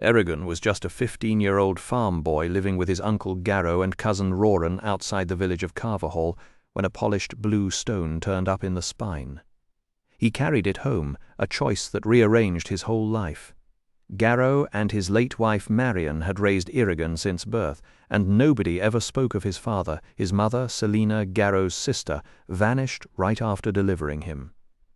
Eragon was just a 15-year-old farm boy living with his uncle Garrow and cousin Roran outside the village of Carverhall when a polished blue stone turned up in the spine. He carried it home, a choice that rearranged his whole life. Garrow and his late wife Marion had raised Eragon since birth, and nobody ever spoke of his father. His mother, Selena, Garrow's sister, vanished right after delivering him.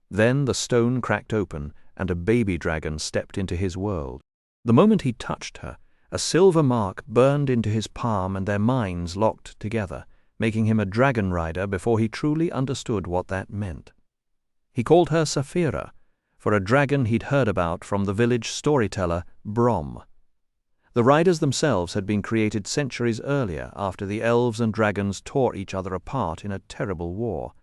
Then the stone cracked open, and a baby dragon stepped into his world. The moment he touched her, a silver mark burned into his palm and their minds locked together, making him a dragon rider before he truly understood what that meant. He called her Saphira, for a dragon he'd heard about from the village storyteller Brom. The riders themselves had been created centuries earlier after the elves and dragons tore each other apart in a terrible war.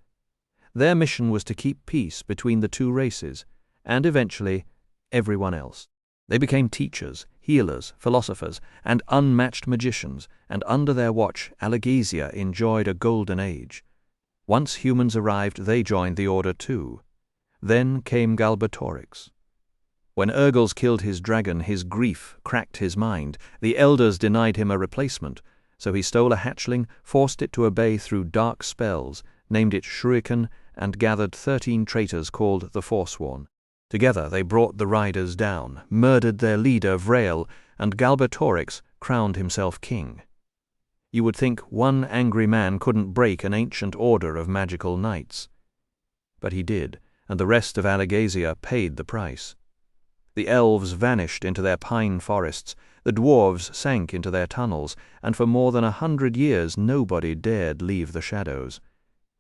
Their mission was to keep peace between the two races, and eventually everyone else. They became teachers, healers, philosophers, and unmatched magicians, and under their watch Alagasia enjoyed a golden age. Once humans arrived, they joined the order too. Then came Galbatorix. When Urgles killed his dragon, his grief cracked his mind. The elders denied him a replacement, so he stole a hatchling, forced it to obey through dark spells, named it Shuriken, and gathered 13 traitors called the Forsworn. Together they brought the riders down, murdered their leader Vrael, and Galbatorix crowned himself king. You would think one angry man couldn't break an ancient order of magical knights. But he did, and the rest of Alagasia paid the price. The elves vanished into their pine forests, the dwarves sank into their tunnels, and for more than 100 years nobody dared leave the shadows.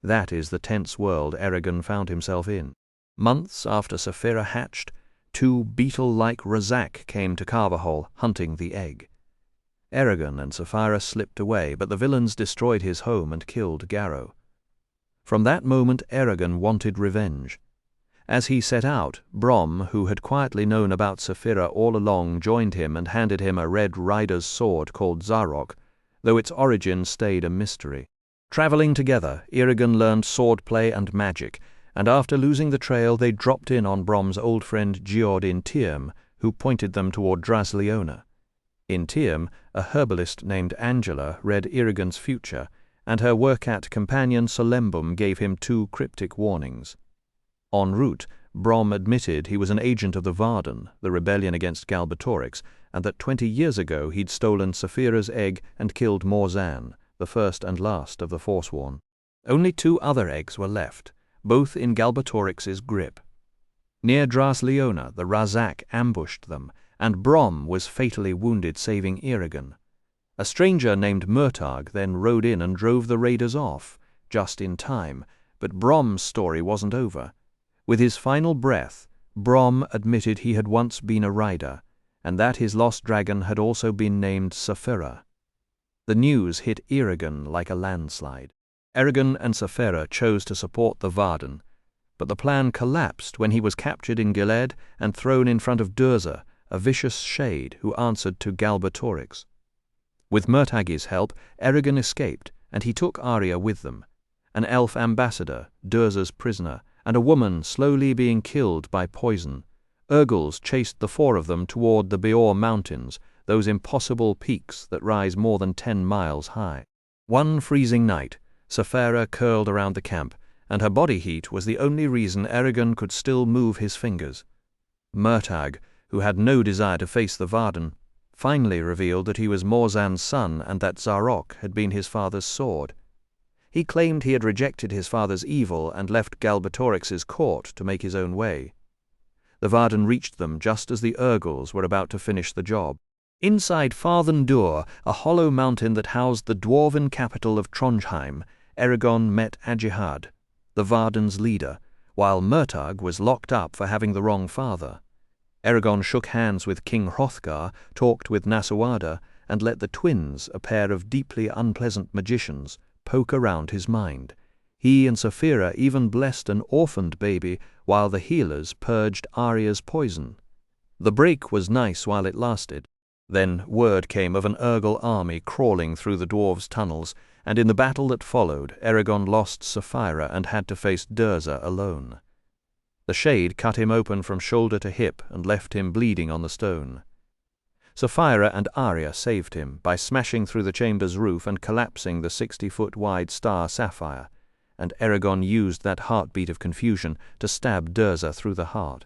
That is the tense world Eragon found himself in. Months after Saphira hatched, 2 beetle-like Razak came to Carverhall hunting the egg. Eragon and Saphira slipped away, but the villains destroyed his home and killed Garrow. From that moment Eragon wanted revenge. As he set out, Brom, who had quietly known about Saphira all along, joined him and handed him a red rider's sword called Zarok, though its origin stayed a mystery. Traveling together, Eragon learned swordplay and magic, and after losing the trail they dropped in on Brom's old friend Geord in Tyrm, who pointed them toward Drasleona. In Tyrm, a herbalist named Angela read Eragon's future, and her Werkat companion Solembum gave him 2 cryptic warnings. En route, Brom admitted he was an agent of the Varden, the rebellion against Galbatorix, and that 20 years ago he'd stolen Saphira's egg and killed Morzan, the first and last of the Forsworn. Only 2 other eggs were left, both in Galbatorix's grip. Near Drasleona, the Razak ambushed them, and Brom was fatally wounded saving Eragon. A stranger named Murtagh then rode in and drove the raiders off, just in time, but Brom's story wasn't over. With his final breath, Brom admitted he had once been a rider, and that his lost dragon had also been named Saphira. The news hit Eragon like a landslide. Eragon and Saphira chose to support the Varden, but the plan collapsed when he was captured in Gilead and thrown in front of Durza, a vicious shade who answered to Galbatorix. With Murtagh's help, Eragon escaped, and he took Arya with them, an elf ambassador, Durza's prisoner, and a woman slowly being killed by poison. Urgles chased the 4 of them toward the Beor Mountains, those impossible peaks that rise more than 10 miles high. One freezing night, Saphira curled around the camp, and her body heat was the only reason Eragon could still move his fingers. Murtagh, who had no desire to face the Varden, finally revealed that he was Morzan's son and that Zarok had been his father's sword. He claimed he had rejected his father's evil and left Galbatorix's court to make his own way. The Varden reached them just as the Urgles were about to finish the job. Inside Farthendur, a hollow mountain that housed the dwarven capital of Trondheim, Eragon met Ajihad, the Varden's leader, while Murtagh was locked up for having the wrong father. Eragon shook hands with King Hrothgar, talked with Nasawada, and let the twins, a pair of deeply unpleasant magicians, poke around his mind. He and Saphira even blessed an orphaned baby while the healers purged Arya's poison. The break was nice while it lasted. Then word came of an Urgle army crawling through the dwarves' tunnels, and in the battle that followed, Eragon lost Saphira and had to face Durza alone. The shade cut him open from shoulder to hip and left him bleeding on the stone. Sapphira and Arya saved him by smashing through the chamber's roof and collapsing the 60-foot-wide star sapphire, and Eragon used that heartbeat of confusion to stab Durza through the heart.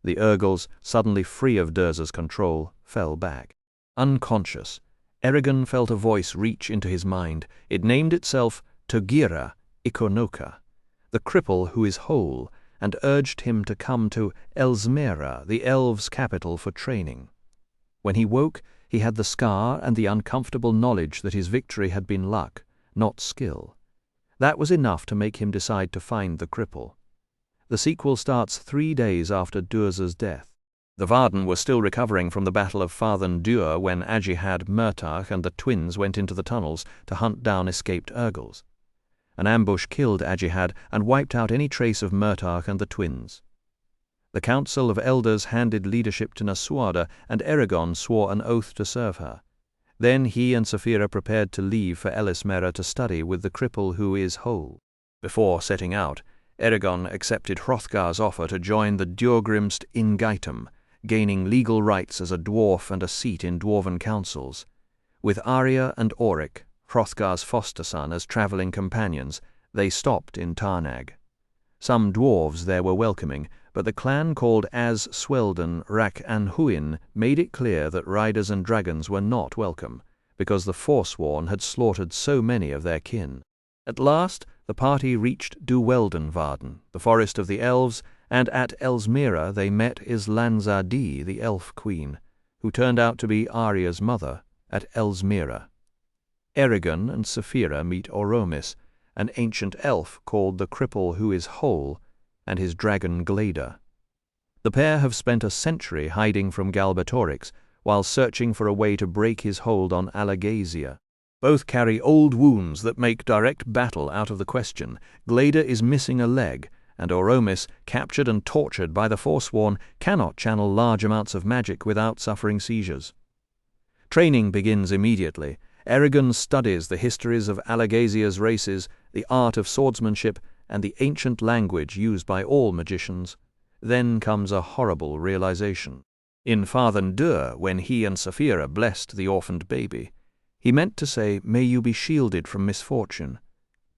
The Urgals, suddenly free of Durza's control, fell back. Unconscious, Eragon felt a voice reach into his mind. It named itself Togira Ikonoka, the cripple who is whole, and urged him to come to Elsmera, the elves' capital, for training. When he woke, he had the scar and the uncomfortable knowledge that his victory had been luck, not skill. That was enough to make him decide to find the cripple. The sequel starts 3 days after Durza's death. The Varden were still recovering from the Battle of Farthen Dûr when Ajihad, Murtagh, and the twins went into the tunnels to hunt down escaped Urgals. An ambush killed Ajihad and wiped out any trace of Murtagh and the twins. The Council of Elders handed leadership to Nasuada, and Eragon swore an oath to serve her. Then he and Sapphira prepared to leave for Elismera to study with the cripple who is whole. Before setting out, Eragon accepted Hrothgar's offer to join the Djurgrimst Ingaitum, gaining legal rights as a dwarf and a seat in dwarven councils. With Arya and Auric, Hrothgar's foster son, as travelling companions, they stopped in Tarnag. Some dwarves there were welcoming, but the clan called As Swelden Rak Anhuin made it clear that riders and dragons were not welcome, because the Forsworn had slaughtered so many of their kin. At last, the party reached Duweldenvarden, the forest of the elves, and at Elsmera they met Islanza Dee, the elf queen, who turned out to be Arya's mother, at Elsmera. Eragon and Sapphira meet Oromis, an ancient elf called the cripple who is whole, and his dragon Glader. The pair have spent a century hiding from Galbatorix while searching for a way to break his hold on Alagasia. Both carry old wounds that make direct battle out of the question. Glader is missing a leg, and Oromis, captured and tortured by the Forsworn, cannot channel large amounts of magic without suffering seizures. Training begins immediately. Eragon studies the histories of Alagasia's races, the art of swordsmanship, and the ancient language used by all magicians. Then comes a horrible realization. In Farthen Dûr, when he and Sapphira blessed the orphaned baby, he meant to say, "May you be shielded from misfortune."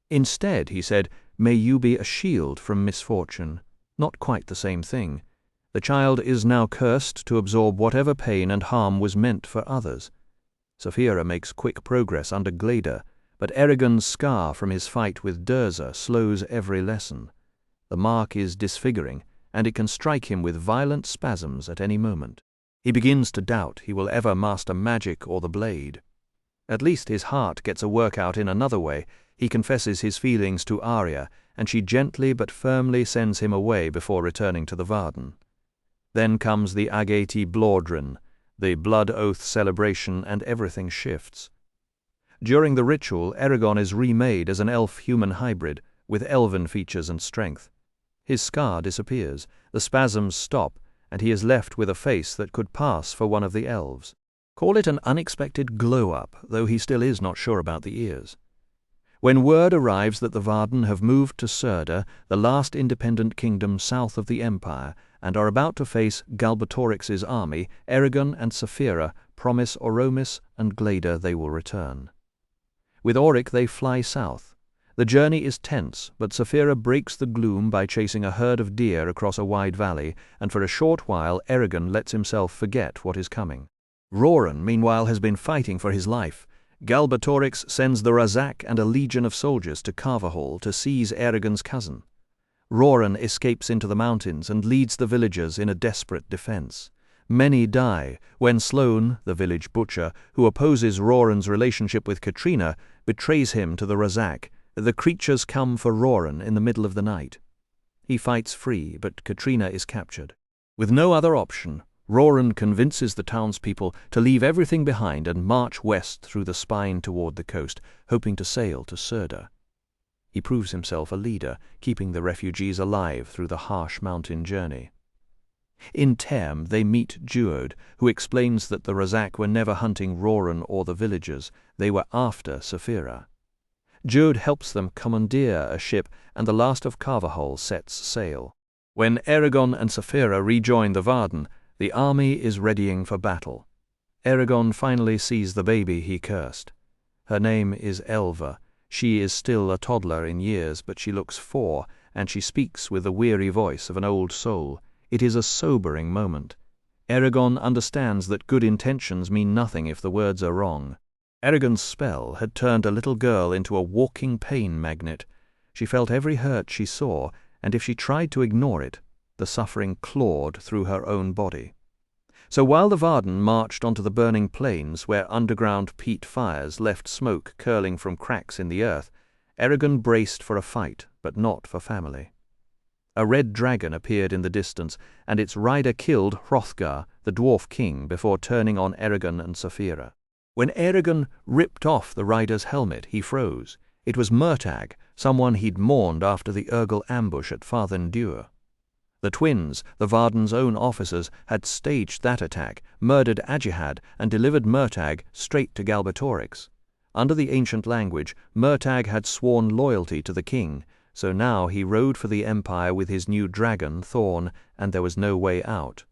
Instead, he said, "May you be a shield from misfortune." Not quite the same thing. The child is now cursed to absorb whatever pain and harm was meant for others. Sapphira makes quick progress under Glader, but Eragon's scar from his fight with Durza slows every lesson. The mark is disfiguring, and it can strike him with violent spasms at any moment. He begins to doubt he will ever master magic or the blade. At least his heart gets a workout in another way. He confesses his feelings to Arya, and she gently but firmly sends him away before returning to the Varden. Then comes the Ageti Blordrin, the blood oath celebration, and everything shifts. During the ritual, Eragon is remade as an elf-human hybrid, with elven features and strength. His scar disappears, the spasms stop, and he is left with a face that could pass for one of the elves. Call it an unexpected glow-up, though he still is not sure about the ears. When word arrives that the Varden have moved to Surda, the last independent kingdom south of the Empire, and are about to face Galbatorix's army, Eragon and Sapphira promise Oromis and Glader they will return. With Auric they fly south. The journey is tense, but Sapphira breaks the gloom by chasing a herd of deer across a wide valley, and for a short while Eragon lets himself forget what is coming. Roran, meanwhile, has been fighting for his life. Galbatorix sends the Razak and a legion of soldiers to Carvahall to seize Eragon's cousin. Roran escapes into the mountains and leads the villagers in a desperate defense. Many die when Sloane, the village butcher, who opposes Roran's relationship with Katrina, betrays him to the Razak. The creatures come for Roran in the middle of the night. He fights free, but Katrina is captured. With no other option, Roran convinces the townspeople to leave everything behind and march west through the spine toward the coast, hoping to sail to Surda. He proves himself a leader, keeping the refugees alive through the harsh mountain journey. In Term they meet Duod, who explains that the Razak were never hunting Roran or the villagers, they were after Sapphira. Duod helps them commandeer a ship, and the last of Carvahall sets sail. When Eragon and Sapphira rejoin the Varden, the army is readying for battle. Eragon finally sees the baby he cursed. Her name is Elva. She is still a toddler in years, but she looks 4, and she speaks with the weary voice of an old soul. It is a sobering moment. Eragon understands that good intentions mean nothing if the words are wrong. Eragon's spell had turned a little girl into a walking pain magnet. She felt every hurt she saw, and if she tried to ignore it, the suffering clawed through her own body. So while the Varden marched onto the burning plains where underground peat fires left smoke curling from cracks in the earth, Eragon braced for a fight, but not for family. A red dragon appeared in the distance, and its rider killed Hrothgar, the dwarf king, before turning on Eragon and Saphira. When Eragon ripped off the rider's helmet, he froze. It was Murtagh, someone he'd mourned after the Urgal ambush at Farthendur. The twins, the Varden's own officers, had staged that attack, murdered Ajihad, and delivered Murtagh straight to Galbatorix. Under the ancient language, Murtagh had sworn loyalty to the king, so now he rode for the Empire with his new dragon, Thorn, and there was no way out.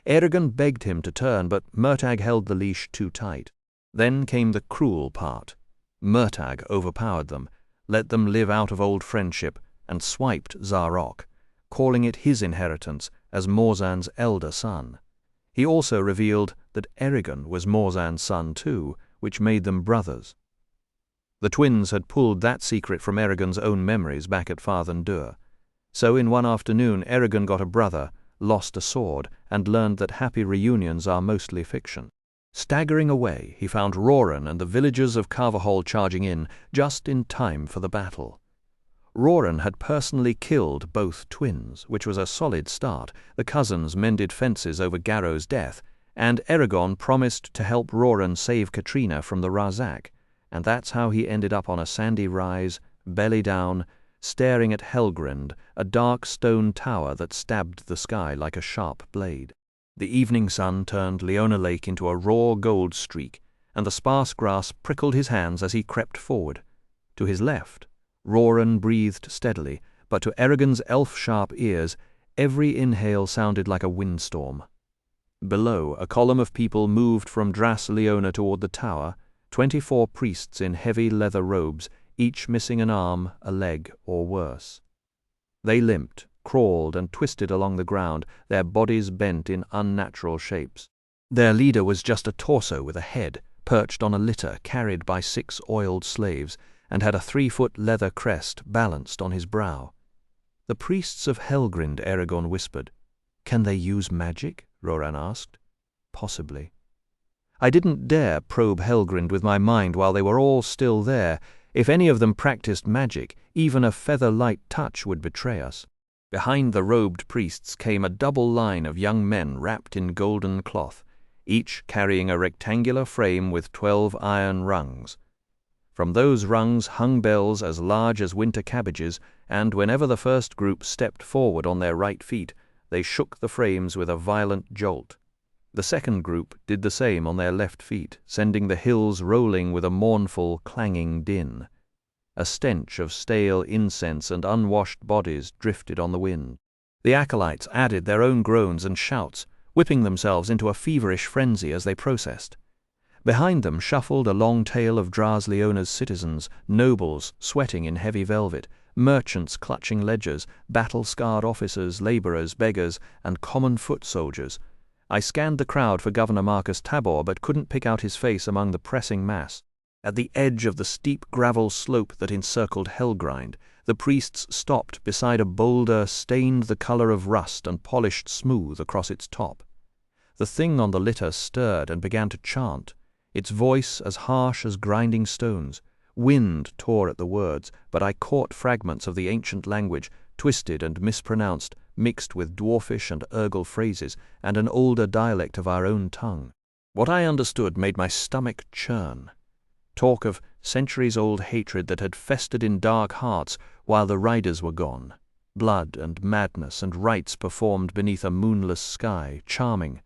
Eragon begged him to turn, but Murtagh held the leash too tight. Then came the cruel part. Murtagh overpowered them, let them live out of old friendship, and swiped Zarok, calling it his inheritance as Morzan's elder son. He also revealed that Eragon was Morzan's son too, which made them brothers. The twins had pulled that secret from Eragon's own memories back at Farthendur. So in one afternoon Eragon got a brother, lost a sword, and learned that happy reunions are mostly fiction. Staggering away, he found Roran and the villagers of Carvahall charging in, just in time for the battle. Roran had personally killed both twins, which was a solid start. The cousins mended fences over Garrow's death, and Eragon promised to help Roran save Katrina from the Razak, and that's how he ended up on a sandy rise, belly down, staring at Helgrind, a dark stone tower that stabbed the sky like a sharp blade. The evening sun turned Leona Lake into a raw gold streak, and the sparse grass prickled his hands as he crept forward. To his left, Roran breathed steadily, but to Eragon's elf-sharp ears, every inhale sounded like a windstorm. Below, a column of people moved from Dras Leona toward the tower, 24 priests in heavy leather robes, each missing an arm, a leg, or worse. They limped, crawled, and twisted along the ground, their bodies bent in unnatural shapes. Their leader was just a torso with a head, perched on a litter carried by 6 oiled slaves, and had a 3-foot leather crest balanced on his brow. "The priests of Helgrind," Eragon whispered. "Can they use magic?" Roran asked. "Possibly." I didn't dare probe Helgrind with my mind while they were all still there. If any of them practiced magic, even a feather-light touch would betray us. Behind the robed priests came a double line of young men wrapped in golden cloth, each carrying a rectangular frame with 12 iron rungs. From those rungs hung bells as large as winter cabbages, and whenever the first group stepped forward on their right feet, they shook the frames with a violent jolt. The second group did the same on their left feet, sending the hills rolling with a mournful, clanging din. A stench of stale incense and unwashed bodies drifted on the wind. The acolytes added their own groans and shouts, whipping themselves into a feverish frenzy as they processed. Behind them shuffled a long tail of Dras Leona's citizens, nobles sweating in heavy velvet, merchants clutching ledgers, battle-scarred officers, labourers, beggars, and common foot soldiers. I scanned the crowd for Governor Marcus Tabor, but couldn't pick out his face among the pressing mass. At the edge of the steep gravel slope that encircled Helgrind, the priests stopped beside a boulder stained the colour of rust and polished smooth across its top. The thing on the litter stirred and began to chant, its voice as harsh as grinding stones. Wind tore at the words, but I caught fragments of the ancient language, twisted and mispronounced, mixed with dwarfish and Urgal phrases, and an older dialect of our own tongue. What I understood made my stomach churn. Talk of centuries-old hatred that had festered in dark hearts while the riders were gone. Blood and madness and rites performed beneath a moonless sky, charming.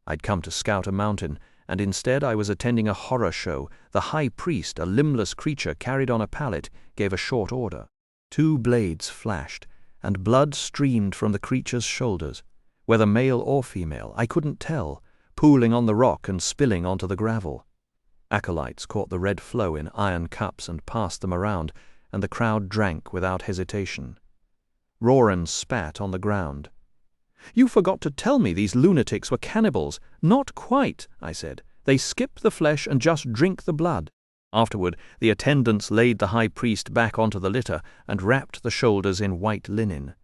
I'd come to scout a mountain, and instead I was attending a horror show. The high priest, a limbless creature carried on a pallet, gave a short order. 2 blades flashed, and blood streamed from the creature's shoulders. Whether male or female, I couldn't tell. pooling on the rock and spilling onto the gravel. Acolytes caught the red flow in iron cups and passed them around, and the crowd drank without hesitation. Roran spat on the ground. "You forgot to tell me these lunatics were cannibals." "Not quite," I said. "They skip the flesh and just drink the blood." Afterward, the attendants laid the high priest back onto the litter and wrapped the shoulders in white linen.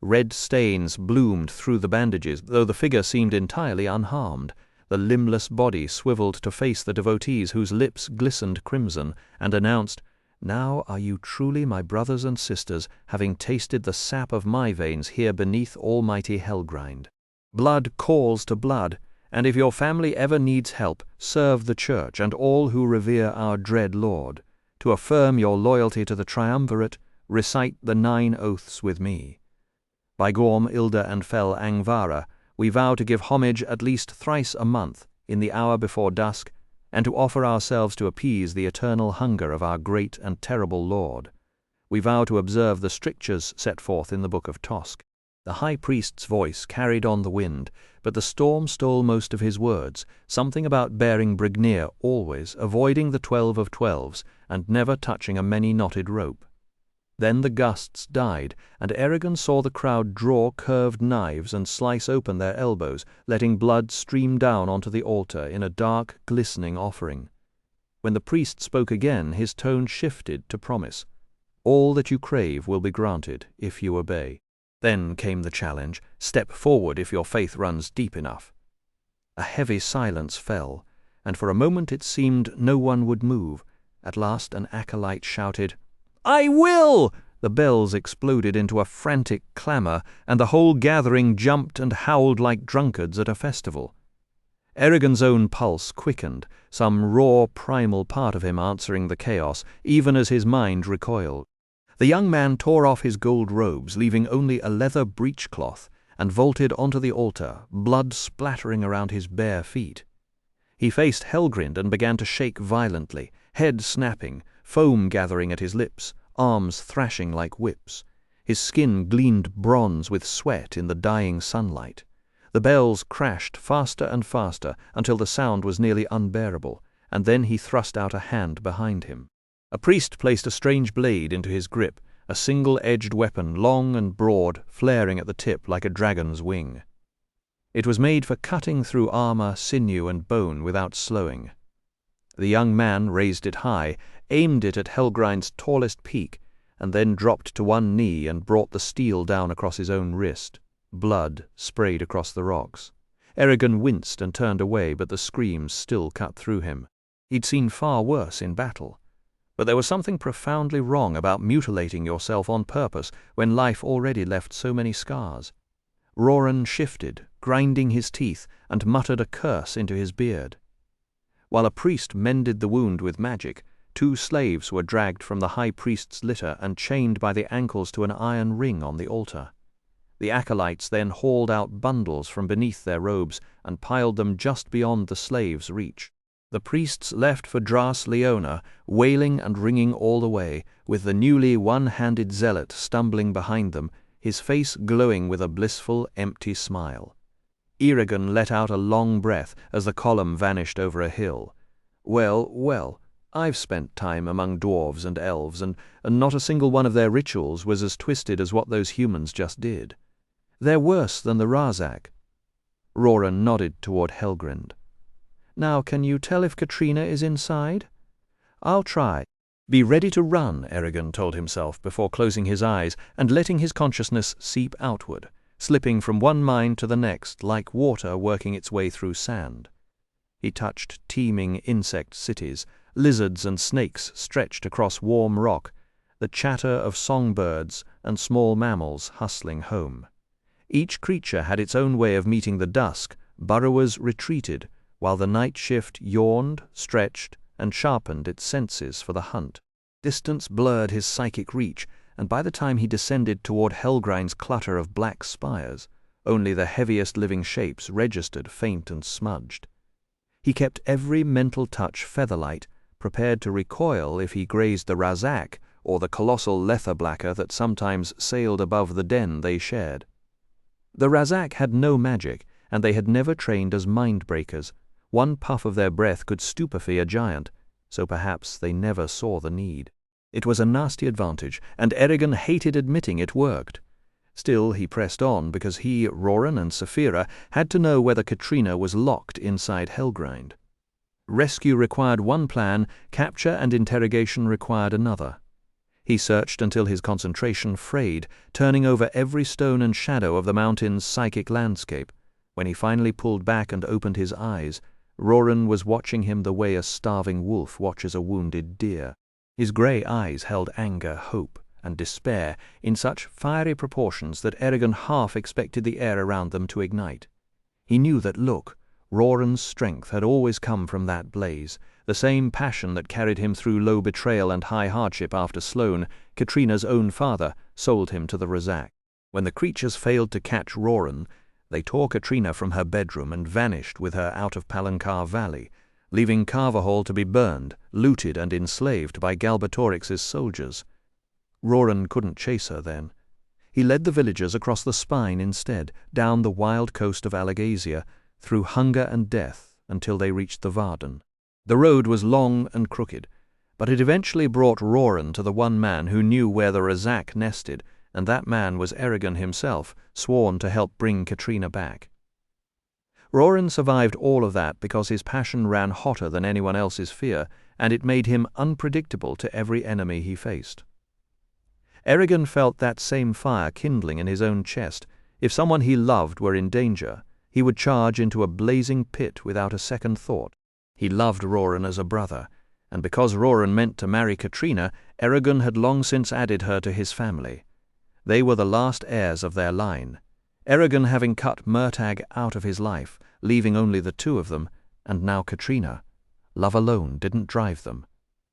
Red stains bloomed through the bandages, though the figure seemed entirely unharmed. The limbless body swiveled to face the devotees whose lips glistened crimson, and announced, "Now are you truly my brothers and sisters, having tasted the sap of my veins here beneath almighty Helgrind. Blood calls to blood, and if your family ever needs help, serve the Church and all who revere our dread Lord. To affirm your loyalty to the Triumvirate, recite the 9 oaths with me. By Gorm, Ilda, and Fel Angvara, we vow to give homage at least thrice a month, in the hour before dusk, and to offer ourselves to appease the eternal hunger of our great and terrible Lord. We vow to observe the strictures set forth in the Book of Tosk." The high priest's voice carried on the wind, but the storm stole most of his words, something about bearing Brignir always, avoiding the 12 of 12s, and never touching a many-knotted rope. Then the gusts died, and Eragon saw the crowd draw curved knives and slice open their elbows, letting blood stream down onto the altar in a dark, glistening offering. When the priest spoke again, his tone shifted to promise. "All that you crave will be granted, if you obey." Then came the challenge, "Step forward if your faith runs deep enough." A heavy silence fell, and for a moment it seemed no one would move. At last an acolyte shouted, "I will!" The bells exploded into a frantic clamor, and the whole gathering jumped and howled like drunkards at a festival. Eragon's own pulse quickened, some raw primal part of him answering the chaos, even as his mind recoiled. The young man tore off his gold robes, leaving only a leather breechcloth, and vaulted onto the altar, blood splattering around his bare feet. He faced Helgrind and began to shake violently, head snapping, foam gathering at his lips, arms thrashing like whips. His skin gleamed bronze with sweat in the dying sunlight. The bells crashed faster and faster until the sound was nearly unbearable, and then he thrust out a hand behind him. A priest placed a strange blade into his grip, a single-edged weapon, long and broad, flaring at the tip like a dragon's wing. It was made for cutting through armor, sinew, and bone without slowing. The young man raised it high, aimed it at Helgrind's tallest peak, and then dropped to one knee and brought the steel down across his own wrist. Blood sprayed across the rocks. Eragon winced and turned away, but the screams still cut through him. He'd seen far worse in battle. But there was something profoundly wrong about mutilating yourself on purpose when life already left so many scars. Roran shifted, grinding his teeth, and muttered a curse into his beard. While a priest mended the wound with magic, 2 slaves were dragged from the high priest's litter and chained by the ankles to an iron ring on the altar. The acolytes then hauled out bundles from beneath their robes and piled them just beyond the slaves' reach. The priests left for Dras Leona, wailing and ringing all the way, with the newly one-handed zealot stumbling behind them, his face glowing with a blissful, empty smile. Eragon let out a long breath as the column vanished over a hill. Well, well, I've spent time among dwarves and elves, and not a single one of their rituals was as twisted as what those humans just did. They're worse than the Razak. Roran nodded toward Helgrind. "Now can you tell if Katrina is inside?" "I'll try." "Be ready to run," Eragon told himself before closing his eyes and letting his consciousness seep outward, slipping from one mind to the next like water working its way through sand. He touched teeming insect cities, lizards and snakes stretched across warm rock, the chatter of songbirds and small mammals hustling home. Each creature had its own way of meeting the dusk. Burrowers retreated, while the night shift yawned, stretched, and sharpened its senses for the hunt. Distance blurred his psychic reach, and by the time he descended toward Helgrind's clutter of black spires, only the heaviest living shapes registered faint and smudged. He kept every mental touch featherlight, prepared to recoil if he grazed the Razak or the colossal leatherblacker that sometimes sailed above the den they shared. The Razak had no magic, and they had never trained as mind-breakers. One puff of their breath could stupefy a giant, so perhaps they never saw the need. It was a nasty advantage, and Eragon hated admitting it worked. Still, he pressed on because he, Roran, and Saphira had to know whether Katrina was locked inside Helgrind. Rescue required one plan, capture and interrogation required another. He searched until his concentration frayed, turning over every stone and shadow of the mountain's psychic landscape. When he finally pulled back and opened his eyes, Roran was watching him the way a starving wolf watches a wounded deer. His grey eyes held anger, hope, and despair in such fiery proportions that Eragon half expected the air around them to ignite. He knew that Roran's strength had always come from that blaze, the same passion that carried him through low betrayal and high hardship after Sloane, Katrina's own father, sold him to the Razak. When the creatures failed to catch Roran, they tore Katrina from her bedroom and vanished with her out of Palancar Valley, leaving Carvahall to be burned, looted and enslaved by Galbatorix's soldiers. Roran couldn't chase her then. He led the villagers across the spine instead, down the wild coast of Alagasia, through hunger and death, until they reached the Varden. The road was long and crooked, but it eventually brought Roran to the one man who knew where the Razak nested, and that man was Eragon himself, sworn to help bring Katrina back. Roran survived all of that because his passion ran hotter than anyone else's fear, and it made him unpredictable to every enemy he faced. Eragon felt that same fire kindling in his own chest. If someone he loved were in danger, he would charge into a blazing pit without a second thought. He loved Roran as a brother, and because Roran meant to marry Katrina, Eragon had long since added her to his family. They were the last heirs of their line. Eragon having cut Murtagh out of his life, leaving only the two of them, and now Katrina. Love alone didn't drive them.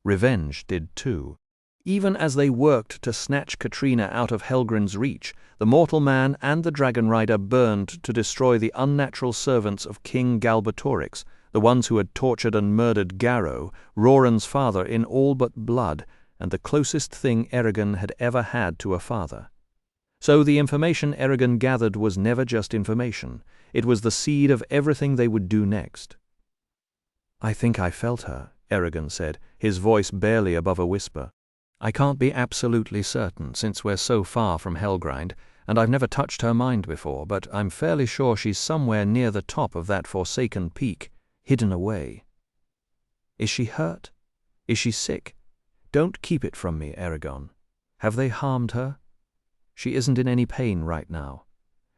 Revenge did too. Even as they worked to snatch Katrina out of Helgrind's reach, the mortal man and the dragon rider burned to destroy the unnatural servants of King Galbatorix, the ones who had tortured and murdered Garrow, Roran's father in all but blood, and the closest thing Eragon had ever had to a father. So the information Eragon gathered was never just information. It was the seed of everything they would do next. "I think I felt her," Eragon said, his voice barely above a whisper. "I can't be absolutely certain, since we're so far from Helgrind, and I've never touched her mind before, but I'm fairly sure she's somewhere near the top of that forsaken peak, hidden away." "Is she hurt? Is she sick? Don't keep it from me, Eragon. Have they harmed her?" "She isn't in any pain right now.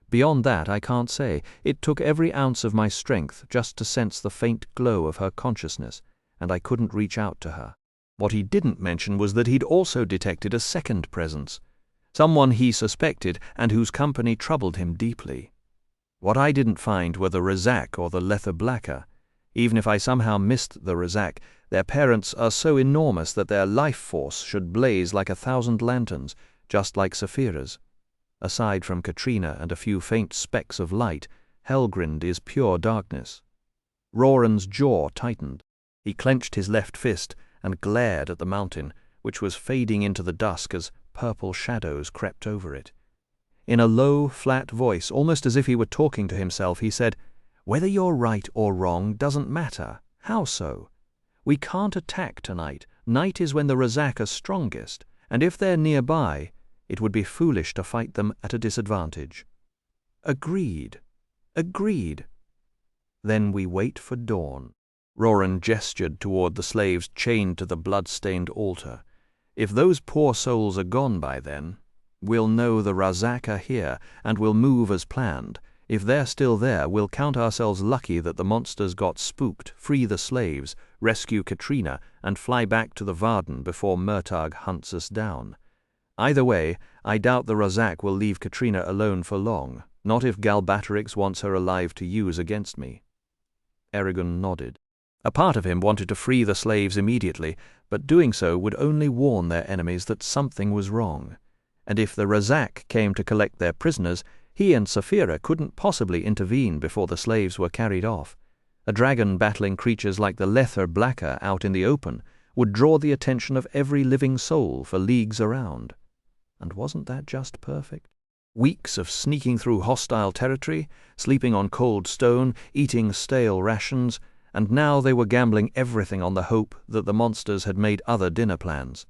Beyond that, I can't say. It took every ounce of my strength just to sense the faint glow of her consciousness, and I couldn't reach out to her." What he didn't mention was that he'd also detected a second presence, someone he suspected and whose company troubled him deeply. What I didn't find were the Razak or the Lether Blacker. Even if I somehow missed the Razak, their parents are so enormous that their life force should blaze like 1,000 lanterns, just like Saphira's. Aside from Katrina and a few faint specks of light, Helgrind is pure darkness. Roran's jaw tightened. He clenched his left fist and glared at the mountain, which was fading into the dusk as purple shadows crept over it. In a low, flat voice, almost as if he were talking to himself, he said, "Whether you're right or wrong doesn't matter. How so? We can't attack tonight. Night is when the Razak are strongest, and if they're nearby, it would be foolish to fight them at a disadvantage." "Agreed. Agreed." "Then we wait for dawn." Roran gestured toward the slaves chained to the blood-stained altar. "If those poor souls are gone by then, we'll know the Razak are here, and we'll move as planned. If they're still there, we'll count ourselves lucky that the monsters got spooked, free the slaves, rescue Katrina, and fly back to the Varden before Murtagh hunts us down. Either way, I doubt the Razak will leave Katrina alone for long, not if Galbatorix wants her alive to use against me." Eragon nodded. A part of him wanted to free the slaves immediately, but doing so would only warn their enemies that something was wrong. And if the Razak came to collect their prisoners, he and Saphira couldn't possibly intervene before the slaves were carried off. A dragon battling creatures like the Lether Blacker out in the open would draw the attention of every living soul for leagues around. And wasn't that just perfect? Weeks of sneaking through hostile territory, sleeping on cold stone, eating stale rations, and now they were gambling everything on the hope that the monsters had made other dinner plans.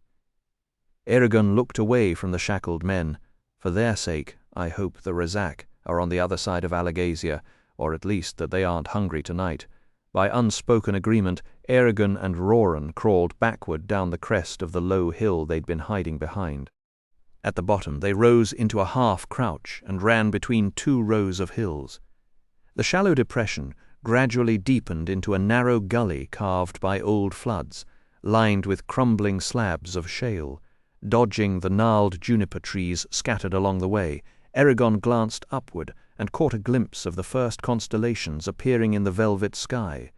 Eragon looked away from the shackled men. For their sake, I hope the Razak are on the other side of Alagasia, or at least that they aren't hungry tonight. By unspoken agreement, Eragon and Roran crawled backward down the crest of the low hill they'd been hiding behind. At the bottom, they rose into a half-crouch and ran between two rows of hills. The shallow depression gradually deepened into a narrow gully carved by old floods, lined with crumbling slabs of shale. Dodging the gnarled juniper trees scattered along the way, Eragon glanced upward and caught a glimpse of the first constellations appearing in the velvet sky.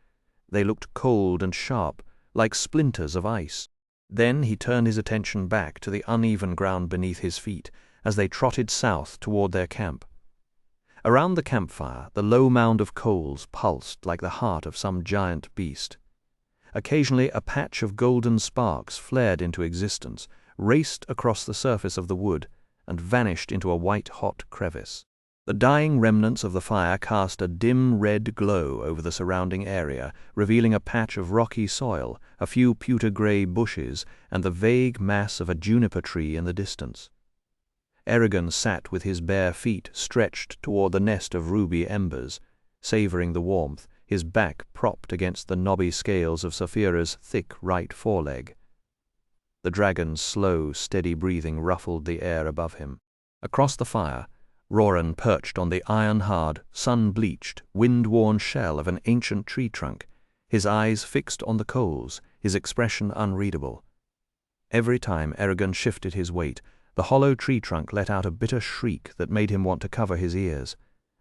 They looked cold and sharp, like splinters of ice. Then he turned his attention back to the uneven ground beneath his feet as they trotted south toward their camp. Around the campfire, the low mound of coals pulsed like the heart of some giant beast. Occasionally a patch of golden sparks flared into existence, raced across the surface of the wood, and vanished into a white-hot crevice. The dying remnants of the fire cast a dim red glow over the surrounding area, revealing a patch of rocky soil, a few pewter-grey bushes, and the vague mass of a juniper tree in the distance. Eragon sat with his bare feet stretched toward the nest of ruby embers, savouring the warmth, his back propped against the knobby scales of Saphira's thick right foreleg. The dragon's slow, steady breathing ruffled the air above him. Across the fire, Roran perched on the iron-hard, sun-bleached, wind-worn shell of an ancient tree trunk, his eyes fixed on the coals, his expression unreadable. Every time Eragon shifted his weight, the hollow tree trunk let out a bitter shriek that made him want to cover his ears.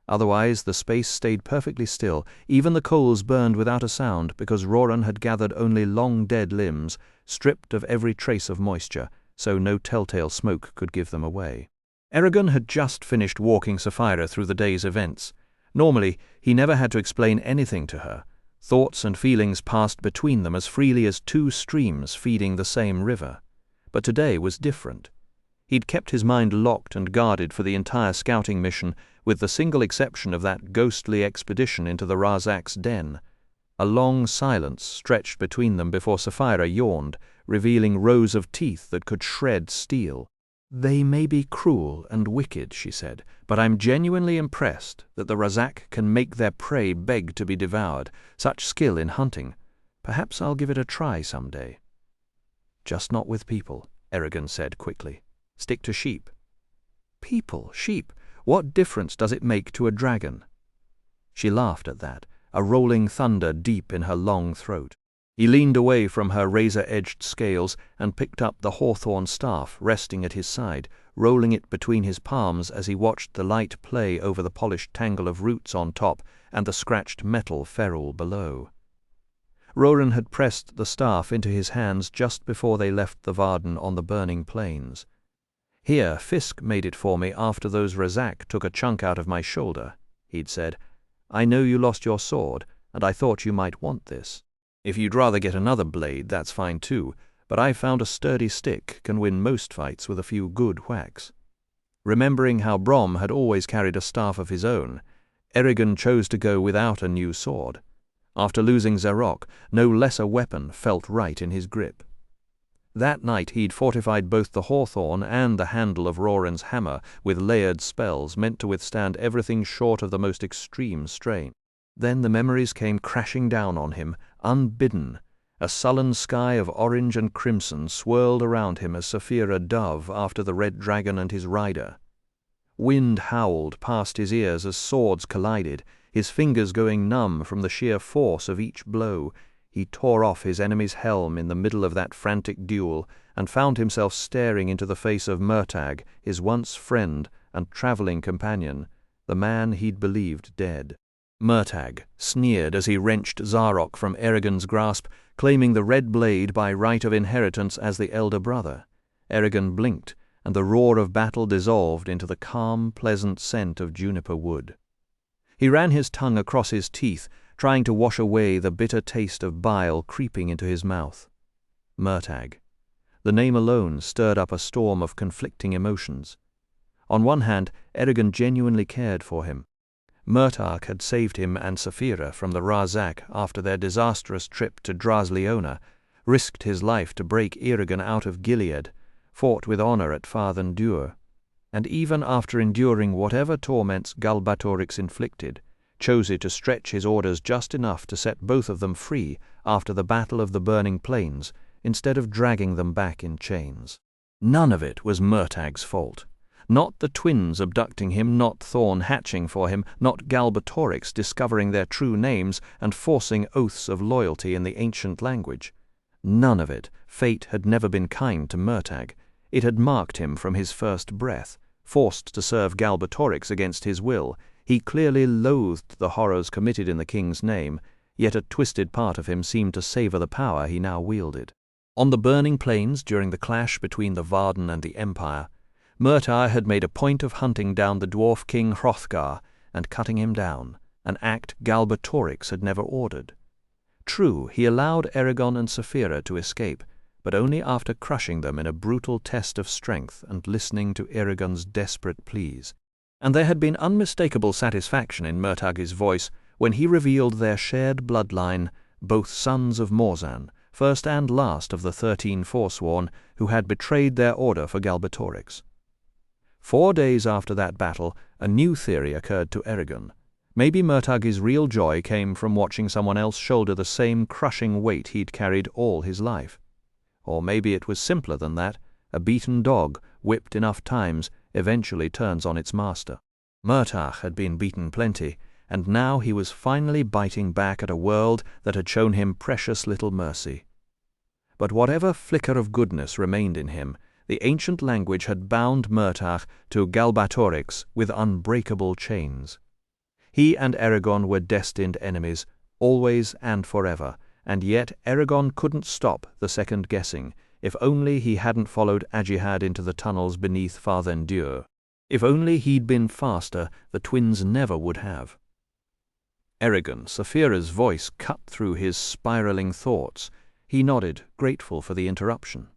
Otherwise, the space stayed perfectly still. Even the coals burned without a sound, because Roran had gathered only long dead limbs, stripped of every trace of moisture, so no telltale smoke could give them away. Eragon had just finished walking Saphira through the day's events. Normally, he never had to explain anything to her. Thoughts and feelings passed between them as freely as two streams feeding the same river. But today was different. He'd kept his mind locked and guarded for the entire scouting mission, with the single exception of that ghostly expedition into the Razak's den. A long silence stretched between them before Saphira yawned, revealing rows of teeth that could shred steel. "They may be cruel and wicked," she said, "but I'm genuinely impressed that the Razak can make their prey beg to be devoured. Such skill in hunting. Perhaps I'll give it a try some day." "Just not with people," Eragon said quickly. "Stick to sheep." "People, sheep, what difference does it make to a dragon?" She laughed at that, a rolling thunder deep in her long throat. He leaned away from her razor-edged scales and picked up the hawthorn staff resting at his side, rolling it between his palms as he watched the light play over the polished tangle of roots on top and the scratched metal ferrule below. Roran had pressed the staff into his hands just before they left the Varden on the burning plains. "Here, Fisk made it for me after those Razak took a chunk out of my shoulder," he'd said. "I know you lost your sword, and I thought you might want this. If you'd rather get another blade, that's fine too, but I've found a sturdy stick can win most fights with a few good whacks." Remembering how Brom had always carried a staff of his own, Eragon chose to go without a new sword. After losing Zarok, no lesser weapon felt right in his grip. That night he'd fortified both the hawthorn and the handle of Roran's hammer with layered spells meant to withstand everything short of the most extreme strain. Then the memories came crashing down on him, unbidden. A sullen sky of orange and crimson swirled around him as Saphira dove after the red dragon and his rider. Wind howled past his ears as swords collided, his fingers going numb from the sheer force of each blow. He tore off his enemy's helm in the middle of that frantic duel and found himself staring into the face of Murtagh, his once friend and travelling companion, the man he'd believed dead. Murtagh sneered as he wrenched Zarok from Eragon's grasp, claiming the red blade by right of inheritance as the elder brother. Eragon blinked, and the roar of battle dissolved into the calm, pleasant scent of juniper wood. He ran his tongue across his teeth, trying to wash away the bitter taste of bile creeping into his mouth. Murtagh. The name alone stirred up a storm of conflicting emotions. On one hand, Eragon genuinely cared for him. Murtagh had saved him and Saphira from the Razak after their disastrous trip to Drasleona, risked his life to break Eragon out of Gilead, fought with honor at Farthen Dûr, and even after enduring whatever torments Galbatorix inflicted, chose to stretch his orders just enough to set both of them free after the Battle of the Burning Plains, instead of dragging them back in chains. None of it was Murtagh's fault. Not the twins abducting him, not Thorn hatching for him, not Galbatorix discovering their true names and forcing oaths of loyalty in the ancient language. None of it. Fate had never been kind to Murtagh. It had marked him from his first breath. Forced to serve Galbatorix against his will, he clearly loathed the horrors committed in the king's name, yet a twisted part of him seemed to savour the power he now wielded. On the Burning Plains, during the clash between the Varden and the Empire, Murtagh had made a point of hunting down the dwarf king Hrothgar and cutting him down, an act Galbatorix had never ordered. True, he allowed Eragon and Saphira to escape, but only after crushing them in a brutal test of strength and listening to Eragon's desperate pleas. And there had been unmistakable satisfaction in Murtagh's voice when he revealed their shared bloodline, both sons of Morzan, first and last of the 13 Forsworn who had betrayed their order for Galbatorix. 4 days after that battle, a new theory occurred to Eragon. Maybe Murtagh's real joy came from watching someone else shoulder the same crushing weight he'd carried all his life. Or maybe it was simpler than that. A beaten dog, whipped enough times, eventually turns on its master. Murtagh had been beaten plenty, and now he was finally biting back at a world that had shown him precious little mercy. But whatever flicker of goodness remained in him, the ancient language had bound Murtagh to Galbatorix with unbreakable chains. He and Eragon were destined enemies, always and forever, and yet Eragon couldn't stop the second guessing, if only he hadn't followed Ajihad into the tunnels beneath Farthen Dûr. If only he'd been faster, the twins never would have. Eragon, Saphira's voice cut through his spiraling thoughts. He nodded, grateful for the interruption.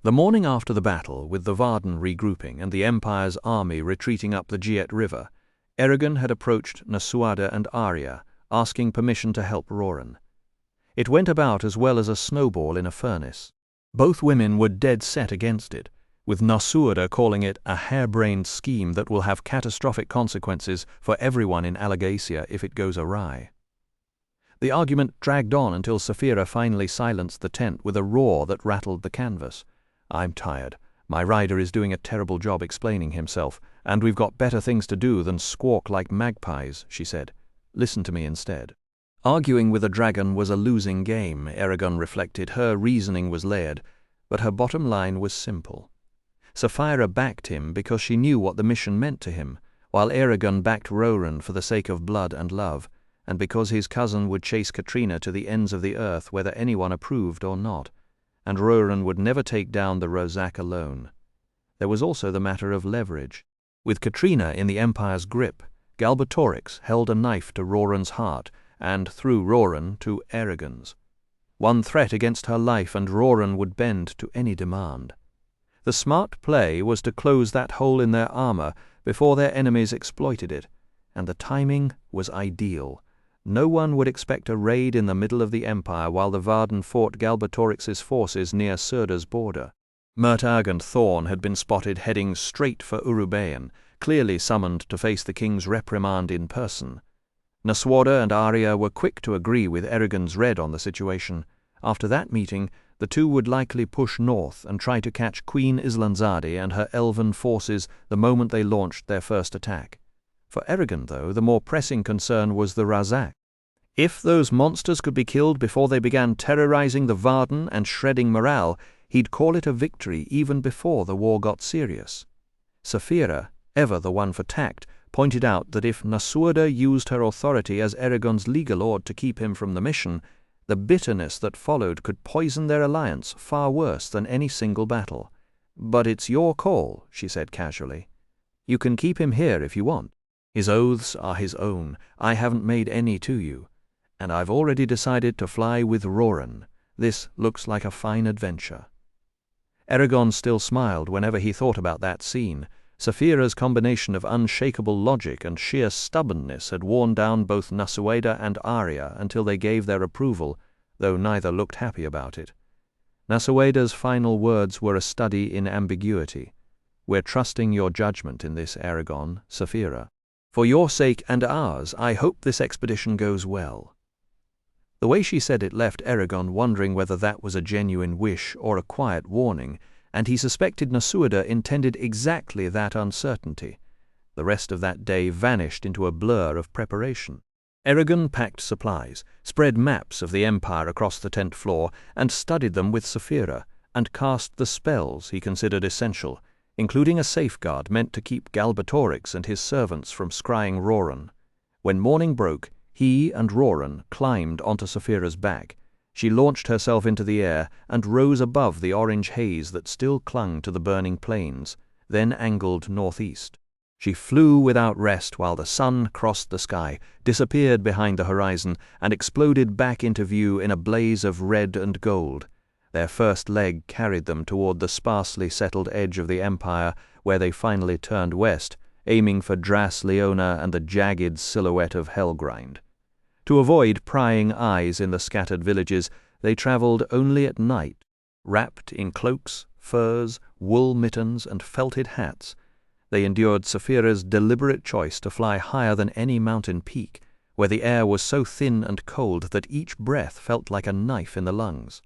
The morning after the battle, with the Varden regrouping and the Empire's army retreating up the Giet River, Eragon had approached Nasuada and Arya, asking permission to help Roran. It went about as well as a snowball in a furnace. Both women were dead set against it, with Nasuada calling it a harebrained scheme that will have catastrophic consequences for everyone in Alagacia if it goes awry. The argument dragged on until Saphira finally silenced the tent with a roar that rattled the canvas. "I'm tired. My rider is doing a terrible job explaining himself, and we've got better things to do than squawk like magpies," she said. "Listen to me instead." Arguing with a dragon was a losing game, Eragon reflected. Her reasoning was layered, but her bottom line was simple. Saphira backed him because she knew what the mission meant to him, while Eragon backed Roran for the sake of blood and love, and because his cousin would chase Katrina to the ends of the earth whether anyone approved or not, and Roran would never take down the Rozak alone. There was also the matter of leverage. With Katrina in the Empire's grip, Galbatorix held a knife to Roran's heart, and through Roran to Eragon's. One threat against her life and Roran would bend to any demand. The smart play was to close that hole in their armor before their enemies exploited it, and the timing was ideal. No one would expect a raid in the middle of the Empire while the Varden fought Galbatorix's forces near Surda's border. Murtagh and Thorn had been spotted heading straight for Urubayan, clearly summoned to face the king's reprimand in person. Nasuada and Arya were quick to agree with Eragon's read on the situation. After that meeting, the two would likely push north and try to catch Queen Islanzade and her elven forces the moment they launched their first attack. For Eragon, though, the more pressing concern was the Razak. If those monsters could be killed before they began terrorizing the Varden and shredding morale, he'd call it a victory even before the war got serious. Saphira, ever the one for tact, pointed out that if Nasuada used her authority as Eragon's legal lord to keep him from the mission, the bitterness that followed could poison their alliance far worse than any single battle. "But it's your call," she said casually. "You can keep him here if you want. His oaths are his own. I haven't made any to you. And I've already decided to fly with Roran. This looks like a fine adventure." Eragon still smiled whenever he thought about that scene. Saphira's combination of unshakable logic and sheer stubbornness had worn down both Nasueda and Arya until they gave their approval, though neither looked happy about it. Nasueda's final words were a study in ambiguity. "We're trusting your judgment in this, Eragon, Saphira. For your sake and ours, I hope this expedition goes well." The way she said it left Eragon wondering whether that was a genuine wish or a quiet warning, and he suspected Nasueda intended exactly that uncertainty. The rest of that day vanished into a blur of preparation. Eragon packed supplies, spread maps of the Empire across the tent floor, and studied them with Saphira, and cast the spells he considered essential, including a safeguard meant to keep Galbatorix and his servants from scrying Roran. When morning broke, he and Roran climbed onto Saphira's back. She launched herself into the air and rose above the orange haze that still clung to the burning plains, then angled northeast. She flew without rest while the sun crossed the sky, disappeared behind the horizon, and exploded back into view in a blaze of red and gold. Their first leg carried them toward the sparsely settled edge of the Empire, where they finally turned west, aiming for Dras Leona and the jagged silhouette of Helgrind. To avoid prying eyes in the scattered villages, they traveled only at night, wrapped in cloaks, furs, wool mittens, and felted hats. They endured Saphira's deliberate choice to fly higher than any mountain peak, where the air was so thin and cold that each breath felt like a knife in the lungs.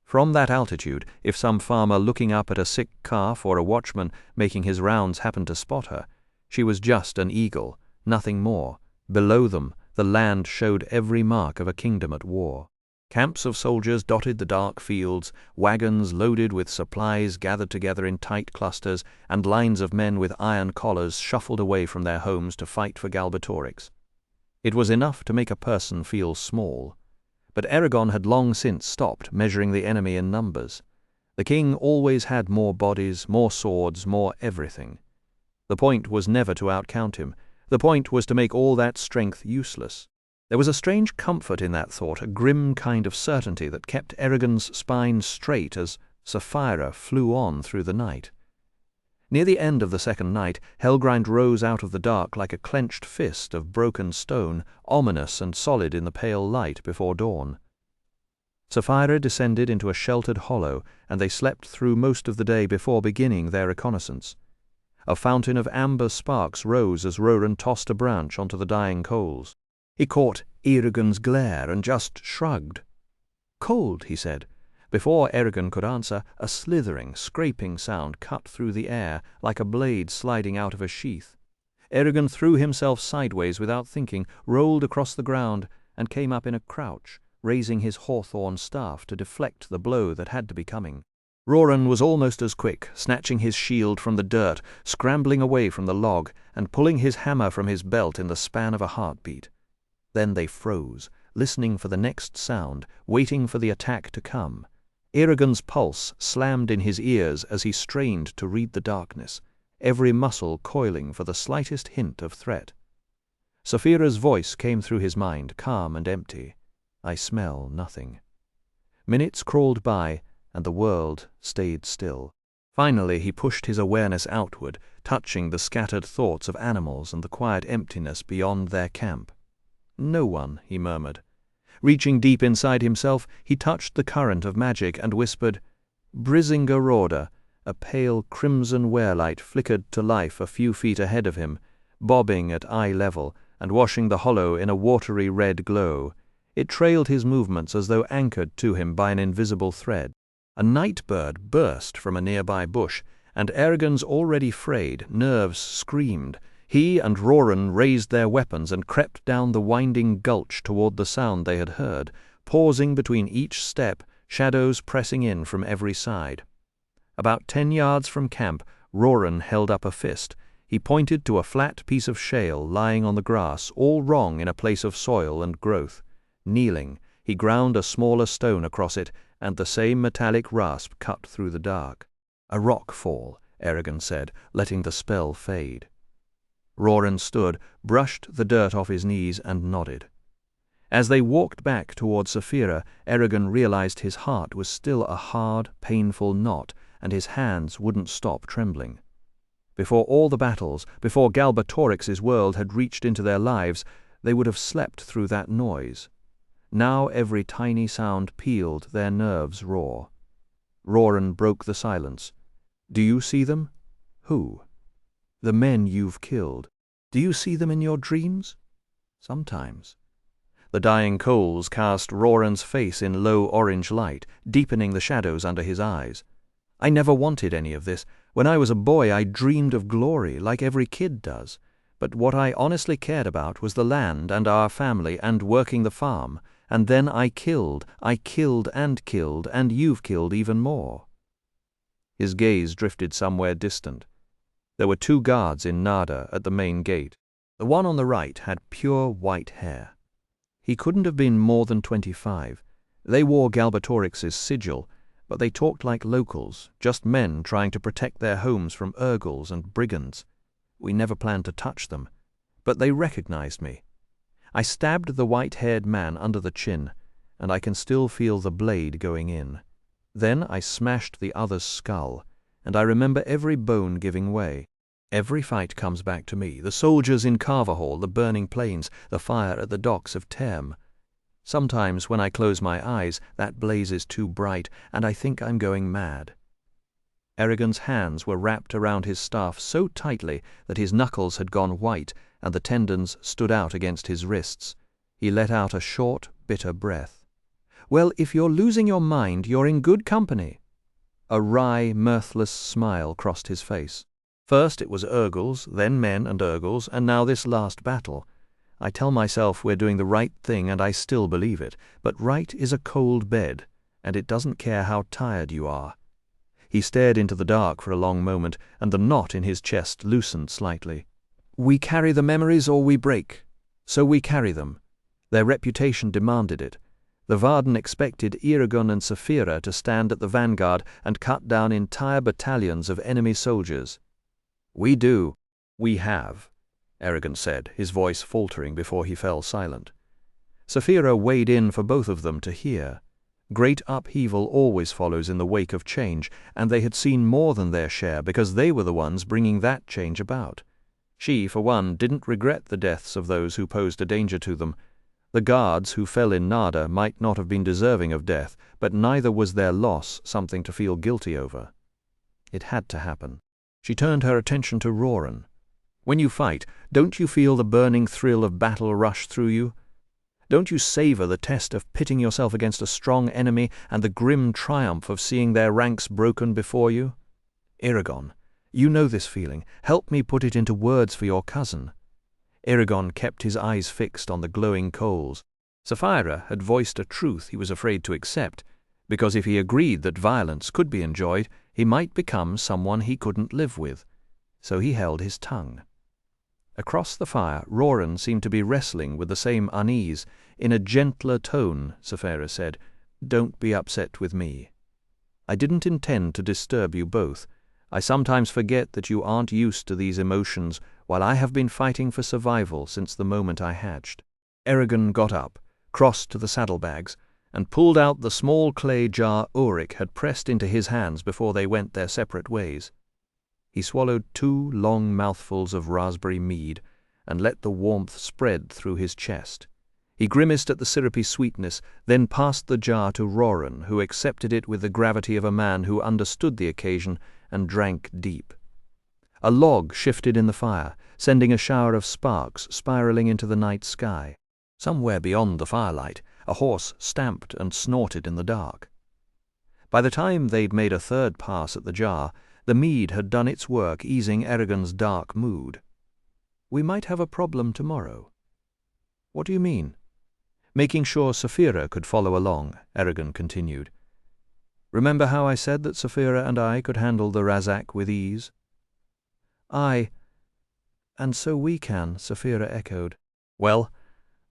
From that altitude, if some farmer looking up at a sick calf or a watchman making his rounds happened to spot her, she was just an eagle, nothing more. Below them, the land showed every mark of a kingdom at war. Camps of soldiers dotted the dark fields, wagons loaded with supplies gathered together in tight clusters, and lines of men with iron collars shuffled away from their homes to fight for Galbatorix. It was enough to make a person feel small. But Eragon had long since stopped measuring the enemy in numbers. The king always had more bodies, more swords, more everything. The point was never to outcount him. The point was to make all that strength useless. There was a strange comfort in that thought, a grim kind of certainty that kept Eragon's spine straight as Saphira flew on through the night. Near the end of the second night, Helgrind rose out of the dark like a clenched fist of broken stone, ominous and solid in the pale light before dawn. Saphira descended into a sheltered hollow, and they slept through most of the day before beginning their reconnaissance. A fountain of amber sparks rose as Roran tossed a branch onto the dying coals. He caught Eragon's glare and just shrugged. "Cold," he said. Before Eragon could answer, a slithering, scraping sound cut through the air like a blade sliding out of a sheath. Eragon threw himself sideways without thinking, rolled across the ground, and came up in a crouch, raising his hawthorn staff to deflect the blow that had to be coming. Roran was almost as quick, snatching his shield from the dirt, scrambling away from the log, and pulling his hammer from his belt in the span of a heartbeat. Then they froze, listening for the next sound, waiting for the attack to come. Eragon's pulse slammed in his ears as he strained to read the darkness, every muscle coiling for the slightest hint of threat. Saphira's voice came through his mind, calm and empty. "I smell nothing." Minutes crawled by, and the world stayed still. Finally he pushed his awareness outward, touching the scattered thoughts of animals and the quiet emptiness beyond their camp. "No one," he murmured. Reaching deep inside himself, he touched the current of magic and whispered, "Brisinga Rorda." A pale crimson wearlight flickered to life a few feet ahead of him, bobbing at eye level and washing the hollow in a watery red glow. It trailed his movements as though anchored to him by an invisible thread. A night bird burst from a nearby bush, and Eragon's already frayed nerves screamed. He and Roran raised their weapons and crept down the winding gulch toward the sound they had heard, pausing between each step, shadows pressing in from every side. About 10 yards from camp, Roran held up a fist. He pointed to a flat piece of shale lying on the grass, all wrong in a place of soil and growth. Kneeling, he ground a smaller stone across it, and the same metallic rasp cut through the dark. "A rock fall," Eragon said, letting the spell fade. Roran stood, brushed the dirt off his knees, and nodded. As they walked back toward Saphira, Eragon realized his heart was still a hard, painful knot, and his hands wouldn't stop trembling. Before all the battles, before Galbatorix's world had reached into their lives, they would have slept through that noise. Now every tiny sound pealed their nerves raw. Roran broke the silence. "Do you see them?" "Who?" "The men you've killed. Do you see them in your dreams?" "Sometimes." The dying coals cast Roran's face in low orange light, deepening the shadows under his eyes. "I never wanted any of this. When I was a boy I dreamed of glory, like every kid does. But what I honestly cared about was the land and our family and working the farm. And then I killed, and you've killed even more." His gaze drifted somewhere distant. There were 2 guards in Nada at the main gate. The one on the right had pure white hair. He couldn't have been more than 25. They wore Galbatorix's sigil, but they talked like locals, just men trying to protect their homes from Urgals and brigands. We never planned to touch them, but they recognized me. I stabbed the white-haired man under the chin, and I can still feel the blade going in. Then I smashed the other's skull, and I remember every bone giving way. Every fight comes back to me, the soldiers in Carvahall, the burning plains, the fire at the docks of Term. Sometimes when I close my eyes, that blaze is too bright, and I think I'm going mad. Eragon's hands were wrapped around his staff so tightly that his knuckles had gone white and the tendons stood out against his wrists. He let out a short, bitter breath. "Well, if you're losing your mind, you're in good company." A wry, mirthless smile crossed his face. "First it was Urgals, then men and Urgals, and now this last battle. I tell myself we're doing the right thing, and I still believe it, but right is a cold bed, and it doesn't care how tired you are." He stared into the dark for a long moment, and the knot in his chest loosened slightly. "We carry the memories or we break. So we carry them. Their reputation demanded it. The Varden expected Eragon and Saphira to stand at the vanguard and cut down entire battalions of enemy soldiers. We do. We have," Eragon said, his voice faltering before he fell silent. Saphira weighed in for both of them to hear. Great upheaval always follows in the wake of change, and they had seen more than their share because they were the ones bringing that change about. She, for one, didn't regret the deaths of those who posed a danger to them. The guards who fell in Nada might not have been deserving of death, but neither was their loss something to feel guilty over. It had to happen. She turned her attention to Roran. "When you fight, don't you feel the burning thrill of battle rush through you? Don't you savor the test of pitting yourself against a strong enemy and the grim triumph of seeing their ranks broken before you? Eragon, you know this feeling. Help me put it into words for your cousin." Eragon kept his eyes fixed on the glowing coals. Saphira had voiced a truth he was afraid to accept, because if he agreed that violence could be enjoyed, he might become someone he couldn't live with. So he held his tongue. Across the fire, Roran seemed to be wrestling with the same unease. "In a gentler tone," Saphira said, "don't be upset with me. I didn't intend to disturb you both. I sometimes forget that you aren't used to these emotions, while I have been fighting for survival since the moment I hatched." Eragon got up, crossed to the saddlebags, and pulled out the small clay jar Ulrich had pressed into his hands before they went their separate ways. He swallowed 2 long mouthfuls of raspberry mead and let the warmth spread through his chest. He grimaced at the syrupy sweetness, then passed the jar to Roran, who accepted it with the gravity of a man who understood the occasion and drank deep. A log shifted in the fire, sending a shower of sparks spiraling into the night sky. Somewhere beyond the firelight, a horse stamped and snorted in the dark. By the time they'd made a third pass at the jar, the mead had done its work easing Eragon's dark mood. "We might have a problem tomorrow." "What do you mean?" "Making sure Saphira could follow along," Eragon continued. "Remember how I said that Saphira and I could handle the Razak with ease?" "Aye, and so we can," Saphira echoed. "Well,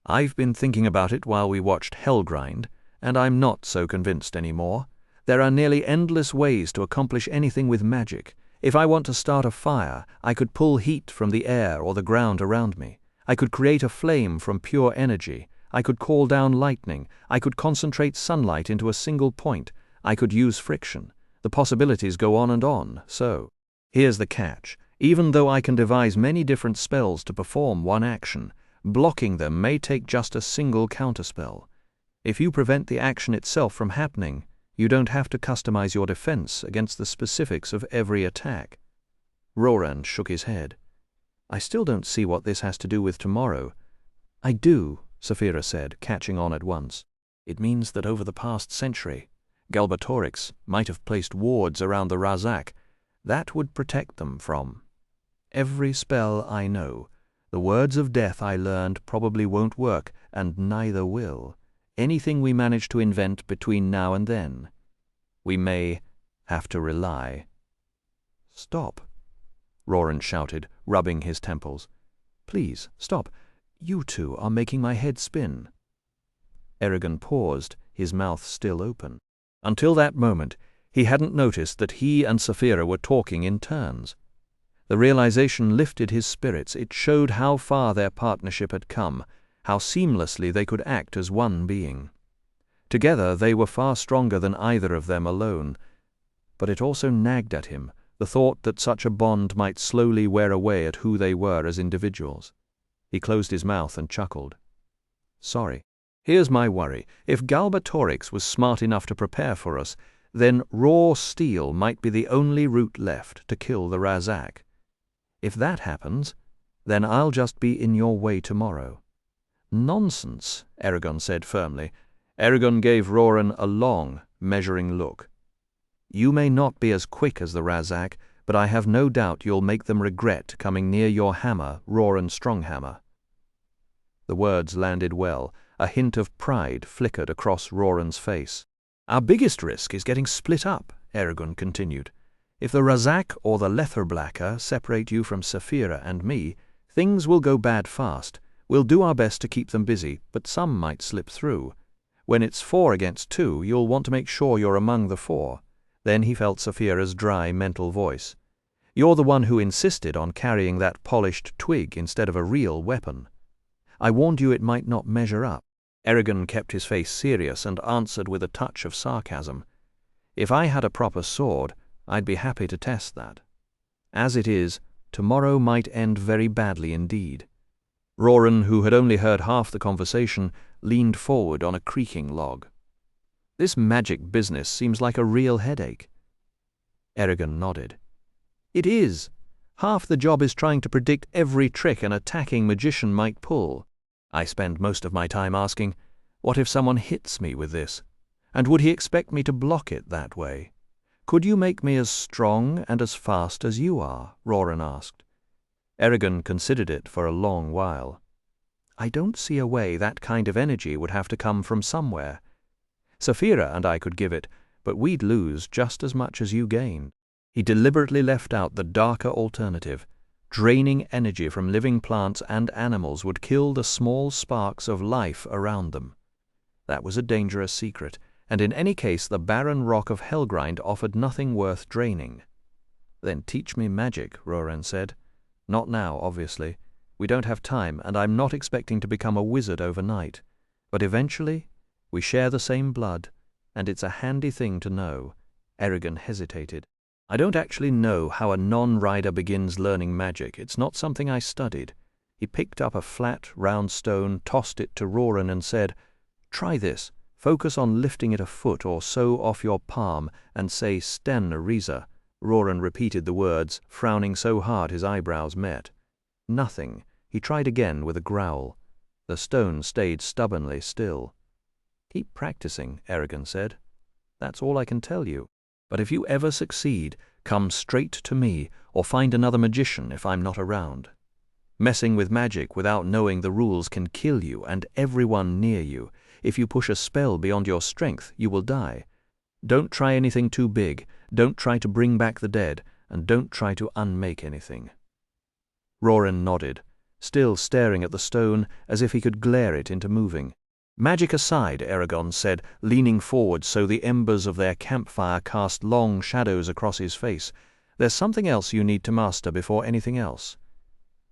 I've been thinking about it while we watched Hellgrind, and I'm not so convinced anymore. There are nearly endless ways to accomplish anything with magic. If I want to start a fire, I could pull heat from the air or the ground around me. I could create a flame from pure energy. I could call down lightning. I could concentrate sunlight into a single point. I could use friction. The possibilities go on and on. So, here's the catch. Even though I can devise many different spells to perform one action, blocking them may take just a single counterspell. If you prevent the action itself from happening, you don't have to customize your defense against the specifics of every attack. Roran shook his head. I still don't see what this has to do with tomorrow. I do, Saphira said, catching on at once. It means that over the past century, Galbatorix might have placed wards around the Razak. That would protect them from every spell I know. The words of death I learned probably won't work, and neither will anything we manage to invent between now and then. We may have to rely. Stop, Roran shouted, rubbing his temples. Please, stop. You two are making my head spin. Eragon paused, his mouth still open. Until that moment, he hadn't noticed that he and Saphira were talking in turns. The realization lifted his spirits. It showed how far their partnership had come, how seamlessly they could act as one being. Together they were far stronger than either of them alone. But it also nagged at him, the thought that such a bond might slowly wear away at who they were as individuals. He closed his mouth and chuckled. Sorry. Here's my worry. If Galbatorix was smart enough to prepare for us, then raw steel might be the only route left to kill the Razak. If that happens, then I'll just be in your way tomorrow. Nonsense, Eragon said firmly. Eragon gave Roran a long, measuring look. You may not be as quick as the Razak, but I have no doubt you'll make them regret coming near your hammer, Roran Stronghammer. The words landed well. A hint of pride flickered across Roran's face. Our biggest risk is getting split up, Eragon continued. If the Razak or the Letherblacker separate you from Saphira and me, things will go bad fast. We'll do our best to keep them busy, but some might slip through. When it's 4 against 2, you'll want to make sure you're among the 4. Then he felt Saphira's dry, mental voice. You're the one who insisted on carrying that polished twig instead of a real weapon. I warned you it might not measure up. Eragon kept his face serious and answered with a touch of sarcasm. If I had a proper sword, I'd be happy to test that. As it is, tomorrow might end very badly indeed. Roran, who had only heard half the conversation, leaned forward on a creaking log. This magic business seems like a real headache. Eragon nodded. It is. Half the job is trying to predict every trick an attacking magician might pull. I spend most of my time asking, what if someone hits me with this? And would he expect me to block it that way? Could you make me as strong and as fast as you are? Roran asked. Eragon considered it for a long while. I don't see a way that kind of energy would have to come from somewhere. Saphira and I could give it, but we'd lose just as much as you gain. He deliberately left out the darker alternative. Draining energy from living plants and animals would kill the small sparks of life around them. That was a dangerous secret, and in any case the barren rock of Helgrind offered nothing worth draining. Then teach me magic, Roran said. Not now, obviously. We don't have time, and I'm not expecting to become a wizard overnight. But eventually, we share the same blood, and it's a handy thing to know. Eragon hesitated. I don't actually know how a non-rider begins learning magic. It's not something I studied. He picked up a flat, round stone, tossed it to Roran and said, Try this. Focus on lifting it a foot or so off your palm and say Sten Ariza. Roran repeated the words, frowning so hard his eyebrows met. Nothing. He tried again with a growl. The stone stayed stubbornly still. Keep practicing, Eragon said. That's all I can tell you. But if you ever succeed, come straight to me, or find another magician if I'm not around. Messing with magic without knowing the rules can kill you and everyone near you. If you push a spell beyond your strength, you will die. Don't try anything too big, don't try to bring back the dead, and don't try to unmake anything. Roran nodded, still staring at the stone as if he could glare it into moving. Magic aside, Eragon said, leaning forward so the embers of their campfire cast long shadows across his face. There's something else you need to master before anything else.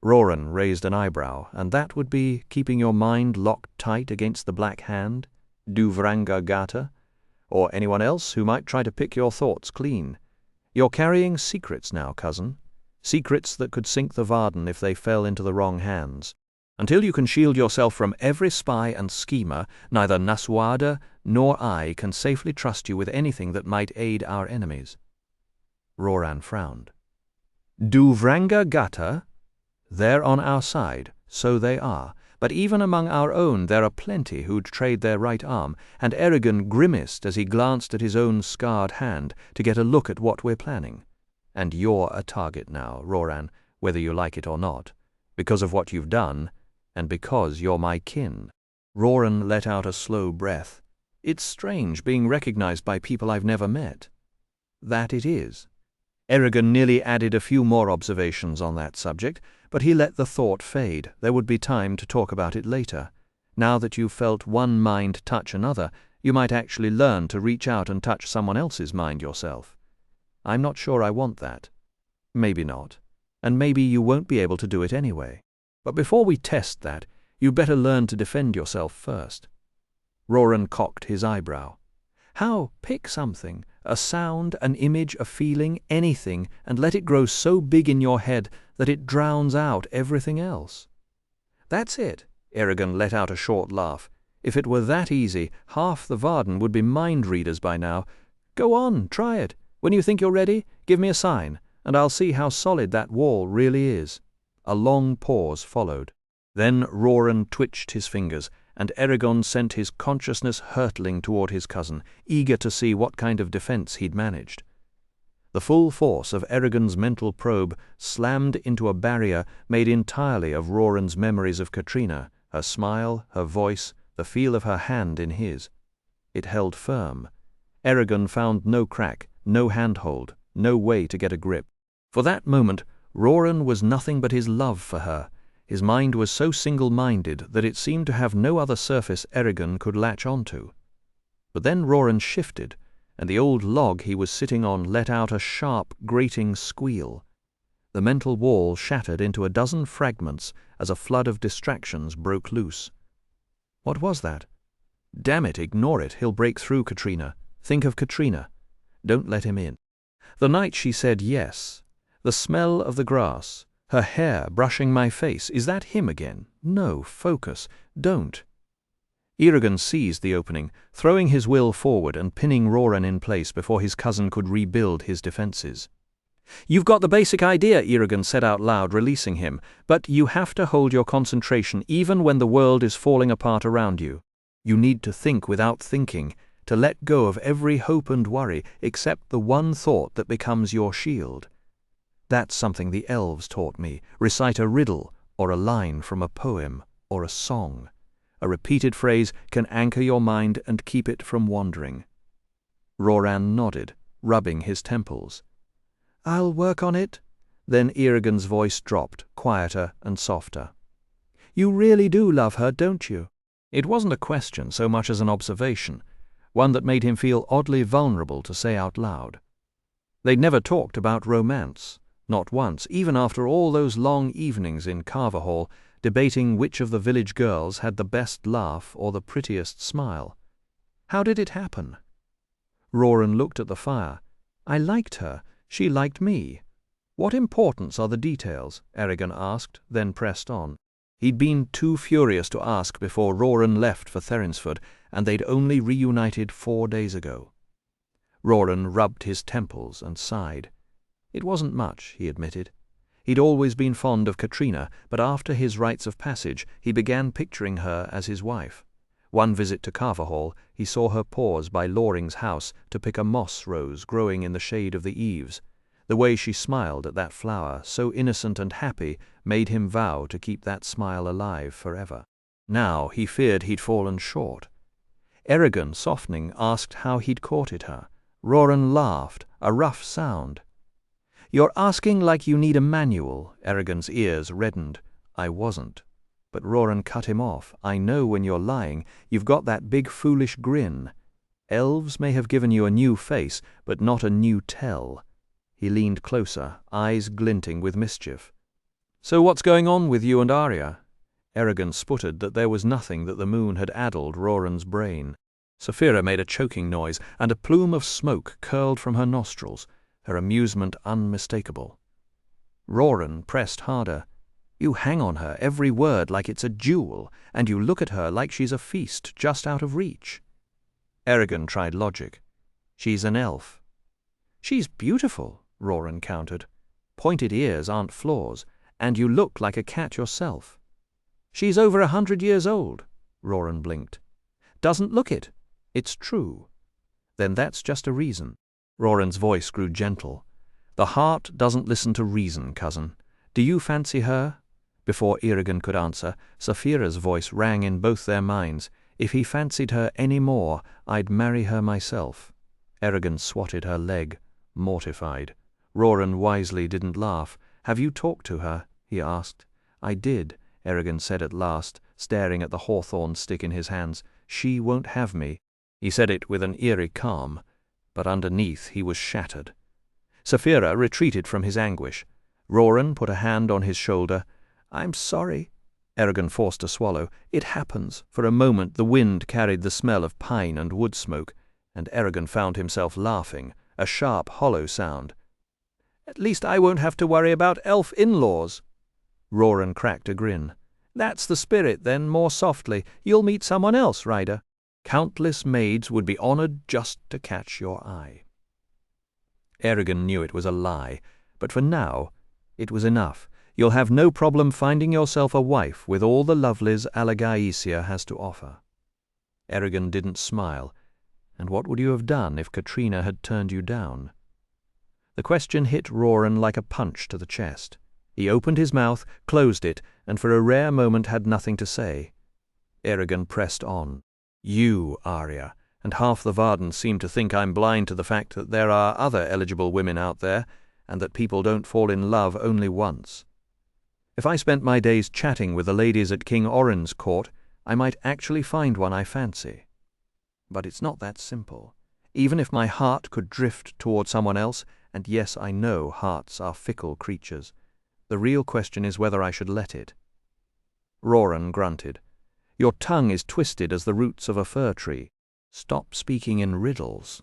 Roran raised an eyebrow, and that would be keeping your mind locked tight against the Black Hand, Duvranga Gata, or anyone else who might try to pick your thoughts clean. You're carrying secrets now, cousin. secrets that could sink the Varden if they fell into the wrong hands. Until you can shield yourself from every spy and schemer, neither Naswada nor I can safely trust you with anything that might aid our enemies." Roran frowned. "Do Vranga Gata? They're on our side, so they are. But even among our own there are plenty who'd trade their right arm," and Eragon grimaced as he glanced at his own scarred hand to get a look at what we're planning. "And you're a target now, Roran, whether you like it or not, because of what you've done, and because you're my kin." Roran let out a slow breath. "It's strange being recognized by people I've never met." "That it is." Eragon nearly added a few more observations on that subject, but he let the thought fade. There would be time to talk about it later. Now that you've felt one mind touch another, you might actually learn to reach out and touch someone else's mind yourself. I'm not sure I want that. Maybe not. And maybe you won't be able to do it anyway. But before we test that, you'd better learn to defend yourself first. Roran cocked his eyebrow. "How? Pick something. A sound, an image, a feeling, anything, and let it grow so big in your head that it drowns out everything else." "That's it." Eragon let out a short laugh. "If it were that easy, half the Varden would be mind-readers by now. Go on, try it. When you think you're ready, give me a sign, and I'll see how solid that wall really is." A long pause followed. Then Roran twitched his fingers, and Eragon sent his consciousness hurtling toward his cousin, eager to see what kind of defense he'd managed. The full force of Eragon's mental probe slammed into a barrier made entirely of Roran's memories of Katrina, her smile, her voice, the feel of her hand in his. It held firm. Eragon found no crack, no handhold, no way to get a grip. For that moment, Roran was nothing but his love for her. His mind was so single-minded that it seemed to have no other surface Eragon could latch onto. But then Roran shifted, and the old log he was sitting on let out a sharp, grating squeal. The mental wall shattered into a dozen fragments as a flood of distractions broke loose. What was that? Damn it, ignore it. He'll break through Katrina. Think of Katrina. Don't let him in. The night she said yes. The smell of the grass. Her hair brushing my face. Is that him again? No, focus. Don't. Eragon seized the opening, throwing his will forward and pinning Roran in place before his cousin could rebuild his defenses. "You've got the basic idea," Eragon said out loud, releasing him, "but you have to hold your concentration even when the world is falling apart around you. You need to think without thinking, to let go of every hope and worry except the one thought that becomes your shield. That's something the elves taught me. Recite a riddle, or a line from a poem, or a song. A repeated phrase can anchor your mind and keep it from wandering." Roran nodded, rubbing his temples. "I'll work on it." Then Eragon's voice dropped, quieter and softer. "You really do love her, don't you?" It wasn't a question so much as an observation, one that made him feel oddly vulnerable to say out loud. They'd never talked about romance. Not once, even after all those long evenings in Carver Hall, debating which of the village girls had the best laugh or the prettiest smile. How did it happen? Roran looked at the fire. "I liked her. She liked me." "What importance are the details?" Eragon asked, then pressed on. He'd been too furious to ask before Roran left for Therinsford, and they'd only reunited 4 days ago. Roran rubbed his temples and sighed. It wasn't much, he admitted. He'd always been fond of Katrina, but after his rites of passage, he began picturing her as his wife. One visit to Carver Hall, he saw her pause by Loring's house to pick a moss rose growing in the shade of the eaves. The way she smiled at that flower, so innocent and happy, made him vow to keep that smile alive forever. Now he feared he'd fallen short. Eragon, softening, asked how he'd courted her. Roran laughed, a rough sound. "You're asking like you need a manual." Eragon's ears reddened. "I wasn't." But Roran cut him off. "I know when you're lying. You've got that big foolish grin. Elves may have given you a new face, but not a new tell." He leaned closer, eyes glinting with mischief. "So what's going on with you and Arya?" Eragon sputtered that there was nothing, that the moon had addled Roran's brain. Saphira made a choking noise, and a plume of smoke curled from her nostrils, her amusement unmistakable. Roran pressed harder. "You hang on her every word like it's a jewel, and you look at her like she's a feast just out of reach." Eragon tried logic. "She's an elf." "She's beautiful," Roran countered. "Pointed ears aren't flaws, and you look like a cat yourself." "She's over 100 years old," Roran blinked. "Doesn't look it. It's true." "Then that's just a reason." Roran's voice grew gentle. "The heart doesn't listen to reason, cousin. Do you fancy her?" Before Eragon could answer, Saphira's voice rang in both their minds. "If he fancied her any more, I'd marry her myself." Eragon swatted her leg, mortified. Roran wisely didn't laugh. "Have you talked to her?" he asked. "I did," Eragon said at last, staring at the hawthorn stick in his hands. "She won't have me." He said it with an eerie calm, but underneath he was shattered. Saphira retreated from his anguish. Roran put a hand on his shoulder. "I'm sorry." Eragon forced a swallow. "It happens." For a moment the wind carried the smell of pine and wood smoke, and Eragon found himself laughing, a sharp, hollow sound. "At least I won't have to worry about elf in-laws." Roran cracked a grin. "That's the spirit, then, more softly. You'll meet someone else, Ryder. Countless maids would be honored just to catch your eye." Eragon knew it was a lie, but for now it was enough. "You'll have no problem finding yourself a wife with all the lovelies Alagaesia has to offer." Eragon didn't smile. "And what would you have done if Katrina had turned you down?" The question hit Roran like a punch to the chest. He opened his mouth, closed it, and for a rare moment had nothing to say. Eragon pressed on. "You, Arya, and half the Varden seem to think I'm blind to the fact that there are other eligible women out there, and that people don't fall in love only once. If I spent my days chatting with the ladies at King Orin's court, I might actually find one I fancy. But it's not that simple. Even if my heart could drift toward someone else, and yes, I know hearts are fickle creatures, the real question is whether I should let it." Roran grunted. "Your tongue is twisted as the roots of a fir tree. Stop speaking in riddles."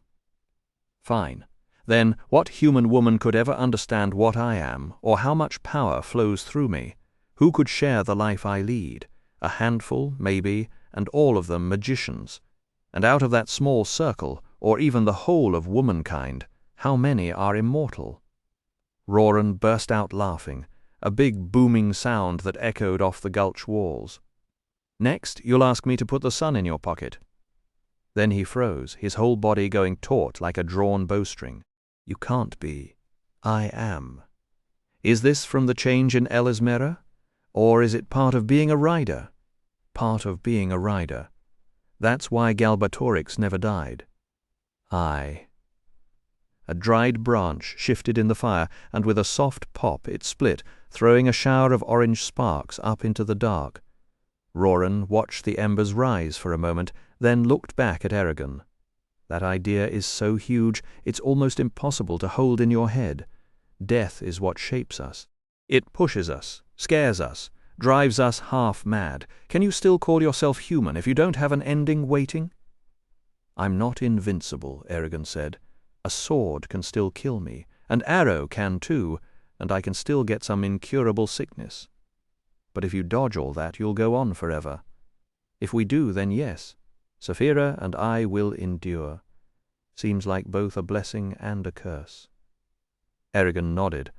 "Fine. Then what human woman could ever understand what I am, or how much power flows through me? Who could share the life I lead? A handful, maybe, and all of them magicians. And out of that small circle, or even the whole of womankind, how many are immortal?" Roran burst out laughing, a big booming sound that echoed off the gulch walls. "Next, you'll ask me to put the sun in your pocket." Then he froze, his whole body going taut like a drawn bowstring. "You can't be. I am. Is this from the change in Elismera? Or is it part of being a rider? Part of being a rider. That's why Galbatorix never died. I." A dried branch shifted in the fire, and with a soft pop it split, throwing a shower of orange sparks up into the dark. Roran watched the embers rise for a moment, then looked back at Eragon. "That idea is so huge, it's almost impossible to hold in your head. Death is what shapes us. It pushes us, scares us, drives us half mad. Can you still call yourself human if you don't have an ending waiting?" "I'm not invincible," Eragon said. "A sword can still kill me, an arrow can too, and I can still get some incurable sickness. But if you dodge all that, you'll go on forever. If we do, then yes, Saphira and I will endure. Seems like both a blessing and a curse." Eragon nodded.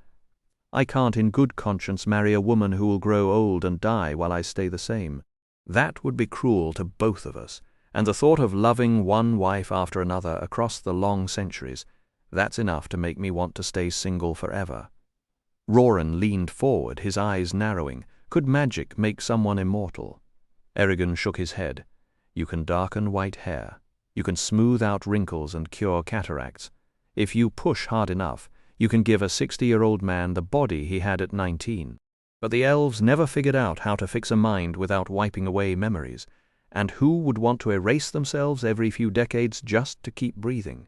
"I can't in good conscience marry a woman who will grow old and die while I stay the same. That would be cruel to both of us, and the thought of loving one wife after another across the long centuries, that's enough to make me want to stay single forever." Roran leaned forward, his eyes narrowing. Could magic make someone immortal? Eragon shook his head. "You can darken white hair. You can smooth out wrinkles and cure cataracts. If you push hard enough, you can give a 60-year-old man the body he had at 19. But the elves never figured out how to fix a mind without wiping away memories. And who would want to erase themselves every few decades just to keep breathing?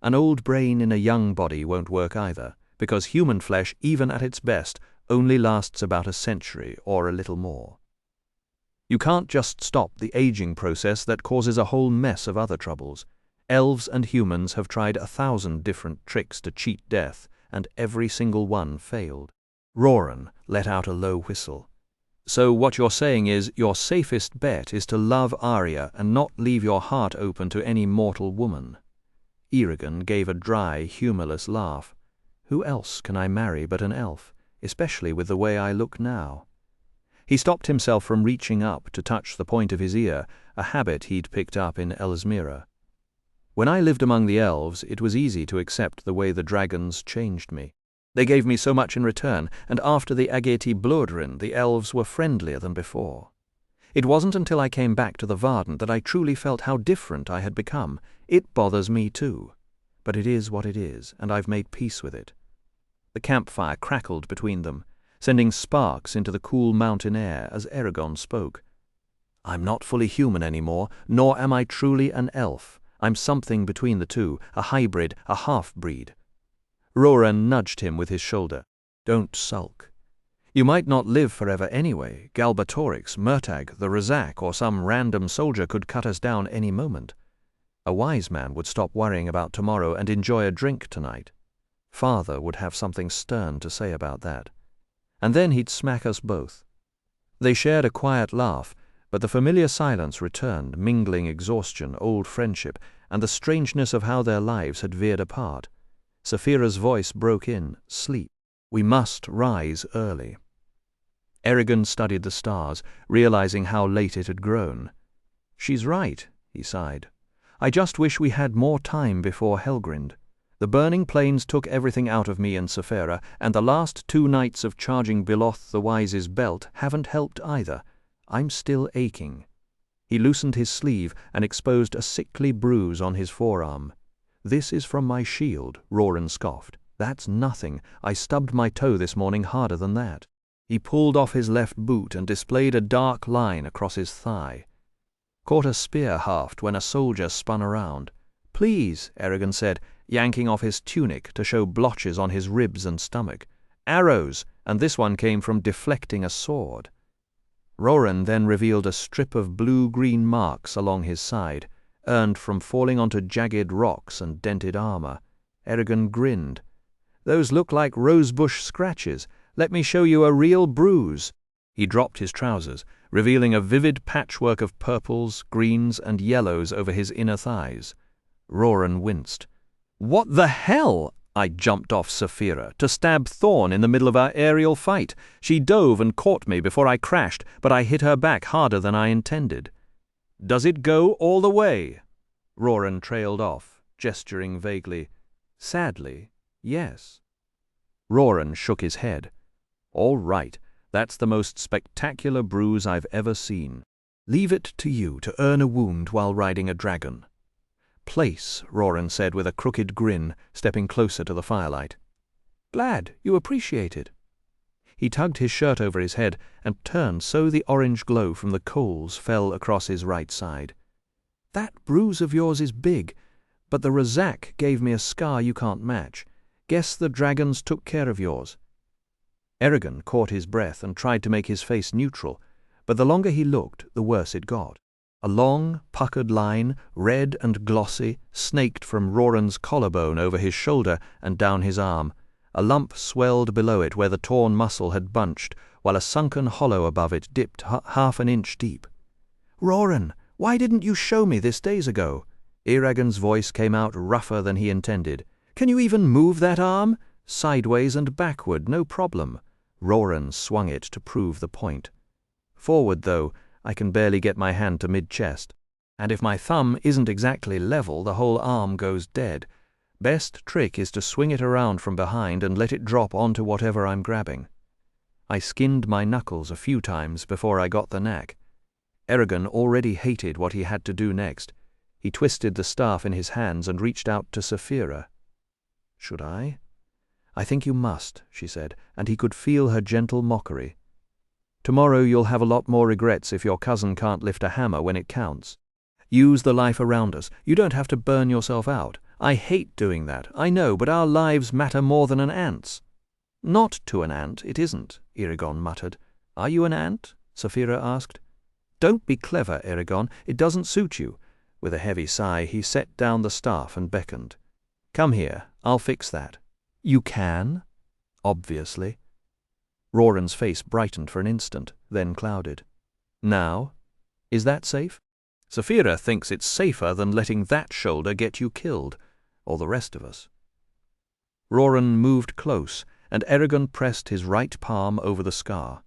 An old brain in a young body won't work either, because human flesh, even at its best, only lasts about a century or a little more. You can't just stop the aging process that causes a whole mess of other troubles. Elves and humans have tried 1,000 different tricks to cheat death, and every single one failed. Roran let out a low whistle. "So what you're saying is your safest bet is to love Arya and not leave your heart open to any mortal woman." Eragon gave a dry, humourless laugh. "Who else can I marry but an elf, especially with the way I look now?" He stopped himself from reaching up to touch the point of his ear, a habit he'd picked up in Elsmere. "When I lived among the elves, it was easy to accept the way the dragons changed me. They gave me so much in return, and after the Ageti Blodrin, the elves were friendlier than before. It wasn't until I came back to the Varden that I truly felt how different I had become. It bothers me too. But it is what it is, and I've made peace with it." The campfire crackled between them, sending sparks into the cool mountain air as Eragon spoke. "I'm not fully human anymore, nor am I truly an elf. I'm something between the two, a hybrid, a half-breed." Roran nudged him with his shoulder. "Don't sulk. You might not live forever anyway. Galbatorix, Murtagh, the Razak, or some random soldier could cut us down any moment. A wise man would stop worrying about tomorrow and enjoy a drink tonight. Father would have something stern to say about that. And then he'd smack us both." They shared a quiet laugh, but the familiar silence returned, mingling exhaustion, old friendship, and the strangeness of how their lives had veered apart. Saphira's voice broke in. "Sleep. We must rise early." Eragon studied the stars, realizing how late it had grown. "She's right," he sighed. "I just wish we had more time before Helgrind. The burning plains took everything out of me and Saphira, and the last 2 nights of charging Biloth the Wise's belt haven't helped either. I'm still aching." He loosened his sleeve and exposed a sickly bruise on his forearm. "This is from my shield," Roran scoffed. "That's nothing. I stubbed my toe this morning harder than that." He pulled off his left boot and displayed a dark line across his thigh. "Caught a spear haft when a soldier spun around." "Please," Eragon said, yanking off his tunic to show blotches on his ribs and stomach. "Arrows, and this one came from deflecting a sword." Roran then revealed a strip of blue-green marks along his side, earned from falling onto jagged rocks and dented armor. Eragon grinned. "Those look like rosebush scratches. Let me show you a real bruise." He dropped his trousers, revealing a vivid patchwork of purples, greens, and yellows over his inner thighs. Roran winced. "What the hell?" I jumped off Saphira to stab Thorn in the middle of our aerial fight. She dove and caught me before I crashed, but I hit her back harder than I intended. "Does it go all the way?" Roran trailed off, gesturing vaguely. "Sadly, yes." Roran shook his head. "All right, that's the most spectacular bruise I've ever seen. Leave it to you to earn a wound while riding a dragon." "Place," Roran said with a crooked grin, stepping closer to the firelight. "Glad you appreciate it." He tugged his shirt over his head and turned so the orange glow from the coals fell across his right side. "That bruise of yours is big, but the Razak gave me a scar you can't match. Guess the dragons took care of yours." Eragon caught his breath and tried to make his face neutral, but the longer he looked, the worse it got. A long, puckered line, red and glossy, snaked from Roran's collarbone over his shoulder and down his arm. A lump swelled below it where the torn muscle had bunched, while a sunken hollow above it dipped half an inch deep. "Roran, why didn't you show me this days ago?" Eragon's voice came out rougher than he intended. "Can you even move that arm? Sideways and backward, no problem." Roran swung it to prove the point. "Forward, though, I can barely get my hand to mid-chest. And if my thumb isn't exactly level, the whole arm goes dead. Best trick is to swing it around from behind and let it drop onto whatever I'm grabbing." I skinned my knuckles a few times before I got the knack. Eragon already hated what he had to do next. He twisted the staff in his hands and reached out to Saphira. "Should I?" "I think you must," she said, and he could feel her gentle mockery. "Tomorrow you'll have a lot more regrets if your cousin can't lift a hammer when it counts. Use the life around us. You don't have to burn yourself out. I hate doing that, I know, but our lives matter more than an ant's." "Not to an ant, it isn't," Eragon muttered. "Are you an ant?" Saphira asked. "Don't be clever, Eragon. It doesn't suit you." With a heavy sigh, he set down the staff and beckoned. "Come here. I'll fix that." "You can?" "Obviously." Roran's face brightened for an instant, then clouded. Now? Is that safe? Saphira thinks it's safer than letting that shoulder get you killed, or the rest of us. Roran moved close, and Eragon pressed his right palm over the scar.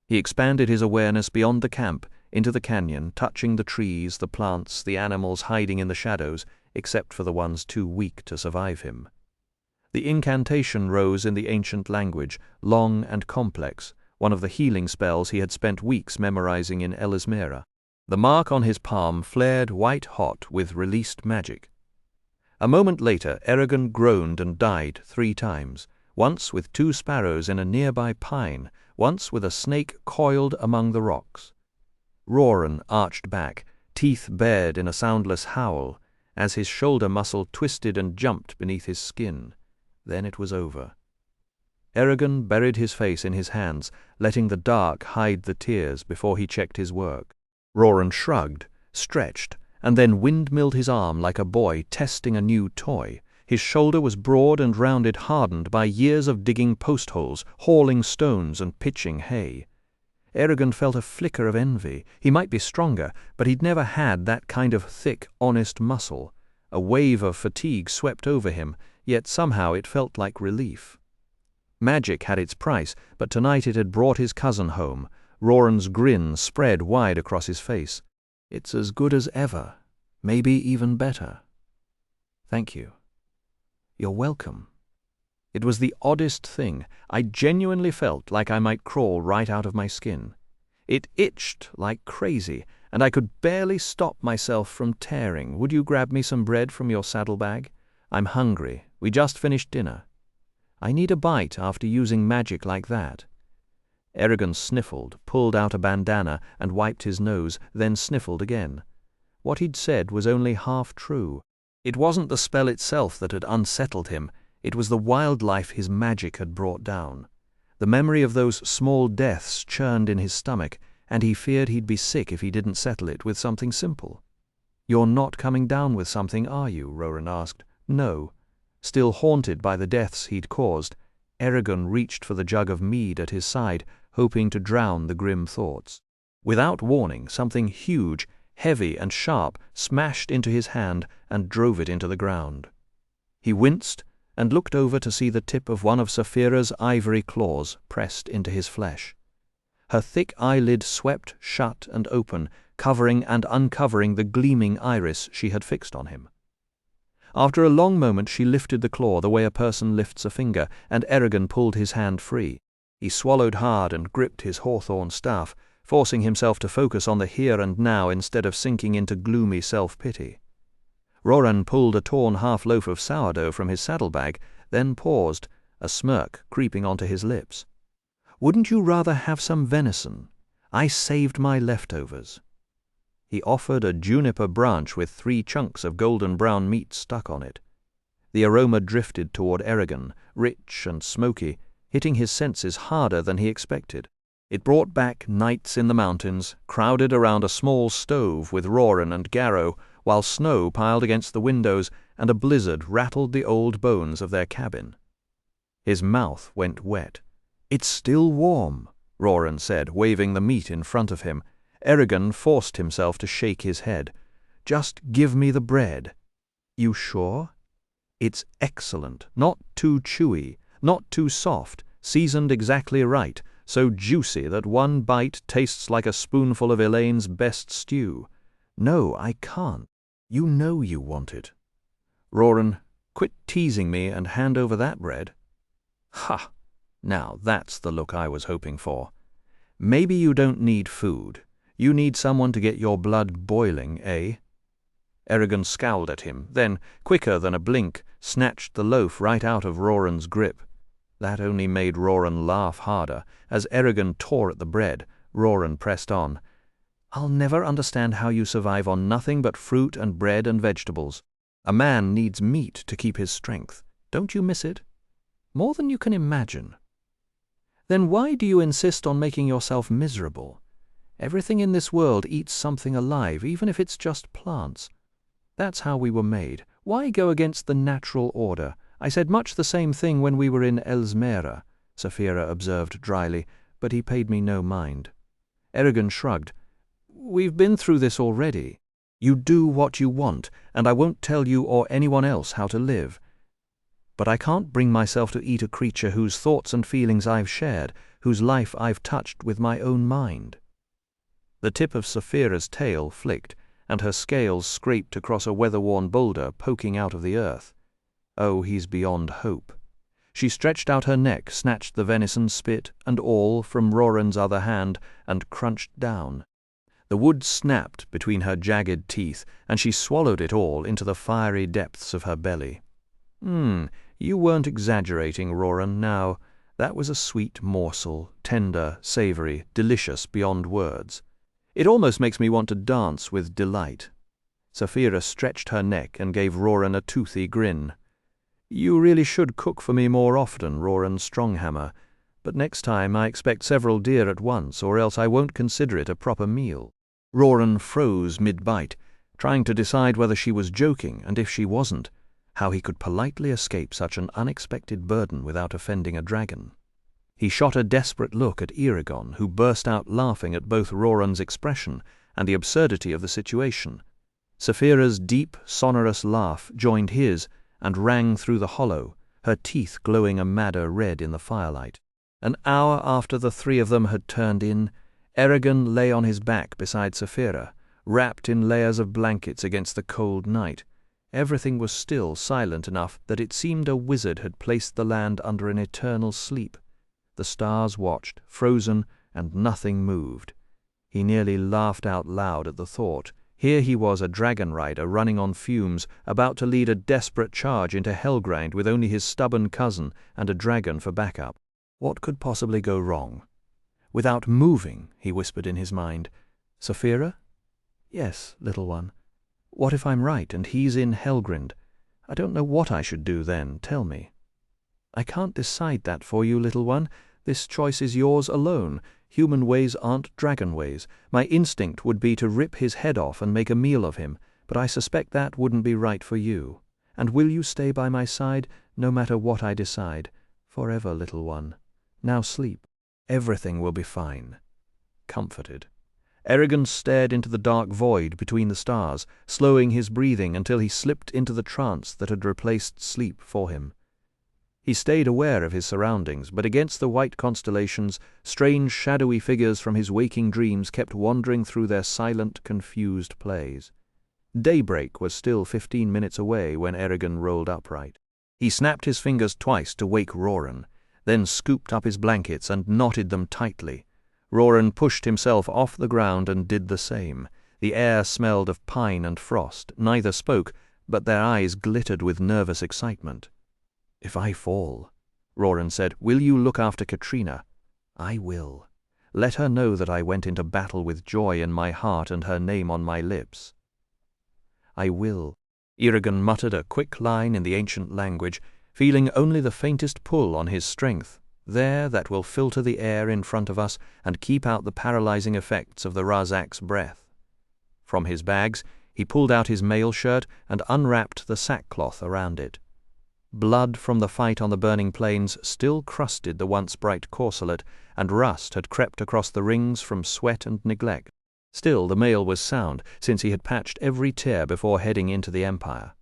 He expanded his awareness beyond the camp, into the canyon, touching the trees, the plants, the animals hiding in the shadows, except for the ones too weak to survive him. The incantation rose in the ancient language, long and complex, one of the healing spells he had spent weeks memorizing in Elismera. The mark on his palm flared white-hot with released magic. A moment later, Eragon groaned and died 3 times, once with 2 sparrows in a nearby pine, once with a snake coiled among the rocks. Roran arched back, teeth bared in a soundless howl, as his shoulder muscle twisted and jumped beneath his skin. Then it was over. Eragon buried his face in his hands, letting the dark hide the tears before he checked his work. Roran shrugged, stretched, and then windmilled his arm like a boy testing a new toy. His shoulder was broad and rounded, hardened by years of digging post holes, hauling stones, and pitching hay. Eragon felt a flicker of envy. He might be stronger, but he'd never had that kind of thick, honest muscle. A wave of fatigue swept over him, yet somehow it felt like relief. Magic had its price, but tonight it had brought his cousin home. Roran's grin spread wide across his face. It's as good as ever, maybe even better. Thank you. You're welcome. It was the oddest thing. I genuinely felt like I might crawl right out of my skin. It itched like crazy, and I could barely stop myself from tearing. Would you grab me some bread from your saddlebag? I'm hungry. We just finished dinner. I need a bite after using magic like that. Eragon sniffled, pulled out a bandana, and wiped his nose, then sniffled again. What he'd said was only half true. It wasn't the spell itself that had unsettled him. It was the wildlife his magic had brought down. The memory of those small deaths churned in his stomach, and he feared he'd be sick if he didn't settle it with something simple. "You're not coming down with something, are you?" Roran asked. "No." Still haunted by the deaths he'd caused, Eragon reached for the jug of mead at his side, hoping to drown the grim thoughts. Without warning, something huge, heavy and sharp smashed into his hand and drove it into the ground. He winced and looked over to see the tip of one of Saphira's ivory claws pressed into his flesh. Her thick eyelid swept shut and open, covering and uncovering the gleaming iris she had fixed on him. After a long moment she lifted the claw the way a person lifts a finger, and Eragon pulled his hand free. He swallowed hard and gripped his hawthorn staff, forcing himself to focus on the here and now instead of sinking into gloomy self-pity. Roran pulled a torn half-loaf of sourdough from his saddlebag, then paused, a smirk creeping onto his lips. "Wouldn't you rather have some venison? I saved my leftovers." He offered a juniper branch with 3 chunks of golden-brown meat stuck on it. The aroma drifted toward Eragon, rich and smoky, hitting his senses harder than he expected. It brought back nights in the mountains, crowded around a small stove with Roran and Garrow, while snow piled against the windows and a blizzard rattled the old bones of their cabin. His mouth went wet. "It's still warm," Roran said, waving the meat in front of him. Eragon forced himself to shake his head. "Just give me the bread." "You sure?" "It's excellent, not too chewy, not too soft, seasoned exactly right, so juicy that one bite tastes like a spoonful of Elaine's best stew." "No, I can't. You know you want it." "Roran, quit teasing me and hand over that bread." "Ha! Now that's the look I was hoping for. Maybe you don't need food. You need someone to get your blood boiling, eh?" Eragon scowled at him, then, quicker than a blink, snatched the loaf right out of Roran's grip. That only made Roran laugh harder. As Eragon tore at the bread, Roran pressed on. "I'll never understand how you survive on nothing but fruit and bread and vegetables. A man needs meat to keep his strength. Don't you miss it? More than you can imagine. Then why do you insist on making yourself miserable? Everything in this world eats something alive, even if it's just plants. That's how we were made. Why go against the natural order? I said much the same thing when we were in Elismera. Sapphira observed dryly, but he paid me no mind. Eragon shrugged. "We've been through this already. You do what you want, and I won't tell you or anyone else how to live. But I can't bring myself to eat a creature whose thoughts and feelings I've shared, whose life I've touched with my own mind." The tip of Sapphira's tail flicked, and her scales scraped across a weather-worn boulder poking out of the earth. Oh, he's beyond hope. She stretched out her neck, snatched the venison, spit and all from Roran's other hand, and crunched down. The wood snapped between her jagged teeth, and she swallowed it all into the fiery depths of her belly. You weren't exaggerating, Roran, now. That was a sweet morsel, tender, savory, delicious beyond words. It almost makes me want to dance with delight. Sapphira stretched her neck and gave Roran a toothy grin. "You really should cook for me more often, Roran Stronghammer, but next time I expect several deer at once, or else I won't consider it a proper meal." Roran froze mid-bite, trying to decide whether she was joking, and if she wasn't, how he could politely escape such an unexpected burden without offending a dragon. He shot a desperate look at Eragon, who burst out laughing at both Roran's expression and the absurdity of the situation. Sapphira's deep, sonorous laugh joined his and rang through the hollow, her teeth glowing a madder red in the firelight. An hour after the three of them had turned in, Eragon lay on his back beside Sapphira, wrapped in layers of blankets against the cold night. Everything was still silent enough that it seemed a wizard had placed the land under an eternal sleep. The stars watched, frozen, and nothing moved. He nearly laughed out loud at the thought. Here he was, a dragon rider running on fumes, about to lead a desperate charge into Helgrind with only his stubborn cousin and a dragon for backup. What could possibly go wrong? "Without moving," he whispered in his mind. "Sapphira?" "Yes, little one. What if I'm right and he's in Helgrind? I don't know what I should do then. Tell me." "I can't decide that for you, little one. This choice is yours alone. Human ways aren't dragon ways. My instinct would be to rip his head off and make a meal of him, but I suspect that wouldn't be right for you. And will you stay by my side, no matter what I decide? Forever, little one. Now sleep. Everything will be fine." Comforted, Eragon stared into the dark void between the stars, slowing his breathing until he slipped into the trance that had replaced sleep for him. He stayed aware of his surroundings, but against the white constellations, strange shadowy figures from his waking dreams kept wandering through their silent, confused plays. Daybreak was still 15 minutes away when Eragon rolled upright. He snapped his fingers twice to wake Roran, then scooped up his blankets and knotted them tightly. Roran pushed himself off the ground and did the same. The air smelled of pine and frost. Neither spoke, but their eyes glittered with nervous excitement. "If I fall," Roran said, "will you look after Katrina?" "I will. Let her know that I went into battle with joy in my heart and her name on my lips." "I will." Eragon muttered a quick line in the ancient language, feeling only the faintest pull on his strength. There, that will filter the air in front of us and keep out the paralyzing effects of the Razak's breath. From his bags, he pulled out his mail shirt and unwrapped the sackcloth around it. Blood from the fight on the burning plains still crusted the once bright corselet, and rust had crept across the rings from sweat and neglect. Still, the mail was sound, since he had patched every tear before heading into the Empire.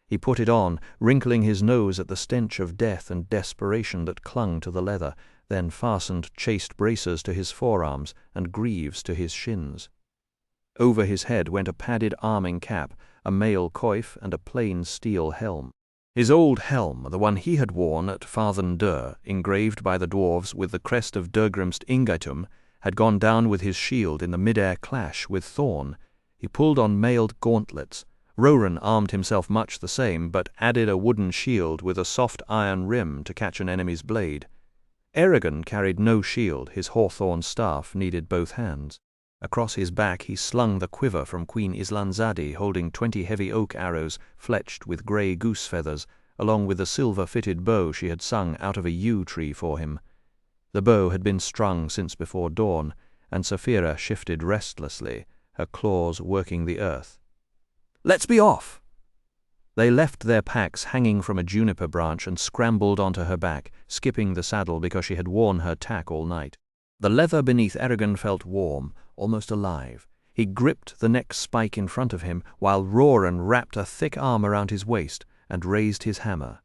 He put it on, wrinkling his nose at the stench of death and desperation that clung to the leather, then fastened chaste bracers to his forearms and greaves to his shins. Over his head went a padded arming cap, a mail coif, and a plain steel helm. His old helm, the one he had worn at Farthen Dur, engraved by the dwarves with the crest of Durgrimst Ingaitum, had gone down with his shield in the mid-air clash with Thorn. He pulled on mailed gauntlets. Roran armed himself much the same, but added a wooden shield with a soft iron rim to catch an enemy's blade. Eragon carried no shield. His hawthorn staff needed both hands. Across his back he slung the quiver from Queen Islanzadi, holding 20 heavy oak arrows fletched with grey goose feathers, along with the silver-fitted bow she had sung out of a yew tree for him. The bow had been strung since before dawn, and Sapphira shifted restlessly, her claws working the earth. "Let's be off!" They left their packs hanging from a juniper branch and scrambled onto her back, skipping the saddle because she had worn her tack all night. The leather beneath Eragon felt warm, almost alive. He gripped the next spike in front of him, while Roran wrapped a thick arm around his waist and raised his hammer.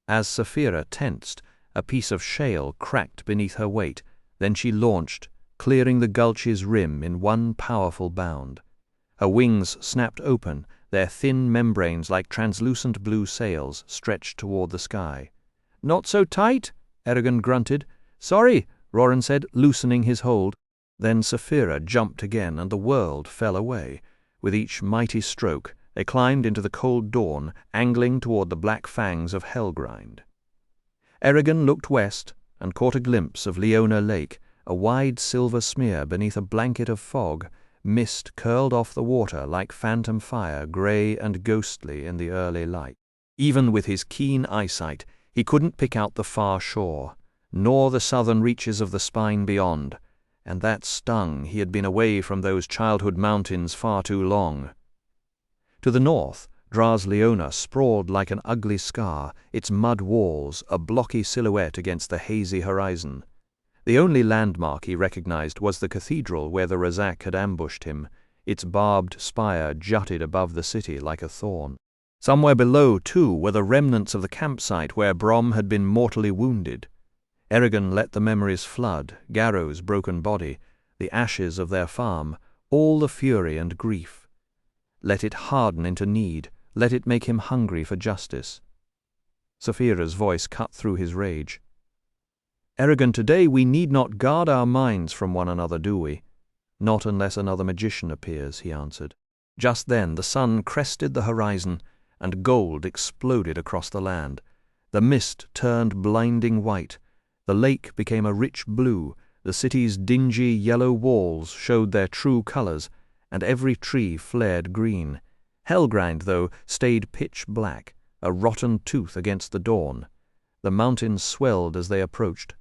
As Saphira tensed, a piece of shale cracked beneath her weight, then she launched, clearing the gulch's rim in one powerful bound. Her wings snapped open, their thin membranes like translucent blue sails stretched toward the sky. "Not so tight," Eragon grunted. "Sorry," Roran said, loosening his hold. Then Saphira jumped again, and the world fell away. With each mighty stroke, they climbed into the cold dawn, angling toward the black fangs of Helgrind. Eragon looked west and caught a glimpse of Leona Lake, a wide silver smear beneath a blanket of fog. Mist curled off the water like phantom fire, grey and ghostly in the early light. Even with his keen eyesight, he couldn't pick out the far shore, nor the southern reaches of the spine beyond, and that stung. He had been away from those childhood mountains far too long. To the north, Dras Leona sprawled like an ugly scar, its mud walls a blocky silhouette against the hazy horizon. The only landmark he recognized was the cathedral where the Razak had ambushed him. Its barbed spire jutted above the city like a thorn. Somewhere below, too, were the remnants of the campsite where Brom had been mortally wounded. Eragon let the memories flood, Garrow's broken body, the ashes of their farm, all the fury and grief. Let it harden into need, let it make him hungry for justice. Saphira's voice cut through his rage. "Eragon, today we need not guard our minds from one another, do we?" "Not unless another magician appears," he answered. Just then the sun crested the horizon, and gold exploded across the land. The mist turned blinding white. The lake became a rich blue, the city's dingy yellow walls showed their true colors, and every tree flared green. Helgrind, though, stayed pitch black, a rotten tooth against the dawn. The mountains swelled as they approached.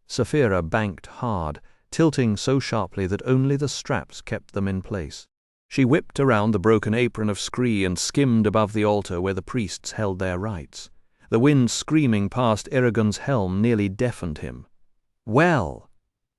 Saphira banked hard, tilting so sharply that only the straps kept them in place. She whipped around the broken apron of scree and skimmed above the altar where the priests held their rites. The wind screaming past Eragon's helm nearly deafened him. "Well!"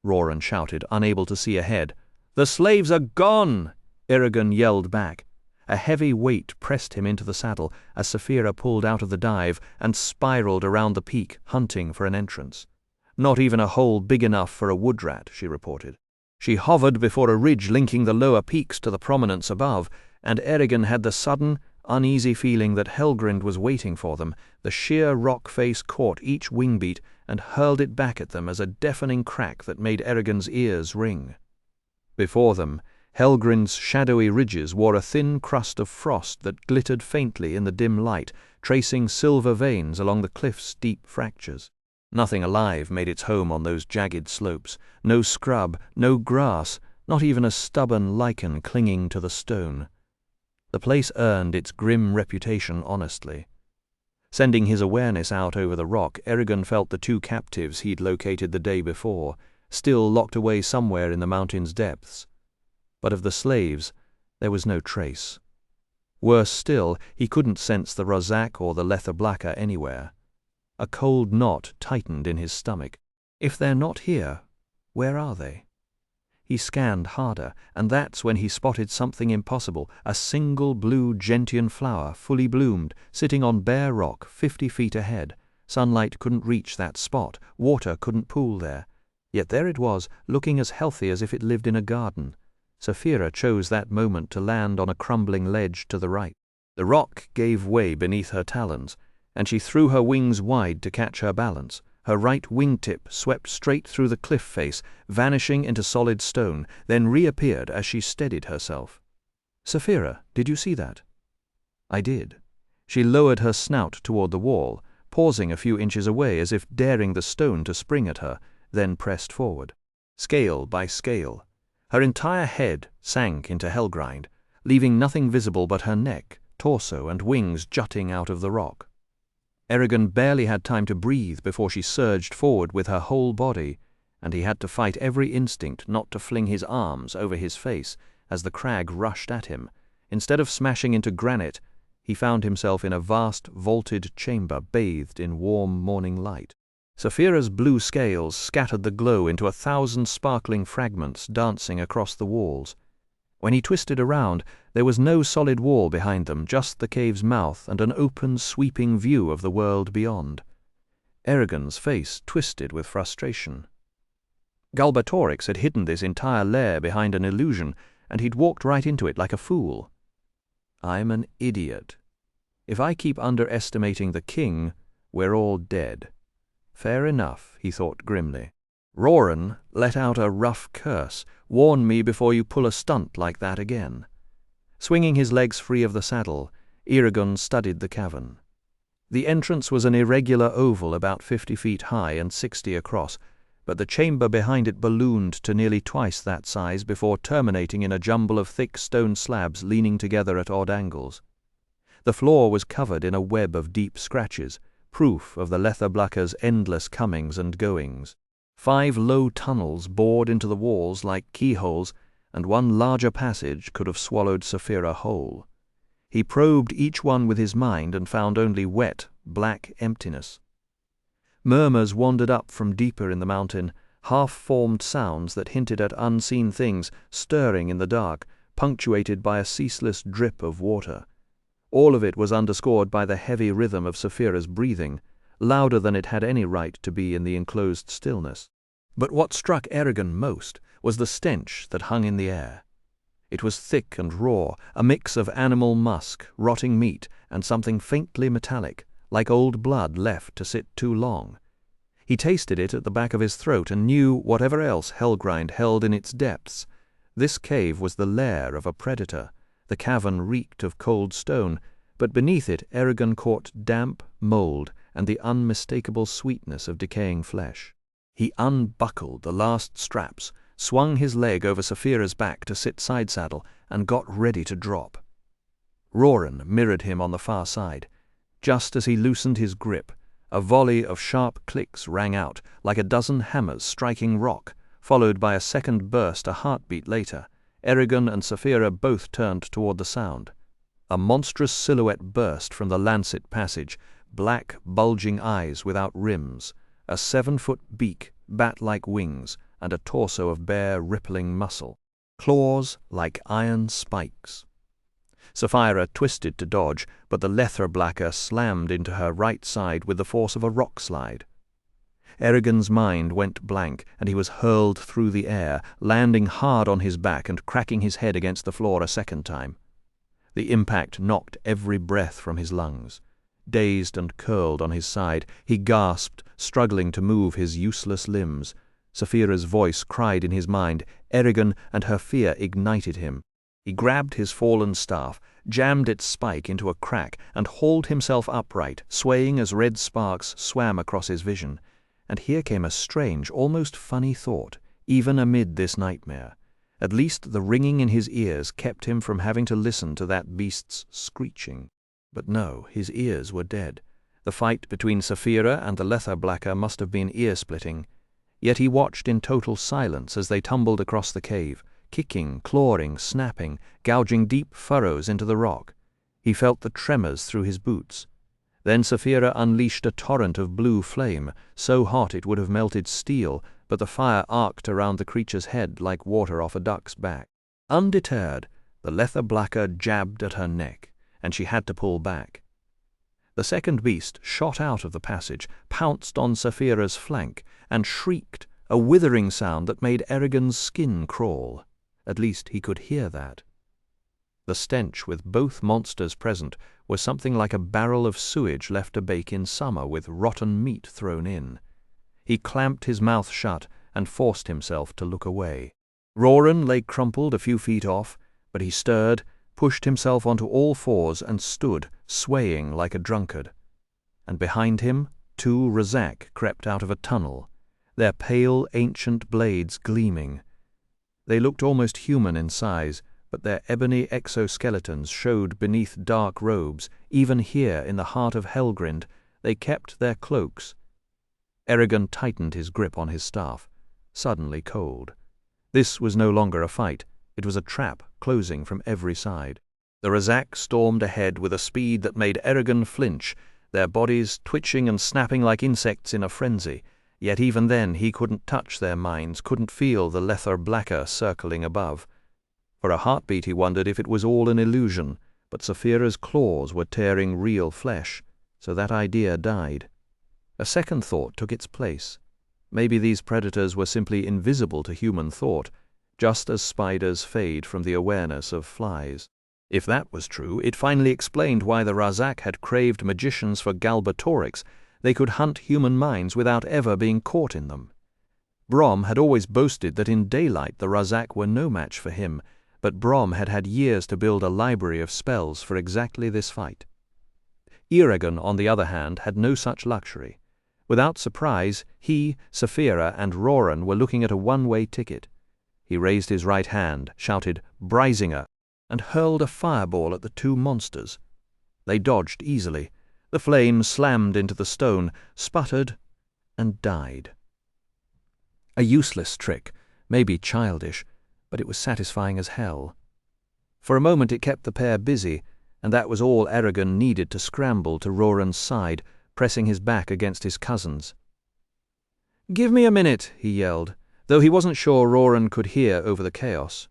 Roran shouted, unable to see ahead. "The slaves are gone!" Eragon yelled back. A heavy weight pressed him into the saddle as Saphira pulled out of the dive and spiraled around the peak, hunting for an entrance. "Not even a hole big enough for a woodrat," she reported. She hovered before a ridge linking the lower peaks to the prominence above, and Eragon had the sudden, uneasy feeling that Helgrind was waiting for them. The sheer rock face caught each wingbeat and hurled it back at them as a deafening crack that made Eragon's ears ring. Before them, Helgrind's shadowy ridges wore a thin crust of frost that glittered faintly in the dim light, tracing silver veins along the cliff's deep fractures. Nothing alive made its home on those jagged slopes. No scrub, no grass, not even a stubborn lichen clinging to the stone. The place earned its grim reputation honestly. Sending his awareness out over the rock, Eragon felt the two captives he'd located the day before, still locked away somewhere in the mountain's depths. But of the slaves, there was no trace. Worse still, he couldn't sense the Razak or the Letha Blaka anywhere. A cold knot tightened in his stomach. If they're not here, where are they? He scanned harder, and that's when he spotted something impossible, a single blue gentian flower, fully bloomed, sitting on bare rock 50 feet ahead. Sunlight couldn't reach that spot, water couldn't pool there. Yet there it was, looking as healthy as if it lived in a garden. Saphira chose that moment to land on a crumbling ledge to the right. The rock gave way beneath her talons, and she threw her wings wide to catch her balance. Her right wingtip swept straight through the cliff face, vanishing into solid stone, then reappeared as she steadied herself. "Saphira, did you see that?" "I did." She lowered her snout toward the wall, pausing a few inches away as if daring the stone to spring at her, then pressed forward. Scale by scale, her entire head sank into Helgrind, leaving nothing visible but her neck, torso, and wings jutting out of the rock. Eragon barely had time to breathe before she surged forward with her whole body, and he had to fight every instinct not to fling his arms over his face as the crag rushed at him. Instead of smashing into granite, he found himself in a vast, vaulted chamber bathed in warm morning light. Saphira's blue scales scattered the glow into 1,000 sparkling fragments dancing across the walls. When he twisted around, there was no solid wall behind them, just the cave's mouth and an open, sweeping view of the world beyond. Eragon's face twisted with frustration. Galbatorix had hidden this entire lair behind an illusion, and he'd walked right into it like a fool. I'm an idiot. If I keep underestimating the king, we're all dead. Fair enough, he thought grimly. Roran let out a rough curse. Warn me before you pull a stunt like that again. Swinging his legs free of the saddle, Eragon studied the cavern. The entrance was an irregular oval about 50 feet high and 60 across, but the chamber behind it ballooned to nearly twice that size before terminating in a jumble of thick stone slabs leaning together at odd angles. The floor was covered in a web of deep scratches, proof of the Letherblacker's endless comings and goings. 5 low tunnels bored into the walls like keyholes, and one larger passage could have swallowed Saphira whole. He probed each one with his mind and found only wet, black emptiness. Murmurs wandered up from deeper in the mountain, half-formed sounds that hinted at unseen things stirring in the dark, punctuated by a ceaseless drip of water. All of it was underscored by the heavy rhythm of Saphira's breathing, louder than it had any right to be in the enclosed stillness. But what struck Eragon most was the stench that hung in the air. It was thick and raw, a mix of animal musk, rotting meat, and something faintly metallic, like old blood left to sit too long. He tasted it at the back of his throat and knew whatever else Helgrind held in its depths. This cave was the lair of a predator. The cavern reeked of cold stone, but beneath it Eragon caught damp, mold, and the unmistakable sweetness of decaying flesh. He unbuckled the last straps, swung his leg over Saphira's back to sit side-saddle, and got ready to drop. Roran mirrored him on the far side. Just as he loosened his grip, a volley of sharp clicks rang out, like a dozen hammers striking rock, followed by a second burst a heartbeat later. Eragon and Saphira both turned toward the sound. A monstrous silhouette burst from the lancet passage, black, bulging eyes without rims, a 7-foot beak, bat-like wings, and a torso of bare, rippling muscle. Claws like iron spikes. Saphira twisted to dodge, but the Letherblacker slammed into her right side with the force of a rock slide. Eragon's mind went blank, and he was hurled through the air, landing hard on his back and cracking his head against the floor a second time. The impact knocked every breath from his lungs. Dazed and curled on his side, he gasped, struggling to move his useless limbs. Saphira's voice cried in his mind. Eragon and her fear ignited him. He grabbed his fallen staff, jammed its spike into a crack, and hauled himself upright, swaying as red sparks swam across his vision. And here came a strange, almost funny thought, even amid this nightmare. At least the ringing in his ears kept him from having to listen to that beast's screeching. But no, his ears were dead. The fight between Saphira and the Letherblacker must have been ear-splitting. Yet he watched in total silence as they tumbled across the cave, kicking, clawing, snapping, gouging deep furrows into the rock. He felt the tremors through his boots. Then Saphira unleashed a torrent of blue flame, so hot it would have melted steel, but the fire arced around the creature's head like water off a duck's back. Undeterred, the Letherblacker jabbed at her neck, and she had to pull back. The second beast shot out of the passage, pounced on Saphira's flank, and shrieked, a withering sound that made Eragon's skin crawl. At least he could hear that. The stench with both monsters present was something like a barrel of sewage left to bake in summer with rotten meat thrown in. He clamped his mouth shut and forced himself to look away. Roran lay crumpled a few feet off, but he stirred, pushed himself onto all fours and stood, swaying like a drunkard. And behind him, 2 Razak crept out of a tunnel, their pale, ancient blades gleaming. They looked almost human in size, but their ebony exoskeletons showed beneath dark robes. Even here, in the heart of Helgrind, they kept their cloaks. Eragon tightened his grip on his staff, suddenly cold. This was no longer a fight. It was a trap closing from every side. The Razak stormed ahead with a speed that made Eragon flinch, their bodies twitching and snapping like insects in a frenzy. Yet even then he couldn't touch their minds, couldn't feel the lether blacker circling above. For a heartbeat he wondered if it was all an illusion, but Saphira's claws were tearing real flesh, so that idea died. A second thought took its place. Maybe these predators were simply invisible to human thought, just as spiders fade from the awareness of flies. If that was true, it finally explained why the Razak had craved magicians for Galbatorix. They could hunt human minds without ever being caught in them. Brom had always boasted that in daylight the Razak were no match for him, but Brom had had years to build a library of spells for exactly this fight. Eragon, on the other hand, had no such luxury. Without surprise, he, Saphira, and Roran were looking at a one-way ticket. He raised his right hand, shouted, "Brisinger," and hurled a fireball at the two monsters. They dodged easily. The flame slammed into the stone, sputtered, and died. A useless trick, maybe childish, but it was satisfying as hell. For a moment it kept the pair busy, and that was all Eragon needed to scramble to Roran's side, pressing his back against his cousin's. "Give me a minute," he yelled, though he wasn't sure Roran could hear over the chaos.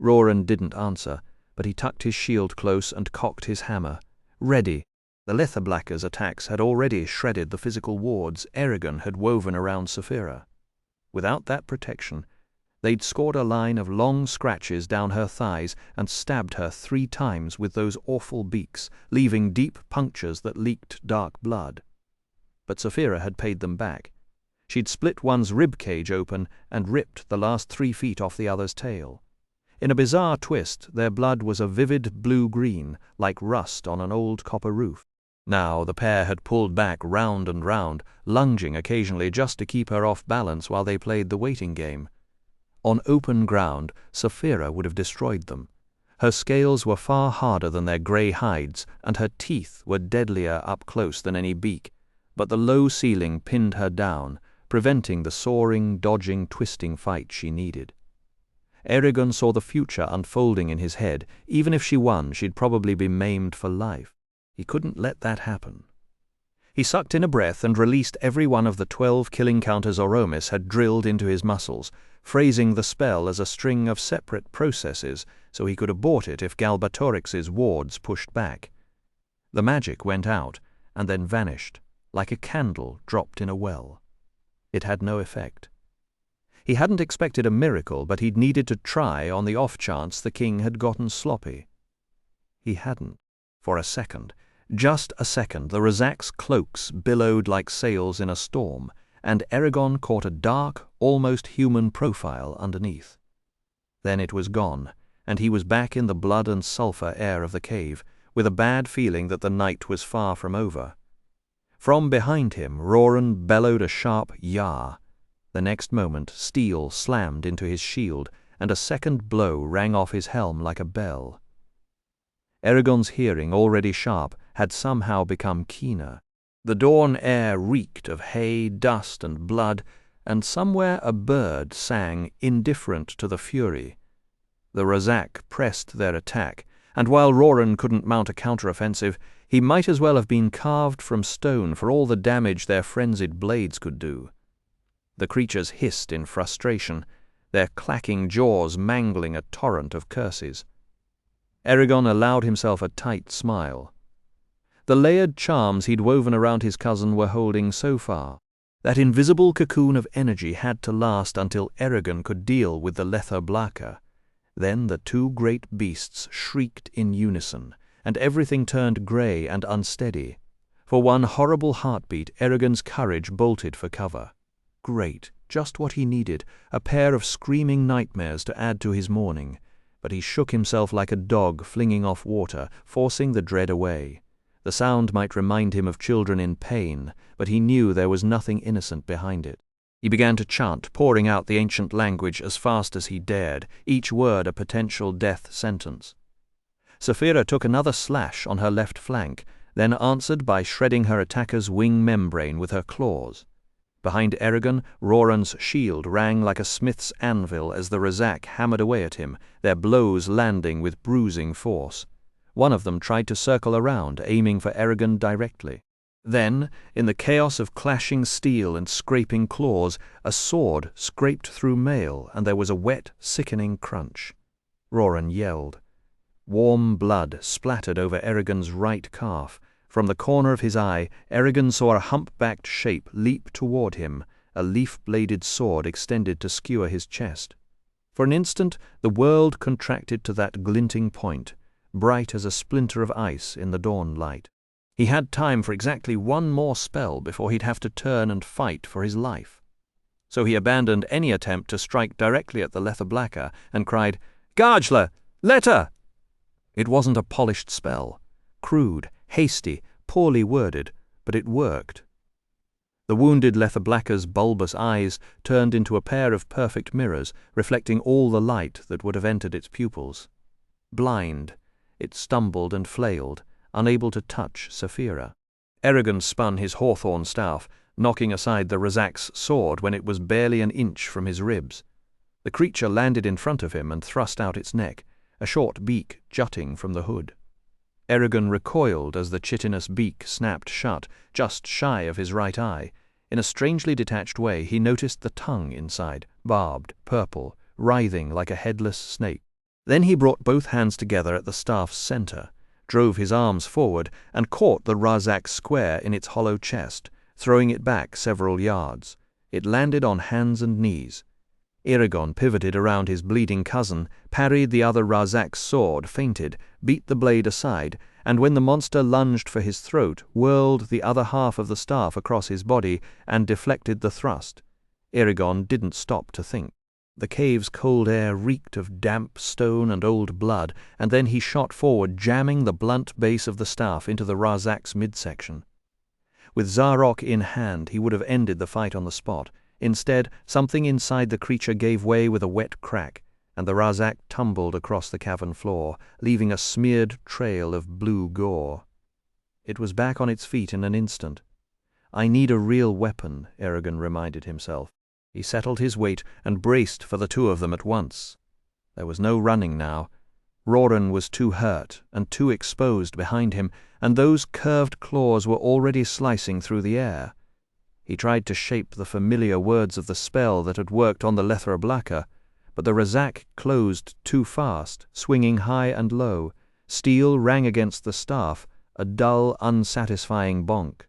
Roran didn't answer, but he tucked his shield close and cocked his hammer. Ready. The Letherblackers' attacks had already shredded the physical wards Eragon had woven around Saphira. Without that protection, they'd scored a line of long scratches down her thighs and stabbed her 3 times with those awful beaks, leaving deep punctures that leaked dark blood. But Saphira had paid them back. She'd split one's rib cage open and ripped the last 3 feet off the other's tail. In a bizarre twist, their blood was a vivid blue-green, like rust on an old copper roof. Now the pair had pulled back round and round, lunging occasionally just to keep her off balance while they played the waiting game. On open ground, Saphira would have destroyed them. Her scales were far harder than their grey hides, and her teeth were deadlier up close than any beak, but the low ceiling pinned her down, preventing the soaring, dodging, twisting fight she needed. Eragon saw the future unfolding in his head. Even if she won, she'd probably be maimed for life. He couldn't let that happen. He sucked in a breath and released every one of the 12 killing counters Oromis had drilled into his muscles, phrasing the spell as a string of separate processes so he could abort it if Galbatorix's wards pushed back. The magic went out and then vanished, like a candle dropped in a well. It had no effect. He hadn't expected a miracle, but he'd needed to try on the off chance the king had gotten sloppy. He hadn't. For a second, just a second, the Razak's cloaks billowed like sails in a storm, and Eragon caught a dark, almost human profile underneath. Then it was gone, and he was back in the blood and sulphur air of the cave, with a bad feeling that the night was far from over. From behind him, Roran bellowed a sharp yah. The next moment, steel slammed into his shield, and a second blow rang off his helm like a bell. Eragon's hearing, already sharp, had somehow become keener. The dawn air reeked of hay, dust, and blood, and somewhere a bird sang, indifferent to the fury. The Razak pressed their attack, and while Roran couldn't mount a counteroffensive, he might as well have been carved from stone for all the damage their frenzied blades could do. The creatures hissed in frustration, their clacking jaws mangling a torrent of curses. Eragon allowed himself a tight smile. The layered charms he'd woven around his cousin were holding so far. That invisible cocoon of energy had to last until Eragon could deal with the Lether Blacker. Then the 2 great beasts shrieked in unison, and everything turned grey and unsteady. For one horrible heartbeat, Eragon's courage bolted for cover. Great, just what he needed, a pair of screaming nightmares to add to his mourning. But he shook himself like a dog flinging off water, forcing the dread away. The sound might remind him of children in pain, but he knew there was nothing innocent behind it. He began to chant, pouring out the ancient language as fast as he dared, each word a potential death sentence. Saphira took another slash on her left flank, then answered by shredding her attacker's wing membrane with her claws. Behind Eragon, Roran's shield rang like a smith's anvil as the Razak hammered away at him, their blows landing with bruising force. One of them tried to circle around, aiming for Eragon directly. Then, in the chaos of clashing steel and scraping claws, a sword scraped through mail, and there was a wet, sickening crunch. Roran yelled. Warm blood splattered over Eragon's right calf. From the corner of his eye, Eragon saw a humpbacked shape leap toward him, a leaf-bladed sword extended to skewer his chest. For an instant, the world contracted to that glinting point, bright as a splinter of ice in the dawn light. He had time for exactly one more spell before he'd have to turn and fight for his life. So he abandoned any attempt to strike directly at the Letherblacka and cried, "Gargler! Letter!" It wasn't a polished spell. Crude, hasty, poorly worded, but it worked. The wounded Letherblacka's bulbous eyes turned into a pair of perfect mirrors, reflecting all the light that would have entered its pupils. Blind, it stumbled and flailed, unable to touch Saphira. Eragon spun his hawthorn staff, knocking aside the Razak's sword when it was barely an inch from his ribs. The creature landed in front of him and thrust out its neck, a short beak jutting from the hood. Eragon recoiled as the chitinous beak snapped shut, just shy of his right eye. In a strangely detached way, he noticed the tongue inside, barbed, purple, writhing like a headless snake. Then he brought both hands together at the staff's center, drove his arms forward, and caught the Razak square in its hollow chest, throwing it back several yards. It landed on hands and knees. Eragon pivoted around his bleeding cousin, parried the other Razak's sword, feinted, beat the blade aside, and when the monster lunged for his throat, whirled the other half of the staff across his body and deflected the thrust. Eragon didn't stop to think. The cave's cold air reeked of damp stone and old blood, and then he shot forward, jamming the blunt base of the staff into the Razak's midsection. With Zarok in hand, he would have ended the fight on the spot. Instead, something inside the creature gave way with a wet crack, and the Razak tumbled across the cavern floor, leaving a smeared trail of blue gore. It was back on its feet in an instant. "I need a real weapon," Eragon reminded himself. He settled his weight and braced for the two of them at once. There was no running now. Roran was too hurt and too exposed behind him, and those curved claws were already slicing through the air. He tried to shape the familiar words of the spell that had worked on the Letherblacka, but the Razak closed too fast, swinging high and low. Steel rang against the staff, a dull, unsatisfying bonk.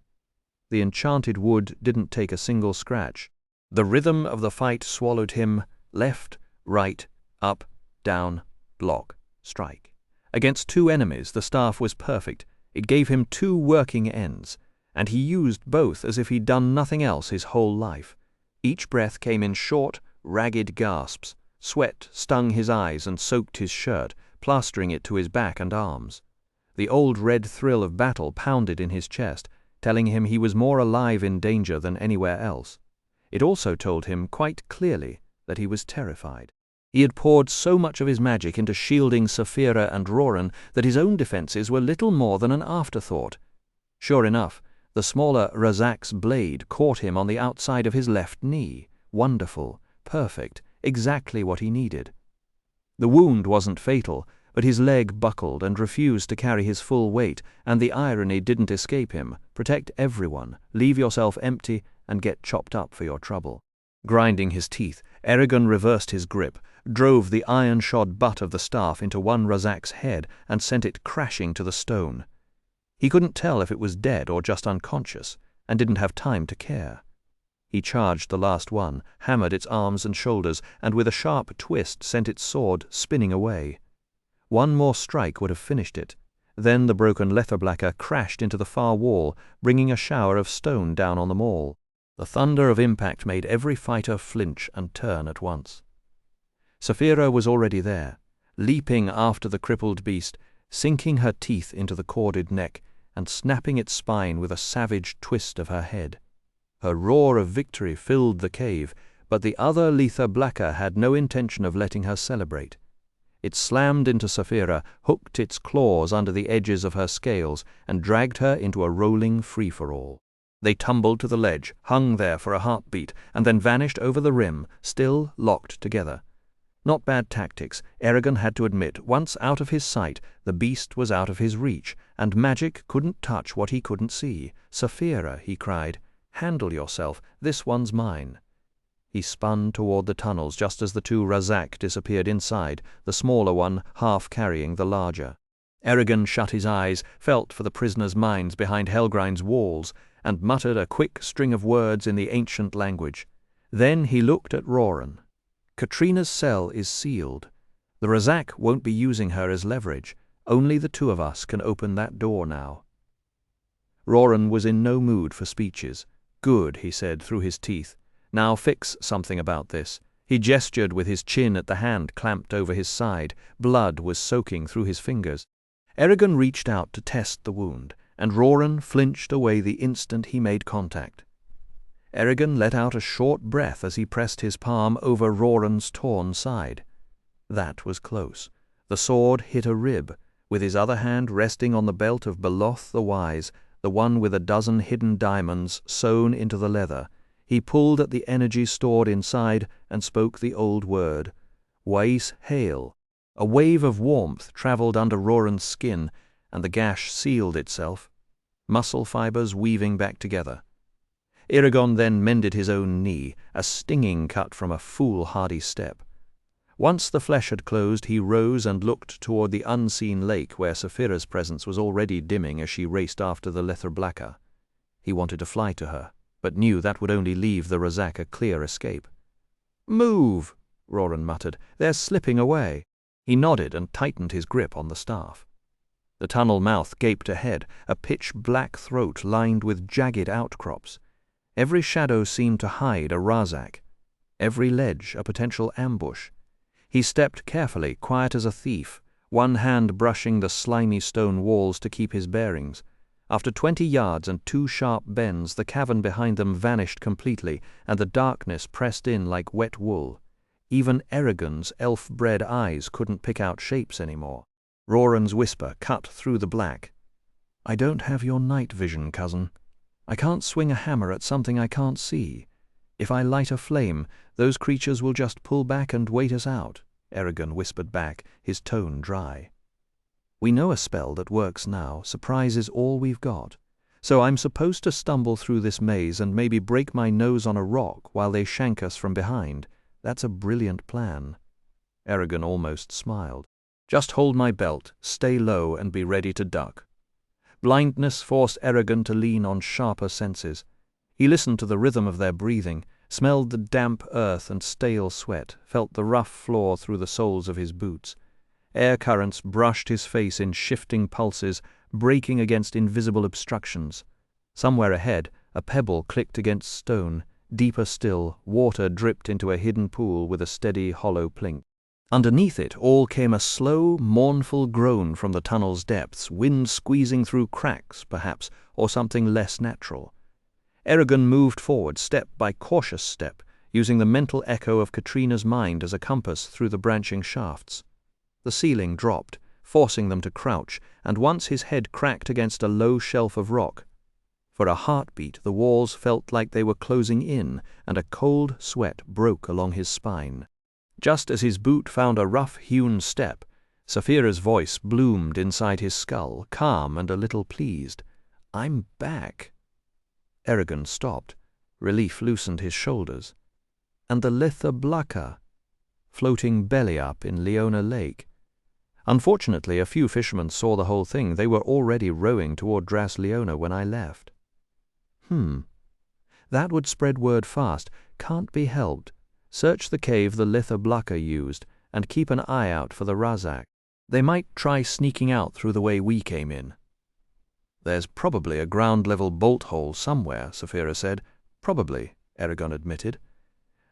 The enchanted wood didn't take a single scratch. The rhythm of the fight swallowed him, left, right, up, down, block, strike. Against two enemies, the staff was perfect. It gave him two working ends, and he used both as if he'd done nothing else his whole life. Each breath came in short, ragged gasps. Sweat stung his eyes and soaked his shirt, plastering it to his back and arms. The old red thrill of battle pounded in his chest, telling him he was more alive in danger than anywhere else. It also told him quite clearly that he was terrified. He had poured so much of his magic into shielding Saphira and Roran that his own defenses were little more than an afterthought. Sure enough, the smaller Razak's blade caught him on the outside of his left knee. Wonderful, perfect, exactly what he needed. The wound wasn't fatal, but his leg buckled and refused to carry his full weight, and the irony didn't escape him. Protect everyone, leave yourself empty, and get chopped up for your trouble. Grinding his teeth, Eragon reversed his grip, drove the iron-shod butt of the staff into one Razak's head, and sent it crashing to the stone. He couldn't tell if it was dead or just unconscious, and didn't have time to care. He charged the last one, hammered its arms and shoulders, and with a sharp twist sent its sword spinning away. One more strike would have finished it. Then the broken Letherblacka crashed into the far wall, bringing a shower of stone down on them all. The thunder of impact made every fighter flinch and turn at once. Saphira was already there, leaping after the crippled beast, sinking her teeth into the corded neck, and snapping its spine with a savage twist of her head. Her roar of victory filled the cave, but the other Letherblacka had no intention of letting her celebrate. It slammed into Saphira, hooked its claws under the edges of her scales, and dragged her into a rolling free-for-all. They tumbled to the ledge, hung there for a heartbeat, and then vanished over the rim, still locked together. Not bad tactics, Eragon had to admit. Once out of his sight, the beast was out of his reach, and magic couldn't touch what he couldn't see. "Saphira," he cried, "handle yourself, this one's mine." He spun toward the tunnels just as the two Razak disappeared inside, the smaller one half carrying the larger. Eragon shut his eyes, felt for the prisoners' minds behind Helgrind's walls, and muttered a quick string of words in the ancient language. Then he looked at Roran. "Katrina's cell is sealed. The Razak won't be using her as leverage. Only the two of us can open that door now." Roran was in no mood for speeches. "Good," he said through his teeth. "Now fix something about this." He gestured with his chin at the hand clamped over his side. Blood was soaking through his fingers. Eragon reached out to test the wound, and Roran flinched away the instant he made contact. Eragon let out a short breath as he pressed his palm over Roran's torn side. That was close. The sword hit a rib, with his other hand resting on the belt of Beloth the Wise, the one with a dozen hidden diamonds sewn into the leather. He pulled at the energy stored inside and spoke the old word, "Wais Hail." A wave of warmth traveled under Roran's skin, and the gash sealed itself, muscle fibers weaving back together. Eragon then mended his own knee, a stinging cut from a foolhardy step. Once the flesh had closed, he rose and looked toward the unseen lake where Saphira's presence was already dimming as she raced after the Letherblaka. He wanted to fly to her, but knew that would only leave the Razak a clear escape. "Move!" Roran muttered. "They're slipping away." He nodded and tightened his grip on the staff. The tunnel mouth gaped ahead, a pitch-black throat lined with jagged outcrops. Every shadow seemed to hide a Razak, every ledge a potential ambush. He stepped carefully, quiet as a thief, one hand brushing the slimy stone walls to keep his bearings. After 20 yards and 2 sharp bends, the cavern behind them vanished completely, and the darkness pressed in like wet wool. Even Eragon's elf-bred eyes couldn't pick out shapes anymore. Roran's whisper cut through the black. "I don't have your night vision, cousin. I can't swing a hammer at something I can't see. If I light a flame, those creatures will just pull back and wait us out," Eragon whispered back, his tone dry. "We know a spell that works now. Surprise is all we've got. So I'm supposed to stumble through this maze and maybe break my nose on a rock while they shank us from behind. That's a brilliant plan." Eragon almost smiled. "Just hold my belt, stay low, and be ready to duck." Blindness forced Eragon to lean on sharper senses. He listened to the rhythm of their breathing, smelled the damp earth and stale sweat, felt the rough floor through the soles of his boots. Air currents brushed his face in shifting pulses, breaking against invisible obstructions. Somewhere ahead, a pebble clicked against stone. Deeper still, water dripped into a hidden pool with a steady, hollow plink. Underneath it all came a slow, mournful groan from the tunnel's depths, wind squeezing through cracks, perhaps, or something less natural. Eragon moved forward, step by cautious step, using the mental echo of Katrina's mind as a compass through the branching shafts. The ceiling dropped, forcing them to crouch, and once his head cracked against a low shelf of rock. For a heartbeat, the walls felt like they were closing in, and a cold sweat broke along his spine. Just as his boot found a rough-hewn step, Saphira's voice bloomed inside his skull, calm and a little pleased. "I'm back." Eragon stopped. Relief loosened his shoulders. And the Letherblaka, floating belly up in Leona Lake. Unfortunately, a few fishermen saw the whole thing. They were already rowing toward Dras Leona when I left. That would spread word fast. Can't be helped. Search the cave the Letherblaka used, and keep an eye out for the Razak. They might try sneaking out through the way we came in. "There's probably a ground-level bolt hole somewhere," Saphira said. "Probably," Eragon admitted.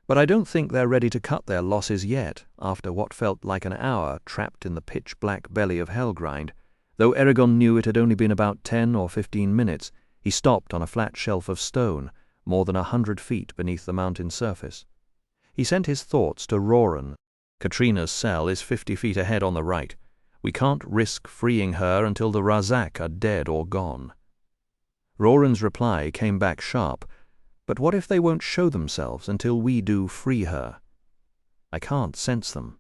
"But I don't think they're ready to cut their losses yet, after what felt like an hour trapped in the pitch-black belly of Helgrind." Though Eragon knew it had only been about 10 or 15 minutes, he stopped on a flat shelf of stone, more than 100 feet beneath the mountain surface. He sent his thoughts to Roran. "Katrina's cell is 50 feet ahead on the right. We can't risk freeing her until the Razak are dead or gone." Roran's reply came back sharp. "But what if they won't show themselves until we do free her?" I can't sense them.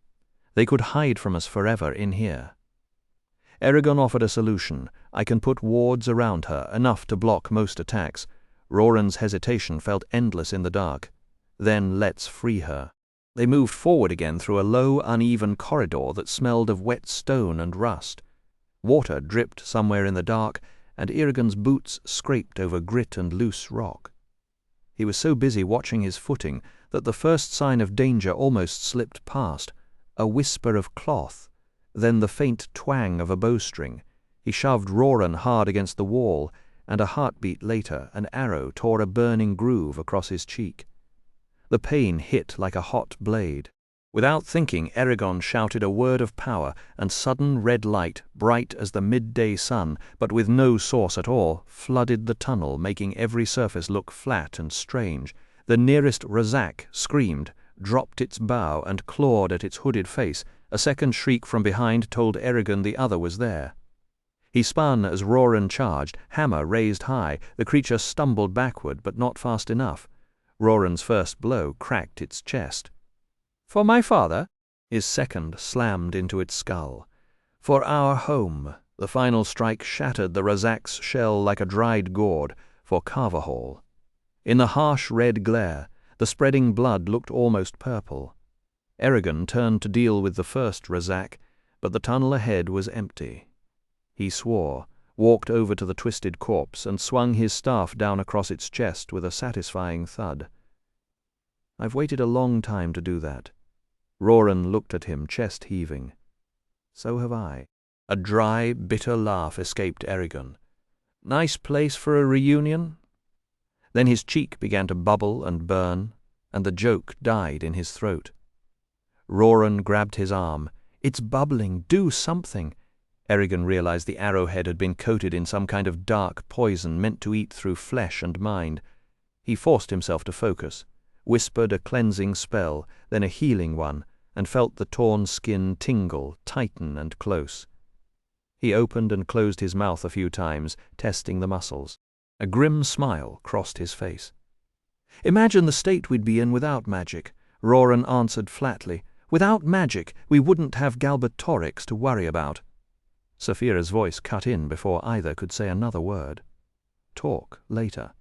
They could hide from us forever in here. Eragon offered a solution. I can put wards around her, enough to block most attacks. Roran's hesitation felt endless in the dark. Then let's free her. They moved forward again through a low, uneven corridor that smelled of wet stone and rust. Water dripped somewhere in the dark, and Eragon's boots scraped over grit and loose rock. He was so busy watching his footing that the first sign of danger almost slipped past. A whisper of cloth, then the faint twang of a bowstring. He shoved Roran hard against the wall, and a heartbeat later an arrow tore a burning groove across his cheek. The pain hit like a hot blade. Without thinking, Eragon shouted a word of power, and sudden red light, bright as the midday sun, but with no source at all, flooded the tunnel, making every surface look flat and strange. The nearest Razak screamed, dropped its bow, and clawed at its hooded face. A second shriek from behind told Eragon the other was there. He spun as Roran charged, hammer raised high. The creature stumbled backward, but not fast enough. Roran's first blow cracked its chest. "For my father?" His second slammed into its skull. "For our home." The final strike shattered the Razak's shell like a dried gourd. For Carvahall. In the harsh red glare, the spreading blood looked almost purple. Eragon turned to deal with the first Razak, but the tunnel ahead was empty. He swore, walked over to the twisted corpse, and swung his staff down across its chest with a satisfying thud. "I've waited a long time to do that." Roran looked at him, chest heaving. "So have I." A dry, bitter laugh escaped Eragon. "Nice place for a reunion?" Then his cheek began to bubble and burn, and the joke died in his throat. Roran grabbed his arm. "It's bubbling. Do something." Eragon realized the arrowhead had been coated in some kind of dark poison meant to eat through flesh and mind. He forced himself to focus, whispered a cleansing spell, then a healing one, and felt the torn skin tingle, tighten and close. He opened and closed his mouth a few times, testing the muscles. A grim smile crossed his face. "Imagine the state we'd be in without magic," Roran answered flatly. "Without magic, we wouldn't have Galbatorix to worry about." Saphira's voice cut in before either could say another word. "Talk later.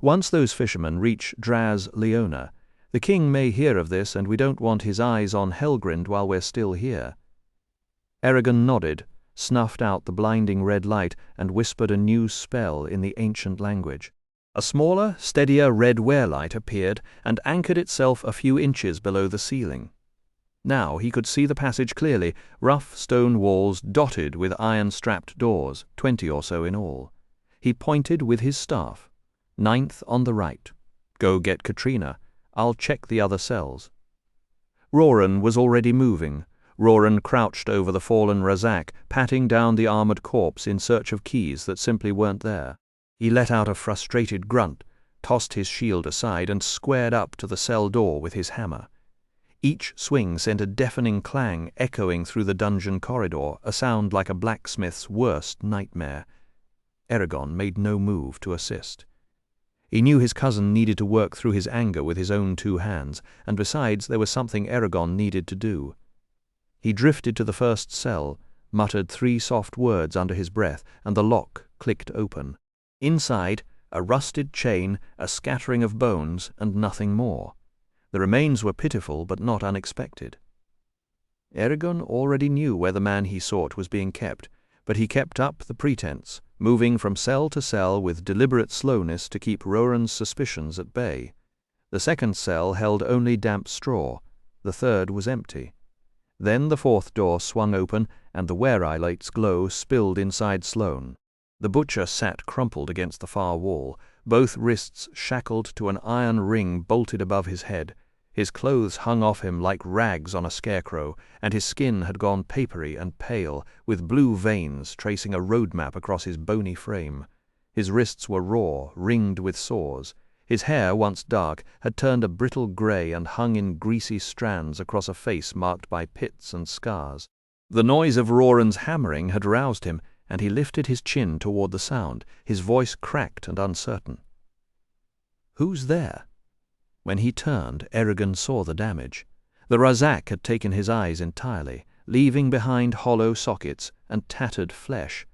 Once those fishermen reach Draz Leona, the king may hear of this, and we don't want his eyes on Helgrind while we're still here." Eragon nodded, snuffed out the blinding red light, and whispered a new spell in the ancient language. A smaller, steadier red wearlight appeared and anchored itself a few inches below the ceiling. Now he could see the passage clearly, rough stone walls dotted with iron-strapped doors, 20 or so in all. He pointed with his staff. "9th on the right. Go get Katrina. I'll check the other cells." Roran was already moving. Roran crouched over the fallen Razak, patting down the armored corpse in search of keys that simply weren't there. He let out a frustrated grunt, tossed his shield aside, and squared up to the cell door with his hammer. Each swing sent a deafening clang echoing through the dungeon corridor, a sound like a blacksmith's worst nightmare. Eragon made no move to assist. He knew his cousin needed to work through his anger with his own 2 hands, and besides there was something Eragon needed to do. He drifted to the first cell, muttered 3 soft words under his breath, and the lock clicked open. Inside, a rusted chain, a scattering of bones, and nothing more. The remains were pitiful but not unexpected. Eragon already knew where the man he sought was being kept, but he kept up the pretense, moving from cell to cell with deliberate slowness to keep Roran's suspicions at bay. The second cell held only damp straw. The third was empty. Then the 4th door swung open, and the wear-light's glow spilled inside Sloane. The butcher sat crumpled against the far wall, both wrists shackled to an iron ring bolted above his head. His clothes hung off him like rags on a scarecrow, and his skin had gone papery and pale, with blue veins tracing a road map across his bony frame. His wrists were raw, ringed with sores. His hair, once dark, had turned a brittle grey and hung in greasy strands across a face marked by pits and scars. The noise of Roran's hammering had roused him, and he lifted his chin toward the sound, his voice cracked and uncertain. "Who's there?" When he turned, Eragon saw the damage. The razak had taken his eyes entirely, leaving behind hollow sockets and tattered flesh.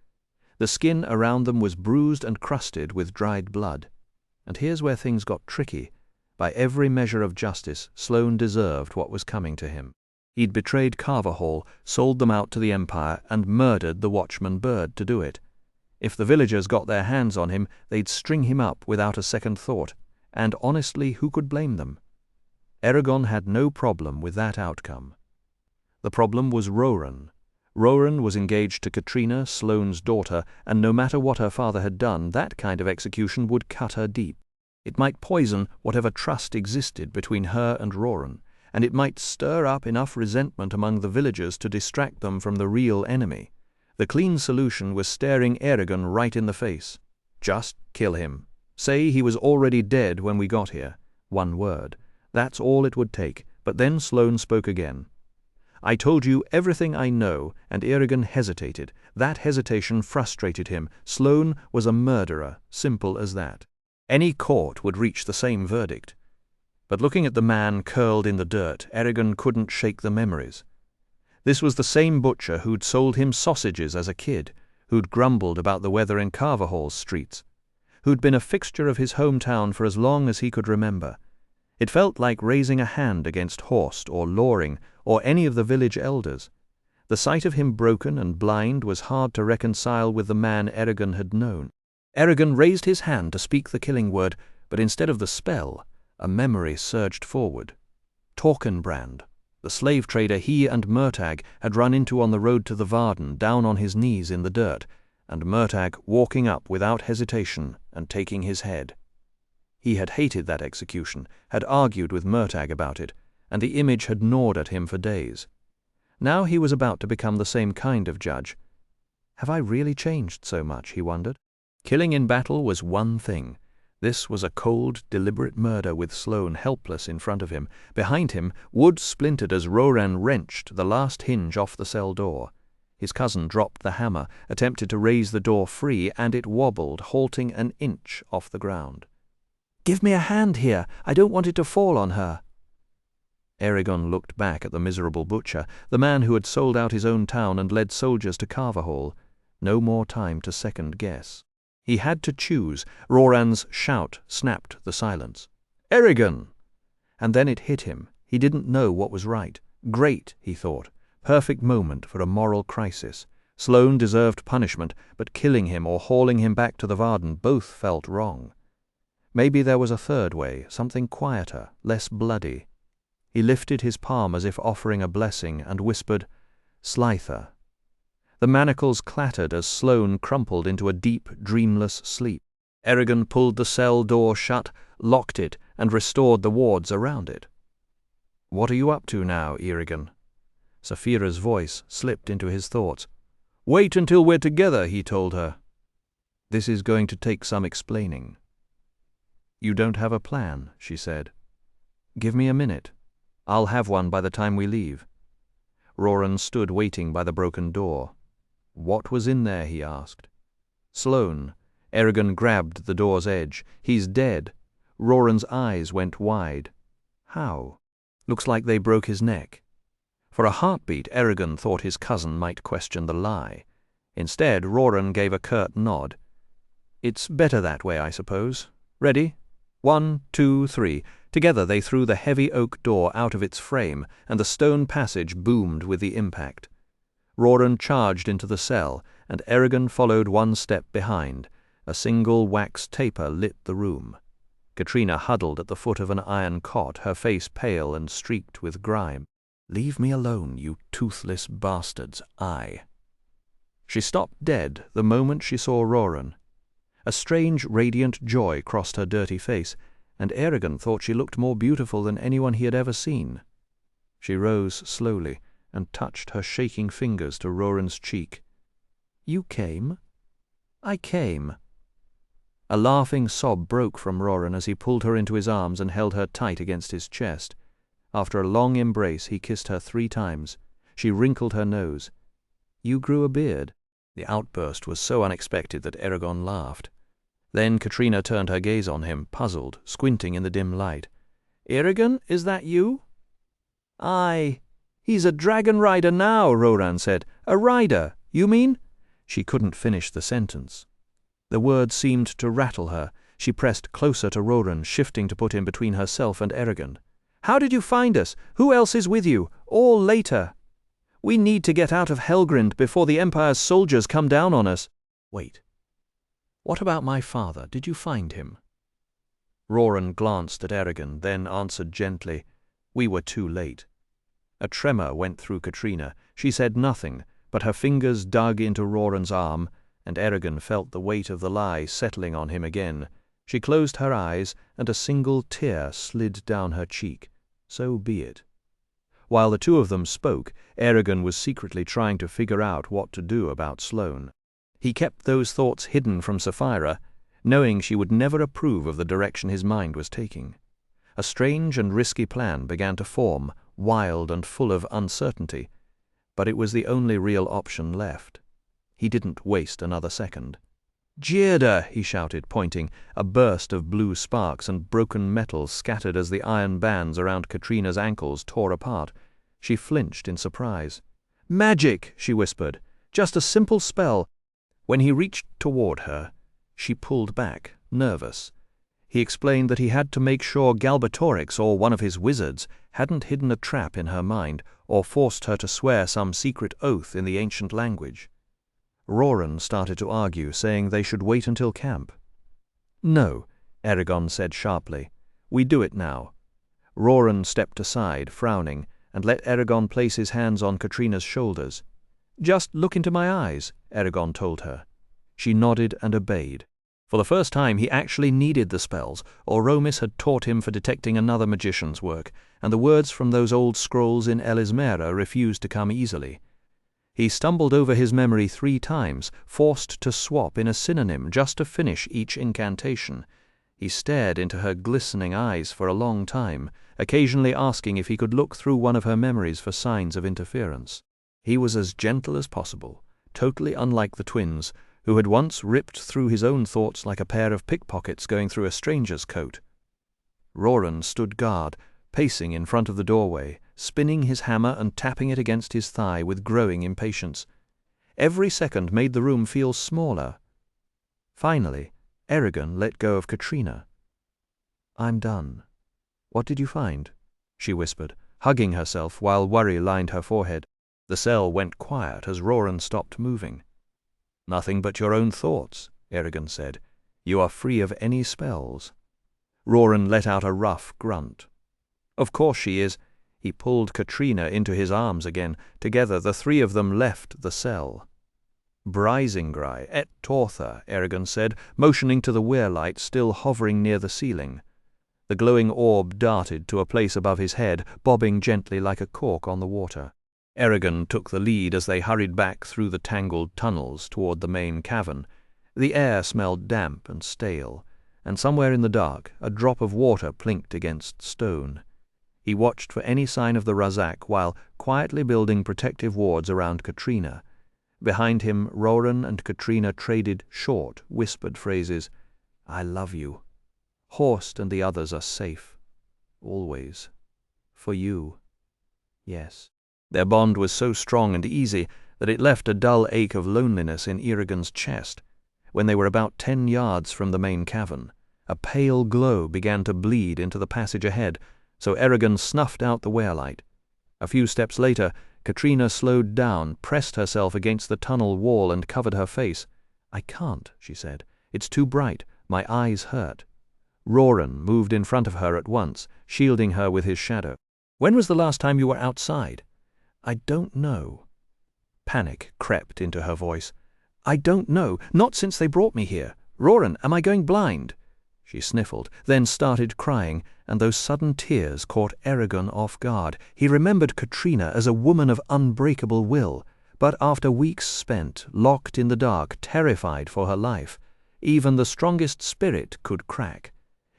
The skin around them was bruised and crusted with dried blood. And here's where things got tricky. By every measure of justice, Sloane deserved what was coming to him. He'd betrayed Carverhall, sold them out to the Empire, and murdered the watchman Bird to do it. If the villagers got their hands on him, they'd string him up without a second thought, and honestly, who could blame them? Eragon had no problem with that outcome. The problem was Roran. Roran was engaged to Katrina, Sloane's daughter, and no matter what her father had done, that kind of execution would cut her deep. It might poison whatever trust existed between her and Roran, and it might stir up enough resentment among the villagers to distract them from the real enemy. The clean solution was staring Eragon right in the face. Just kill him. Say he was already dead when we got here. One word. That's all it would take. But then Sloane spoke again. I told you everything I know, and Eragon hesitated. That hesitation frustrated him. Sloane was a murderer, simple as that. Any court would reach the same verdict. But looking at the man curled in the dirt, Eragon couldn't shake the memories. This was the same butcher who'd sold him sausages as a kid, who'd grumbled about the weather in Carverhall's streets, who'd been a fixture of his hometown for as long as he could remember. It felt like raising a hand against Horst or Loring or any of the village elders. The sight of him broken and blind was hard to reconcile with the man Eragon had known. Eragon raised his hand to speak the killing word, but instead of the spell, a memory surged forward. Torkenbrand, the slave trader he and Murtagh had run into on the road to the Varden, down on his knees in the dirt, and Murtagh walking up without hesitation and taking his head. He had hated that execution, had argued with Murtagh about it, and the image had gnawed at him for days. Now he was about to become the same kind of judge. Have I really changed so much, he wondered. Killing in battle was one thing. This was a cold, deliberate murder with Sloane helpless in front of him. Behind him, wood splintered as Roran wrenched the last hinge off the cell door. His cousin dropped the hammer, attempted to raise the door free, and it wobbled, halting an inch off the ground. "Give me a hand here. I don't want it to fall on her." Eragon looked back at the miserable butcher, the man who had sold out his own town and led soldiers to Carverhall. No more time to second guess. He had to choose. Roran's shout snapped the silence. "Eragon!" And then it hit him. He didn't know what was right. Great, he thought. Perfect moment for a moral crisis. Sloane deserved punishment, but killing him or hauling him back to the Varden both felt wrong. Maybe there was a third way, something quieter, less bloody. He lifted his palm as if offering a blessing and whispered, "Slither." The manacles clattered as Sloane crumpled into a deep, dreamless sleep. Eragon pulled the cell door shut, locked it, and restored the wards around it. "What are you up to now, Eragon?" Saphira's voice slipped into his thoughts. "Wait until we're together," he told her. "This is going to take some explaining." "You don't have a plan," she said. "Give me a minute. I'll have one by the time we leave." Roran stood waiting by the broken door. "What was in there?" he asked. "Sloane." Eragon grabbed the door's edge. "He's dead." Roran's eyes went wide. "How?" "Looks like they broke his neck." For a heartbeat, Eragon thought his cousin might question the lie. Instead, Roran gave a curt nod. "It's better that way, I suppose. Ready? 1, 2, 3. Together they threw the heavy oak door out of its frame, and the stone passage boomed with the impact. Roran charged into the cell, and Eragon followed one step behind. A single wax taper lit the room. Katrina huddled at the foot of an iron cot, her face pale and streaked with grime. "Leave me alone, you toothless bastards, I." She stopped dead the moment she saw Roran. A strange, radiant joy crossed her dirty face, and Eragon thought she looked more beautiful than anyone he had ever seen. She rose slowly and touched her shaking fingers to Roran's cheek. "You came?" "I came." A laughing sob broke from Roran as he pulled her into his arms and held her tight against his chest. After a long embrace, he kissed her 3 times. She wrinkled her nose. "You grew a beard." The outburst was so unexpected that Eragon laughed. Then Katrina turned her gaze on him, puzzled, squinting in the dim light. "Eragon, is that you?" Aye, he's a dragon rider now, Roran said. A rider, you mean? She couldn't finish the sentence. The word seemed to rattle her. She pressed closer to Roran, shifting to put him between herself and Eragon. How did you find us? Who else is with you? All later. We need to get out of Helgrind before the Empire's soldiers come down on us. Wait. What about my father? Did you find him? Roran glanced at Eragon, then answered gently, We were too late. A tremor went through Katrina. She said nothing, but her fingers dug into Roran's arm, and Eragon felt the weight of the lie settling on him again. She closed her eyes, and a single tear slid down her cheek. So be it. While the two of them spoke, Eragon was secretly trying to figure out what to do about Sloane. He kept those thoughts hidden from Sapphira, knowing she would never approve of the direction his mind was taking. A strange and risky plan began to form, wild and full of uncertainty, but it was the only real option left. He didn't waste another second. Geirda, he shouted, pointing. A burst of blue sparks and broken metal scattered as the iron bands around Katrina's ankles tore apart. She flinched in surprise. Magic, she whispered. Just a simple spell. When he reached toward her, she pulled back, nervous. He explained that he had to make sure Galbatorix or one of his wizards hadn't hidden a trap in her mind or forced her to swear some secret oath in the ancient language. Roran started to argue, saying they should wait until camp. No, Eragon said sharply. We do it now. Roran stepped aside, frowning, and let Eragon place his hands on Katrina's shoulders. Just look into my eyes, Eragon told her. She nodded and obeyed. For the first time he actually needed the spells Oromis had taught him for detecting another magician's work, and the words from those old scrolls in Elismera refused to come easily. He stumbled over his memory 3 times, forced to swap in a synonym just to finish each incantation. He stared into her glistening eyes for a long time, occasionally asking if he could look through one of her memories for signs of interference. He was as gentle as possible, totally unlike the twins, who had once ripped through his own thoughts like a pair of pickpockets going through a stranger's coat. Roran stood guard, pacing in front of the doorway, spinning his hammer and tapping it against his thigh with growing impatience. Every second made the room feel smaller. Finally, Eragon let go of Katrina. I'm done. What did you find? She whispered, hugging herself while worry lined her forehead. The cell went quiet as Roran stopped moving. Nothing but your own thoughts, Eragon said. You are free of any spells. Roran let out a rough grunt. Of course she is. He pulled Katrina into his arms again. Together the 3 of them left the cell. Brisingrai et Tortha, Eragon said, motioning to the weir-light still hovering near the ceiling. The glowing orb darted to a place above his head, bobbing gently like a cork on the water. Eragon took the lead as they hurried back through the tangled tunnels toward the main cavern. The air smelled damp and stale, and somewhere in the dark a drop of water plinked against stone. He watched for any sign of the Razak while quietly building protective wards around Katrina. Behind him, Roran and Katrina traded short, whispered phrases. I love you. Horst and the others are safe. Always. For you. Yes. Their bond was so strong and easy that it left a dull ache of loneliness in Eragon's chest. When they were about 10 yards from the main cavern, a pale glow began to bleed into the passage ahead, so Eragon snuffed out the weir-light. A few steps later, Katrina slowed down, pressed herself against the tunnel wall and covered her face. I can't, she said. It's too bright. My eyes hurt. Roran moved in front of her at once, shielding her with his shadow. When was the last time you were outside? I don't know. Panic crept into her voice. I don't know. Not since they brought me here. Roran, am I going blind? She sniffled, then started crying, and those sudden tears caught Eragon off guard. He remembered Katrina as a woman of unbreakable will, but after weeks spent, locked in the dark, terrified for her life, even the strongest spirit could crack.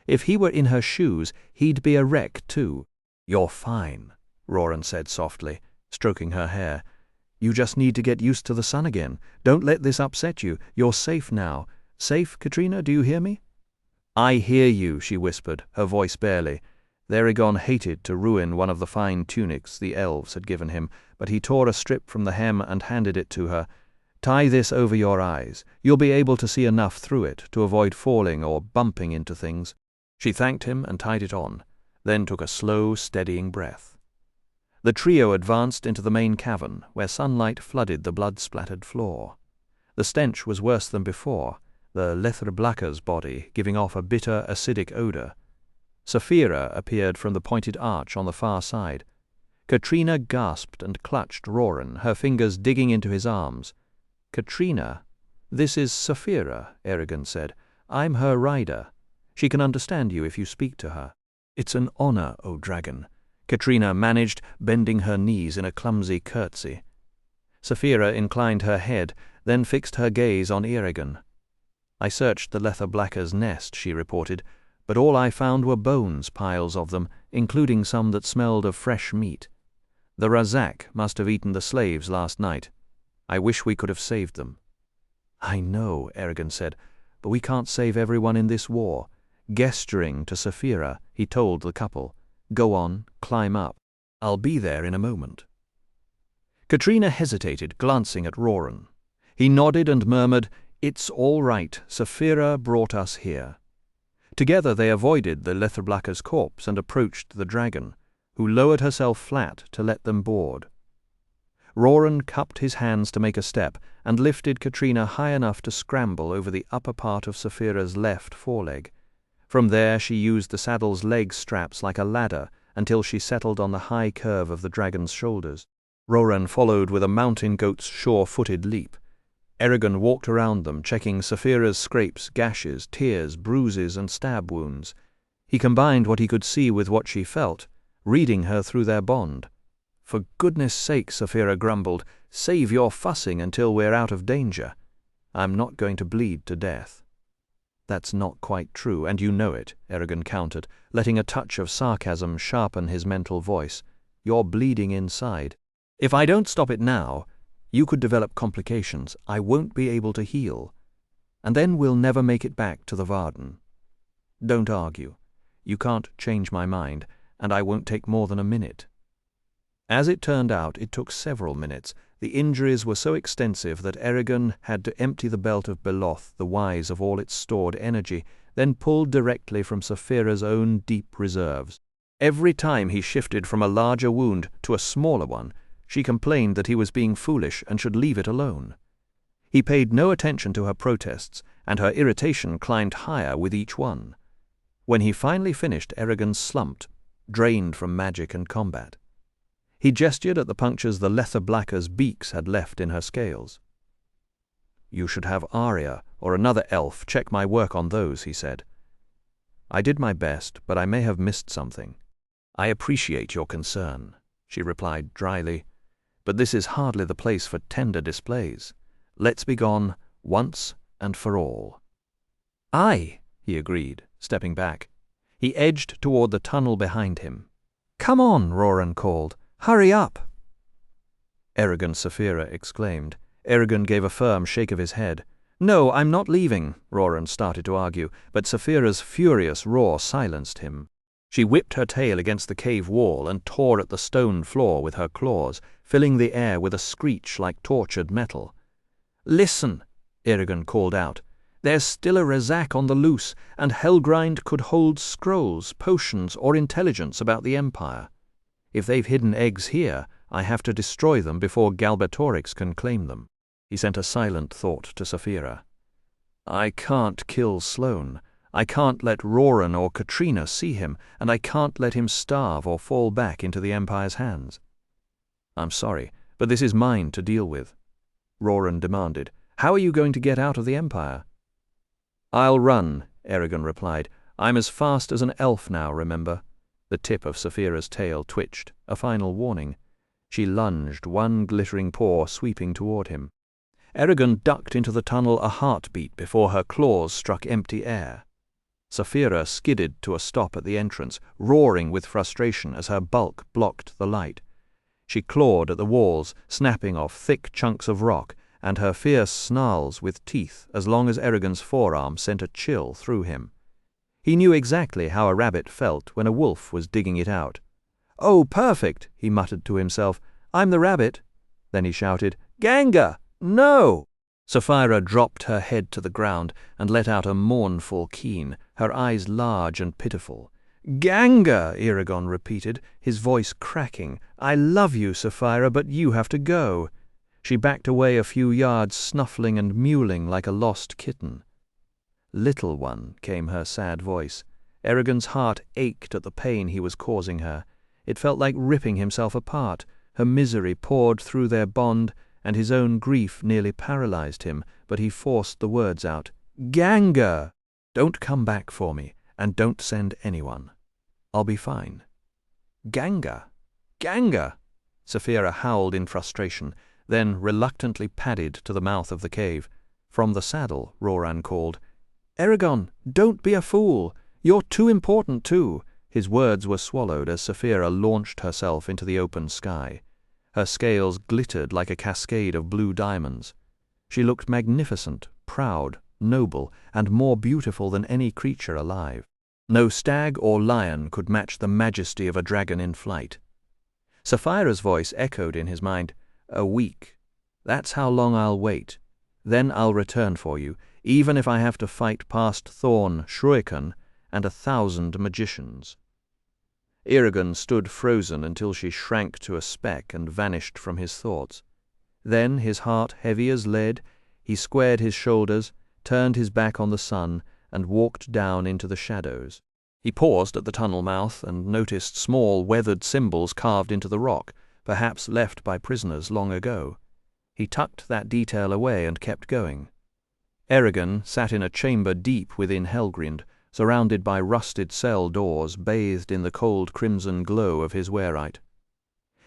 If he were in her shoes, he'd be a wreck too. You're fine, Roran said softly, stroking her hair. You just need to get used to the sun again. Don't let this upset you. You're safe now. Safe, Katrina, do you hear me? I hear you, she whispered, her voice barely. Eragon hated to ruin one of the fine tunics the elves had given him, but he tore a strip from the hem and handed it to her. "Tie this over your eyes. You'll be able to see enough through it to avoid falling or bumping into things." She thanked him and tied it on, then took a slow, steadying breath. The trio advanced into the main cavern, where sunlight flooded the blood-splattered floor. The stench was worse than before, the Lethrblaka's body giving off a bitter, acidic odor. Saphira appeared from the pointed arch on the far side. Katrina gasped and clutched Roran, her fingers digging into his arms. "Katrina, this is Saphira," Eragon said. "I'm her rider. She can understand you if you speak to her." "It's an honor, O dragon," Katrina managed, bending her knees in a clumsy curtsy. Saphira inclined her head, then fixed her gaze on Eragon. "I searched the Lethrblaka's nest," she reported, "but all I found were bones, piles of them, including some that smelled of fresh meat. The Razak must have eaten the slaves last night. I wish we could have saved them." "I know," Eragon said, "but we can't save everyone in this war." Gesturing to Saphira, he told the couple, "Go on, climb up. I'll be there in a moment." Katrina hesitated, glancing at Roran. He nodded and murmured, "It's all right. Saphira brought us here." Together they avoided the Lethrblaka's corpse and approached the dragon, who lowered herself flat to let them board. Roran cupped his hands to make a step and lifted Katrina high enough to scramble over the upper part of Saphira's left foreleg. From there she used the saddle's leg straps like a ladder until she settled on the high curve of the dragon's shoulders. Roran followed with a mountain goat's sure-footed leap. Eragon walked around them, checking Saphira's scrapes, gashes, tears, bruises, and stab wounds. He combined what he could see with what she felt, reading her through their bond. "For goodness sake," Saphira grumbled, "save your fussing until we're out of danger. I'm not going to bleed to death." "That's not quite true, and you know it," Eragon countered, letting a touch of sarcasm sharpen his mental voice. "You're bleeding inside. If I don't stop it now, you could develop complications. I won't be able to heal. And then we'll never make it back to the Varden. Don't argue. You can't change my mind, and I won't take more than a minute." As it turned out, it took several minutes. The injuries were so extensive that Eragon had to empty the belt of Beloth, the wise, of all its stored energy, then pulled directly from Saphira's own deep reserves. Every time he shifted from a larger wound to a smaller one, she complained that he was being foolish and should leave it alone. He paid no attention to her protests, and her irritation climbed higher with each one. When he finally finished, Eragon slumped, drained from magic and combat. He gestured at the punctures the Lethrblaka's beaks had left in her scales. "You should have Arya or another elf check my work on those," he said. "I did my best, but I may have missed something." "I appreciate your concern," she replied dryly, "but this is hardly the place for tender displays. Let's be gone once and for all." "Aye," he agreed, stepping back. He edged toward the tunnel behind him. "Come on," Roran called. "Hurry up!" "Eragon," Saphira exclaimed. Eragon gave a firm shake of his head. "No, I'm not leaving," Roran started to argue, but Saphira's furious roar silenced him. She whipped her tail against the cave wall and tore at the stone floor with her claws, filling the air with a screech like tortured metal. "Listen," Eragon called out. "There's still a Razak on the loose, and Helgrind could hold scrolls, potions, or intelligence about the Empire. If they've hidden eggs here, I have to destroy them before Galbatorix can claim them." He sent a silent thought to Saphira. "I can't kill Sloane. I can't let Roran or Katrina see him, and I can't let him starve or fall back into the Empire's hands." "I'm sorry, but this is mine to deal with," Roran demanded. "How are you going to get out of the Empire?" "I'll run," Eragon replied. "I'm as fast as an elf now, remember." The tip of Saphira's tail twitched, a final warning. She lunged, one glittering paw sweeping toward him. Eragon ducked into the tunnel a heartbeat before her claws struck empty air. Saphira skidded to a stop at the entrance, roaring with frustration as her bulk blocked the light. She clawed at the walls, snapping off thick chunks of rock, and her fierce snarls with teeth as long as Eragon's forearm sent a chill through him. He knew exactly how a rabbit felt when a wolf was digging it out. "Oh, perfect," he muttered to himself. "I'm the rabbit." Then he shouted, "Ganga! No!" Sapphira dropped her head to the ground and let out a mournful keen, her eyes large and pitiful. "Ganga!" Eragon repeated, his voice cracking. "I love you, Sapphira, but you have to go." She backed away a few yards, snuffling and mewling like a lost kitten. "Little one," came her sad voice. Eragon's heart ached at the pain he was causing her. It felt like ripping himself apart. Her misery poured through their bond, and his own grief nearly paralyzed him, but he forced the words out. "Ganga! Don't come back for me, and don't send anyone. I'll be fine." "Ganga! Ganga!" Sapphira howled in frustration, then reluctantly padded to the mouth of the cave. From the saddle, Roran called, "Eragon, don't be a fool. You're too important too." His words were swallowed as Sapphira launched herself into the open sky. Her scales glittered like a cascade of blue diamonds. She looked magnificent, proud, noble, and more beautiful than any creature alive. No stag or lion could match the majesty of a dragon in flight. Sapphira's voice echoed in his mind, "A week. That's how long I'll wait. Then I'll return for you, even if I have to fight past Thorn, Shruikan, and 1,000 magicians." Eragon stood frozen until she shrank to a speck and vanished from his thoughts. Then, his heart heavy as lead, he squared his shoulders, turned his back on the sun, and walked down into the shadows. He paused at the tunnel mouth and noticed small weathered symbols carved into the rock, perhaps left by prisoners long ago. He tucked that detail away and kept going. Eragon sat in a chamber deep within Helgrind, surrounded by rusted cell doors, bathed in the cold crimson glow of his wearite.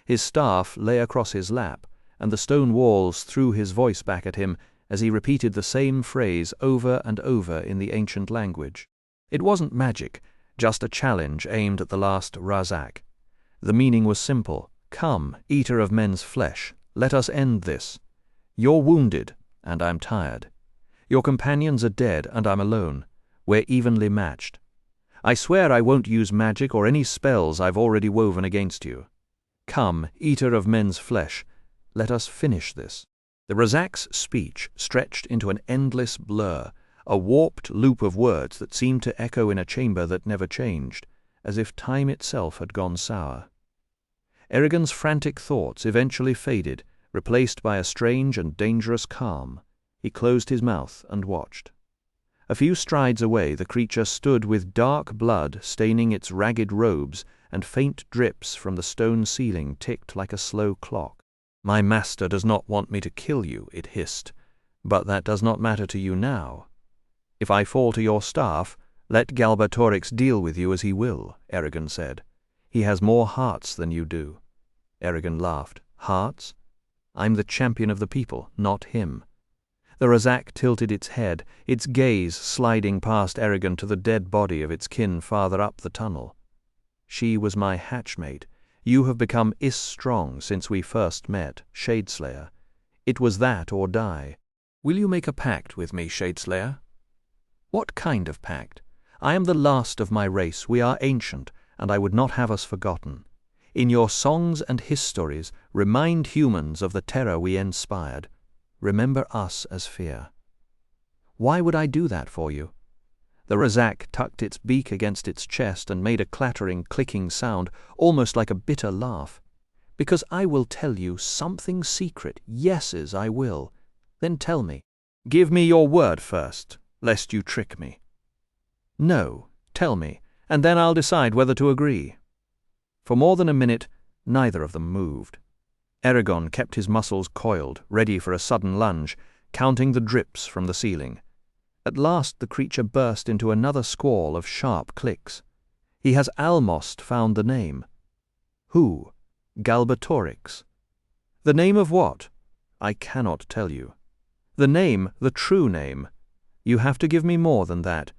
His staff lay across his lap, and the stone walls threw his voice back at him as he repeated the same phrase over and over in the ancient language. It wasn't magic, just a challenge aimed at the last Razak. The meaning was simple. "Come, eater of men's flesh, let us end this. You're wounded, and I'm tired. Your companions are dead, and I'm alone. We're evenly matched. I swear I won't use magic or any spells I've already woven against you. Come, eater of men's flesh, let us finish this." The Razak's speech stretched into an endless blur, a warped loop of words that seemed to echo in a chamber that never changed, as if time itself had gone sour. Eragon's frantic thoughts eventually faded, replaced by a strange and dangerous calm. He closed his mouth and watched. A few strides away the creature stood with dark blood staining its ragged robes, and faint drips from the stone ceiling ticked like a slow clock. "My master does not want me to kill you," it hissed, "but that does not matter to you now. If I fall to your staff, let Galbatorix deal with you as he will," Eragon said. "He has more hearts than you do." Eragon laughed. "Hearts? I'm the champion of the people, not him." The Razak tilted its head, its gaze sliding past Eragon to the dead body of its kin farther up the tunnel. "She was my hatchmate. You have become strong since we first met, Shadeslayer. It was that or die. Will you make a pact with me, Shadeslayer?" "What kind of pact? I am the last of my race. We are ancient, and I would not have us forgotten. In your songs and histories, remind humans of the terror we inspired. Remember us as fear." "Why would I do that for you?" The Razak tucked its beak against its chest and made a clattering, clicking sound, almost like a bitter laugh. "Because I will tell you something secret. Yeses, I will. Then tell me." "Give me your word first, lest you trick me." "No, tell me, and then I'll decide whether to agree." For more than a minute, neither of them moved. Eragon kept his muscles coiled, ready for a sudden lunge, counting the drips from the ceiling. At last the creature burst into another squall of sharp clicks. "He has almost found the name." "Who?" "Galbatorix." "The name of what?" "I cannot tell you." "The name, the true name." "You have to give me more than that."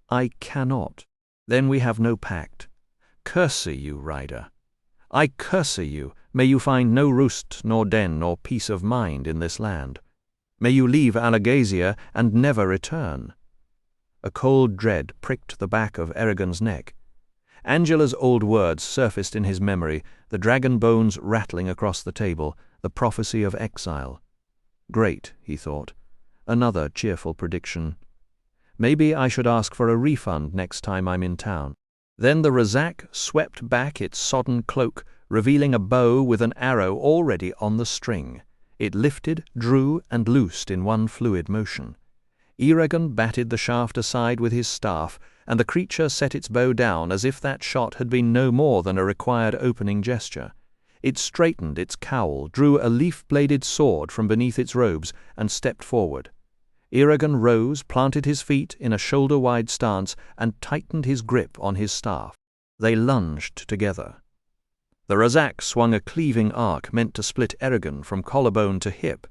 "I cannot." "Then we have no pact. Curse you, rider. I curse you. May you find no roost nor den nor peace of mind in this land. May you leave Alagasia and never return." A cold dread pricked the back of Eragon's neck. Angela's old words surfaced in his memory, the dragon bones rattling across the table, the prophecy of exile. Great, he thought. Another cheerful prediction. Maybe I should ask for a refund next time I'm in town. Then the Razak swept back its sodden cloak, revealing a bow with an arrow already on the string. It lifted, drew, and loosed in one fluid motion. Eragon batted the shaft aside with his staff, and the creature set its bow down as if that shot had been no more than a required opening gesture. It straightened its cowl, drew a leaf-bladed sword from beneath its robes, and stepped forward. Eragon rose, planted his feet in a shoulder-wide stance, and tightened his grip on his staff. They lunged together. The Razak swung a cleaving arc meant to split Eragon from collarbone to hip.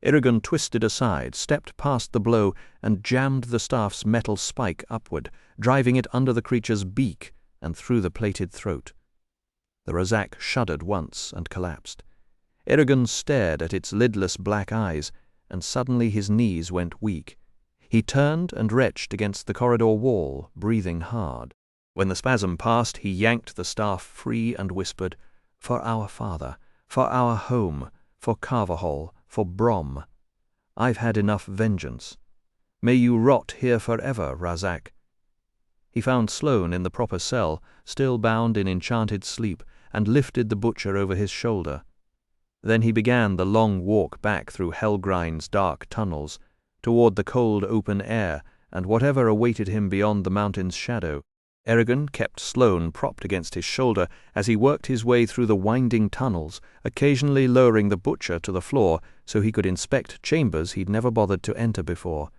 Eragon twisted aside, stepped past the blow, and jammed the staff's metal spike upward, driving it under the creature's beak and through the plated throat. The Razak shuddered once and collapsed. Eragon stared at its lidless black eyes, and suddenly his knees went weak. He turned and retched against the corridor wall, breathing hard. When the spasm passed, he yanked the staff free and whispered, "For our father, for our home, for Carvahall, for Brom. I've had enough vengeance. May you rot here forever, Razak." He found Sloane in the proper cell, still bound in enchanted sleep, and lifted the butcher over his shoulder. Then he began the long walk back through Helgrind's dark tunnels, toward the cold open air and whatever awaited him beyond the mountain's shadow. Eragon kept Sloane propped against his shoulder as he worked his way through the winding tunnels, occasionally lowering the butcher to the floor so he could inspect chambers he'd never bothered to enter before.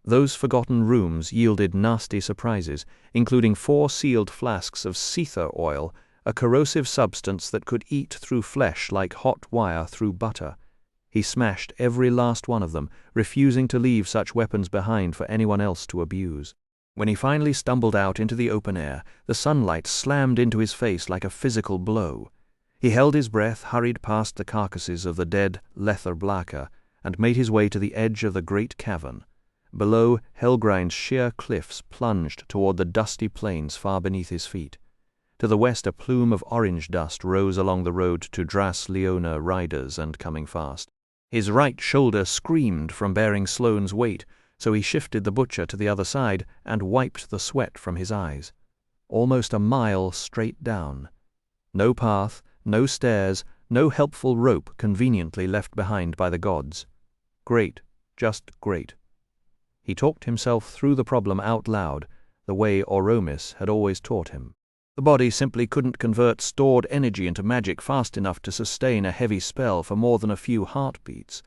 Those forgotten rooms yielded nasty surprises, including 4 sealed flasks of seether oil, a corrosive substance that could eat through flesh like hot wire through butter. He smashed every last one of them, refusing to leave such weapons behind for anyone else to abuse. When he finally stumbled out into the open air, the sunlight slammed into his face like a physical blow. He held his breath, hurried past the carcasses of the dead Lether Blaka, and made his way to the edge of the great cavern. Below, Helgrind's sheer cliffs plunged toward the dusty plains far beneath his feet. To the west a plume of orange dust rose along the road to Dras Leona riders and coming fast. His right shoulder screamed from bearing Sloane's weight, so he shifted the butcher to the other side and wiped the sweat from his eyes. Almost a mile straight down. No path, no stairs, no helpful rope conveniently left behind by the gods. Great, just great. He talked himself through the problem out loud, the way Oromis had always taught him. The body simply couldn't convert stored energy into magic fast enough to sustain a heavy spell for more than a few heartbeats.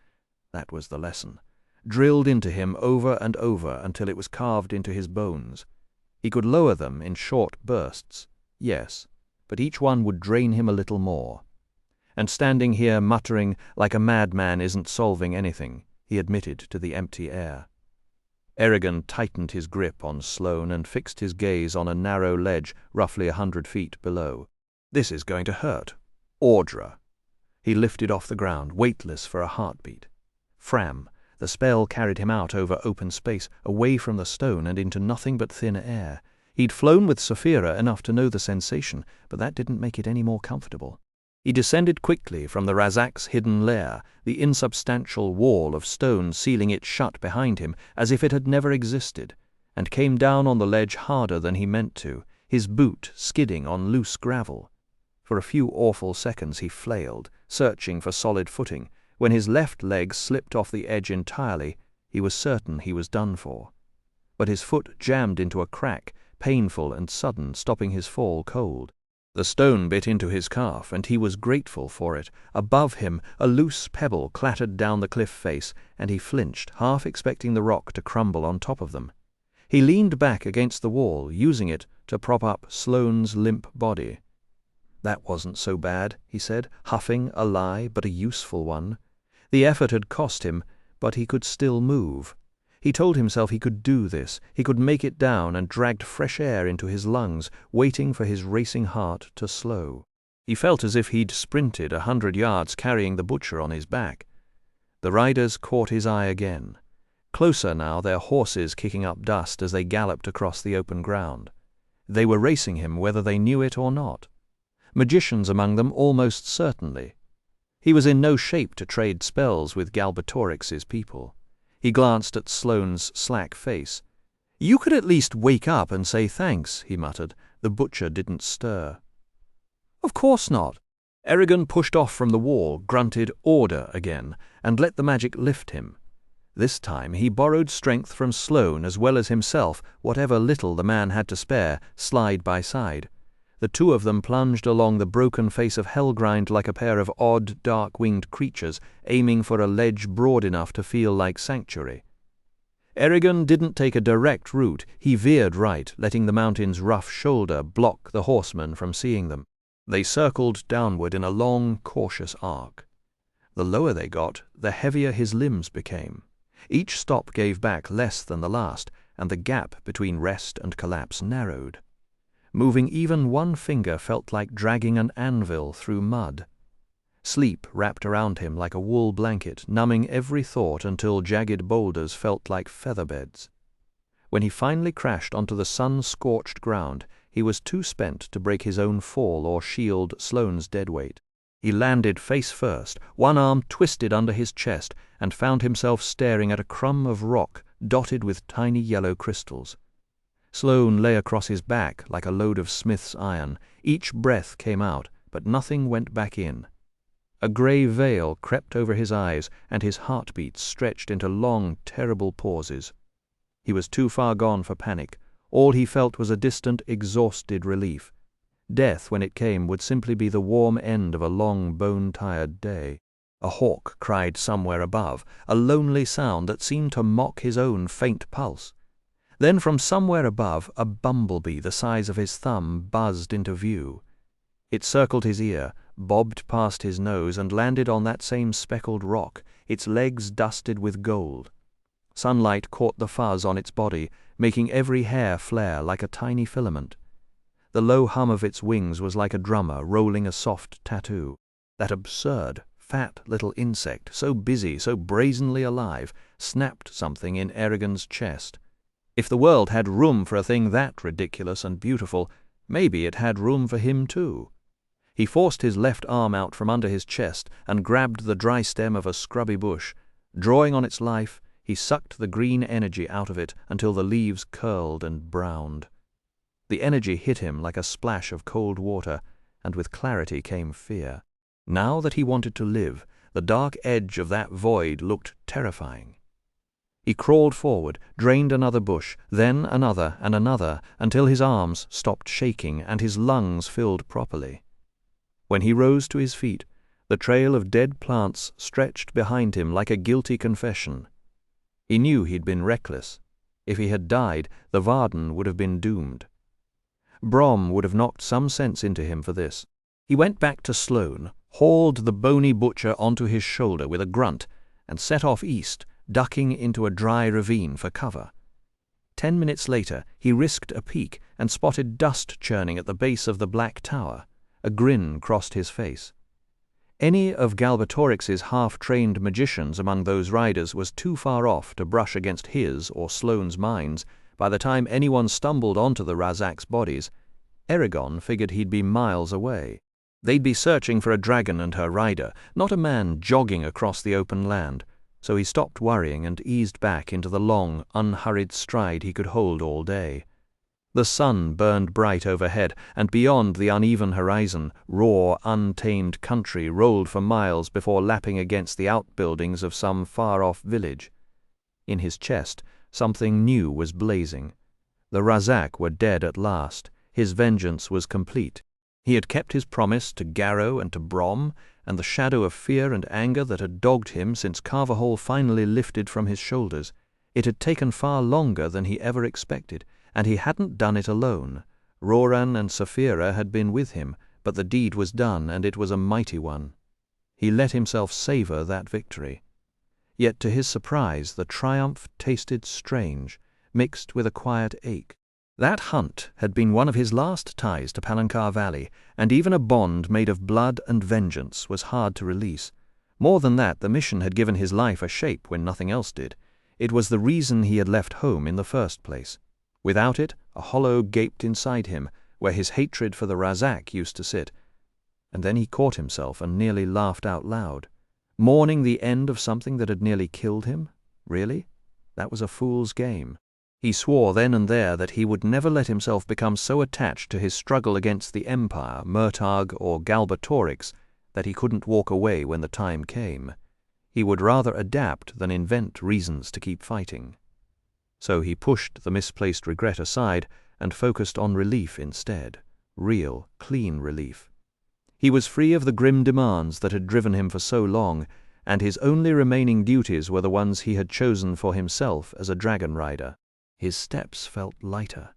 That was the lesson, drilled into him over and over until it was carved into his bones. He could lower them in short bursts, yes, but each one would drain him a little more. And standing here muttering like a madman isn't solving anything, he admitted to the empty air. Eragon tightened his grip on Sloane and fixed his gaze on a narrow ledge roughly 100 feet below. This is going to hurt. Audra. He lifted off the ground, weightless for a heartbeat. Fram. The spell carried him out over open space, away from the stone and into nothing but thin air. He'd flown with Saphira enough to know the sensation, but that didn't make it any more comfortable. He descended quickly from the Razak's hidden lair, the insubstantial wall of stone sealing it shut behind him as if it had never existed, and came down on the ledge harder than he meant to, his boot skidding on loose gravel. For a few awful seconds he flailed, searching for solid footing. When his left leg slipped off the edge entirely, he was certain he was done for. But his foot jammed into a crack, painful and sudden, stopping his fall cold. The stone bit into his calf, and he was grateful for it. Above him, a loose pebble clattered down the cliff face, and he flinched, half expecting the rock to crumble on top of them. He leaned back against the wall, using it to prop up Sloane's limp body. That wasn't so bad, he said, huffing a lie, but a useful one. The effort had cost him, but he could still move. He told himself he could do this, he could make it down, and dragged fresh air into his lungs, waiting for his racing heart to slow. He felt as if he'd sprinted 100 yards carrying the butcher on his back. The riders caught his eye again. Closer now, their horses kicking up dust as they galloped across the open ground. They were racing him whether they knew it or not. Magicians among them almost certainly. He was in no shape to trade spells with Galbatorix's people. He glanced at Sloane's slack face. "You could at least wake up and say thanks," he muttered. The butcher didn't stir. "Of course not." Eragon pushed off from the wall, grunted "order" again, and let the magic lift him. This time he borrowed strength from Sloane as well as himself, whatever little the man had to spare, slide by side. The two of them plunged along the broken face of Hellgrind like a pair of odd, dark-winged creatures, aiming for a ledge broad enough to feel like sanctuary. Eragon didn't take a direct route. He veered right, letting the mountain's rough shoulder block the horsemen from seeing them. They circled downward in a long, cautious arc. The lower they got, the heavier his limbs became. Each stop gave back less than the last, and the gap between rest and collapse narrowed. Moving even one finger felt like dragging an anvil through mud. Sleep wrapped around him like a wool blanket, numbing every thought until jagged boulders felt like featherbeds. When he finally crashed onto the sun-scorched ground, he was too spent to break his own fall or shield Sloane's dead weight. He landed face first, one arm twisted under his chest, and found himself staring at a crumb of rock dotted with tiny yellow crystals. Sloane lay across his back like a load of smith's iron. Each breath came out, but nothing went back in. A grey veil crept over his eyes, and his heartbeat stretched into long, terrible pauses. He was too far gone for panic. All he felt was a distant, exhausted relief. Death, when it came, would simply be the warm end of a long, bone-tired day. A hawk cried somewhere above, a lonely sound that seemed to mock his own faint pulse. Then from somewhere above, a bumblebee the size of his thumb buzzed into view. It circled his ear, bobbed past his nose, and landed on that same speckled rock, its legs dusted with gold. Sunlight caught the fuzz on its body, making every hair flare like a tiny filament. The low hum of its wings was like a drummer rolling a soft tattoo. That absurd, fat little insect, so busy, so brazenly alive, snapped something in Eragon's chest. If the world had room for a thing that ridiculous and beautiful, maybe it had room for him too. He forced his left arm out from under his chest and grabbed the dry stem of a scrubby bush. Drawing on its life, he sucked the green energy out of it until the leaves curled and browned. The energy hit him like a splash of cold water, and with clarity came fear. Now that he wanted to live, the dark edge of that void looked terrifying. He crawled forward, drained another bush, then another and another, until his arms stopped shaking and his lungs filled properly. When he rose to his feet, the trail of dead plants stretched behind him like a guilty confession. He knew he'd been reckless. If he had died, the Varden would have been doomed. Brom would have knocked some sense into him for this. He went back to Sloane, hauled the bony butcher onto his shoulder with a grunt, and set off east, ducking into a dry ravine for cover. 10 minutes later, he risked a peek and spotted dust churning at the base of the black tower. A grin crossed his face. Any of Galbatorix's half-trained magicians among those riders was too far off to brush against his or Sloane's minds by the time anyone stumbled onto the Razak's bodies. Eragon figured he'd be miles away. They'd be searching for a dragon and her rider, not a man jogging across the open land. So he stopped worrying and eased back into the long, unhurried stride he could hold all day. The sun burned bright overhead, and beyond the uneven horizon, raw, untamed country rolled for miles before lapping against the outbuildings of some far-off village. In his chest, something new was blazing. The Razak were dead at last. His vengeance was complete. He had kept his promise to Garrow and to Brom, and the shadow of fear and anger that had dogged him since Carverhall finally lifted from his shoulders. It had taken far longer than he ever expected, and he hadn't done it alone. Roran and Saphira had been with him, but the deed was done, and it was a mighty one. He let himself savor that victory. Yet to his surprise, the triumph tasted strange, mixed with a quiet ache. That hunt had been one of his last ties to Palancar Valley, and even a bond made of blood and vengeance was hard to release. More than that, the mission had given his life a shape when nothing else did. It was the reason he had left home in the first place. Without it, a hollow gaped inside him, where his hatred for the Razak used to sit. And then he caught himself and nearly laughed out loud. Mourning the end of something that had nearly killed him? Really? That was a fool's game. He swore then and there that he would never let himself become so attached to his struggle against the Empire, Murtagh or Galbatorix, that he couldn't walk away when the time came. He would rather adapt than invent reasons to keep fighting. So he pushed the misplaced regret aside and focused on relief instead. Real, clean relief. He was free of the grim demands that had driven him for so long, and his only remaining duties were the ones he had chosen for himself as a dragon rider. His steps felt lighter.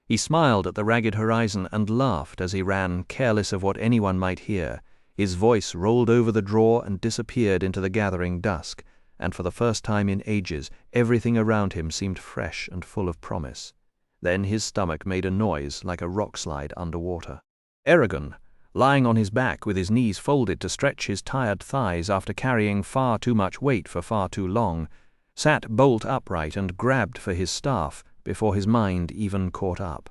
He smiled at the ragged horizon and laughed as he ran, careless of what anyone might hear. His voice rolled over the draw and disappeared into the gathering dusk, and for the first time in ages, everything around him seemed fresh and full of promise. Then his stomach made a noise like a rockslide underwater. Eragon, lying on his back with his knees folded to stretch his tired thighs after carrying far too much weight for far too long, sat bolt upright and grabbed for his staff before his mind even caught up.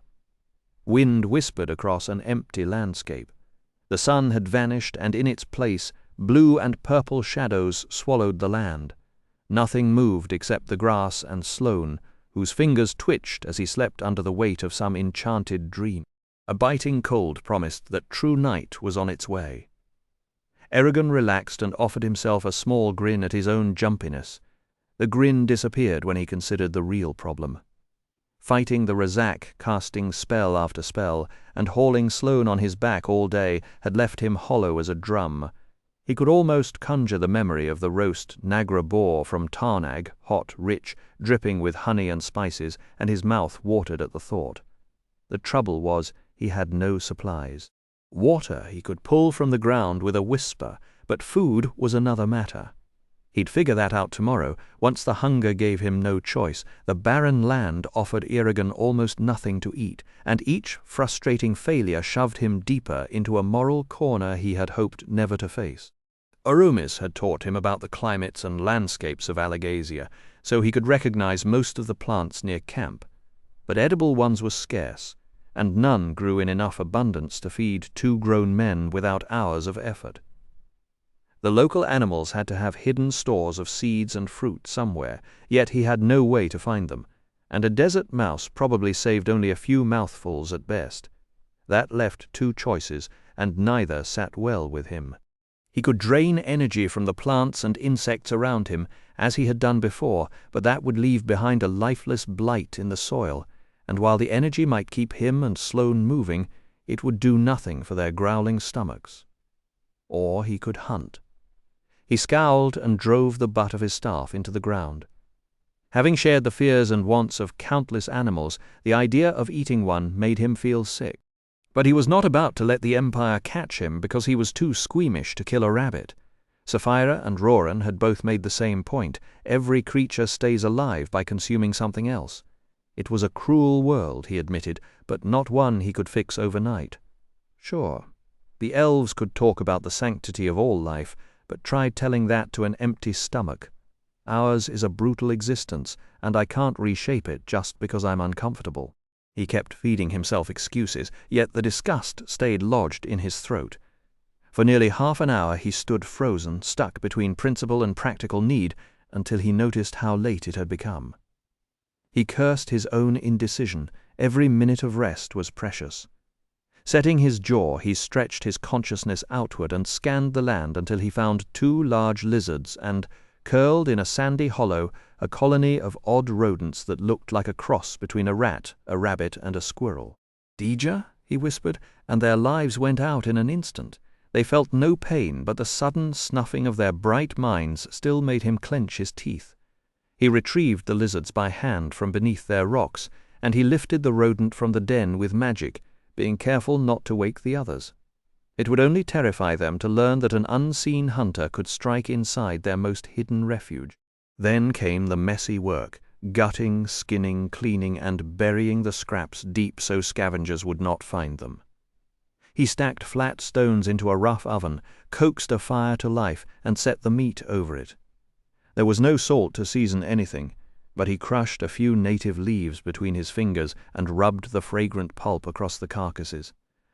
Wind whispered across an empty landscape. The sun had vanished, and in its place, blue and purple shadows swallowed the land. Nothing moved except the grass and Sloane, whose fingers twitched as he slept under the weight of some enchanted dream. A biting cold promised that true night was on its way. Eragon relaxed and offered himself a small grin at his own jumpiness. The grin disappeared when he considered the real problem. Fighting the Razak, casting spell after spell, and hauling Sloane on his back all day had left him hollow as a drum. He could almost conjure the memory of the roast Nagra boar from Tarnag, hot, rich, dripping with honey and spices, and his mouth watered at the thought. The trouble was he had no supplies. Water he could pull from the ground with a whisper, but food was another matter. He'd figure that out tomorrow, once the hunger gave him no choice. The barren land offered Eragon almost nothing to eat, and each frustrating failure shoved him deeper into a moral corner he had hoped never to face. Oromis had taught him about the climates and landscapes of Alagasia, so he could recognize most of the plants near camp. But edible ones were scarce, and none grew in enough abundance to feed 2 grown men without hours of effort. The local animals had to have hidden stores of seeds and fruit somewhere, yet he had no way to find them, and a desert mouse probably saved only a few mouthfuls at best. That left 2 choices, and neither sat well with him. He could drain energy from the plants and insects around him, as he had done before, but that would leave behind a lifeless blight in the soil, and while the energy might keep him and Sloane moving, it would do nothing for their growling stomachs. Or he could hunt. He scowled and drove the butt of his staff into the ground. Having shared the fears and wants of countless animals, the idea of eating one made him feel sick. But he was not about to let the Empire catch him because he was too squeamish to kill a rabbit. Saphira and Roran had both made the same point. Every creature stays alive by consuming something else. It was a cruel world, he admitted, but not one he could fix overnight. Sure, the elves could talk about the sanctity of all life, but try telling that to an empty stomach. Ours is a brutal existence, and I can't reshape it just because I'm uncomfortable. He kept feeding himself excuses, yet the disgust stayed lodged in his throat. For nearly half an hour he stood frozen, stuck between principle and practical need, until he noticed how late it had become. He cursed his own indecision. Every minute of rest was precious. Setting his jaw, he stretched his consciousness outward and scanned the land until he found 2 large lizards and, curled in a sandy hollow, a colony of odd rodents that looked like a cross between a rat, a rabbit, and a squirrel. "Deja?" he whispered, and their lives went out in an instant. They felt no pain, but the sudden snuffing of their bright minds still made him clench his teeth. He retrieved the lizards by hand from beneath their rocks, and he lifted the rodent from the den with magic, being careful not to wake the others. It would only terrify them to learn that an unseen hunter could strike inside their most hidden refuge. Then came the messy work, gutting, skinning, cleaning, and burying the scraps deep so scavengers would not find them. He stacked flat stones into a rough oven, coaxed a fire to life, and set the meat over it. There was no salt to season anything, but he crushed a few native leaves between his fingers and rubbed the fragrant pulp across the carcasses.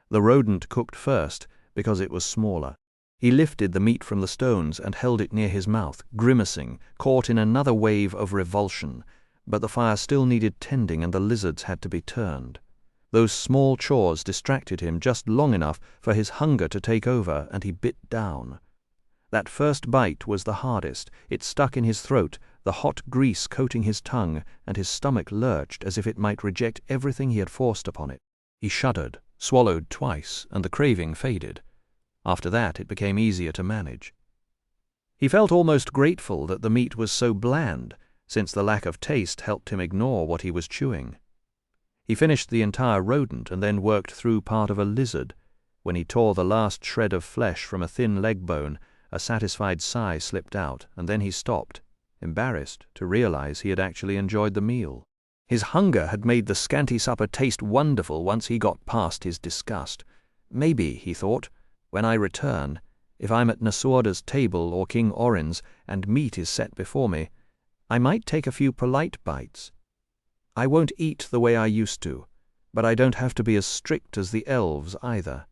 The rodent cooked first, because it was smaller. He lifted the meat from the stones and held it near his mouth, grimacing, caught in another wave of revulsion, but the fire still needed tending and the lizards had to be turned. Those small chores distracted him just long enough for his hunger to take over, and he bit down. That first bite was the hardest. It stuck in his throat, the hot grease coating his tongue, and his stomach lurched as if it might reject everything he had forced upon it. He shuddered, swallowed twice, and the craving faded. After that it became easier to manage. He felt almost grateful that the meat was so bland, since the lack of taste helped him ignore what he was chewing. He finished the entire rodent and then worked through part of a lizard. When he tore the last shred of flesh from a thin leg bone, a satisfied sigh slipped out, and then he stopped, embarrassed to realize he had actually enjoyed the meal. His hunger had made the scanty supper taste wonderful once he got past his disgust. Maybe, he thought, when I return, if I'm at Nasuada's table or King Orin's and meat is set before me, I might take a few polite bites. I won't eat the way I used to, but I don't have to be as strict as the elves either.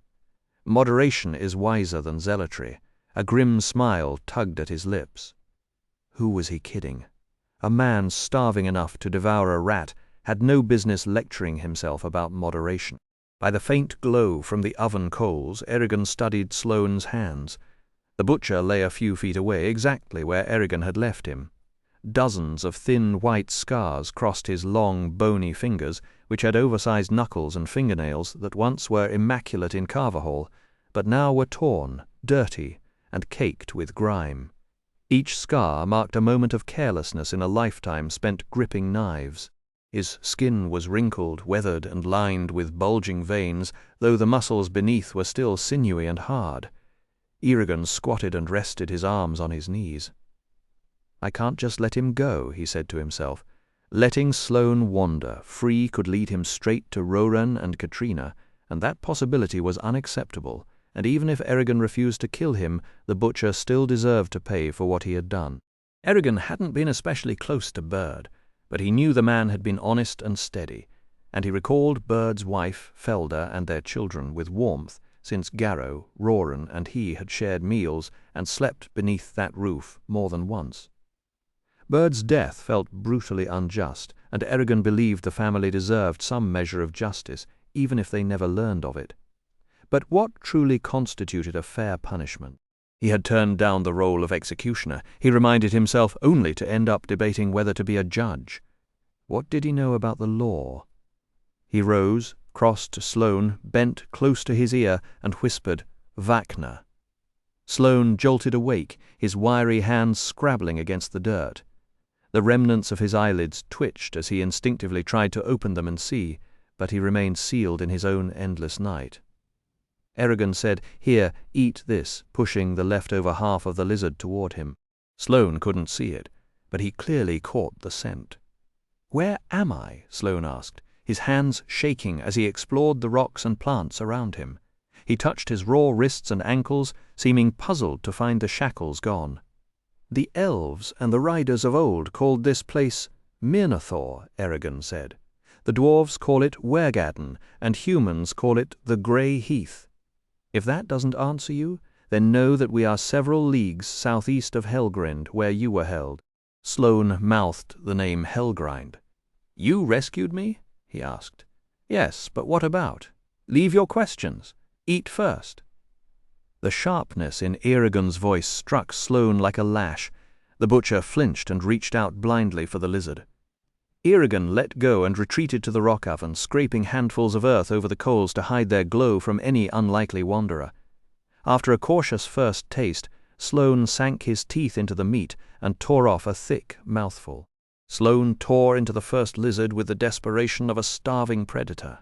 Moderation is wiser than zealotry. A grim smile tugged at his lips. Who was he kidding? A man starving enough to devour a rat had no business lecturing himself about moderation. By the faint glow from the oven coals, Erigon studied Sloane's hands. The butcher lay a few feet away, exactly where Erigon had left him. Dozens of thin white scars crossed his long, bony fingers, which had oversized knuckles and fingernails that once were immaculate in Carvahall, but now were torn, dirty, and caked with grime. Each scar marked a moment of carelessness in a lifetime spent gripping knives. His skin was wrinkled, weathered, and lined with bulging veins, though the muscles beneath were still sinewy and hard. Erigon squatted and rested his arms on his knees. I can't just let him go, he said to himself. Letting Sloane wander free could lead him straight to Roran and Katrina, and that possibility was unacceptable, and even if Erigon refused to kill him, the butcher still deserved to pay for what he had done. Erigon hadn't been especially close to Bird, but he knew the man had been honest and steady, and he recalled Bird's wife, Felda, and their children with warmth, since Garrow, Roran, and he had shared meals and slept beneath that roof more than once. Bird's death felt brutally unjust, and Erigon believed the family deserved some measure of justice, even if they never learned of it. But what truly constituted a fair punishment? He had turned down the role of executioner. He reminded himself only to end up debating whether to be a judge. What did he know about the law? He rose, crossed to Sloane, bent close to his ear, and whispered, "Vakna." Sloane jolted awake, his wiry hands scrabbling against the dirt. The remnants of his eyelids twitched as he instinctively tried to open them and see, but he remained sealed in his own endless night. Erigon said, "Here, eat this," pushing the leftover half of the lizard toward him. Sloane couldn't see it, but he clearly caught the scent. "Where am I?" Sloane asked, his hands shaking as he explored the rocks and plants around him. He touched his raw wrists and ankles, seeming puzzled to find the shackles gone. "The elves and the riders of old called this place Mirnathor," Erigon said. "The dwarves call it Wergaden, and humans call it the Grey Heath. If that doesn't answer you, then know that we are several leagues southeast of Helgrind, where you were held." Sloane mouthed the name Helgrind. "You rescued me?" he asked. "Yes, but what about? Leave your questions. Eat first." The sharpness in Erigon's voice struck Sloane like a lash. The butcher flinched and reached out blindly for the lizard. Erigon let go and retreated to the rock oven, scraping handfuls of earth over the coals to hide their glow from any unlikely wanderer. After a cautious first taste, Sloane sank his teeth into the meat and tore off a thick mouthful. Sloane tore into the first lizard with the desperation of a starving predator.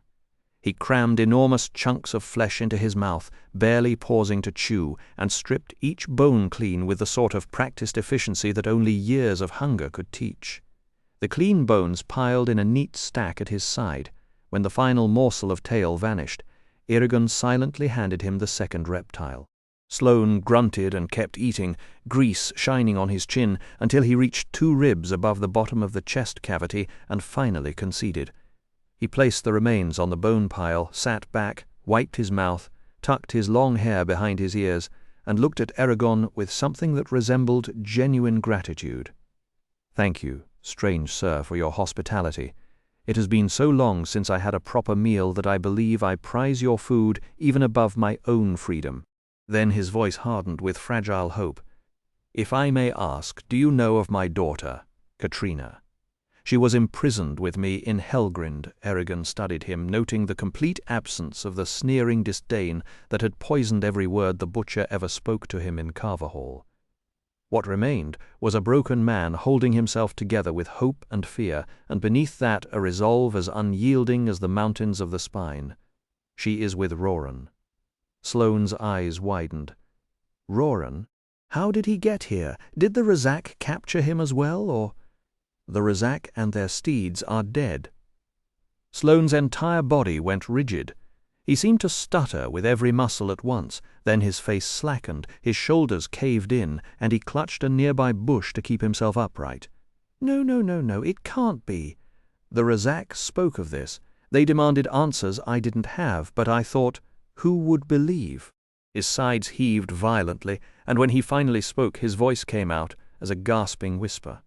He crammed enormous chunks of flesh into his mouth, barely pausing to chew, and stripped each bone clean with the sort of practiced efficiency that only years of hunger could teach. The clean bones piled in a neat stack at his side. When the final morsel of tail vanished, Erigon silently handed him the second reptile. Sloane grunted and kept eating, grease shining on his chin, until he reached 2 ribs above the bottom of the chest cavity and finally conceded. He placed the remains on the bone pile, sat back, wiped his mouth, tucked his long hair behind his ears, and looked at Eragon with something that resembled genuine gratitude. "Thank you, strange sir, for your hospitality. It has been so long since I had a proper meal that I believe I prize your food even above my own freedom." Then his voice hardened with fragile hope. "If I may ask, do you know of my daughter, Katrina? She was imprisoned with me in Helgrind." Eragon studied him, noting the complete absence of the sneering disdain that had poisoned every word the butcher ever spoke to him in Carverhall. What remained was a broken man holding himself together with hope and fear, and beneath that a resolve as unyielding as the mountains of the spine. "She is with Roran." Sloane's eyes widened. "Roran? How did he get here? Did the Razak capture him as well, or—" "The Razak and their steeds are dead." Sloane's entire body went rigid. He seemed to stutter with every muscle at once, then his face slackened, his shoulders caved in, and he clutched a nearby bush to keep himself upright. No, it can't be." "The Razak spoke of this. They demanded answers I didn't have, but I thought, who would believe?" His sides heaved violently, and when he finally spoke, his voice came out as a gasping whisper.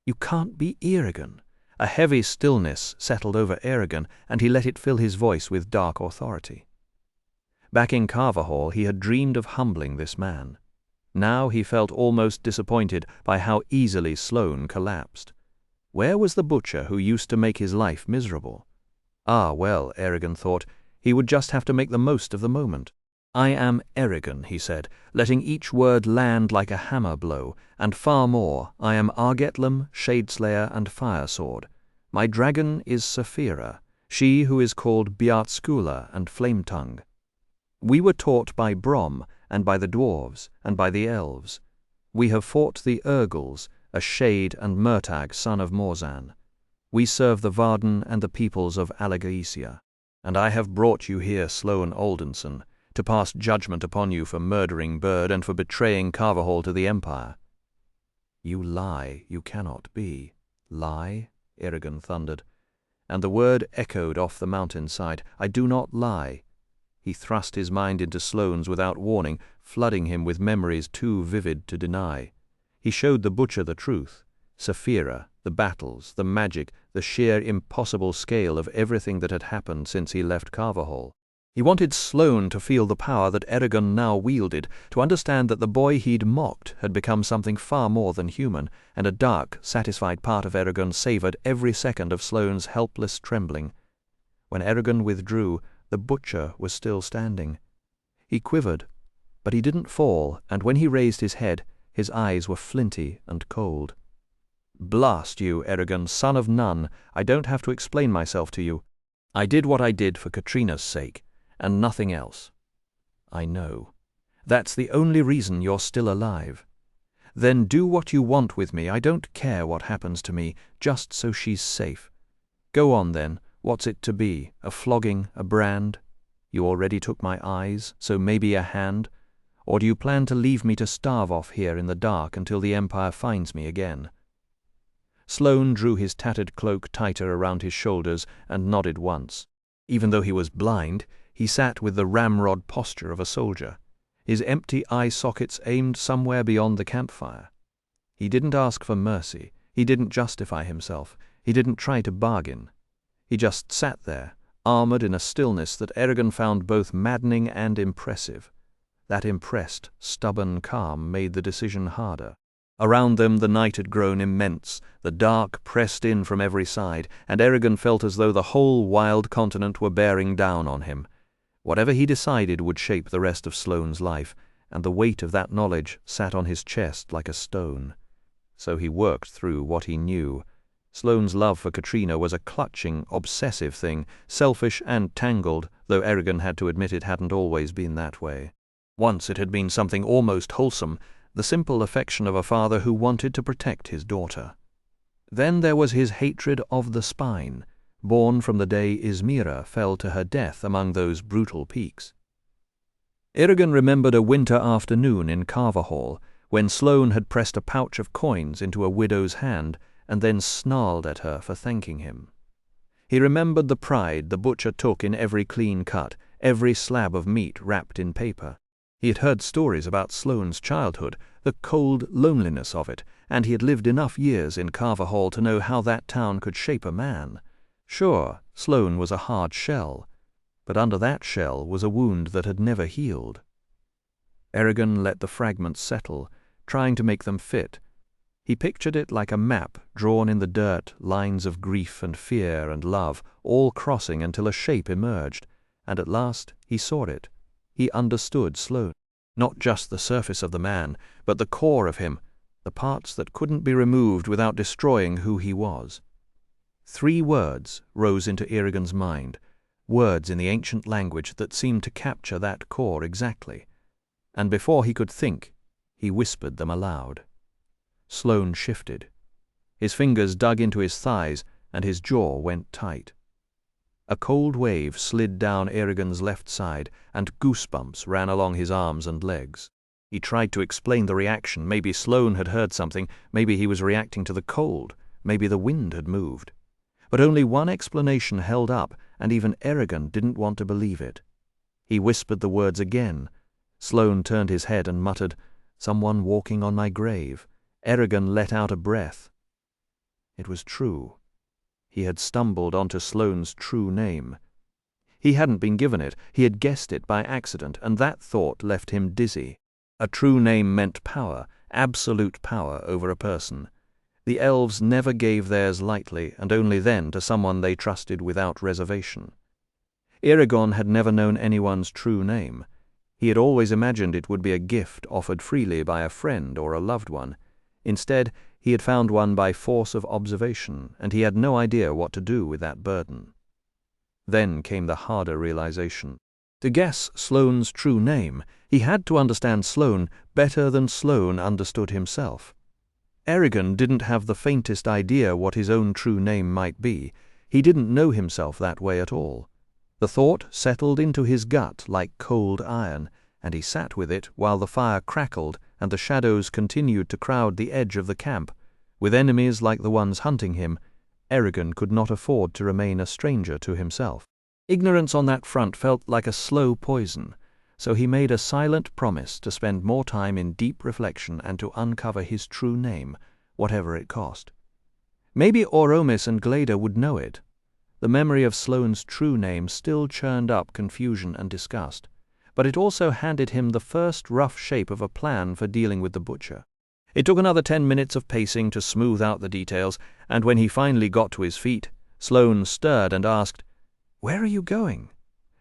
"You can't be Eragon." A heavy stillness settled over Eragon, and he let it fill his voice with dark authority. Back in Carverhall he had dreamed of humbling this man. Now he felt almost disappointed by how easily Sloane collapsed. Where was the butcher who used to make his life miserable? Ah, well, Eragon thought, he would just have to make the most of the moment. "I am Eragon," he said, letting each word land like a hammer blow, "and far more, I am Argetlam, Shadeslayer, and Firesword. My dragon is Saphira, she who is called Bjartskula and Flametongue. We were taught by Brom, and by the dwarves, and by the elves. We have fought the Urgles, a Shade and Murtagh, son of Morzan. We serve the Varden and the peoples of Alagaesia. And I have brought you here, Sloane Aldenson, to pass judgment upon you for murdering Bird and for betraying Carverhall to the Empire." "You lie, you cannot be." "Lie?" Eragon thundered, and the word echoed off the mountainside. "I do not lie." He thrust his mind into Sloane's without warning, flooding him with memories too vivid to deny. He showed the butcher the truth. Saphira, the battles, the magic, the sheer impossible scale of everything that had happened since he left Carverhall. He wanted Sloane to feel the power that Eragon now wielded, to understand that the boy he'd mocked had become something far more than human, and a dark, satisfied part of Eragon savoured every second of Sloane's helpless trembling. When Eragon withdrew, the butcher was still standing. He quivered, but he didn't fall, and when he raised his head, his eyes were flinty and cold. "Blast you, Eragon, son of none, I don't have to explain myself to you. I did what I did for Katrina's sake, and nothing else." "I know. That's the only reason you're still alive. Then do what you want with me. I don't care what happens to me, just so she's safe. Go on then, what's it to be? A flogging, a brand? You already took my eyes, so maybe a hand? Or do you plan to leave me to starve off here in the dark until the Empire finds me again?" Sloane drew his tattered cloak tighter around his shoulders and nodded once. Even though he was blind, he sat with the ramrod posture of a soldier, his empty eye sockets aimed somewhere beyond the campfire. He didn't ask for mercy, he didn't justify himself, he didn't try to bargain. He just sat there, armored in a stillness that Eragon found both maddening and impressive. That impressed, stubborn calm made the decision harder. Around them the night had grown immense, the dark pressed in from every side, and Eragon felt as though the whole wild continent were bearing down on him. Whatever he decided would shape the rest of Sloane's life, and the weight of that knowledge sat on his chest like a stone. So he worked through what he knew. Sloane's love for Katrina was a clutching, obsessive thing, selfish and tangled, though Eragon had to admit it hadn't always been that way. Once it had been something almost wholesome, the simple affection of a father who wanted to protect his daughter. Then there was his hatred of the spine, born from the day Ismira fell to her death among those brutal peaks. Irigan remembered a winter afternoon in Carver Hall, when Sloane had pressed a pouch of coins into a widow's hand and then snarled at her for thanking him. He remembered the pride the butcher took in every clean cut, every slab of meat wrapped in paper. He had heard stories about Sloane's childhood, the cold loneliness of it, and he had lived enough years in Carver Hall to know how that town could shape a man. Sure, Sloane was a hard shell, but under that shell was a wound that had never healed. Irigan let the fragments settle, trying to make them fit. He pictured it like a map drawn in the dirt, lines of grief and fear and love, all crossing until a shape emerged, and at last he saw it. He understood Sloane. Not just the surface of the man, but the core of him, the parts that couldn't be removed without destroying who he was. 3 words rose into Irigan's mind, words in the ancient language that seemed to capture that core exactly, and before he could think, he whispered them aloud. Sloane shifted. His fingers dug into his thighs, and his jaw went tight. A cold wave slid down Irigan's left side, and goosebumps ran along his arms and legs. He tried to explain the reaction. Maybe Sloane had heard something, maybe he was reacting to the cold, maybe the wind had moved. But only one explanation held up, and even Irigan didn't want to believe it. He whispered the words again. Sloane turned his head and muttered, "Someone walking on my grave." Irigan let out a breath. It was true. He had stumbled onto Sloane's true name. He hadn't been given it, he had guessed it by accident, and that thought left him dizzy. A true name meant power, absolute power over a person. The elves never gave theirs lightly, and only then to someone they trusted without reservation. Irigan had never known anyone's true name. He had always imagined it would be a gift offered freely by a friend or a loved one. Instead, he had found one by force of observation, and he had no idea what to do with that burden. Then came the harder realization. To guess Sloane's true name, he had to understand Sloane better than Sloane understood himself. Irigan didn't have the faintest idea what his own true name might be. He didn't know himself that way at all. The thought settled into his gut like cold iron, and he sat with it while the fire crackled and the shadows continued to crowd the edge of the camp. With enemies like the ones hunting him, Irigan could not afford to remain a stranger to himself. Ignorance on that front felt like a slow poison, so he made a silent promise to spend more time in deep reflection and to uncover his true name, whatever it cost. Maybe Oromis and Gleda would know it. The memory of Sloane's true name still churned up confusion and disgust, but it also handed him the first rough shape of a plan for dealing with the butcher. It took another 10 minutes of pacing to smooth out the details, and when he finally got to his feet, Sloane stirred and asked, "Where are you going?"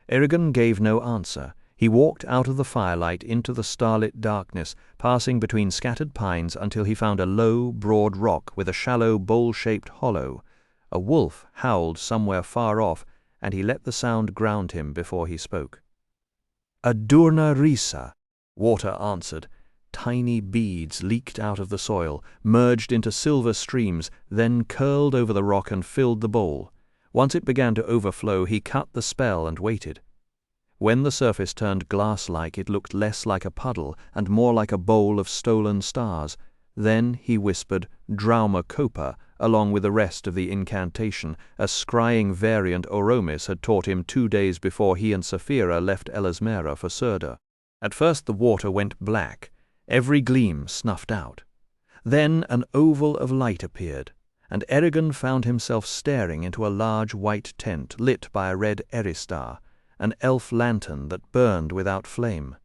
Irigan gave no answer. He walked out of the firelight into the starlit darkness, passing between scattered pines until he found a low, broad rock with a shallow, bowl-shaped hollow. A wolf howled somewhere far off, and he let the sound ground him before he spoke. "Eldunarí," water answered. Tiny beads leaked out of the soil, merged into silver streams, then curled over the rock and filled the bowl. Once it began to overflow, he cut the spell and waited. When the surface turned glass-like, it looked less like a puddle and more like a bowl of stolen stars. Then he whispered Drauma Copa along with the rest of the incantation, a scrying variant Oromis had taught him 2 days before he and Saphira left Elismera for Surda. At first the water went black, every gleam snuffed out. Then an oval of light appeared, and Irigan found himself staring into a large white tent lit by a red eristar, an elf lantern that burned without flame.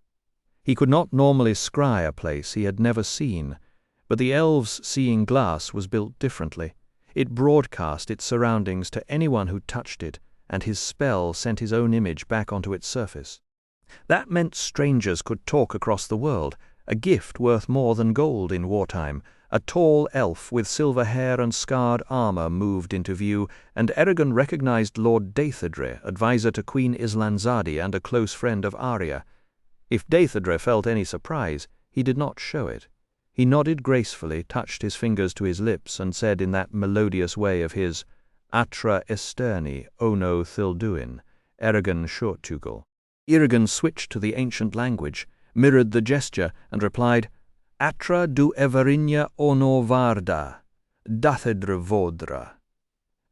He could not normally scry a place he had never seen, but the elves' seeing glass was built differently. It broadcast its surroundings to anyone who touched it, and his spell sent his own image back onto its surface. That meant strangers could talk across the world, a gift worth more than gold in wartime. A tall elf with silver hair and scarred armor moved into view, and Irigan recognized Lord Daethadre, advisor to Queen Islanzadi and a close friend of Arya. If Daethadre felt any surprise, he did not show it. He nodded gracefully, touched his fingers to his lips, and said in that melodious way of his, "Atra esterni ono thilduin, Irigan shortugal." Irigan switched to the ancient language, mirrored the gesture, and replied, Atra du everinia ono varda, dathedra vodra.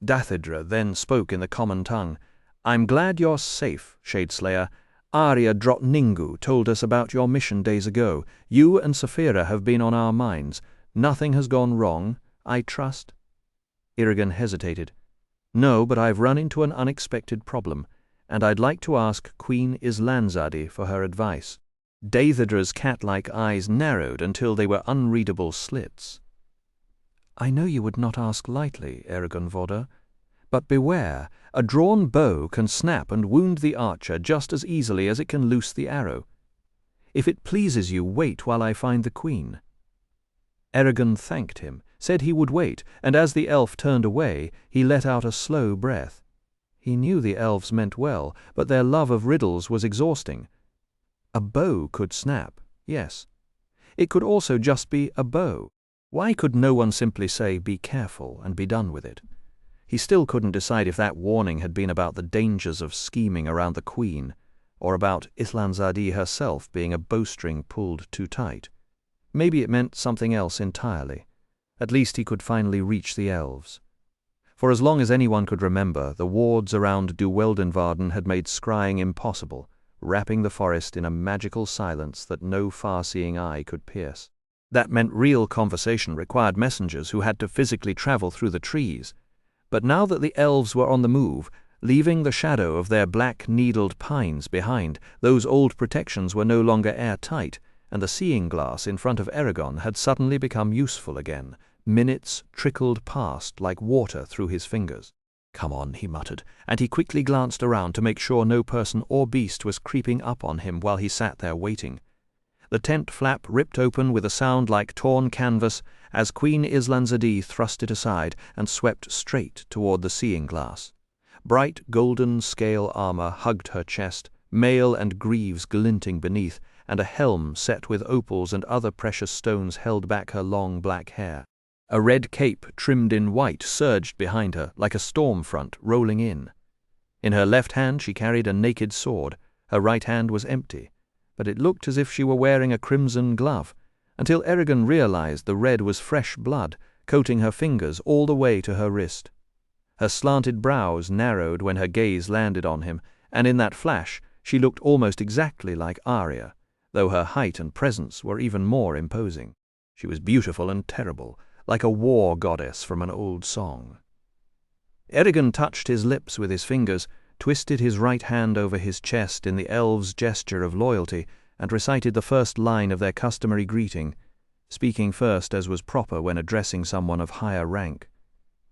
Dathedra then spoke in the common tongue. I'm glad you're safe, Shadeslayer. Arya Drotningu told us about your mission days ago. You and Saphira have been on our minds. Nothing has gone wrong, I trust? Irigan hesitated. No, but I've run into an unexpected problem, and I'd like to ask Queen Islanzadi for her advice. Dathedra's cat-like eyes narrowed until they were unreadable slits. I know you would not ask lightly, Eragon Vodda, but beware, a drawn bow can snap and wound the archer just as easily as it can loose the arrow. If it pleases you, wait while I find the queen. Eragon thanked him, said he would wait, and as the elf turned away, he let out a slow breath. He knew the elves meant well, but their love of riddles was exhausting. A bow could snap, yes. It could also just be a bow. Why could no one simply say, be careful, and be done with it? He still couldn't decide if that warning had been about the dangers of scheming around the queen, or about Islanzadi herself being a bowstring pulled too tight. Maybe it meant something else entirely. At least he could finally reach the elves. For as long as anyone could remember, the wards around Duweldenvarden had made scrying impossible, wrapping the forest in a magical silence that no far-seeing eye could pierce. That meant real conversation required messengers who had to physically travel through the trees. But now that the elves were on the move, leaving the shadow of their black-needled pines behind, those old protections were no longer airtight, and the seeing glass in front of Eragon had suddenly become useful again. Minutes trickled past like water through his fingers. Come on, he muttered, and he quickly glanced around to make sure no person or beast was creeping up on him while he sat there waiting. The tent flap ripped open with a sound like torn canvas as Queen Islanzadi thrust it aside and swept straight toward the seeing glass. Bright golden scale armor hugged her chest, mail and greaves glinting beneath, and a helm set with opals and other precious stones held back her long black hair. A red cape trimmed in white surged behind her like a storm front rolling in. In her left hand she carried a naked sword. Her right hand was empty, but it looked as if she were wearing a crimson glove, until Eragon realized the red was fresh blood, coating her fingers all the way to her wrist. Her slanted brows narrowed when her gaze landed on him, and in that flash she looked almost exactly like Arya, though her height and presence were even more imposing. She was beautiful and terrible, like a war goddess from an old song. Eragon touched his lips with his fingers, twisted his right hand over his chest in the elves' gesture of loyalty, and recited the first line of their customary greeting, speaking first as was proper when addressing someone of higher rank.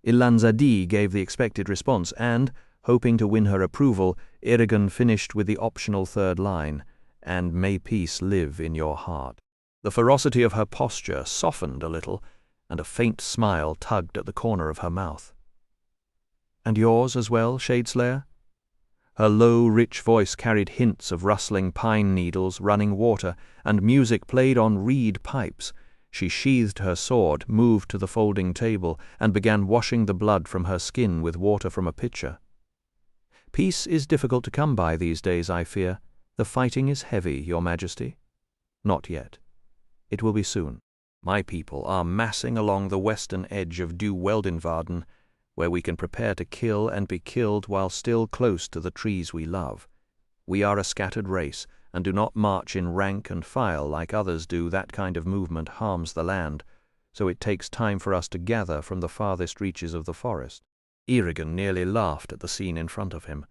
Islanzadi gave the expected response, and, hoping to win her approval, Eragon finished with the optional third line, and may peace live in your heart. The ferocity of her posture softened a little, and a faint smile tugged at the corner of her mouth. And yours as well, Shadeslayer? Her low, rich voice carried hints of rustling pine needles, running water, and music played on reed pipes. She sheathed her sword, moved to the folding table, and began washing the blood from her skin with water from a pitcher. Peace is difficult to come by these days, I fear. The fighting is heavy, Your Majesty. Not yet. It will be soon. My people are massing along the western edge of Duweldenvarden, where we can prepare to kill and be killed while still close to the trees we love. We are a scattered race, and do not march in rank and file like others do. That kind of movement harms the land, so it takes time for us to gather from the farthest reaches of the forest. Eragon nearly laughed at the scene in front of him.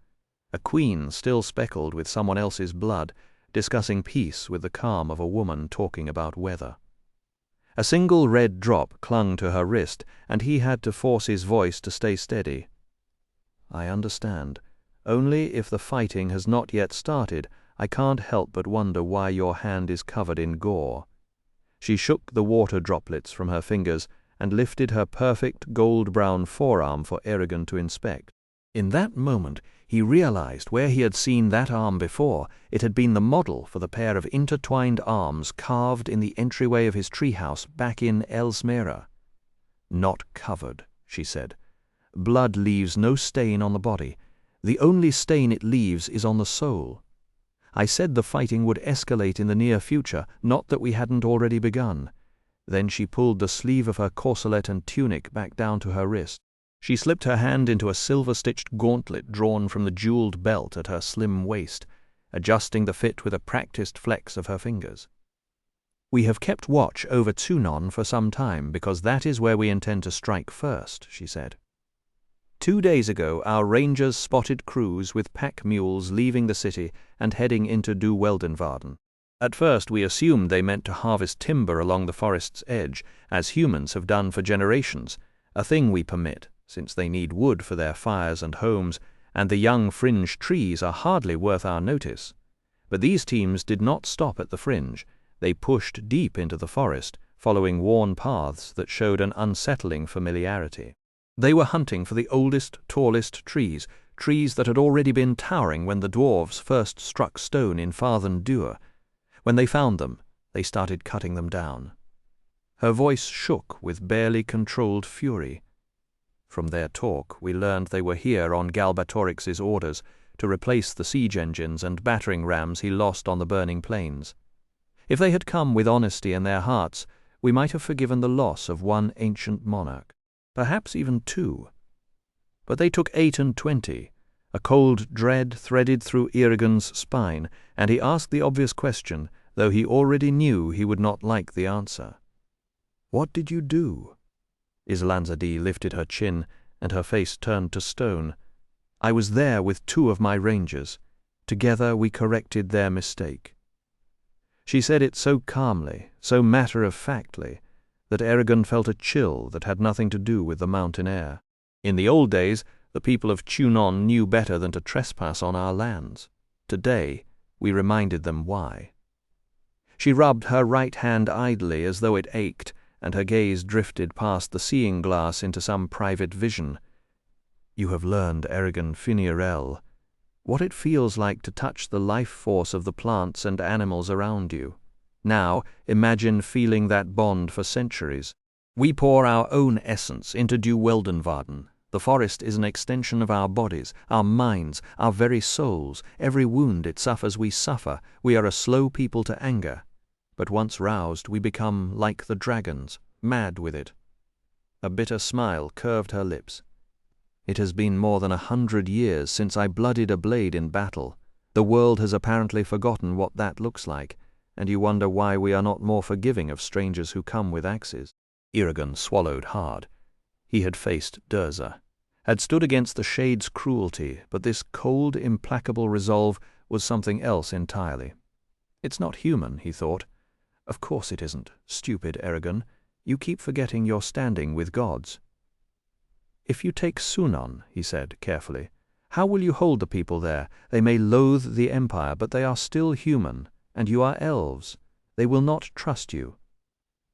A queen still speckled with someone else's blood, discussing peace with the calm of a woman talking about weather. A single red drop clung to her wrist, and he had to force his voice to stay steady. I understand. Only if the fighting has not yet started, I can't help but wonder why your hand is covered in gore. She shook the water droplets from her fingers and lifted her perfect gold-brown forearm for Eragon to inspect. In that moment, he realized where he had seen that arm before. It had been the model for the pair of intertwined arms carved in the entryway of his treehouse back in Elsmera. Not covered, she said. Blood leaves no stain on the body. The only stain it leaves is on the soul. I said the fighting would escalate in the near future, not that we hadn't already begun." Then she pulled the sleeve of her corselet and tunic back down to her wrist. She slipped her hand into a silver-stitched gauntlet drawn from the jeweled belt at her slim waist, adjusting the fit with a practiced flex of her fingers. "We have kept watch over Tsunon for some time because that is where we intend to strike first," she said. 2 days ago our rangers spotted crews with pack mules leaving the city and heading into Du Weldenvarden. At first we assumed they meant to harvest timber along the forest's edge, as humans have done for generations, a thing we permit, since they need wood for their fires and homes, and the young fringe trees are hardly worth our notice. But these teams did not stop at the fringe. They pushed deep into the forest, following worn paths that showed an unsettling familiarity. They were hunting for the oldest, tallest trees that had already been towering when the dwarves first struck stone in Farthen Dure. When they found them, they started cutting them down. Her voice shook with barely controlled fury. From their talk, we learned they were here on Galbatorix's orders to replace the siege engines and battering rams he lost on the burning plains. If they had come with honesty in their hearts, we might have forgiven the loss of one ancient monarch, perhaps even 2. But they took 28, a cold dread threaded through Irigon's spine, and he asked the obvious question, though he already knew he would not like the answer. "What did you do?" Islanzadi lifted her chin, and her face turned to stone. "I was there with 2 of my rangers. Together we corrected their mistake." She said it so calmly, so matter-of-factly, that Eragon felt a chill that had nothing to do with the mountain air. In the old days, the people of Tsunon knew better than to trespass on our lands. Today, we reminded them why. She rubbed her right hand idly as though it ached, and her gaze drifted past the seeing glass into some private vision. "You have learned, Eragon Finirel, what it feels like to touch the life force of the plants and animals around you. Now, imagine feeling that bond for centuries. We pour our own essence into Du Weldenvarden. The forest is an extension of our bodies, our minds, our very souls. Every wound it suffers we suffer. We are a slow people to anger. But once roused, we become like the dragons, mad with it." A bitter smile curved her lips. "It has been more than 100 years since I bloodied a blade in battle. The world has apparently forgotten what that looks like, and you wonder why we are not more forgiving of strangers who come with axes." Eragon swallowed hard. He had faced Durza, had stood against the Shade's cruelty, but this cold, implacable resolve was something else entirely. "It's not human," he thought. "Of course it isn't. Stupid Eragon. You keep forgetting you're standing with gods." "If you take Tsunon," he said carefully, "how will you hold the people there? They may loathe the Empire, but they are still human, and you are elves. They will not trust you."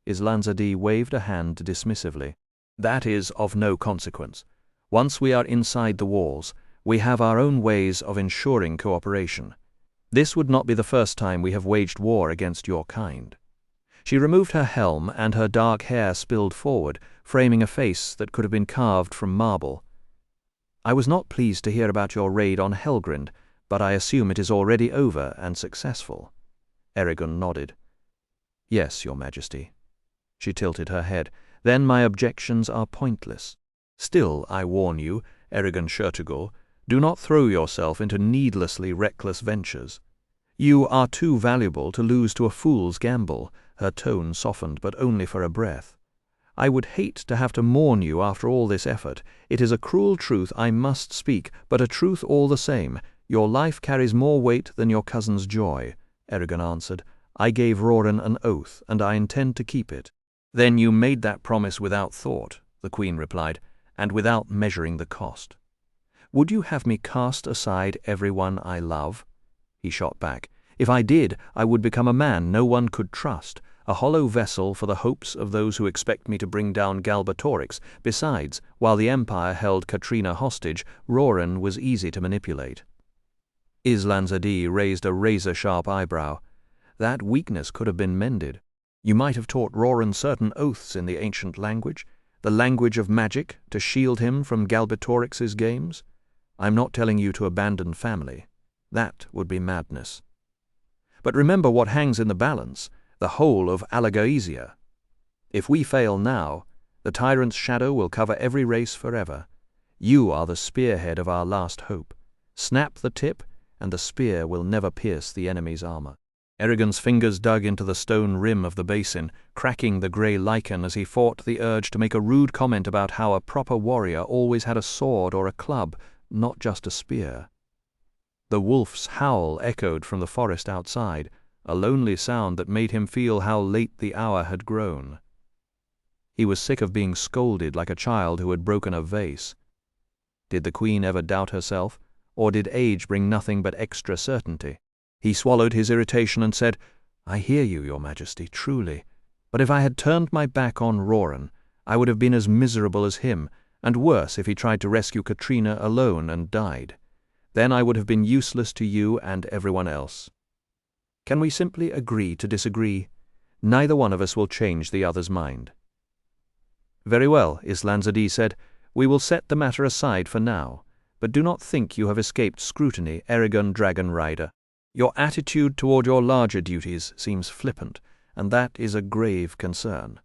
Islanzadi waved a hand dismissively. "That is of no consequence. Once we are inside the walls, we have our own ways of ensuring cooperation. This would not be the first time we have waged war against your kind." She removed her helm, and her dark hair spilled forward, framing a face that could have been carved from marble. "I was not pleased to hear about your raid on Helgrind, but I assume it is already over and successful." Eragon nodded. "Yes, Your Majesty." She tilted her head. "Then my objections are pointless. Still, I warn you, Eragon Shertugul, do not throw yourself into needlessly reckless ventures. You are too valuable to lose to a fool's gamble." Her tone softened, but only for a breath. "I would hate to have to mourn you after all this effort. It is a cruel truth I must speak, but a truth all the same. Your life carries more weight than your cousin's joy," Eragon answered. "I gave Roran an oath, and I intend to keep it." "Then you made that promise without thought," the Queen replied, "and without measuring the cost." "Would you have me cast aside everyone I love?" He shot back. "If I did, I would become a man no one could trust, a hollow vessel for the hopes of those who expect me to bring down Galbatorix. Besides, while the Empire held Katrina hostage, Roran was easy to manipulate." Islanzadi raised a razor-sharp eyebrow. "That weakness could have been mended. You might have taught Roran certain oaths in the ancient language, the language of magic, to shield him from Galbatorix's games. I'm not telling you to abandon family. That would be madness. But remember what hangs in the balance, the whole of Alagaesia. If we fail now, the tyrant's shadow will cover every race forever. You are the spearhead of our last hope. Snap the tip, and the spear will never pierce the enemy's armor." Eragon's fingers dug into the stone rim of the basin, cracking the grey lichen as he fought the urge to make a rude comment about how a proper warrior always had a sword or a club, not just a spear. The wolf's howl echoed from the forest outside, a lonely sound that made him feel how late the hour had grown. He was sick of being scolded like a child who had broken a vase. Did the queen ever doubt herself, or did age bring nothing but extra certainty? He swallowed his irritation and said, "I hear you, your majesty, truly. But if I had turned my back on Roran, I would have been as miserable as him, and worse if he tried to rescue Katrina alone and died. Then I would have been useless to you and everyone else. Can we simply agree to disagree? Neither one of us will change the other's mind." "Very well," Islanzadi said. "We will set the matter aside for now. But do not think you have escaped scrutiny, Eragon Dragon Rider. Your attitude toward your larger duties seems flippant, and that is a grave concern.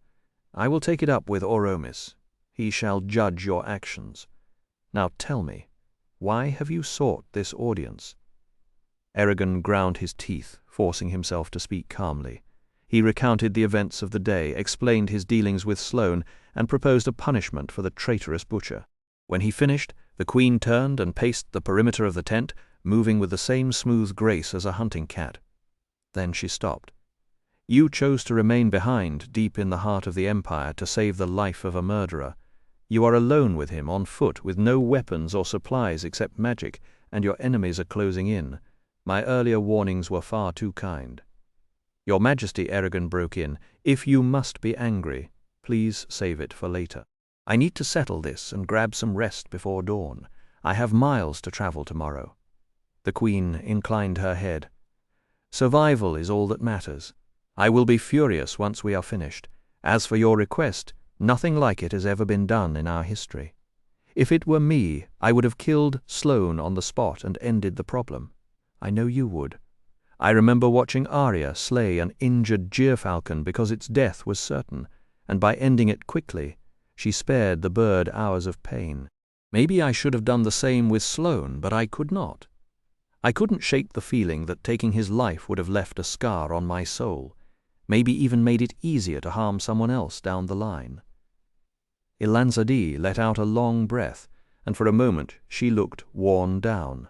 I will take it up with Oromis. He shall judge your actions. Now tell me, why have you sought this audience?" Eragon ground his teeth, forcing himself to speak calmly. He recounted the events of the day, explained his dealings with Sloane, and proposed a punishment for the traitorous butcher. When he finished, the queen turned and paced the perimeter of the tent, moving with the same smooth grace as a hunting cat. Then she stopped. "You chose to remain behind, deep in the heart of the Empire, to save the life of a murderer. You are alone with him, on foot, with no weapons or supplies except magic, and your enemies are closing in. My earlier warnings were far too kind." "Your Majesty," Eragon broke in, "if you must be angry, please save it for later. I need to settle this and grab some rest before dawn. I have miles to travel tomorrow." The queen inclined her head. "Survival is all that matters. I will be furious once we are finished. As for your request, nothing like it has ever been done in our history. If it were me, I would have killed Sloane on the spot and ended the problem. I know you would. I remember watching Arya slay an injured gyrfalcon because its death was certain, and by ending it quickly, she spared the bird hours of pain. Maybe I should have done the same with Sloane, but I could not. I couldn't shake the feeling that taking his life would have left a scar on my soul, maybe even made it easier to harm someone else down the line." Islanzadi let out a long breath, and for a moment she looked worn down.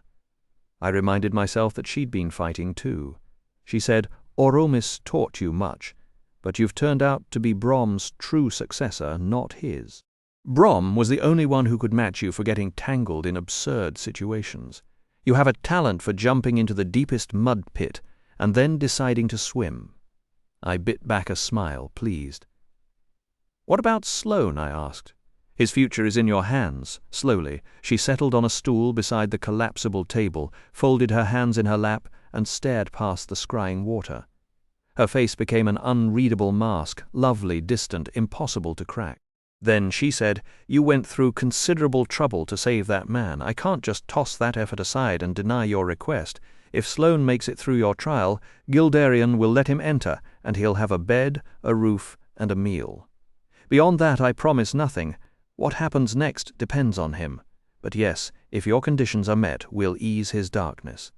I reminded myself that she'd been fighting too. She said, "Oromis taught you much, but you've turned out to be Brom's true successor, not his. Brom was the only one who could match you for getting tangled in absurd situations. You have a talent for jumping into the deepest mud pit and then deciding to swim." I bit back a smile, pleased. "What about Sloane?" I asked. "His future is in your hands." Slowly, she settled on a stool beside the collapsible table, folded her hands in her lap, and stared past the scrying water. Her face became an unreadable mask, lovely, distant, impossible to crack. Then she said, "You went through considerable trouble to save that man. I can't just toss that effort aside and deny your request. If Sloane makes it through your trial, Gildarian will let him enter, and he'll have a bed, a roof, and a meal. Beyond that I promise nothing. What happens next depends on him. But yes, if your conditions are met, we'll ease his darkness."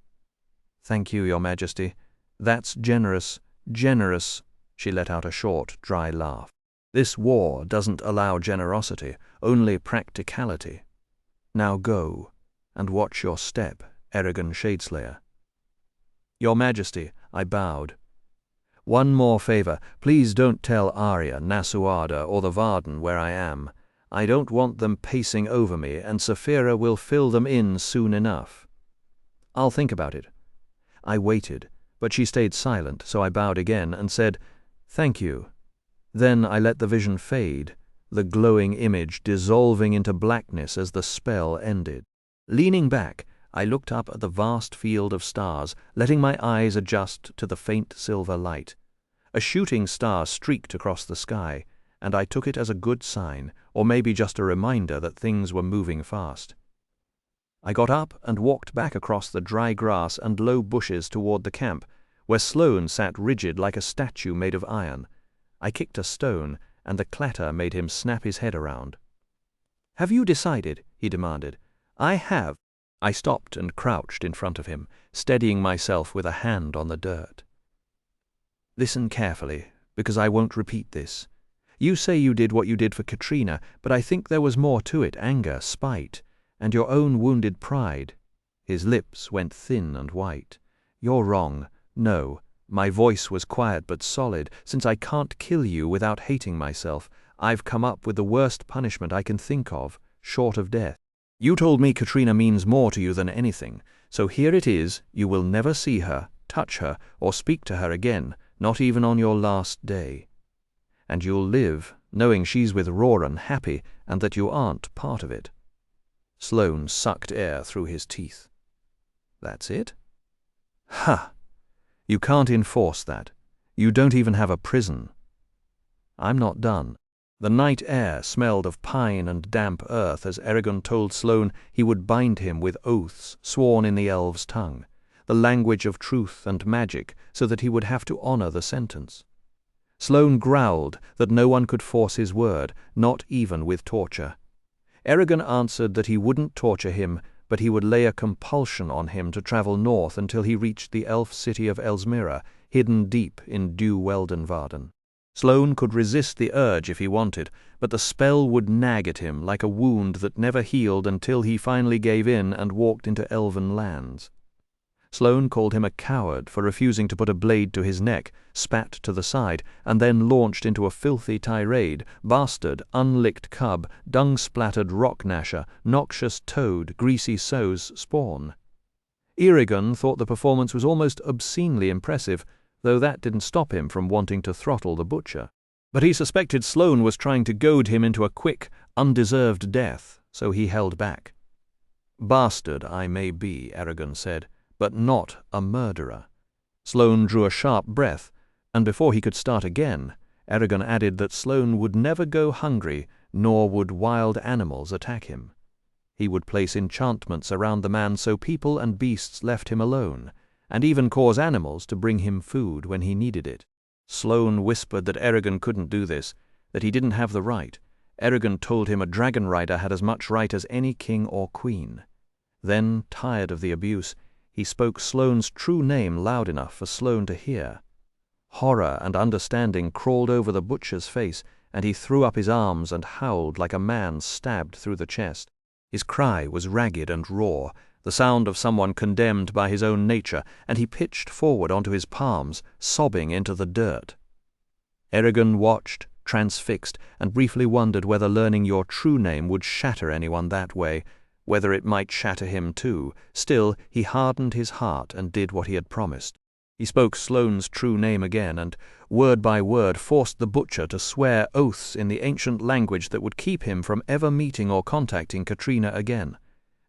"Thank you, Your Majesty. That's generous, generous." She let out a short, dry laugh. "This war doesn't allow generosity, only practicality. Now go, and watch your step, Eragon Shadeslayer." "Your Majesty," I bowed. "One more favor. Please don't tell Arya, Nasuada, or the Varden where I am. I don't want them pacing over me, and Saphira will fill them in soon enough." "I'll think about it." I waited, but she stayed silent, so I bowed again and said, "Thank you." Then I let the vision fade, the glowing image dissolving into blackness as the spell ended. Leaning back, I looked up at the vast field of stars, letting my eyes adjust to the faint silver light. A shooting star streaked across the sky, and I took it as a good sign, or maybe just a reminder that things were moving fast. I got up and walked back across the dry grass and low bushes toward the camp, where Sloane sat rigid like a statue made of iron. I kicked a stone, and the clatter made him snap his head around. "Have you decided?" he demanded. "I have." I stopped and crouched in front of him, steadying myself with a hand on the dirt. "Listen carefully, because I won't repeat this. You say you did what you did for Katrina, but I think there was more to it, anger, spite, and your own wounded pride." His lips went thin and white. "You're wrong. No, my voice was quiet but solid. Since I can't kill you without hating myself, I've come up with the worst punishment I can think of, short of death. You told me Katrina means more to you than anything, so here it is. You will never see her, touch her, or speak to her again, not even on your last day. And you'll live, knowing she's with Roran, happy, and that you aren't part of it." Sloane sucked air through his teeth. "That's it?" "Ha! You can't enforce that. You don't even have a prison." I'm not done. The night air smelled of pine and damp earth as Eragon told Sloane he would bind him with oaths sworn in the elves' tongue, the language of truth and magic, so that he would have to honor the sentence. Sloane growled that no one could force his word, not even with torture. Eragon answered that he wouldn't torture him, but he would lay a compulsion on him to travel north until he reached the elf city of Elsmira, hidden deep in Dhu Weldenvarden. Sloane could resist the urge if he wanted, but the spell would nag at him like a wound that never healed until he finally gave in and walked into elven lands. Sloane called him a coward for refusing to put a blade to his neck, spat to the side, and then launched into a filthy tirade: bastard, unlicked cub, dung-splattered rock-gnasher, noxious toad, greasy sow's spawn. Eragon thought the performance was almost obscenely impressive, though that didn't stop him from wanting to throttle the butcher. But he suspected Sloane was trying to goad him into a quick, undeserved death, so he held back. "Bastard I may be," Eragon said, "but not a murderer." Sloane drew a sharp breath, and before he could start again, Eragon added that Sloane would never go hungry, nor would wild animals attack him. He would place enchantments around the man so people and beasts left him alone, and even cause animals to bring him food when he needed it. Sloane whispered that Eragon couldn't do this, that he didn't have the right. Eragon told him a dragon rider had as much right as any king or queen. Then, tired of the abuse, he spoke Sloane's true name loud enough for Sloane to hear. Horror and understanding crawled over the butcher's face, and he threw up his arms and howled like a man stabbed through the chest. His cry was ragged and raw, the sound of someone condemned by his own nature, and he pitched forward onto his palms, sobbing into the dirt. Eragon watched, transfixed, and briefly wondered whether learning your true name would shatter anyone that way, whether it might shatter him too. Still, he hardened his heart and did what he had promised. He spoke Sloane's true name again, and, word by word, forced the butcher to swear oaths in the ancient language that would keep him from ever meeting or contacting Katrina again.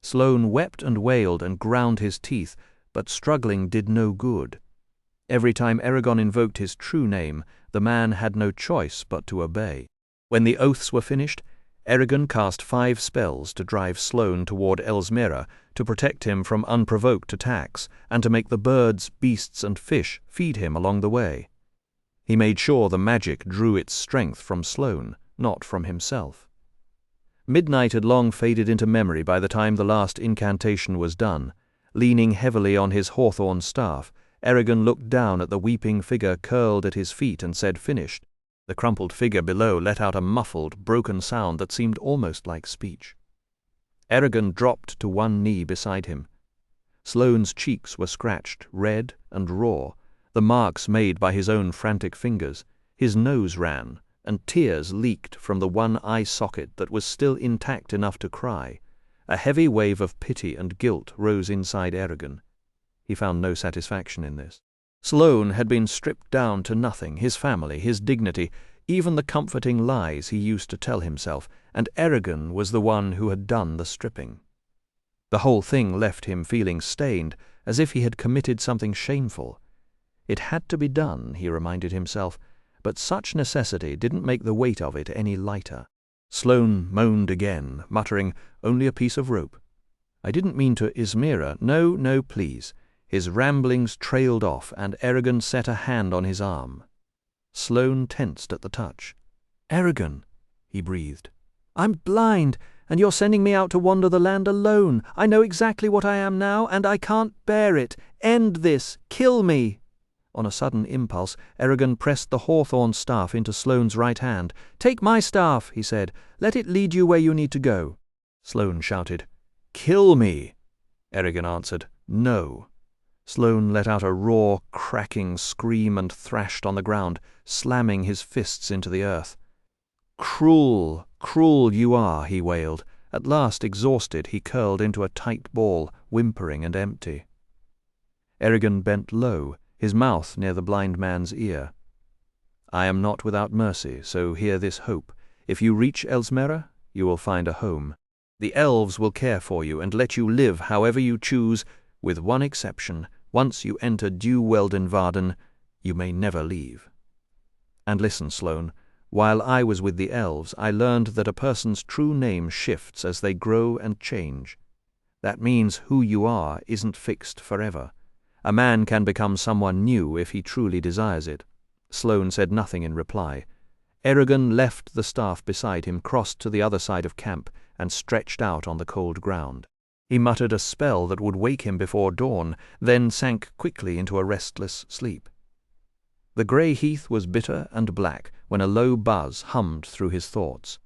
Sloane wept and wailed and ground his teeth, but struggling did no good. Every time Eragon invoked his true name, the man had no choice but to obey. When the oaths were finished, Eragon cast 5 spells to drive Sloane toward Elsmira, to protect him from unprovoked attacks, and to make the birds, beasts, and fish feed him along the way. He made sure the magic drew its strength from Sloane, not from himself. Midnight had long faded into memory by the time the last incantation was done. Leaning heavily on his hawthorn staff, Eragon looked down at the weeping figure curled at his feet and said, "Finished." The crumpled figure below let out a muffled, broken sound that seemed almost like speech. Eragon dropped to one knee beside him. Sloane's cheeks were scratched, red and raw, the marks made by his own frantic fingers. His nose ran, and tears leaked from the one eye socket that was still intact enough to cry. A heavy wave of pity and guilt rose inside Eragon. He found no satisfaction in this. Sloane had been stripped down to nothing, his family, his dignity, even the comforting lies he used to tell himself, and Eragon was the one who had done the stripping. The whole thing left him feeling stained, as if he had committed something shameful. It had to be done, he reminded himself, but such necessity didn't make the weight of it any lighter. Sloane moaned again, muttering, "Only a piece of rope. I didn't mean to Ismira. No, please. His ramblings trailed off, and Eragon set a hand on his arm. Sloane tensed at the touch. "Eragon," he breathed. "I'm blind, and you're sending me out to wander the land alone. I know exactly what I am now, and I can't bear it. End this. Kill me." On a sudden impulse, Eragon pressed the hawthorn staff into Sloane's right hand. "Take my staff," he said. "Let it lead you where you need to go." Sloane shouted, "Kill me!" Eragon answered, "No." Sloane let out a raw, cracking scream and thrashed on the ground, slamming his fists into the earth. "Cruel, cruel you are," he wailed. At last, exhausted, he curled into a tight ball, whimpering and empty. Eragon bent low, his mouth near the blind man's ear. "I am not without mercy, so hear this hope. If you reach Elsmere, you will find a home. The elves will care for you and let you live however you choose, with one exception. Once you enter Due Weldenvarden, you may never leave. And listen, Sloane, while I was with the elves, I learned that a person's true name shifts as they grow and change. That means who you are isn't fixed forever. A man can become someone new if he truly desires it." Sloane said nothing in reply. Eragon left the staff beside him, crossed to the other side of camp, and stretched out on the cold ground. He muttered a spell that would wake him before dawn, then sank quickly into a restless sleep. The grey heath was bitter and black when a low buzz hummed through his thoughts.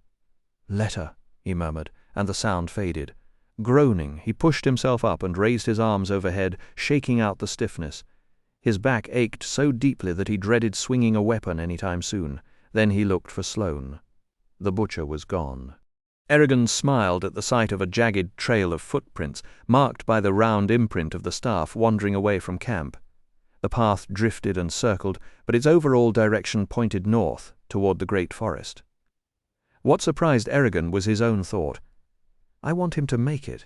"Letter," he murmured, and the sound faded. Groaning, he pushed himself up and raised his arms overhead, shaking out the stiffness. His back ached so deeply that he dreaded swinging a weapon any time soon. Then he looked for Sloane. The butcher was gone. Eragon smiled at the sight of a jagged trail of footprints, marked by the round imprint of the staff, wandering away from camp. The path drifted and circled, but its overall direction pointed north, toward the great forest. What surprised Eragon was his own thought. I want him to make it.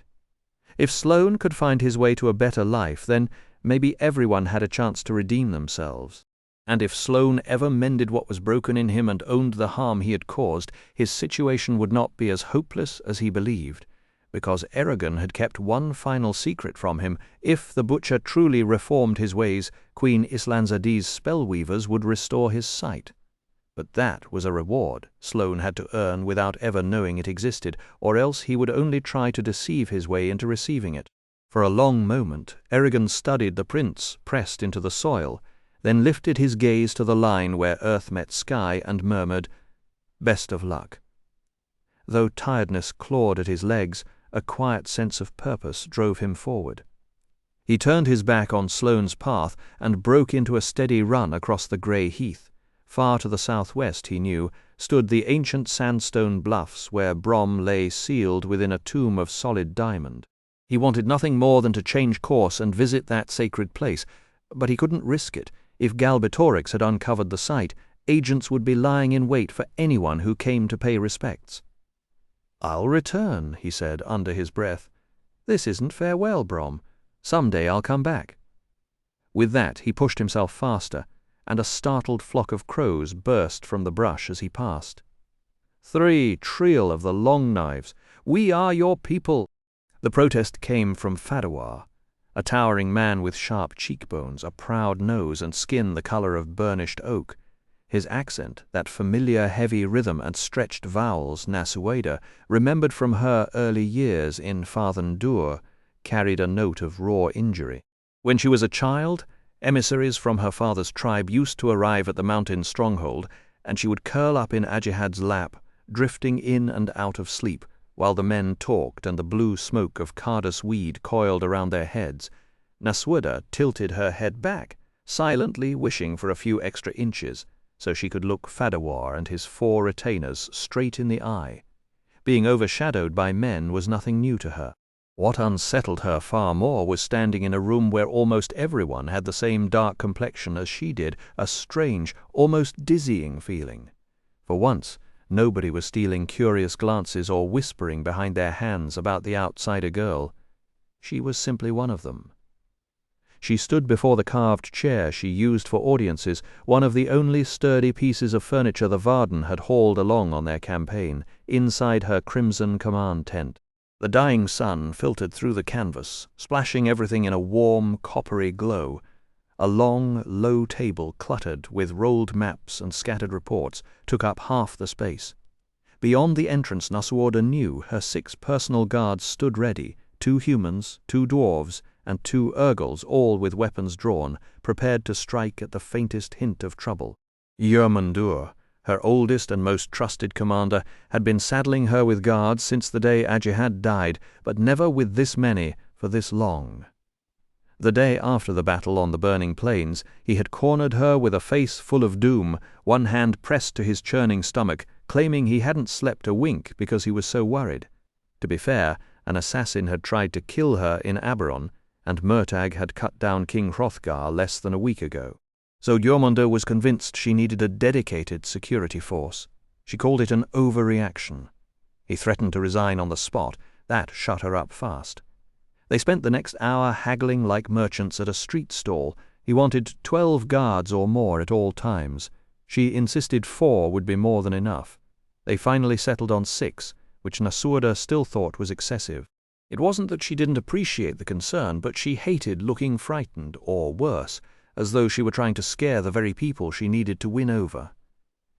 If Sloane could find his way to a better life, then maybe everyone had a chance to redeem themselves. And if Sloane ever mended what was broken in him and owned the harm he had caused, his situation would not be as hopeless as he believed, because Eragon had kept one final secret from him. If the butcher truly reformed his ways, Queen Islanzadi's spellweavers would restore his sight. But that was a reward Sloane had to earn without ever knowing it existed, or else he would only try to deceive his way into receiving it. For a long moment, Eragon studied the prints pressed into the soil, then lifted his gaze to the line where earth met sky and murmured, "Best of luck." Though tiredness clawed at his legs, a quiet sense of purpose drove him forward. He turned his back on Sloane's path and broke into a steady run across the grey heath. Far to the southwest, he knew, stood the ancient sandstone bluffs where Brom lay sealed within a tomb of solid diamond. He wanted nothing more than to change course and visit that sacred place, but he couldn't risk it. If Galbatorix had uncovered the site, agents would be lying in wait for anyone who came to pay respects. "I'll return," he said under his breath. "This isn't farewell, Brom. Some day I'll come back." With that he pushed himself faster, and a startled flock of crows burst from the brush as he passed. "Three Trial of the Long Knives, we are your people!" The protest came from Fadawar, a towering man with sharp cheekbones, a proud nose, and skin the color of burnished oak. His accent, that familiar heavy rhythm and stretched vowels Nasueda, remembered from her early years in Farthen Dûr, carried a note of raw injury. When she was a child, emissaries from her father's tribe used to arrive at the mountain stronghold, and she would curl up in Ajihad's lap, drifting in and out of sleep, while the men talked and the blue smoke of Cardus weed coiled around their heads. Nasueda tilted her head back, silently wishing for a few extra inches, so she could look Fadawar and his 4 retainers straight in the eye. Being overshadowed by men was nothing new to her. What unsettled her far more was standing in a room where almost everyone had the same dark complexion as she did, a strange, almost dizzying feeling. For once, nobody was stealing curious glances or whispering behind their hands about the outsider girl. She was simply one of them. She stood before the carved chair she used for audiences, one of the only sturdy pieces of furniture the Varden had hauled along on their campaign, inside her crimson command tent. The dying sun filtered through the canvas, splashing everything in a warm, coppery glow. A long, low table cluttered with rolled maps and scattered reports took up half the space. Beyond the entrance Nasuoda knew her 6 personal guards stood ready, 2 humans, 2 dwarves, and 2 Urgals, all with weapons drawn, prepared to strike at the faintest hint of trouble. Jormundur, her oldest and most trusted commander, had been saddling her with guards since the day Ajihad died, but never with this many for this long. The day after the battle on the burning plains, he had cornered her with a face full of doom, one hand pressed to his churning stomach, claiming he hadn't slept a wink because he was so worried. To be fair, an assassin had tried to kill her in Aberon, and Murtagh had cut down King Hrothgar less than a week ago. So Jormundur was convinced she needed a dedicated security force. She called it an overreaction. He threatened to resign on the spot. That shut her up fast. They spent the next hour haggling like merchants at a street stall. He wanted 12 guards or more at all times. She insisted 4 would be more than enough. They finally settled on 6, which Nasuoda still thought was excessive. It wasn't that she didn't appreciate the concern, but she hated looking frightened, or worse, as though she were trying to scare the very people she needed to win over.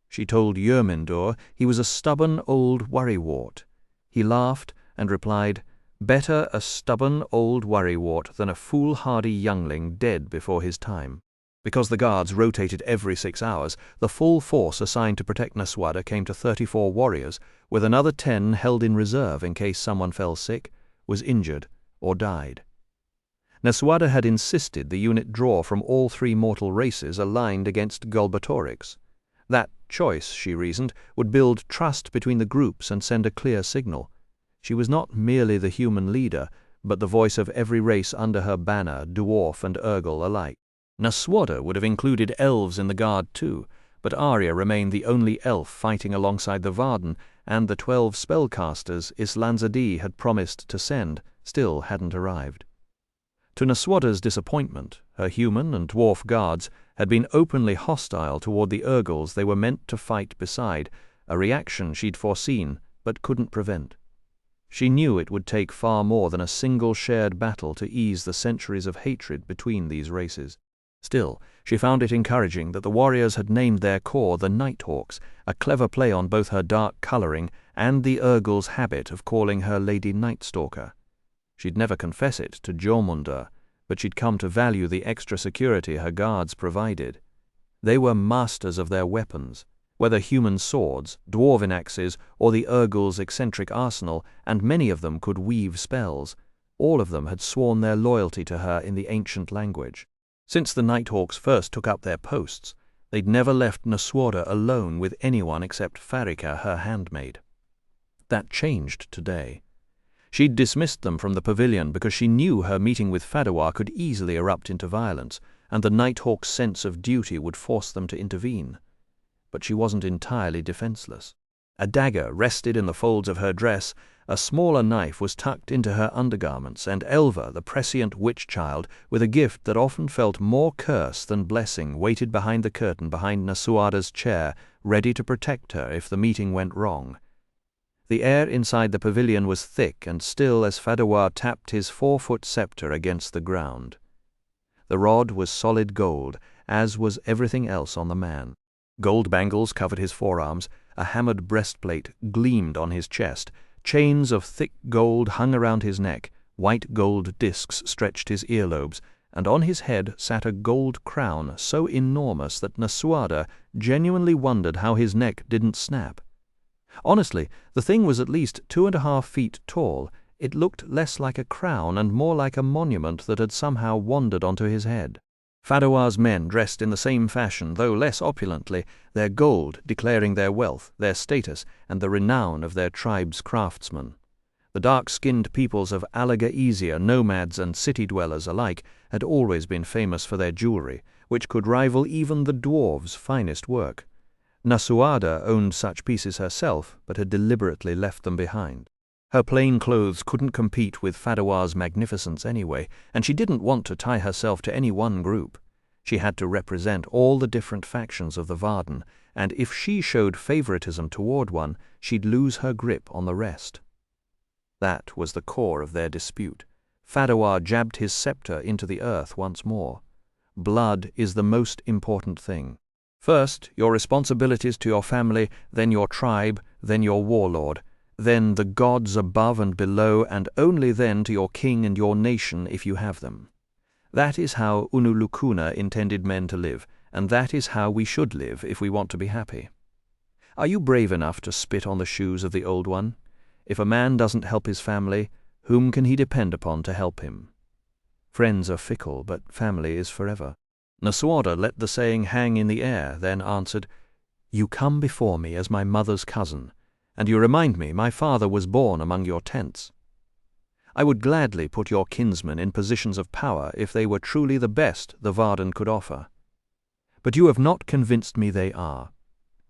She told Jormundur he was a stubborn old worrywart. He laughed and replied, "Better a stubborn old worrywart than a foolhardy youngling dead before his time." Because the guards rotated every 6 hours, the full force assigned to protect Nasuoda came to 34 warriors, with another 10 held in reserve in case someone fell sick, was injured, or died. Nasuoda had insisted the unit draw from all 3 mortal races aligned against Gulbatorix. That choice, she reasoned, would build trust between the groups and send a clear signal. She was not merely the human leader, but the voice of every race under her banner, dwarf and Urgal alike. Nasuoda would have included elves in the guard too, but Arya remained the only elf fighting alongside the Varden, and the 12 spellcasters Islanzadi had promised to send still hadn't arrived. To Nasuoda's disappointment, her human and dwarf guards had been openly hostile toward the Urgals they were meant to fight beside, a reaction she'd foreseen but couldn't prevent. She knew it would take far more than a single shared battle to ease the centuries of hatred between these races. Still, she found it encouraging that the warriors had named their corps the Nighthawks, a clever play on both her dark coloring and the Urgal's habit of calling her Lady Nightstalker. She'd never confess it to Jormundur, but she'd come to value the extra security her guards provided. They were masters of their weapons, whether human swords, dwarven axes, or the Urgal's eccentric arsenal, and many of them could weave spells. All of them had sworn their loyalty to her in the ancient language. Since the Nighthawks first took up their posts, they'd never left Nasuoda alone with anyone except Farika, her handmaid. That changed today. She'd dismissed them from the pavilion because she knew her meeting with Fadawar could easily erupt into violence, and the Nighthawk's sense of duty would force them to intervene. But she wasn't entirely defenseless. A dagger rested in the folds of her dress, a smaller knife was tucked into her undergarments, and Elva, the prescient witch-child, with a gift that often felt more curse than blessing, waited behind the curtain behind Nasuoda's chair, ready to protect her if the meeting went wrong. The air inside the pavilion was thick and still as Fadawar tapped his 4-foot scepter against the ground. The rod was solid gold, as was everything else on the man. Gold bangles covered his forearms, a hammered breastplate gleamed on his chest, chains of thick gold hung around his neck, white gold discs stretched his earlobes, and on his head sat a gold crown so enormous that Nasuoda genuinely wondered how his neck didn't snap. Honestly, the thing was at least 2.5 feet tall. It looked less like a crown and more like a monument that had somehow wandered onto his head. Fadawar's men dressed in the same fashion, though less opulently, their gold declaring their wealth, their status, and the renown of their tribe's craftsmen. The dark-skinned peoples of Alagaesia, nomads and city-dwellers alike, had always been famous for their jewelry, which could rival even the dwarves' finest work. Nasuoda owned such pieces herself, but had deliberately left them behind. Her plain clothes couldn't compete with Fadawar's magnificence anyway, and she didn't want to tie herself to any one group. She had to represent all the different factions of the Varden, and if she showed favoritism toward one, she'd lose her grip on the rest. That was the core of their dispute. Fadawar jabbed his scepter into the earth once more. Blood is the most important thing. First, your responsibilities to your family, then your tribe, then your warlord, then the gods above and below, and only then to your king and your nation if you have them. That is how Unulukuna intended men to live, and that is how we should live if we want to be happy. Are you brave enough to spit on the shoes of the Old One? If a man doesn't help his family, whom can he depend upon to help him? Friends are fickle, but family is forever. Nasuada let the saying hang in the air, then answered, "You come before me as my mother's cousin, and you remind me my father was born among your tents. I would gladly put your kinsmen in positions of power if they were truly the best the Varden could offer. But you have not convinced me they are.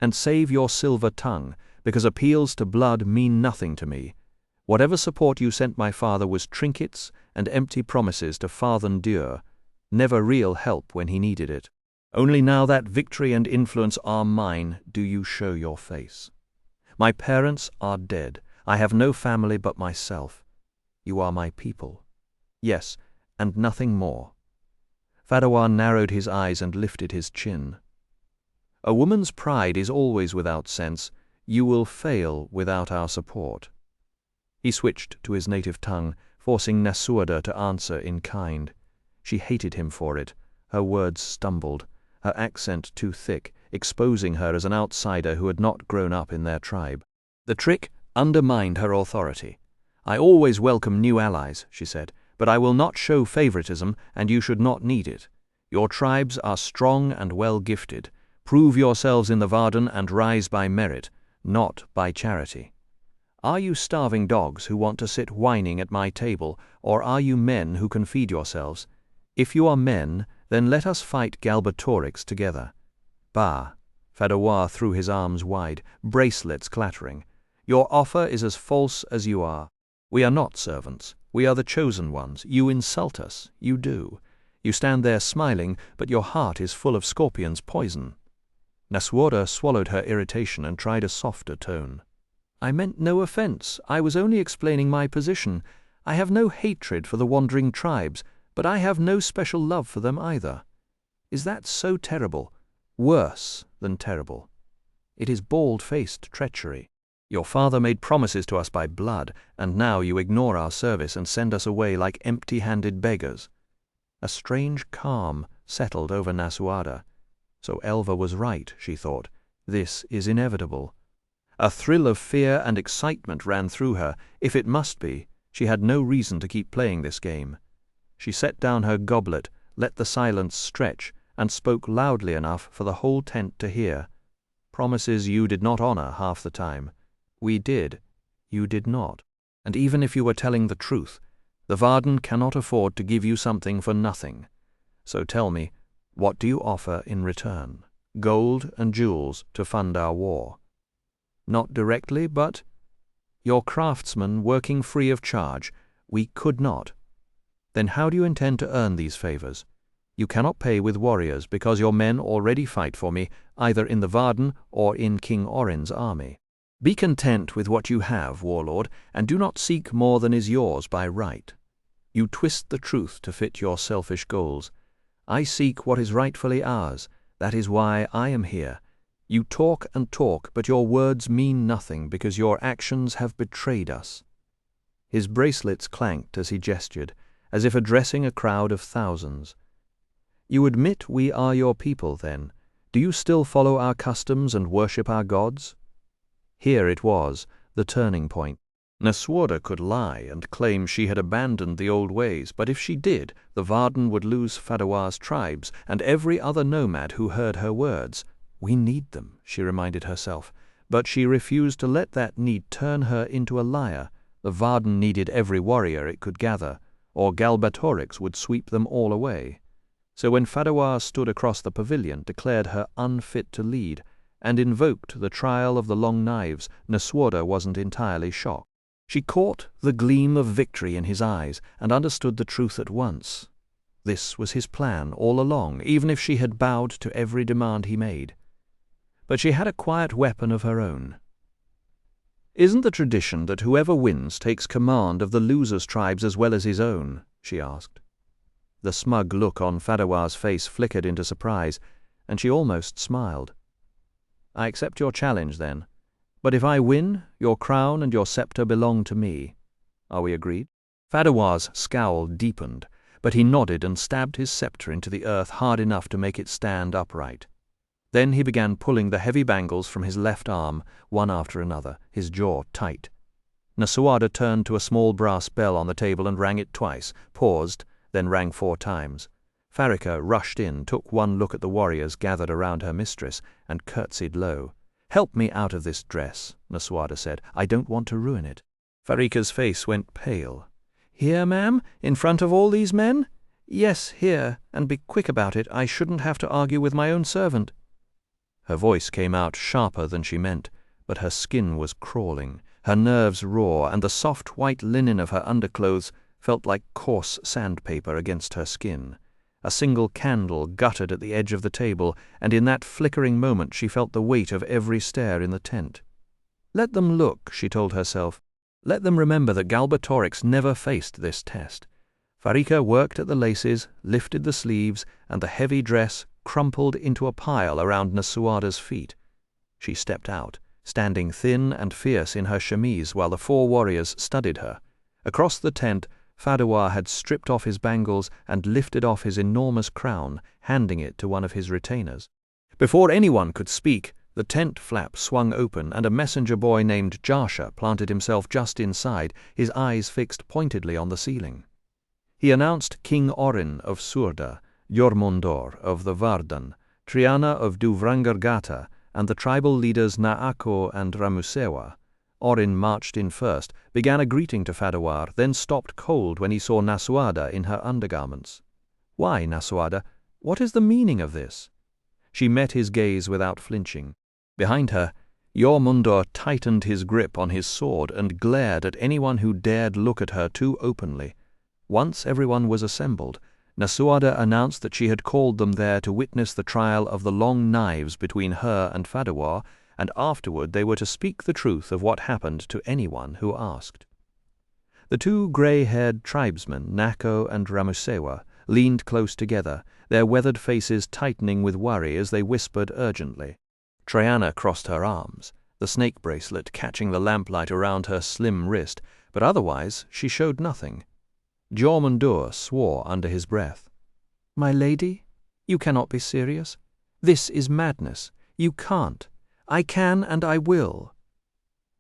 And save your silver tongue, because appeals to blood mean nothing to me. Whatever support you sent my father was trinkets and empty promises to Father Dieu, never real help when he needed it. Only now that victory and influence are mine do you show your face. My parents are dead. I have no family but myself. You are my people. Yes, and nothing more." Fadawar narrowed his eyes and lifted his chin. "A woman's pride is always without sense. You will fail without our support." He switched to his native tongue, forcing Nasuada to answer in kind. She hated him for it. Her words stumbled, her accent too thick, exposing her as an outsider who had not grown up in their tribe. The trick undermined her authority. "I always welcome new allies," she said, "but I will not show favoritism, and you should not need it. Your tribes are strong and well gifted. Prove yourselves in the Varden and rise by merit, not by charity. Are you starving dogs who want to sit whining at my table, or are you men who can feed yourselves? If you are men, then let us fight Galbatorix together." "Bah!" Fadawar threw his arms wide, bracelets clattering. "Your offer is as false as you are. We are not servants. We are the chosen ones. You insult us. You do. You stand there smiling, but your heart is full of scorpion's poison." Nasuada swallowed her irritation and tried a softer tone. "I meant no offense. I was only explaining my position. I have no hatred for the wandering tribes, but I have no special love for them either. Is that so terrible? Worse than terrible. It is bald-faced treachery. Your father made promises to us by blood, and now you ignore our service and send us away like empty-handed beggars." A strange calm settled over Nasuada. So Elva was right, she thought. This is inevitable. A thrill of fear and excitement ran through her. If it must be, she had no reason to keep playing this game. She set down her goblet, let the silence stretch, and spoke loudly enough for the whole tent to hear. "Promises you did not honor half the time. We did. You did not. And even if you were telling the truth, the Varden cannot afford to give you something for nothing. So tell me, what do you offer in return? Gold and jewels to fund our war?" "Not directly, but—" "Your craftsmen working free of charge. We could not." "Then how do you intend to earn these favors? You cannot pay with warriors, because your men already fight for me, either in the Varden or in King Orin's army. Be content with what you have, warlord, and do not seek more than is yours by right. You twist the truth to fit your selfish goals. I seek what is rightfully ours. That is why I am here. You talk and talk, but your words mean nothing because your actions have betrayed us." His bracelets clanked as he gestured, as if addressing a crowd of thousands. "You admit we are your people, then? Do you still follow our customs and worship our gods?" Here it was, the turning point. Nasuada could lie and claim she had abandoned the old ways, but if she did, the Varden would lose Fadawar's tribes and every other nomad who heard her words. We need them, she reminded herself, but she refused to let that need turn her into a liar. The Varden needed every warrior it could gather, or Galbatorix would sweep them all away. So when Fadawar stood across the pavilion, declared her unfit to lead, and invoked the trial of the long knives, Nasuada wasn't entirely shocked. She caught the gleam of victory in his eyes and understood the truth at once. This was his plan all along, even if she had bowed to every demand he made. But she had a quiet weapon of her own. "Isn't the tradition that whoever wins takes command of the losers' tribes as well as his own?" she asked. The smug look on Fadawar's face flickered into surprise, and she almost smiled. "I accept your challenge, then. But if I win, your crown and your scepter belong to me. Are we agreed?" Fadawar's scowl deepened, but he nodded and stabbed his scepter into the earth hard enough to make it stand upright. Then he began pulling the heavy bangles from his left arm, one after another, his jaw tight. Nasuada turned to a small brass bell on the table and rang it twice, paused, then rang 4 times. Farika rushed in, took one look at the warriors gathered around her mistress, and curtsied low. "Help me out of this dress," Nasuada said. "I don't want to ruin it." Farika's face went pale. "Here, ma'am? In front of all these men?" "Yes, here, and be quick about it. I shouldn't have to argue with my own servant." Her voice came out sharper than she meant, but her skin was crawling, her nerves raw, and the soft white linen of her underclothes felt like coarse sandpaper against her skin. A single candle guttered at the edge of the table, and in that flickering moment she felt the weight of every stair in the tent. Let them look, she told herself. Let them remember that Galbatorix never faced this test. Farika worked at the laces, lifted the sleeves, and the heavy dress crumpled into a pile around Nasuada's feet. She stepped out, standing thin and fierce in her chemise while the 4 warriors studied her. Across the tent, Fadawar had stripped off his bangles and lifted off his enormous crown, handing it to one of his retainers. Before anyone could speak, the tent flap swung open and a messenger boy named Jarsha planted himself just inside, his eyes fixed pointedly on the ceiling. He announced King Orin of Surda, Jormungandr of the Vardan, Triana of Duvrangargata, and the tribal leaders Naako and Ramusewa. Orin marched in first, began a greeting to Fadawar, then stopped cold when he saw Nasuada in her undergarments. "Why, Nasuada? What is the meaning of this?" She met his gaze without flinching. Behind her, Jormungandr tightened his grip on his sword and glared at anyone who dared look at her too openly. Once everyone was assembled, Nasuada announced that she had called them there to witness the trial of the long knives between her and Fadawar, and afterward they were to speak the truth of what happened to anyone who asked. The 2 grey-haired tribesmen, Nako and Ramusewa, leaned close together, their weathered faces tightening with worry as they whispered urgently. Triana crossed her arms, the snake bracelet catching the lamplight around her slim wrist, but otherwise she showed nothing. Jormungandr swore under his breath. "My lady, you cannot be serious. This is madness. You can't. I can and I will."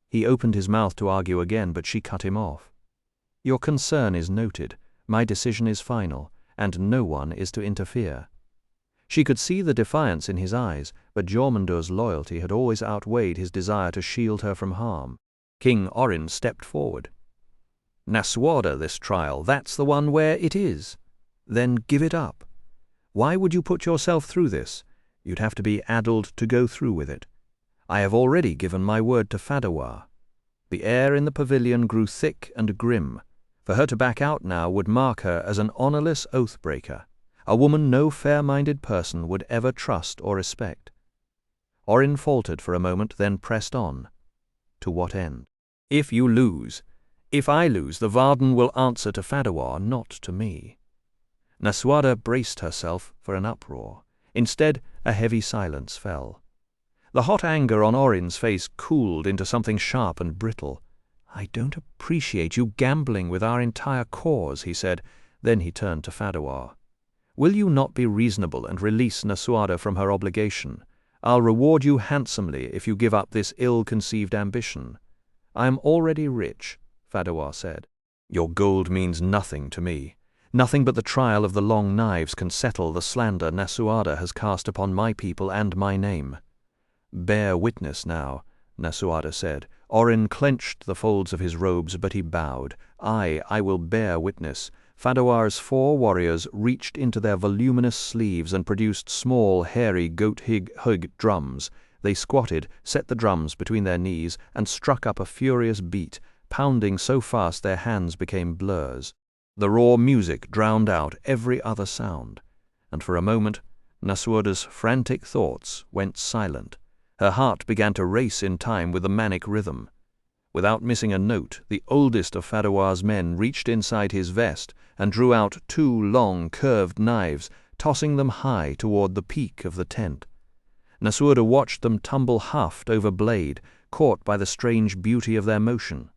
He opened his mouth to argue again, but she cut him off. "Your concern is noted. My decision is final, and no one is to interfere." She could see the defiance in his eyes, but Jormungandr's loyalty had always outweighed his desire to shield her from harm. King Orin stepped forward. "Nasuada, this trial, that's the one where it is. Then give it up. Why would you put yourself through this? You'd have to be addled to go through with it. I have already given my word to Fadawar." The air in the pavilion grew thick and grim. For her to back out now would mark her as an honourless oath-breaker, a woman no fair-minded person would ever trust or respect. Orin faltered for a moment, then pressed on. To what end? "If you lose, if I lose, the Varden will answer to Fadawar, not to me." Nasuada braced herself for an uproar. Instead, a heavy silence fell. The hot anger on Orin's face cooled into something sharp and brittle. "I don't appreciate you gambling with our entire cause," he said. Then he turned to Fadawar. "Will you not be reasonable and release Nasuada from her obligation? I'll reward you handsomely if you give up this ill-conceived ambition." "I am already rich," Fadawar said. "Your gold means nothing to me. Nothing but the trial of the long knives can settle the slander Nasuada has cast upon my people and my name." "Bear witness now," Nasuada said. Orin clenched the folds of his robes, but he bowed. I will bear witness." Fadawar's 4 warriors reached into their voluminous sleeves and produced small, hairy goat-hig drums. They squatted, set the drums between their knees, and struck up a furious beat, pounding so fast their hands became blurs. The raw music drowned out every other sound, and for a moment Nasuada's frantic thoughts went silent. Her heart began to race in time with the manic rhythm. Without missing a note, the oldest of Fadawar's men reached inside his vest and drew out 2 long, curved knives, tossing them high toward the peak of the tent. Nasuada watched them tumble haft over blade, caught by the strange beauty of their motion.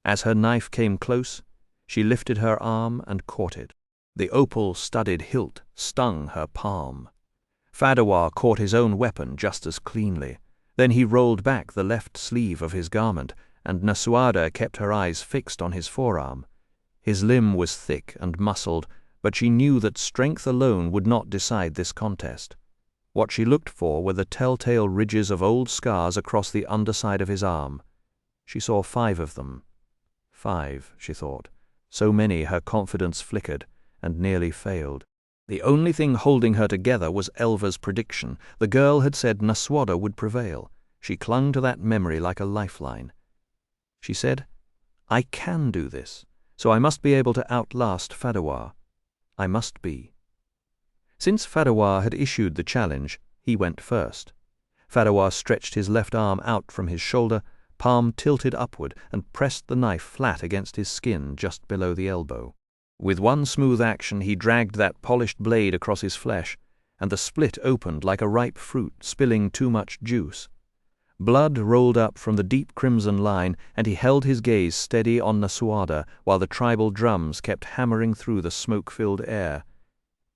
As her knife came close, she lifted her arm and caught it. The opal-studded hilt stung her palm. Fadawar caught his own weapon just as cleanly. Then he rolled back the left sleeve of his garment, and Nasuada kept her eyes fixed on his forearm. His limb was thick and muscled, but she knew that strength alone would not decide this contest. What she looked for were the telltale ridges of old scars across the underside of his arm. She saw 5 of them. 5, she thought. So many her confidence flickered, and nearly failed. The only thing holding her together was Elva's prediction. The girl had said Nasuada would prevail. She clung to that memory like a lifeline. She said, "I can do this, so I must be able to outlast Fadawar. I must be." Since Fadawar had issued the challenge, he went first. Fadawar stretched his left arm out from his shoulder, palm tilted upward, and pressed the knife flat against his skin just below the elbow. With one smooth action he dragged that polished blade across his flesh, and the split opened like a ripe fruit spilling too much juice. Blood rolled up from the deep crimson line, and he held his gaze steady on Nasuada while the tribal drums kept hammering through the smoke-filled air.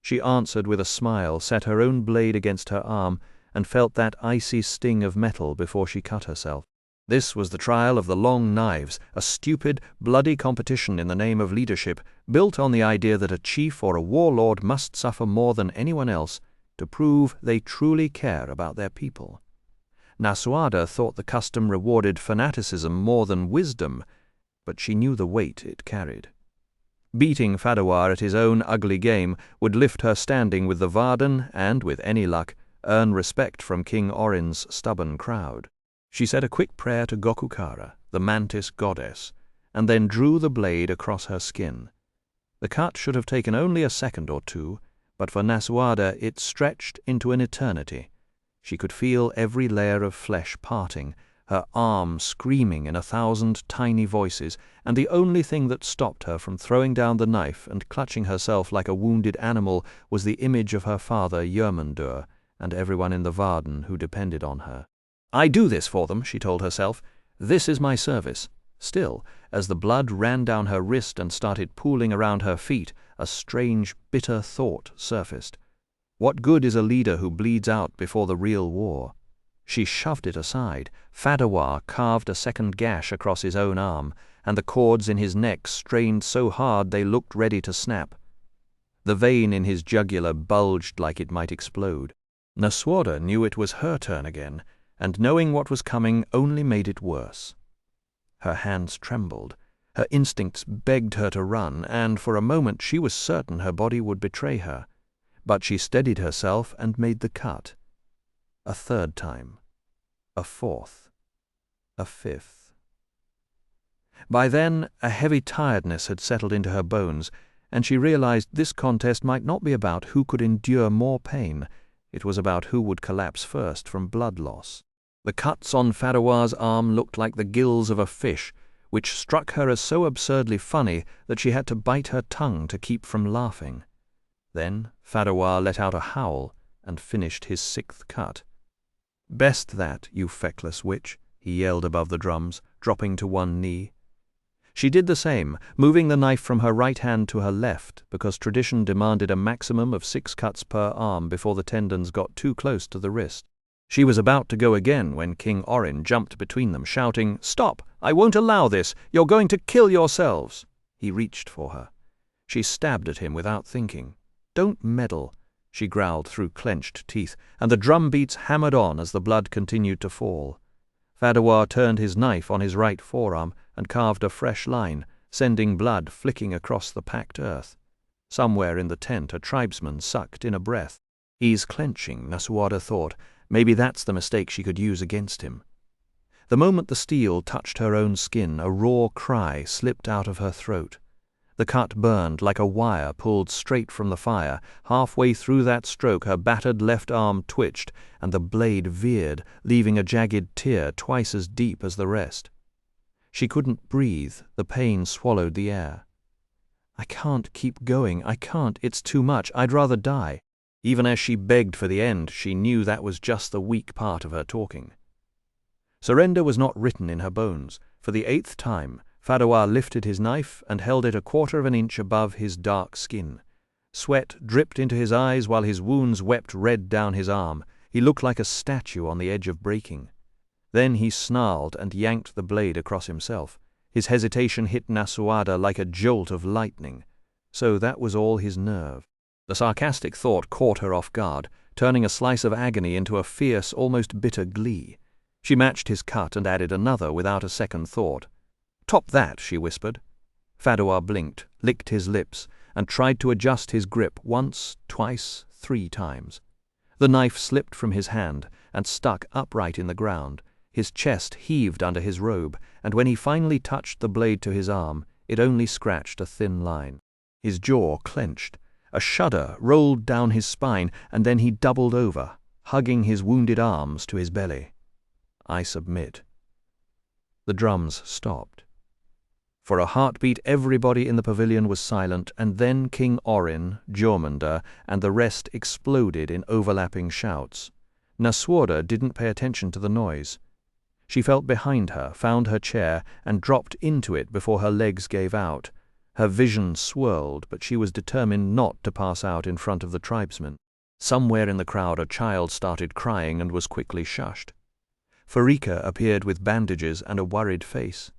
She answered with a smile, set her own blade against her arm, and felt that icy sting of metal before she cut herself. This was the trial of the long knives, a stupid, bloody competition in the name of leadership, built on the idea that a chief or a warlord must suffer more than anyone else to prove they truly care about their people. Nasuada thought the custom rewarded fanaticism more than wisdom, but she knew the weight it carried. Beating Fadawar at his own ugly game would lift her standing with the Varden and, with any luck, earn respect from King Orin's stubborn crowd. She said a quick prayer to Gokukara, the mantis goddess, and then drew the blade across her skin. The cut should have taken only a second or 2, but for Nasuada it stretched into an eternity. She could feel every layer of flesh parting, her arm screaming in 1,000 tiny voices, and the only thing that stopped her from throwing down the knife and clutching herself like a wounded animal was the image of her father Yermundur and everyone in the Varden who depended on her. "I do this for them," she told herself. "This is my service." Still, as the blood ran down her wrist and started pooling around her feet, a strange, bitter thought surfaced. What good is a leader who bleeds out before the real war? She shoved it aside. Fadawar carved a second gash across his own arm, and the cords in his neck strained so hard they looked ready to snap. The vein in his jugular bulged like it might explode. Nasuada knew it was her turn again, and knowing what was coming only made it worse. Her hands trembled. Her instincts begged her to run, and for a moment she was certain her body would betray her. But she steadied herself and made the cut. A 3rd time. A 4th. A 5th. By then, a heavy tiredness had settled into her bones, and she realized this contest might not be about who could endure more pain. It was about who would collapse first from blood loss. The cuts on Fadawar's arm looked like the gills of a fish, which struck her as so absurdly funny that she had to bite her tongue to keep from laughing. Then Fadawar let out a howl and finished his 6th cut. "Best that, you feckless witch," he yelled above the drums, dropping to one knee. She did the same, moving the knife from her right hand to her left, because tradition demanded a maximum of 6 cuts per arm before the tendons got too close to the wrist. She was about to go again when King Orin jumped between them, shouting, "Stop! I won't allow this! You're going to kill yourselves!" He reached for her. She stabbed at him without thinking. "Don't meddle," she growled through clenched teeth, and the drum beats hammered on as the blood continued to fall. Fadawar turned his knife on his right forearm and carved a fresh line, sending blood flicking across the packed earth. Somewhere in the tent a tribesman sucked in a breath. He's clenching, Nasuada thought. Maybe that's the mistake she could use against him. The moment the steel touched her own skin, a raw cry slipped out of her throat. The cut burned like a wire pulled straight from the fire. Halfway through that stroke her battered left arm twitched, and the blade veered, leaving a jagged tear twice as deep as the rest. She couldn't breathe, the pain swallowed the air. "I can't keep going, I can't, it's too much, I'd rather die." Even as she begged for the end, she knew that was just the weak part of her talking. Surrender was not written in her bones. For the 8th time, Fadawar lifted his knife and held it 1/4 of an inch above his dark skin. Sweat dripped into his eyes while his wounds wept red down his arm. He looked like a statue on the edge of breaking. Then he snarled and yanked the blade across himself. His hesitation hit Nasuada like a jolt of lightning. So that was all his nerve. The sarcastic thought caught her off guard, turning a slice of agony into a fierce, almost bitter glee. She matched his cut and added another without a second thought. "Top that," she whispered. Fadawar blinked, licked his lips, and tried to adjust his grip once, twice, 3 times. The knife slipped from his hand and stuck upright in the ground. His chest heaved under his robe, and when he finally touched the blade to his arm, it only scratched a thin line. His jaw clenched. A shudder rolled down his spine, and then he doubled over, hugging his wounded arms to his belly. "I submit." The drums stopped. For a heartbeat, everybody in the pavilion was silent, and then King Orin, Jormungandr, and the rest exploded in overlapping shouts. Nasuada didn't pay attention to the noise. She felt behind her, found her chair, and dropped into it before her legs gave out. Her vision swirled, but she was determined not to pass out in front of the tribesmen. Somewhere in the crowd a child started crying and was quickly shushed. Farika appeared with bandages and a worried face.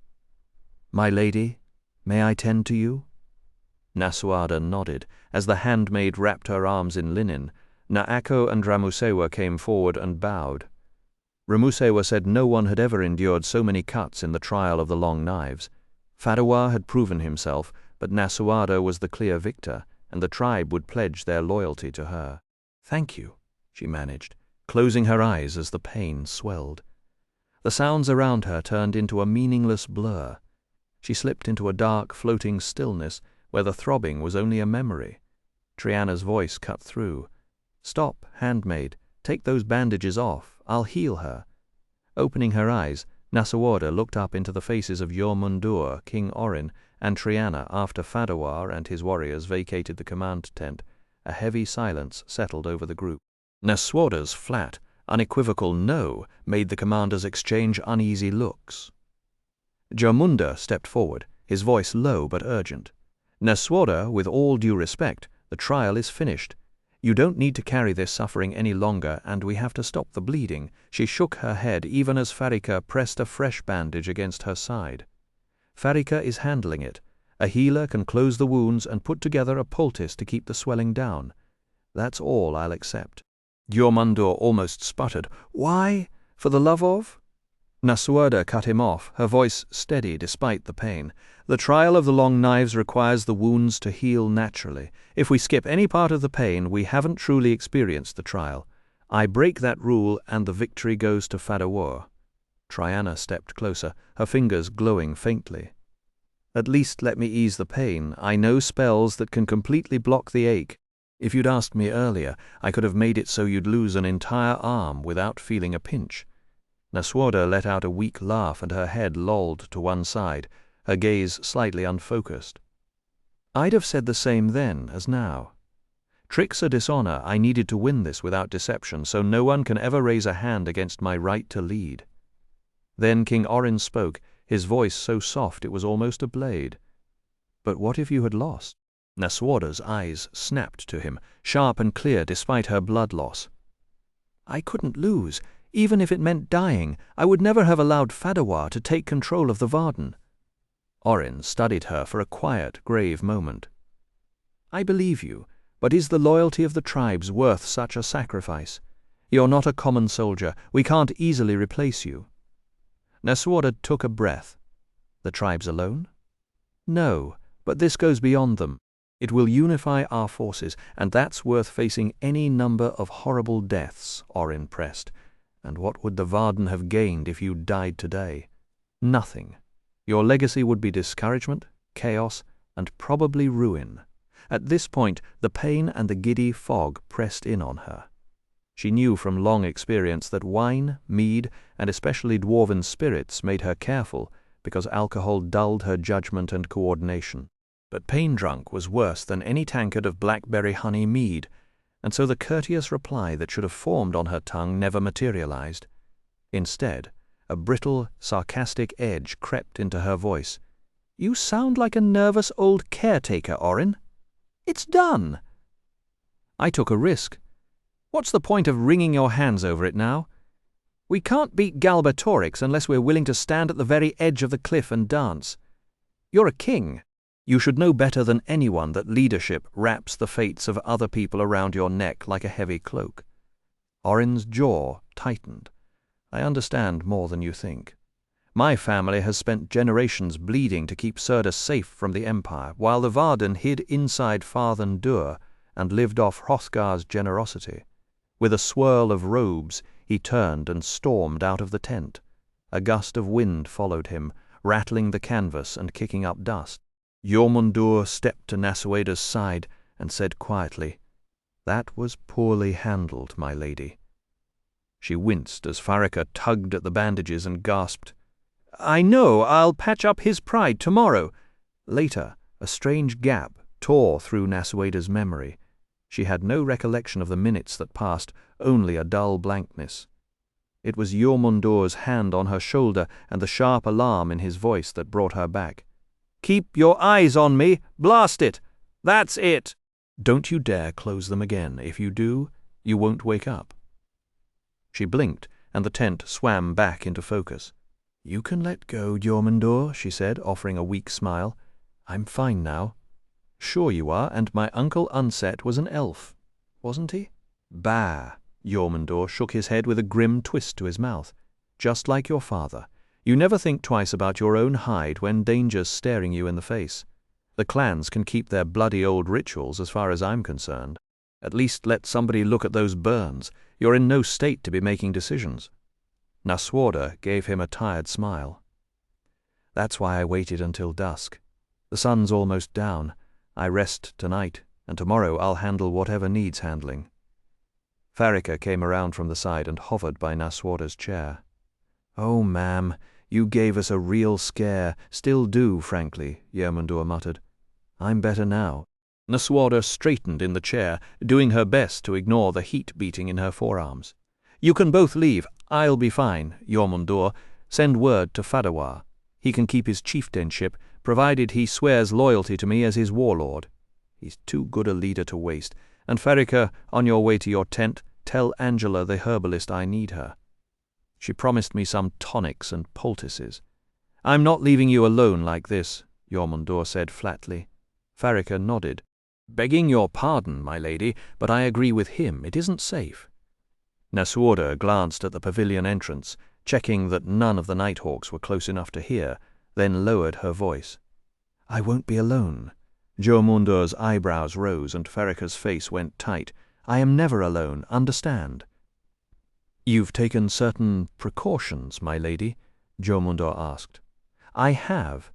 "My lady, may I tend to you?" Nasuada nodded. As the handmaid wrapped her arms in linen, Naako and Ramusewa came forward and bowed. Ramusewa said no one had ever endured so many cuts in the trial of the long knives. Fadawar had proven himself, but Nasuada was the clear victor, and the tribe would pledge their loyalty to her. "Thank you," she managed, closing her eyes as the pain swelled. The sounds around her turned into a meaningless blur. She slipped into a dark, floating stillness where the throbbing was only a memory. Triana's voice cut through. "Stop, handmaid. Take those bandages off. I'll heal her." Opening her eyes, Nasuada looked up into the faces of Jormungandr, King Orin, and Triana after Fadawar and his warriors vacated the command tent. A heavy silence settled over the group. Nasuada's flat, unequivocal no made the commanders exchange uneasy looks. Jormungandr stepped forward, his voice low but urgent. "Nasuada, with all due respect, the trial is finished. You don't need to carry this suffering any longer, and we have to stop the bleeding." She shook her head even as Farika pressed a fresh bandage against her side. "Farika is handling it. A healer can close the wounds and put together a poultice to keep the swelling down. That's all I'll accept." Jormungandr almost sputtered. "Why? For the love of—" Nasuada cut him off, her voice steady despite the pain. "The trial of the long knives requires the wounds to heal naturally. If we skip any part of the pain, we haven't truly experienced the trial. I break that rule, and the victory goes to Fadawar." Triana stepped closer, her fingers glowing faintly. "At least let me ease the pain. I know spells that can completely block the ache. If you'd asked me earlier, I could have made it so you'd lose an entire arm without feeling a pinch." Nasuada let out a weak laugh and her head lolled to one side, her gaze slightly unfocused. "I'd have said the same then as now. Tricks are dishonor. I needed to win this without deception, so no one can ever raise a hand against my right to lead." Then King Orin spoke, his voice so soft it was almost a blade. "But what if you had lost?" Nasuada's eyes snapped to him, sharp and clear despite her blood loss. "I couldn't lose. Even if it meant dying, I would never have allowed Fadawar to take control of the Varden." Orin studied her for a quiet, grave moment. "I believe you, but is the loyalty of the tribes worth such a sacrifice? You're not a common soldier. We can't easily replace you." Nasuada took a breath. "The tribes alone?" "No, but this goes beyond them. It will unify our forces, and that's worth facing any number of horrible deaths," Orin pressed. "And what would the Varden have gained if you died today? Nothing. Your legacy would be discouragement, chaos, and probably ruin." At this point, the pain and the giddy fog pressed in on her. She knew from long experience that wine, mead, and especially dwarven spirits made her careful, because alcohol dulled her judgment and coordination. But Pain Drunk was worse than any tankard of blackberry honey mead, and so the courteous reply that should have formed on her tongue never materialized. Instead, a brittle, sarcastic edge crept into her voice. "You sound like a nervous old caretaker, Orrin. It's done." I took a risk. What's the point of wringing your hands over it now? We can't beat Galbatorix unless we're willing to stand at the very edge of the cliff and dance. You're a king. You should know better than anyone that leadership wraps the fates of other people around your neck like a heavy cloak. Orrin's jaw tightened. I understand more than you think. My family has spent generations bleeding to keep Serda safe from the Empire, while the Varden hid inside Farthen Dur and lived off Hrothgar's generosity. With a swirl of robes, he turned and stormed out of the tent. A gust of wind followed him, rattling the canvas and kicking up dust. Jormundur stepped to Nasueda's side and said quietly, "That was poorly handled, my lady." She winced as Farika tugged at the bandages and gasped, "I know, I'll patch up his pride tomorrow." Later, a strange gap tore through Nasueda's memory. She had no recollection of the minutes that passed, only a dull blankness. It was Jormundur's hand on her shoulder and the sharp alarm in his voice that brought her back. "Keep your eyes on me! Blast it! That's it! Don't you dare close them again. If you do, you won't wake up." She blinked, and the tent swam back into focus. "You can let go, Jormundur," she said, offering a weak smile. "I'm fine now." "Sure you are, and my Uncle Unset was an elf, wasn't he?" "Bah!" Jormundur shook his head with a grim twist to his mouth. "Just like your father. You never think twice about your own hide when danger's staring you in the face. The clans can keep their bloody old rituals as far as I'm concerned. At least let somebody look at those burns. You're in no state to be making decisions." Nasuoda gave him a tired smile. "That's why I waited until dusk. The sun's almost down. I rest tonight, and tomorrow I'll handle whatever needs handling." Farika came around from the side and hovered by Nasuoda's chair. "Oh, ma'am, you gave us a real scare. Still do, frankly," Jormundur muttered. "I'm better now." Nasuoda straightened in the chair, doing her best to ignore the heat beating in her forearms. "You can both leave. I'll be fine, Jormundur. Send word to Fadawar. He can keep his chieftainship, provided he swears loyalty to me as his warlord. He's too good a leader to waste. And Farika, on your way to your tent, tell Angela the herbalist I need her. She promised me some tonics and poultices." "I'm not leaving you alone like this," Jormundur said flatly. Farika nodded. "Begging your pardon, my lady, but I agree with him. It isn't safe." Nasuoda glanced at the pavilion entrance, checking that none of the Nighthawks were close enough to hear, then lowered her voice. "I won't be alone." Jormundur's eyebrows rose and Farika's face went tight. "I am never alone, understand?" "You've taken certain precautions, my lady?" Jormundur asked. "I have."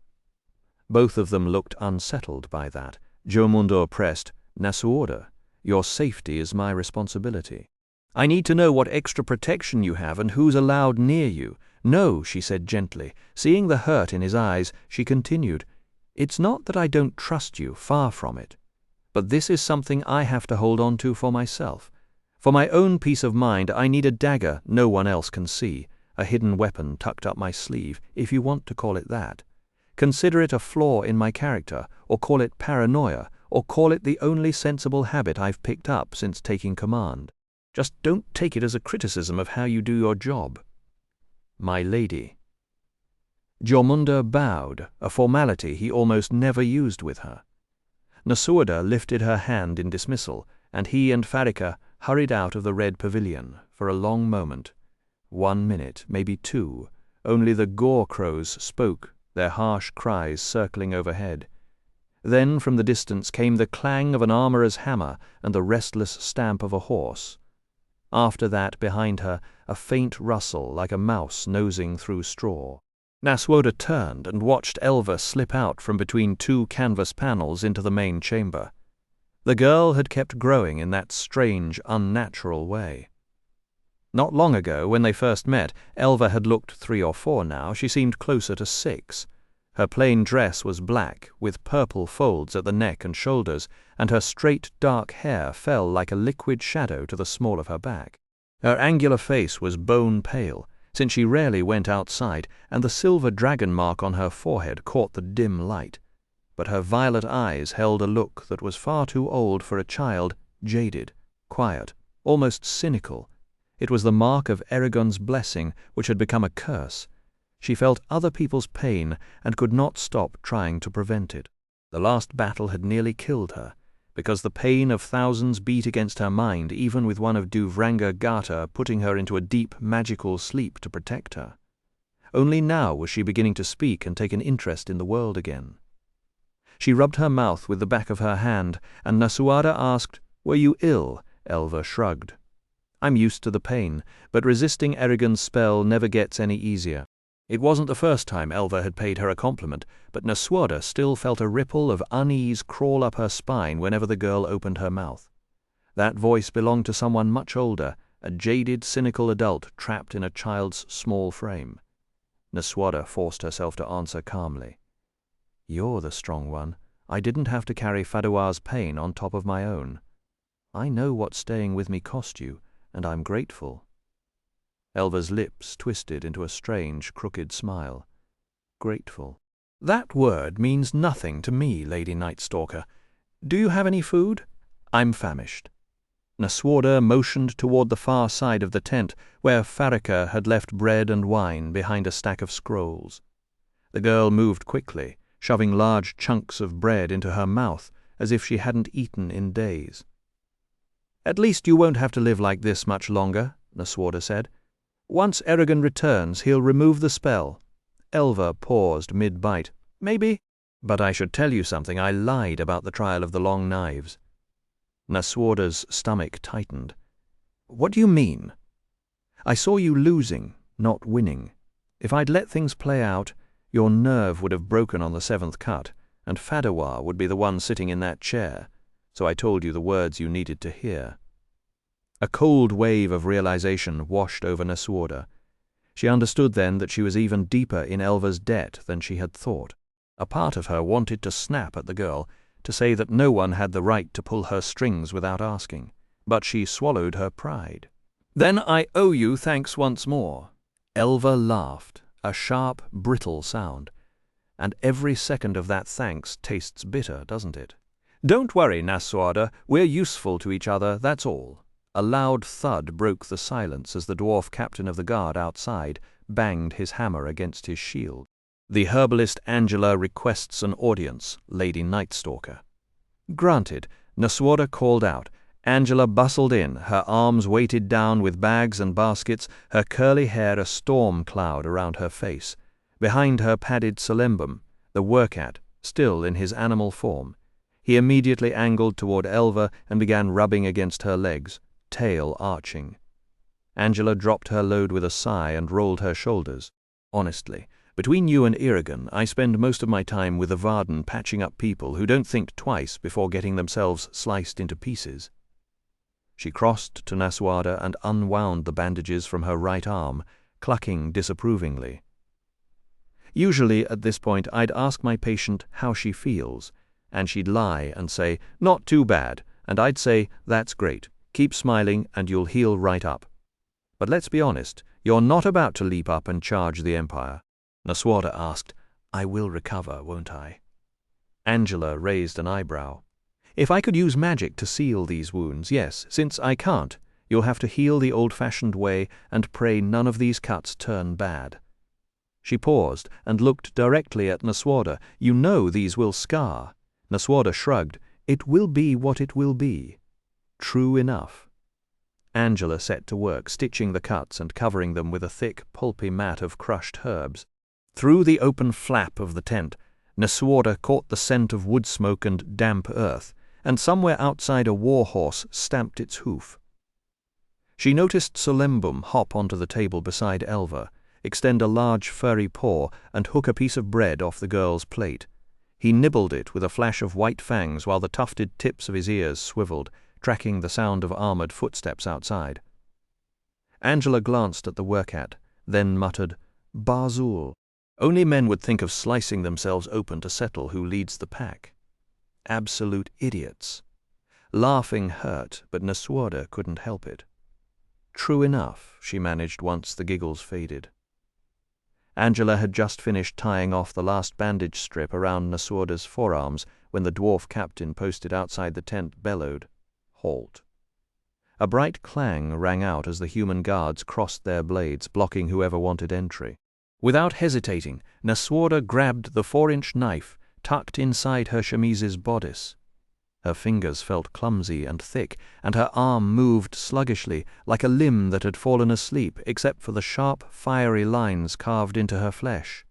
Both of them looked unsettled by that. Jormundur pressed, "Nasuoda, your safety is my responsibility. I need to know what extra protection you have and who's allowed near you." "No," she said gently. Seeing the hurt in his eyes, she continued, "It's not that I don't trust you, far from it. But this is something I have to hold on to for myself. For my own peace of mind, I need a dagger no one else can see, a hidden weapon tucked up my sleeve, if you want to call it that. Consider it a flaw in my character, or call it paranoia, or call it the only sensible habit I've picked up since taking command. Just don't take it as a criticism of how you do your job." "My lady." Jormundur bowed, a formality he almost never used with her. Nasuoda lifted her hand in dismissal, and he and Farika hurried out of the red pavilion for a long moment. 1 minute, maybe 2. Only the gore crows spoke, their harsh cries circling overhead. Then from the distance came the clang of an armorer's hammer and the restless stamp of a horse. After that, behind her, a faint rustle like a mouse nosing through straw. Nasuoda turned and watched Elva slip out from between 2 canvas panels into the main chamber. The girl had kept growing in that strange, unnatural way. Not long ago, when they first met, Elva had looked 3 or 4 now. She seemed closer to 6. Her plain dress was black, with purple folds at the neck and shoulders, and her straight dark hair fell like a liquid shadow to the small of her back. Her angular face was bone pale, since she rarely went outside, and the silver dragon mark on her forehead caught the dim light. But her violet eyes held a look that was far too old for a child, jaded, quiet, almost cynical. It was the mark of Eragon's blessing, which had become a curse. She felt other people's pain and could not stop trying to prevent it. The last battle had nearly killed her, because the pain of thousands beat against her mind, even with one of Duvranga Gata putting her into a deep magical sleep to protect her. Only now was she beginning to speak and take an interest in the world again. She rubbed her mouth with the back of her hand, and Nasuada asked, "Were you ill?" Elva shrugged. "I'm used to the pain, but resisting Eragon's spell never gets any easier." It wasn't the first time Elva had paid her a compliment, but Nasuada still felt a ripple of unease crawl up her spine whenever the girl opened her mouth. That voice belonged to someone much older, a jaded, cynical adult trapped in a child's small frame. Nasuada forced herself to answer calmly. "You're the strong one. I didn't have to carry Fadua's pain on top of my own. I know what staying with me cost you, and I'm grateful." Elva's lips twisted into a strange, crooked smile. "Grateful. That word means nothing to me, Lady Nightstalker. Do you have any food? I'm famished." Nasuada motioned toward the far side of the tent, where Faraka had left bread and wine behind a stack of scrolls. The girl moved quickly, shoving large chunks of bread into her mouth, as if she hadn't eaten in days. "At least you won't have to live like this much longer," Nasuada said. "Once Eragon returns, he'll remove the spell." Elva paused mid-bite. "Maybe. But I should tell you something. I lied about the trial of the long knives." Nasuada's stomach tightened. "What do you mean?" "I saw you losing, not winning. If I'd let things play out, your nerve would have broken on the 7th cut, and Fadawa would be the one sitting in that chair, so I told you the words you needed to hear." A cold wave of realization washed over Nasuada. She understood then that she was even deeper in Elva's debt than she had thought. A part of her wanted to snap at the girl, to say that no one had the right to pull her strings without asking, but she swallowed her pride. "Then I owe you thanks once more." Elva laughed, a sharp, brittle sound. "And every second of that thanks tastes bitter, doesn't it?" "Don't worry, Nasuada, we're useful to each other, that's all." A loud thud broke the silence as the dwarf captain of the guard outside banged his hammer against his shield. "The herbalist Angela requests an audience, Lady Nightstalker." "Granted," Nasuada called out. Angela bustled in, her arms weighted down with bags and baskets, her curly hair a storm cloud around her face. Behind her padded Solembum, the workat, still in his animal form. He immediately angled toward Elva and began rubbing against her legs, tail arching. Angela dropped her load with a sigh and rolled her shoulders. "Honestly, between you and Eragon, I spend most of my time with the Varden patching up people who don't think twice before getting themselves sliced into pieces." She crossed to Nasuada and unwound the bandages from her right arm, clucking disapprovingly. Usually at this point I'd ask my patient how she feels, and she'd lie and say, "Not too bad," and I'd say, "That's great. Keep smiling and you'll heal right up." But let's be honest, you're not about to leap up and charge the Empire. Nasuada asked, "I will recover, won't I?" Angela raised an eyebrow. "If I could use magic to seal these wounds, yes. Since I can't, you'll have to heal the old-fashioned way and pray none of these cuts turn bad." She paused and looked directly at Nasuada. "You know these will scar." Nasuada shrugged. "It will be what it will be." "True enough." Angela set to work, stitching the cuts and covering them with a thick, pulpy mat of crushed herbs. Through the open flap of the tent, Nasuada caught the scent of wood smoke and damp earth, and somewhere outside a war-horse stamped its hoof. She noticed Solembum hop onto the table beside Elva, extend a large furry paw, and hook a piece of bread off the girl's plate. He nibbled it with a flash of white fangs while the tufted tips of his ears swiveled, tracking the sound of armored footsteps outside. Angela glanced at the workat, then muttered, "Barzul." Only men would think of slicing themselves open to settle who leads the pack. Absolute idiots. Laughing hurt, but Nasuada couldn't help it. True enough, she managed once the giggles faded. Angela had just finished tying off the last bandage strip around Nasuada's forearms when the dwarf captain posted outside the tent bellowed, "Halt." A bright clang rang out as the human guards crossed their blades, blocking whoever wanted entry. Without hesitating, Nasuada grabbed the 4-inch knife tucked inside her chemise's bodice. Her fingers felt clumsy and thick, and her arm moved sluggishly, like a limb that had fallen asleep, except for the sharp, fiery lines carved into her flesh.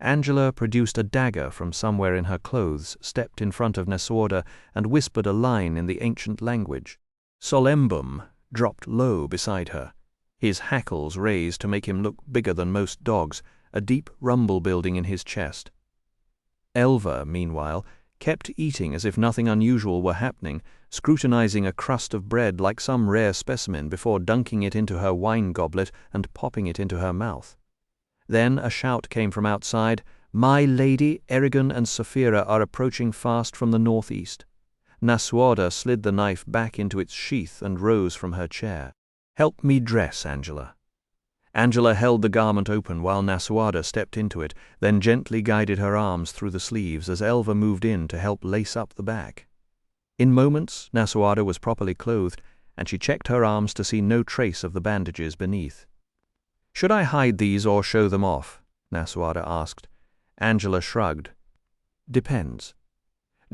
Angela produced a dagger from somewhere in her clothes, stepped in front of Nasuada, and whispered a line in the ancient language. Solembum dropped low beside her, his hackles raised to make him look bigger than most dogs, a deep rumble building in his chest. Elva, meanwhile, kept eating as if nothing unusual were happening, scrutinizing a crust of bread like some rare specimen before dunking it into her wine goblet and popping it into her mouth. Then a shout came from outside, "My lady, Erigon and Saphira are approaching fast from the northeast." Nasuada slid the knife back into its sheath and rose from her chair. "Help me dress, Angela." Angela held the garment open while Nasuada stepped into it, then gently guided her arms through the sleeves as Elva moved in to help lace up the back. In moments, Nasuada was properly clothed, and she checked her arms to see no trace of the bandages beneath. "Should I hide these or show them off?" Nasuada asked. Angela shrugged. "Depends.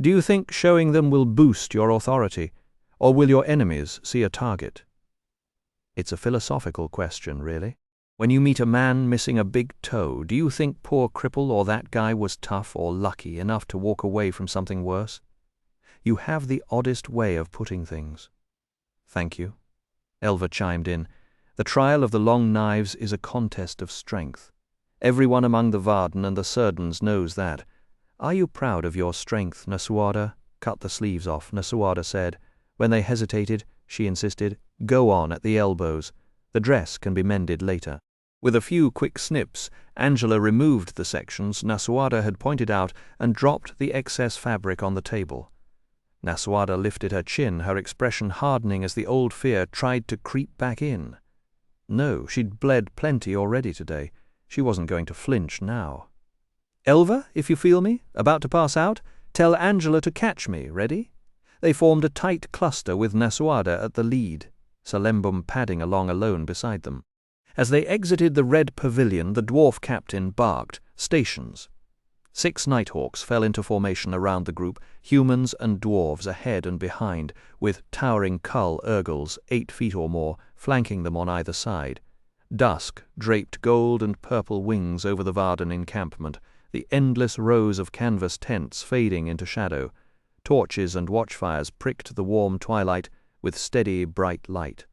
Do you think showing them will boost your authority, or will your enemies see a target?" It's a philosophical question, really. When you meet a man missing a big toe, do you think poor cripple or that guy was tough or lucky enough to walk away from something worse? You have the oddest way of putting things. "Thank you," Elva chimed in. "The trial of the long knives is a contest of strength. Everyone among the Varden and the Surdans knows that. Are you proud of your strength, Nasuada?" "Cut the sleeves off," Nasuada said. When they hesitated, she insisted, "Go on at the elbows. The dress can be mended later." With a few quick snips, Angela removed the sections Nasuada had pointed out and dropped the excess fabric on the table. Nasuada lifted her chin, her expression hardening as the old fear tried to creep back in. No, she'd bled plenty already today. She wasn't going to flinch now. "Elva, if you feel me, about to pass out, tell Angela to catch me, ready?" They formed a tight cluster with Nasuada at the lead, Solembum padding along alone beside them. As they exited the red pavilion, the dwarf captain barked, "Stations." 6 nighthawks fell into formation around the group, humans and dwarves ahead and behind, with towering cull urgles 8 feet or more flanking them on either side. Dusk draped gold and purple wings over the Varden encampment, the endless rows of canvas tents fading into shadow. Torches and watchfires pricked the warm twilight with steady, bright light.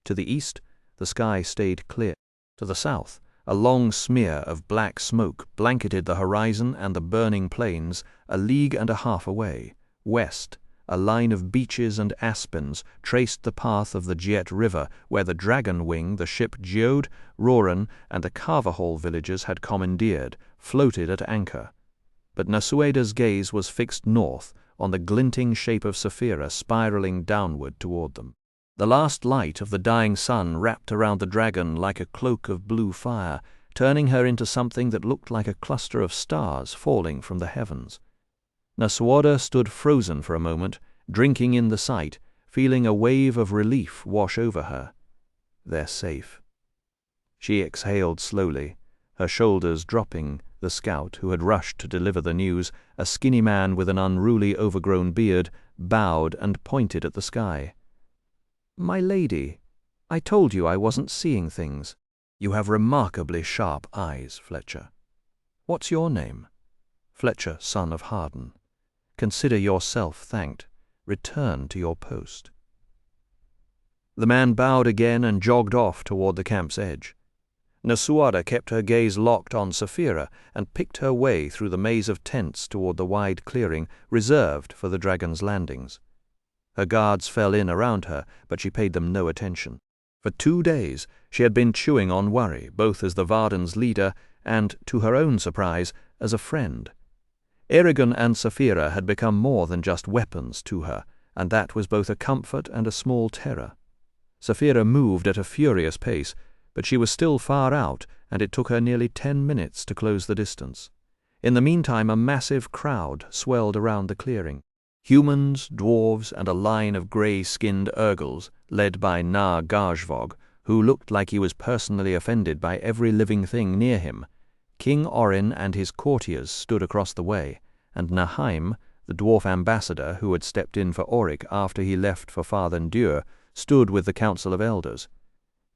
To the east, the sky stayed clear. To the south, a long smear of black smoke blanketed the horizon and the burning plains 1.5 leagues away. West, a line of beeches and aspens traced the path of the Jet River, where the Dragon Wing, the ship Geode, Roran, and the Carvahall villagers had commandeered, floated at anchor. But Nasuada's gaze was fixed north, on the glinting shape of Saphira spiraling downward toward them. The last light of the dying sun wrapped around the dragon like a cloak of blue fire, turning her into something that looked like a cluster of stars falling from the heavens. Nasuada stood frozen for a moment, drinking in the sight, feeling a wave of relief wash over her. They're safe. She exhaled slowly, her shoulders dropping. The scout, who had rushed to deliver the news, a skinny man with an unruly overgrown beard, bowed and pointed at the sky. "My lady, I told you I wasn't seeing things." "You have remarkably sharp eyes, Fletcher." "What's your name?" "Fletcher, son of Harden. Consider yourself thanked. Return to your post." The man bowed again and jogged off toward the camp's edge. Nasuada kept her gaze locked on Saphira and picked her way through the maze of tents toward the wide clearing reserved for the dragon's landings. Her guards fell in around her, but she paid them no attention. For 2 days she had been chewing on worry, both as the Varden's leader and, to her own surprise, as a friend. Eragon and Saphira had become more than just weapons to her, and that was both a comfort and a small terror. Saphira moved at a furious pace, but she was still far out, and it took her nearly 10 minutes to close the distance. In the meantime a massive crowd swelled around the clearing. Humans, dwarves, and a line of grey-skinned Urgles, led by Na Gajvog, who looked like he was personally offended by every living thing near him. King Orin and his courtiers stood across the way, and Naheim, the dwarf ambassador who had stepped in for Auric after he left for Farthendur, stood with the council of elders.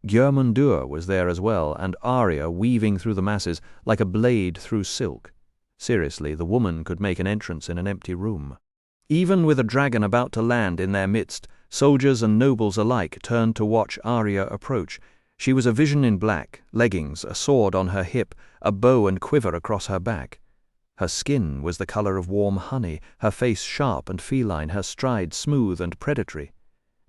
Gjörmundur was there as well, and Arya weaving through the masses like a blade through silk. Seriously, the woman could make an entrance in an empty room. Even with a dragon about to land in their midst, soldiers and nobles alike turned to watch Arya approach. She was a vision in black, leggings, a sword on her hip, a bow and quiver across her back. Her skin was the color of warm honey, her face sharp and feline, her stride smooth and predatory.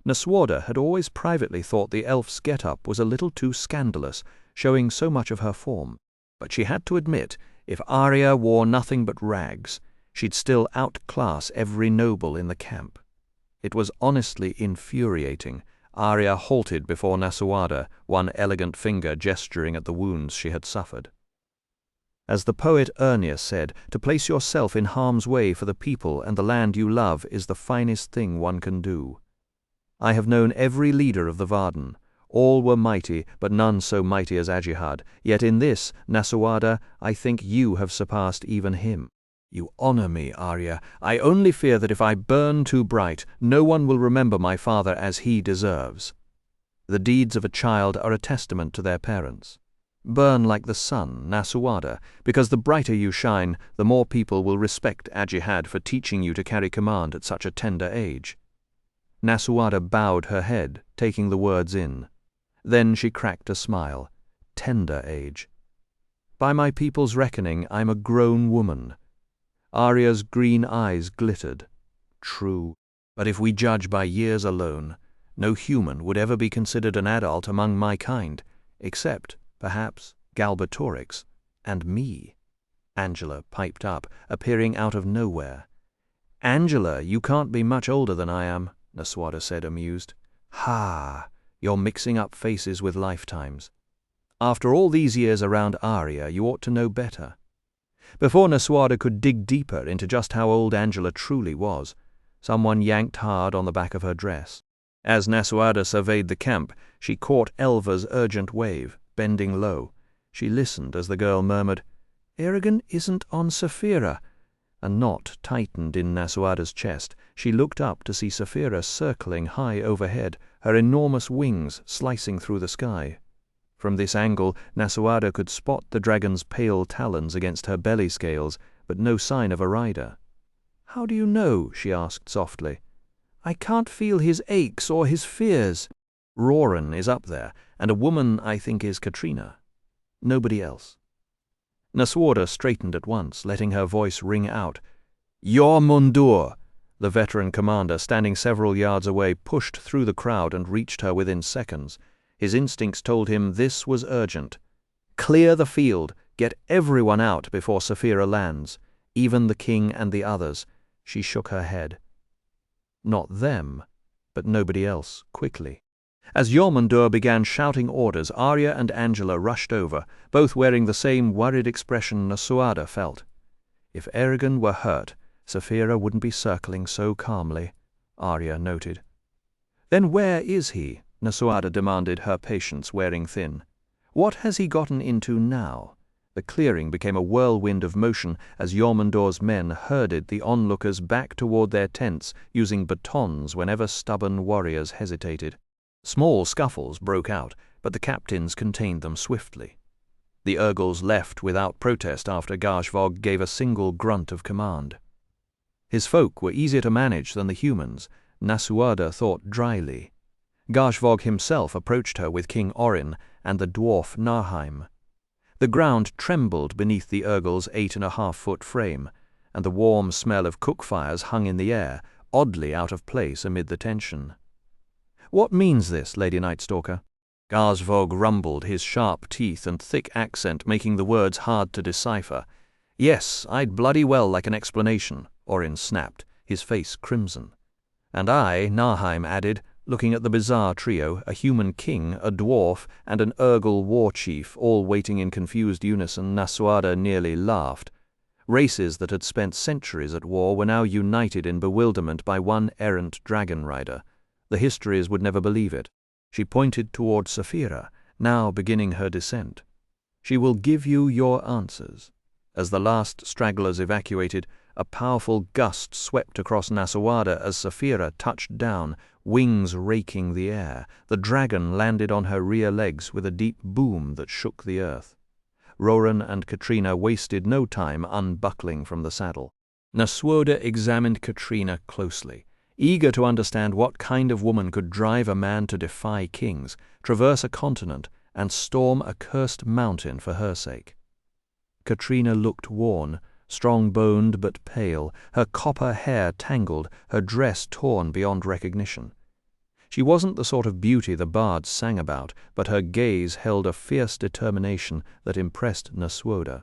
Naswada had always privately thought the elf's get-up was a little too scandalous, showing so much of her form. But she had to admit, if Arya wore nothing but rags, she'd still outclass every noble in the camp. It was honestly infuriating. Arya halted before Naswada, one elegant finger gesturing at the wounds she had suffered. As the poet Urnius said, to place yourself in harm's way for the people and the land you love is the finest thing one can do. I have known every leader of the Varden. All were mighty, but none so mighty as Ajihad. Yet in this, Naswada, I think you have surpassed even him. You honor me, Arya. I only fear that if I burn too bright, no one will remember my father as he deserves. The deeds of a child are a testament to their parents. Burn like the sun, Naswada, because the brighter you shine, the more people will respect Ajihad for teaching you to carry command at such a tender age. Naswada bowed her head, taking the words in. Then she cracked a smile. Tender age. By my people's reckoning, I'm a grown woman. Arya's green eyes glittered. True, but if we judge by years alone, no human would ever be considered an adult among my kind, except, perhaps, Galbatorix and me. Angela piped up, appearing out of nowhere. Angela, you can't be much older than I am, Naswada said, amused. Ha! You're mixing up faces with lifetimes. After all these years around Arya, you ought to know better. Before Naswada could dig deeper into just how old Angela truly was, someone yanked hard on the back of her dress. As Naswada surveyed the camp, she caught Elva's urgent wave, bending low. She listened as the girl murmured, "Eragon isn't on Saphira." A knot tightened in Naswada's chest. She looked up to see Saphira circling high overhead, her enormous wings slicing through the sky. From this angle, Naswada could spot the dragon's pale talons against her belly scales, but no sign of a rider. "How do you know?" she asked softly. "I can't feel his aches or his fears." "Roran is up there, and a woman I think is Katrina. Nobody else." Naswada straightened at once, letting her voice ring out. "Gjörmundur!" The veteran commander, standing several yards away, pushed through the crowd and reached her within seconds. His instincts told him this was urgent. "Clear the field. Get everyone out before Saphira lands. Even the king and the others." She shook her head. Not them, but nobody else, quickly. As Gjörmundur began shouting orders, Arya and Angela rushed over, both wearing the same worried expression Naswada felt. If Eragon were hurt, Saphira wouldn't be circling so calmly, Arya noted. "Then where is he?" Naswada demanded, her patience wearing thin. "What has he gotten into now?" The clearing became a whirlwind of motion as Gjörmundur's men herded the onlookers back toward their tents, using batons whenever stubborn warriors hesitated. Small scuffles broke out, but the captains contained them swiftly. The Urgles left without protest after Gajvog gave a single grunt of command. His folk were easier to manage than the humans, Naswada thought dryly. Gajvog himself approached her with King Orin and the dwarf Naheim. The ground trembled beneath the Urgle's 8.5-foot frame, and the warm smell of cook fires hung in the air, oddly out of place amid the tension. "What means this, Lady Nightstalker?" Garsvog rumbled, his sharp teeth and thick accent making the words hard to decipher. Yes, I'd bloody well like an explanation, Orin snapped, his face crimson. And I, Nahheim added, looking at the bizarre trio, a human king, a dwarf, and an Urgal war chief, all waiting in confused unison. Nasuada nearly laughed. Races that had spent centuries at war were now united in bewilderment by one errant dragon rider. The histories would never believe it. She pointed toward Saphira, now beginning her descent. She will give you your answers. As the last stragglers evacuated, a powerful gust swept across Nasuada as Saphira touched down, wings raking the air. The dragon landed on her rear legs with a deep boom that shook the earth. Roran and Katrina wasted no time unbuckling from the saddle. Nasuada examined Katrina closely, eager to understand what kind of woman could drive a man to defy kings, traverse a continent, and storm a cursed mountain for her sake. Katrina looked worn, strong-boned but pale, her copper hair tangled, her dress torn beyond recognition. She wasn't the sort of beauty the bards sang about, but her gaze held a fierce determination that impressed Nasuada.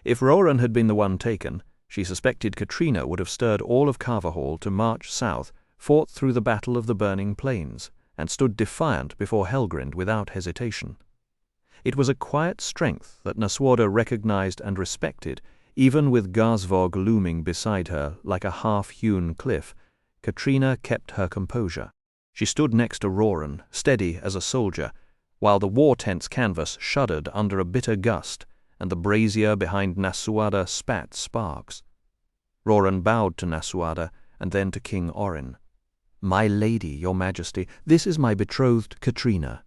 If Roran had been the one taken, she suspected Katrina would have stirred all of Carvahall to march south, fought through the Battle of the Burning Plains, and stood defiant before Helgrind without hesitation. It was a quiet strength that Nasuada recognized and respected, even with Garsvog looming beside her like a half-hewn cliff. Katrina kept her composure. She stood next to Roran, steady as a soldier, while the war-tent's canvas shuddered under a bitter gust, and the brazier behind Nasuada spat sparks. Roran bowed to Nasuada, and then to King Orin. "My lady, your majesty, this is my betrothed Katrina."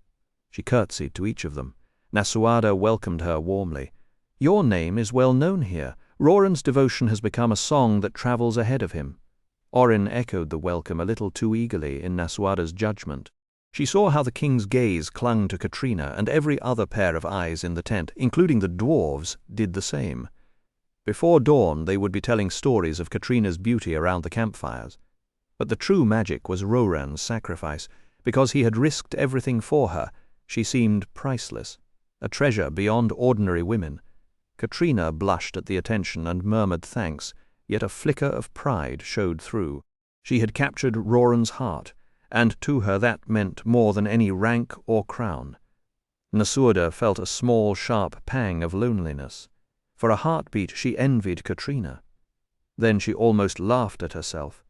She curtsied to each of them. Nasuada welcomed her warmly. "Your name is well known here. Roran's devotion has become a song that travels ahead of him." Orin echoed the welcome a little too eagerly in Nasuada's judgment. She saw how the king's gaze clung to Katrina, and every other pair of eyes in the tent, including the dwarves, did the same. Before dawn they would be telling stories of Katrina's beauty around the campfires. But the true magic was Roran's sacrifice. Because he had risked everything for her, she seemed priceless, a treasure beyond ordinary women. Katrina blushed at the attention and murmured thanks, yet a flicker of pride showed through. She had captured Roran's heart, and to her that meant more than any rank or crown. Nasuada felt a small, sharp pang of loneliness. For a heartbeat she envied Katrina. Then she almost laughed at herself.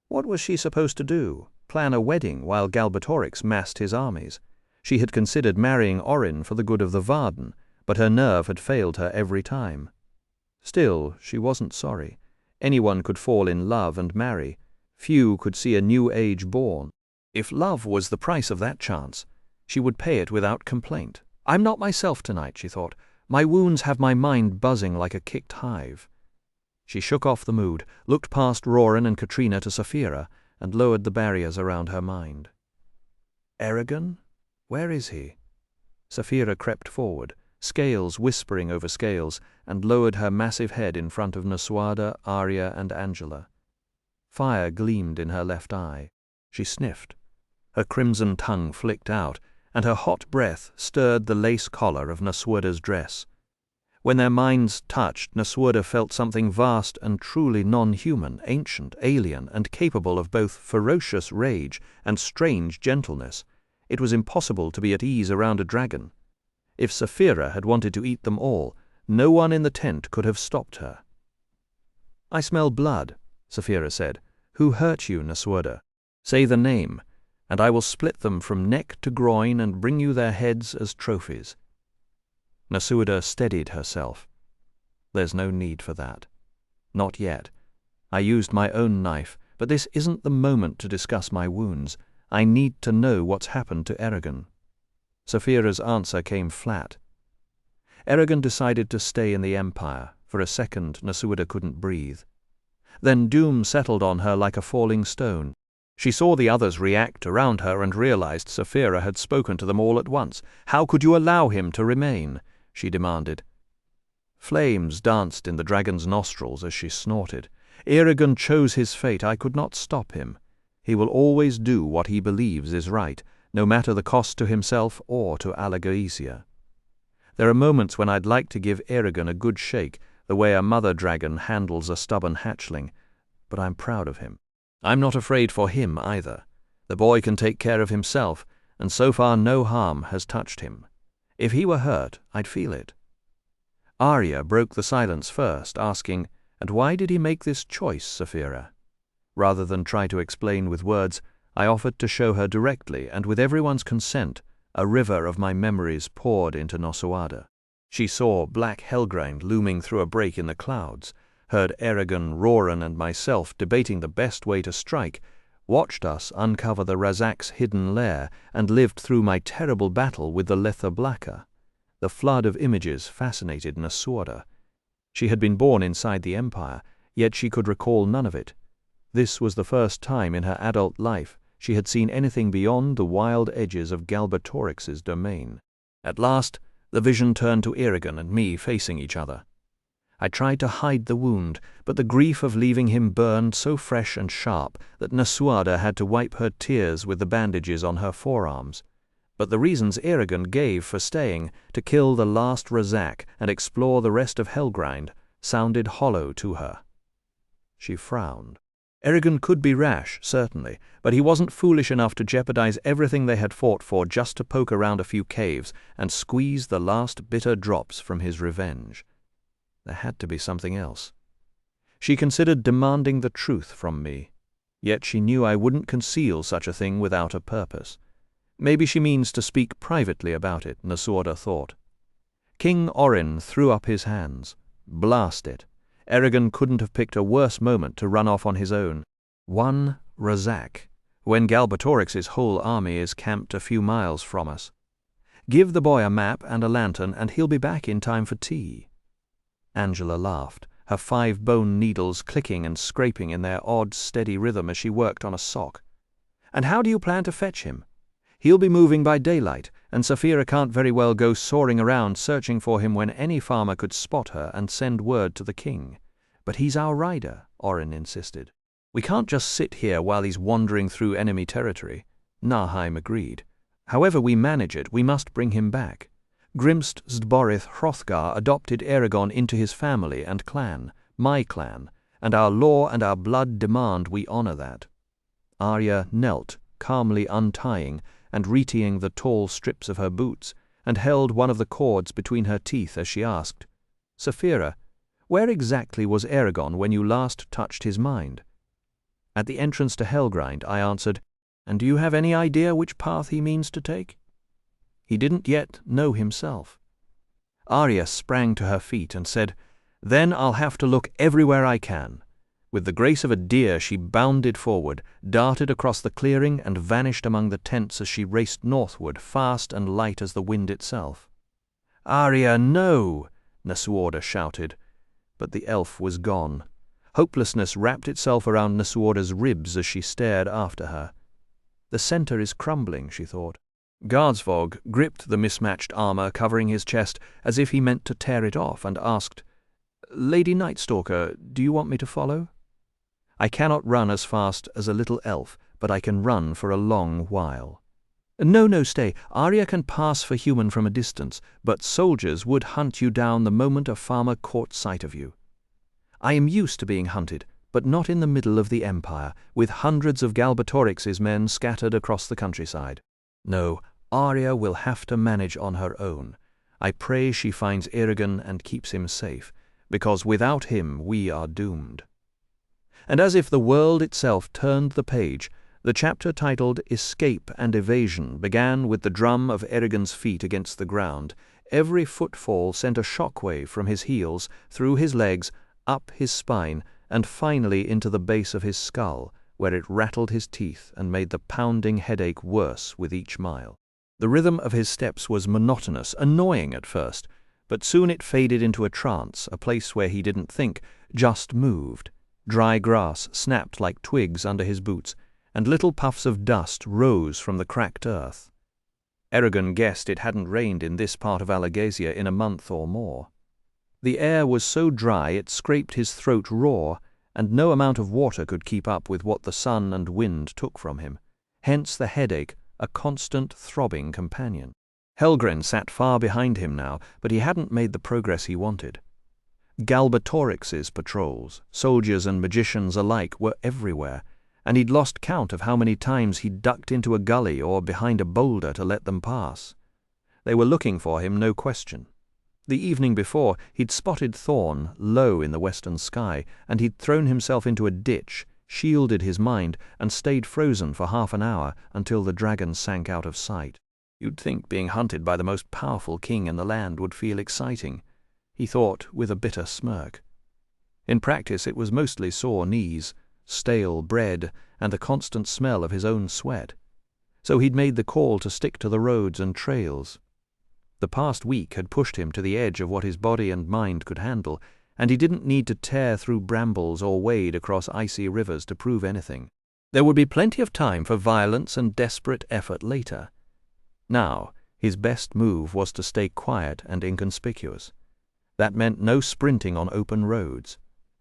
What was she supposed to do? Plan a wedding while Galbatorix massed his armies? She had considered marrying Orin for the good of the Varden, but her nerve had failed her every time. Still, she wasn't sorry. Anyone could fall in love and marry. Few could see a new age born. If love was the price of that chance, she would pay it without complaint. "I'm not myself tonight," she thought. "My wounds have my mind buzzing like a kicked hive." She shook off the mood, looked past Roran and Katrina to Saphira, and lowered the barriers around her mind. "Eragon? Where is he?" Saphira crept forward, scales whispering over scales, and lowered her massive head in front of Nasuada, Arya, and Angela. Fire gleamed in her left eye. She sniffed. Her crimson tongue flicked out, and her hot breath stirred the lace collar of Nasuada's dress. When their minds touched, Nasuada felt something vast and truly non-human, ancient, alien, and capable of both ferocious rage and strange gentleness. It was impossible to be at ease around a dragon. If Saphira had wanted to eat them all, no one in the tent could have stopped her. "I smell blood," Saphira said. "Who hurt you, Nasuada? Say the name, and I will split them from neck to groin and bring you their heads as trophies." Nasuada steadied herself. "There's no need for that. Not yet. I used my own knife, but this isn't the moment to discuss my wounds. I need to know what's happened to Eragon." Saphira's answer came flat. Eragon decided to stay in the Empire. For a second, Nasuada couldn't breathe. Then doom settled on her like a falling stone. She saw the others react around her and realized Saphira had spoken to them all at once. "How could you allow him to remain?" she demanded. Flames danced in the dragon's nostrils as she snorted. "Eragon chose his fate. I could not stop him. He will always do what he believes is right. no matter the cost to himself or to Alagaesia. There are moments when I'd like to give Eragon a good shake, the way a mother dragon handles a stubborn hatchling, but I'm proud of him. I'm not afraid for him either. The boy can take care of himself, and so far no harm has touched him. If he were hurt, I'd feel it. Arya broke the silence first, asking, "And why did he make this choice, Saphira?" Rather than try to explain with words, I offered to show her directly, and with everyone's consent, a river of my memories poured into Nosuada. She saw black Helgrind looming through a break in the clouds, heard Eragon, Roran, and myself debating the best way to strike, watched us uncover the Razak's hidden lair, and lived through my terrible battle with the Letha Blacka. The flood of images fascinated Nosuada. She had been born inside the Empire, yet she could recall none of it. This was the first time in her adult life she had seen anything beyond the wild edges of Galbatorix's domain. At last, the vision turned to Eragon and me facing each other. I tried to hide the wound, but the grief of leaving him burned so fresh and sharp that Nosuada had to wipe her tears with the bandages on her forearms. But the reasons Eragon gave for staying, to kill the last Razak and explore the rest of Helgrind, sounded hollow to her. She frowned. Eragon could be rash, certainly, but he wasn't foolish enough to jeopardize everything they had fought for just to poke around a few caves and squeeze the last bitter drops from his revenge. There had to be something else. She considered demanding the truth from me, yet she knew I wouldn't conceal such a thing without a purpose. Maybe she means to speak privately about it, Nosuada thought. King Orin threw up his hands. Blast it. Eragon couldn't have picked a worse moment to run off on his own. One Razak, when Galbatorix's whole army is camped a few miles from us. Give the boy a map and a lantern, and he'll be back in time for tea. Angela laughed, her 5 bone needles clicking and scraping in their odd, steady rhythm as she worked on a sock. "And how do you plan to fetch him? He'll be moving by daylight, and Saphira can't very well go soaring around searching for him when any farmer could spot her and send word to the king. But he's our rider," Orin insisted. "We can't just sit here while he's wandering through enemy territory." Nahheim agreed. "However we manage it, we must bring him back. Grimst Zdborith Hrothgar adopted Eragon into his family and clan, my clan, and our law and our blood demand we honor that." Arya knelt, calmly untying and retying the tall strips of her boots, and held one of the cords between her teeth as she asked, "Saphira, where exactly was Eragon when you last touched his mind?" "At the entrance to Helgrind," I answered. "And do you have any idea which path he means to take?" "He didn't yet know himself." Arya sprang to her feet and said, "Then I'll have to look everywhere I can." With the grace of a deer she bounded forward, darted across the clearing, and vanished among the tents as she raced northward, fast and light as the wind itself. "Arya, no!" Nosuada shouted. But the elf was gone. Hopelessness wrapped itself around Nosuada's ribs as she stared after her. The center is crumbling, she thought. Gardsvog gripped the mismatched armor covering his chest as if he meant to tear it off, and asked, "Lady Nightstalker, do you want me to follow?" "I cannot run as fast as a little elf, but I can run for a long while." No, stay. Arya can pass for human from a distance, but soldiers would hunt you down the moment a farmer caught sight of you." "I am used to being hunted, but not in the middle of the Empire, with hundreds of Galbatorix's men scattered across the countryside. No, Arya will have to manage on her own. I pray she finds Eragon and keeps him safe, because without him we are doomed." And as if the world itself turned the page, the chapter titled Escape and Evasion began with the drum of Eragon's feet against the ground. Every footfall sent a shockwave from his heels, through his legs, up his spine, and finally into the base of his skull, where it rattled his teeth and made the pounding headache worse with each mile. The rhythm of his steps was monotonous, annoying at first, but soon it faded into a trance, a place where he didn't think, just moved. Dry grass snapped like twigs under his boots, and little puffs of dust rose from the cracked earth. Eragon guessed it hadn't rained in this part of Alagaesia in a month or more. The air was so dry it scraped his throat raw, and no amount of water could keep up with what the sun and wind took from him. Hence the headache, a constant throbbing companion. Helgren sat far behind him now, but he hadn't made the progress he wanted. Galbatorix's patrols, soldiers and magicians alike, were everywhere, and he'd lost count of how many times he'd ducked into a gully or behind a boulder to let them pass. They were looking for him, no question. The evening before, he'd spotted Thorn low in the western sky, and he'd thrown himself into a ditch, shielded his mind, and stayed frozen for half an hour until the dragon sank out of sight. You'd think being hunted by the most powerful king in the land would feel exciting, he thought with a bitter smirk. In practice it was mostly sore knees, stale bread, and the constant smell of his own sweat. So he'd made the call to stick to the roads and trails. The past week had pushed him to the edge of what his body and mind could handle, and he didn't need to tear through brambles or wade across icy rivers to prove anything. There would be plenty of time for violence and desperate effort later. Now, his best move was to stay quiet and inconspicuous. That meant no sprinting on open roads.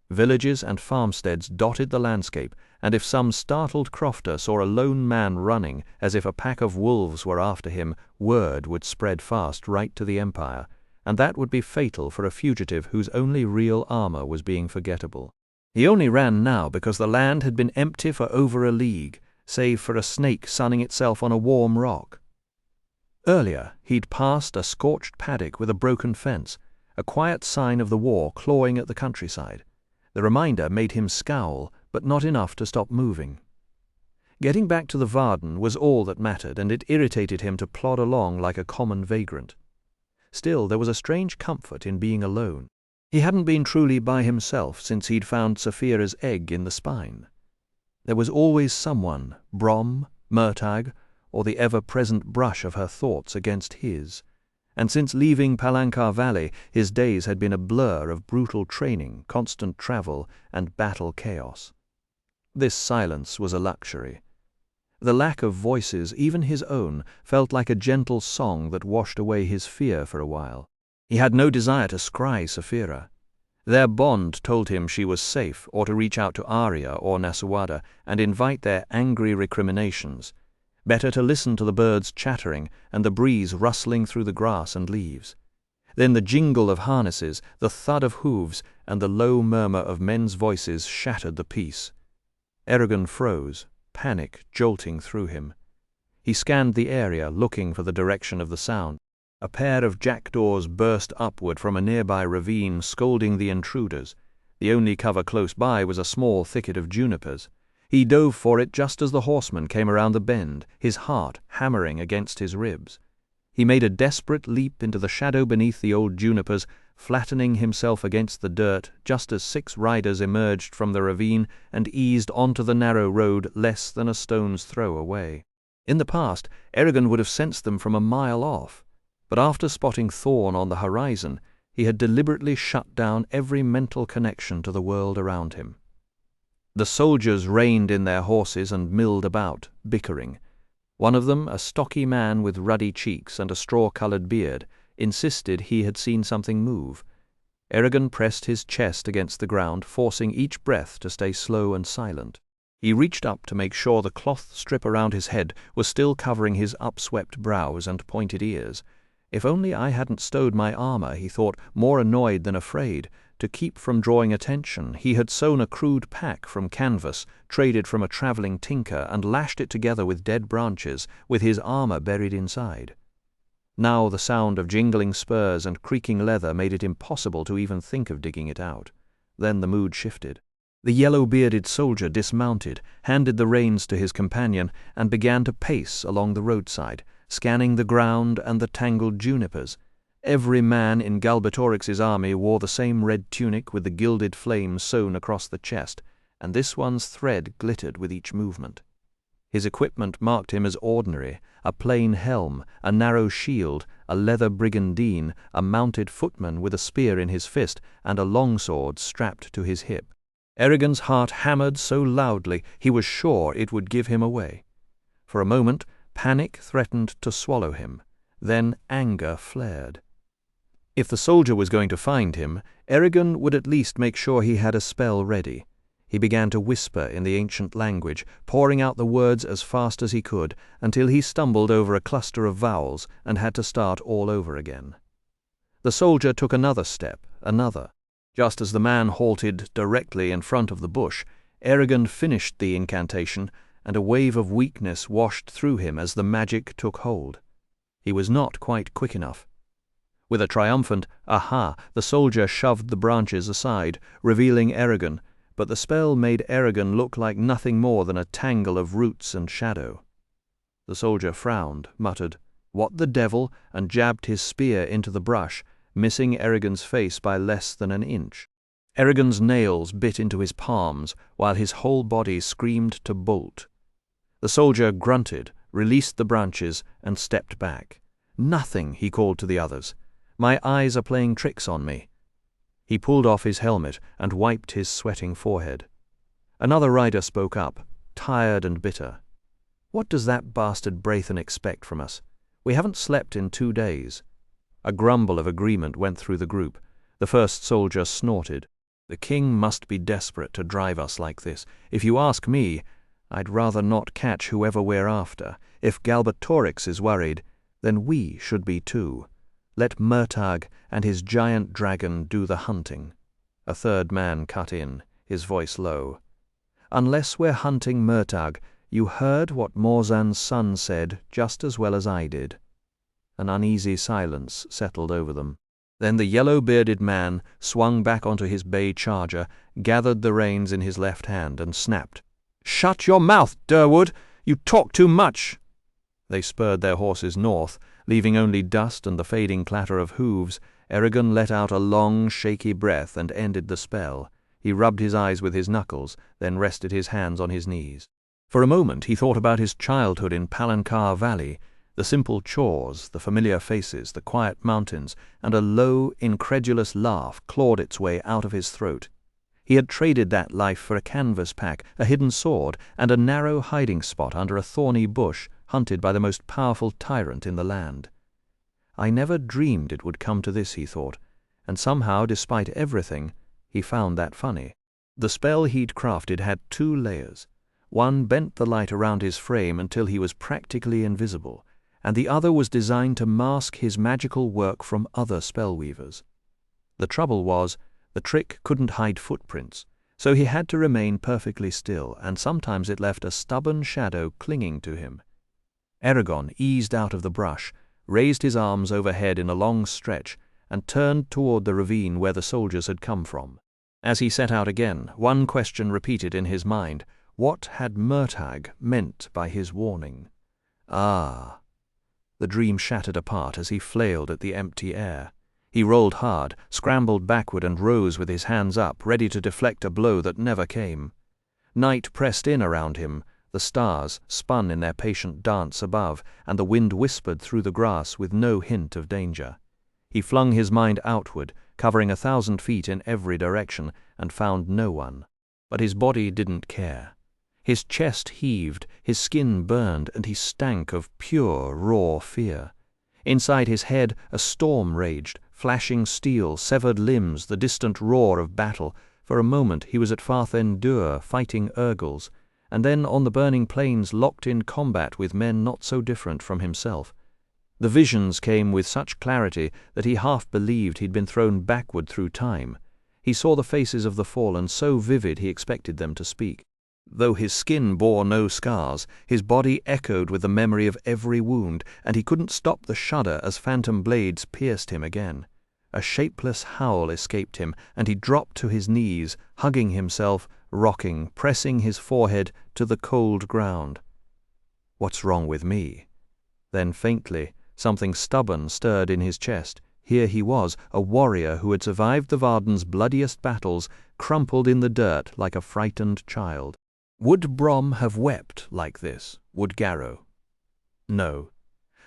Villages and farmsteads dotted the landscape, and if some startled crofter saw a lone man running as if a pack of wolves were after him, word would spread fast right to the Empire, and that would be fatal for a fugitive whose only real armor was being forgettable. He only ran now because the land had been empty for over a league, save for a snake sunning itself on a warm rock. Earlier, he'd passed a scorched paddock with a broken fence, a quiet sign of the war clawing at the countryside. The reminder made him scowl, but not enough to stop moving. Getting back to the Varden was all that mattered, and it irritated him to plod along like a common vagrant. Still, there was a strange comfort in being alone. He hadn't been truly by himself since he'd found Saphira's egg in the spine. There was always someone, Brom, Murtagh, or the ever-present brush of her thoughts against his, and since leaving Palancar Valley his days had been a blur of brutal training, constant travel, and battle chaos. This silence was a luxury. The lack of voices, even his own, felt like a gentle song that washed away his fear for a while. He had no desire to scry Saphira. Their bond told him she was safe, or to reach out to Arya or Nasuada and invite their angry recriminations. Better to listen to the birds chattering and the breeze rustling through the grass and leaves. Then the jingle of harnesses, the thud of hooves, and the low murmur of men's voices shattered the peace. Eragon froze, panic jolting through him. He scanned the area, looking for the direction of the sound. A pair of jackdaws burst upward from a nearby ravine, scolding the intruders. The only cover close by was a small thicket of junipers. He dove for it just as the horseman came around the bend, his heart hammering against his ribs. He made a desperate leap into the shadow beneath the old junipers, flattening himself against the dirt just as 6 riders emerged from the ravine and eased onto the narrow road less than a stone's throw away. In the past, Eragon would have sensed them from a mile off, but after spotting Thorn on the horizon, he had deliberately shut down every mental connection to the world around him. The soldiers reined in their horses and milled about, bickering. One of them, a stocky man with ruddy cheeks and a straw-colored beard, insisted he had seen something move. Eragon pressed his chest against the ground, forcing each breath to stay slow and silent. He reached up to make sure the cloth strip around his head was still covering his upswept brows and pointed ears. If only I hadn't stowed my armor, he thought, more annoyed than afraid. To keep from drawing attention, he had sewn a crude pack from canvas, traded from a traveling tinker, and lashed it together with dead branches, with his armor buried inside. Now the sound of jingling spurs and creaking leather made it impossible to even think of digging it out. Then the mood shifted. The yellow-bearded soldier dismounted, handed the reins to his companion, and began to pace along the roadside, scanning the ground and the tangled junipers. Every man in Galbatorix's army wore the same red tunic with the gilded flames sewn across the chest, and this one's thread glittered with each movement. His equipment marked him as ordinary: a plain helm, a narrow shield, a leather brigandine, a mounted footman with a spear in his fist, and a longsword strapped to his hip. Eragon's heart hammered so loudly he was sure it would give him away. For a moment, panic threatened to swallow him. Then anger flared. If the soldier was going to find him, Eragon would at least make sure he had a spell ready. He began to whisper in the ancient language, pouring out the words as fast as he could, until he stumbled over a cluster of vowels and had to start all over again. The soldier took another step, another. Just as the man halted directly in front of the bush, Eragon finished the incantation, and a wave of weakness washed through him as the magic took hold. He was not quite quick enough. With a triumphant "Aha!" the soldier shoved the branches aside, revealing Eragon, but the spell made Eragon look like nothing more than a tangle of roots and shadow. The soldier frowned, muttered, "What the devil?" and jabbed his spear into the brush, missing Eragon's face by less than an inch. Eragon's nails bit into his palms, while his whole body screamed to bolt. The soldier grunted, released the branches, and stepped back. "Nothing," he called to the others. "My eyes are playing tricks on me." He pulled off his helmet and wiped his sweating forehead. Another rider spoke up, tired and bitter. "What does that bastard Braithen expect from us? We haven't slept in 2 days." A grumble of agreement went through the group. The first soldier snorted. "The king must be desperate to drive us like this. If you ask me, I'd rather not catch whoever we're after. If Galbatorix is worried, then we should be too. Let Murtagh and his giant dragon do the hunting." A third man cut in, his voice low. "Unless we're hunting Murtagh, you heard what Morzan's son said just as well as I did." An uneasy silence settled over them. Then the yellow-bearded man swung back onto his bay charger, gathered the reins in his left hand, and snapped, "Shut your mouth, Durwood! You talk too much!" They spurred their horses north, leaving only dust and the fading clatter of hooves. Eragon let out a long, shaky breath and ended the spell. He rubbed his eyes with his knuckles, then rested his hands on his knees. For a moment he thought about his childhood in Palancar Valley, the simple chores, the familiar faces, the quiet mountains, and a low, incredulous laugh clawed its way out of his throat. He had traded that life for a canvas pack, a hidden sword, and a narrow hiding spot under a thorny bush, hunted by the most powerful tyrant in the land. I never dreamed it would come to this, he thought, and somehow, despite everything, he found that funny. The spell he'd crafted had 2 layers. One bent the light around his frame until he was practically invisible, and the other was designed to mask his magical work from other spellweavers. The trouble was, the trick couldn't hide footprints, so he had to remain perfectly still, and sometimes it left a stubborn shadow clinging to him. Eragon eased out of the brush, raised his arms overhead in a long stretch, and turned toward the ravine where the soldiers had come from. As he set out again, one question repeated in his mind: what had Murtagh meant by his warning? Ah! The dream shattered apart as he flailed at the empty air. He rolled hard, scrambled backward, and rose with his hands up, ready to deflect a blow that never came. Night pressed in around him. The stars spun in their patient dance above, and the wind whispered through the grass with no hint of danger. He flung his mind outward, covering 1,000 feet in every direction, and found no one. But his body didn't care. His chest heaved, his skin burned, and he stank of pure, raw fear. Inside his head a storm raged, flashing steel, severed limbs, the distant roar of battle. For a moment he was at Farthendur fighting Urgles, and then on the burning plains locked in combat with men not so different from himself. The visions came with such clarity that he half believed he'd been thrown backward through time. He saw the faces of the fallen so vivid he expected them to speak. Though his skin bore no scars, his body echoed with the memory of every wound, and he couldn't stop the shudder as phantom blades pierced him again. A shapeless howl escaped him, and he dropped to his knees, hugging himself, rocking, pressing his forehead to the cold ground. What's wrong with me? Then faintly, something stubborn stirred in his chest. Here he was, a warrior who had survived the Varden's bloodiest battles, crumpled in the dirt like a frightened child. Would Brom have wept like this? Would Garrow? No.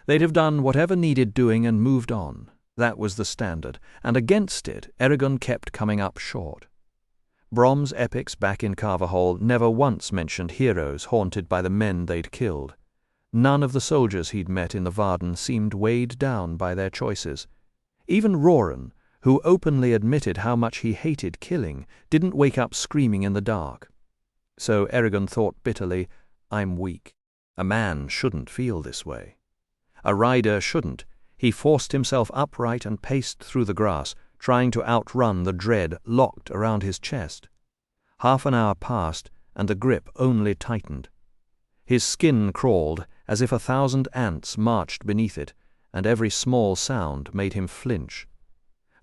They'd have done whatever needed doing and moved on. That was the standard, and against it Eragon kept coming up short. Brom's epics back in Carverhall never once mentioned heroes haunted by the men they'd killed. None of the soldiers he'd met in the Varden seemed weighed down by their choices. Even Roran, who openly admitted how much he hated killing, didn't wake up screaming in the dark. So Eragon thought bitterly, I'm weak. A man shouldn't feel this way. A rider shouldn't. He forced himself upright and paced through the grass, trying to outrun the dread locked around his chest. Half an hour passed, and the grip only tightened. His skin crawled as if 1,000 ants marched beneath it, and every small sound made him flinch.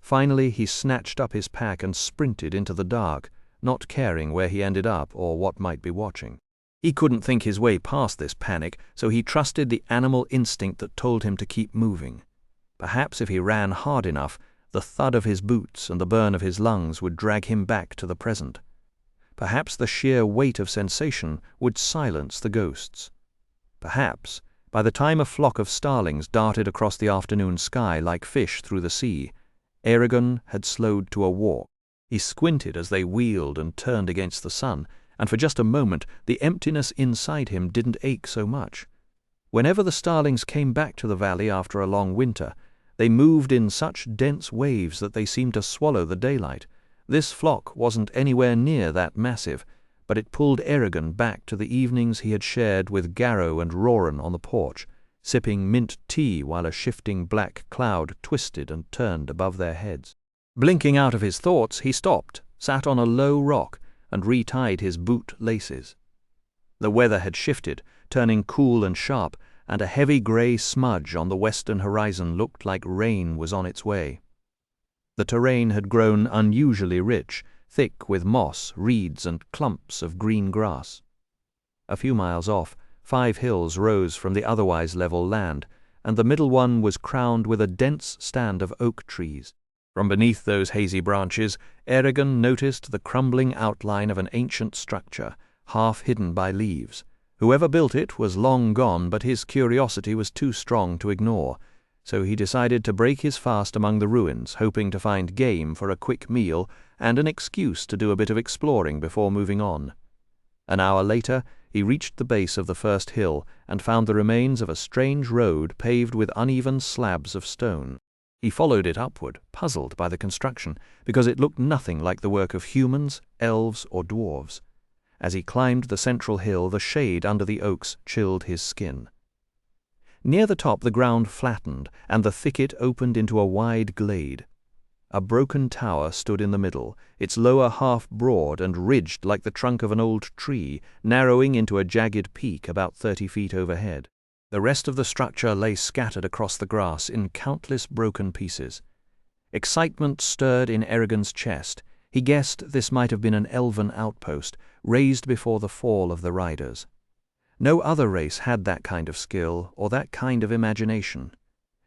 Finally he snatched up his pack and sprinted into the dark, not caring where he ended up or what might be watching. He couldn't think his way past this panic, so he trusted the animal instinct that told him to keep moving. Perhaps if he ran hard enough, the thud of his boots and the burn of his lungs would drag him back to the present. Perhaps the sheer weight of sensation would silence the ghosts. Perhaps, by the time a flock of starlings darted across the afternoon sky like fish through the sea, Eragon had slowed to a walk. He squinted as they wheeled and turned against the sun, and for just a moment the emptiness inside him didn't ache so much. Whenever the starlings came back to the valley after a long winter, they moved in such dense waves that they seemed to swallow the daylight. This flock wasn't anywhere near that massive, but it pulled Eragon back to the evenings he had shared with Garrow and Roran on the porch, sipping mint tea while a shifting black cloud twisted and turned above their heads. Blinking out of his thoughts, he stopped, sat on a low rock, and retied his boot laces. The weather had shifted, turning cool and sharp, and a heavy grey smudge on the western horizon looked like rain was on its way. The terrain had grown unusually rich, thick with moss, reeds, and clumps of green grass. A few miles off, 5 hills rose from the otherwise level land, and the middle one was crowned with a dense stand of oak trees. From beneath those hazy branches, Eragon noticed the crumbling outline of an ancient structure, half hidden by leaves. Whoever built it was long gone, but his curiosity was too strong to ignore, so he decided to break his fast among the ruins, hoping to find game for a quick meal and an excuse to do a bit of exploring before moving on. An hour later, he reached the base of the first hill and found the remains of a strange road paved with uneven slabs of stone. He followed it upward, puzzled by the construction, because it looked nothing like the work of humans, elves, or dwarves. As he climbed the central hill, the shade under the oaks chilled his skin. Near the top the ground flattened, and the thicket opened into a wide glade. A broken tower stood in the middle, its lower half broad and ridged like the trunk of an old tree, narrowing into a jagged peak about 30 feet overhead. The rest of the structure lay scattered across the grass in countless broken pieces. Excitement stirred in Eragon's chest. He guessed this might have been an elven outpost, raised before the fall of the riders. No other race had that kind of skill or that kind of imagination.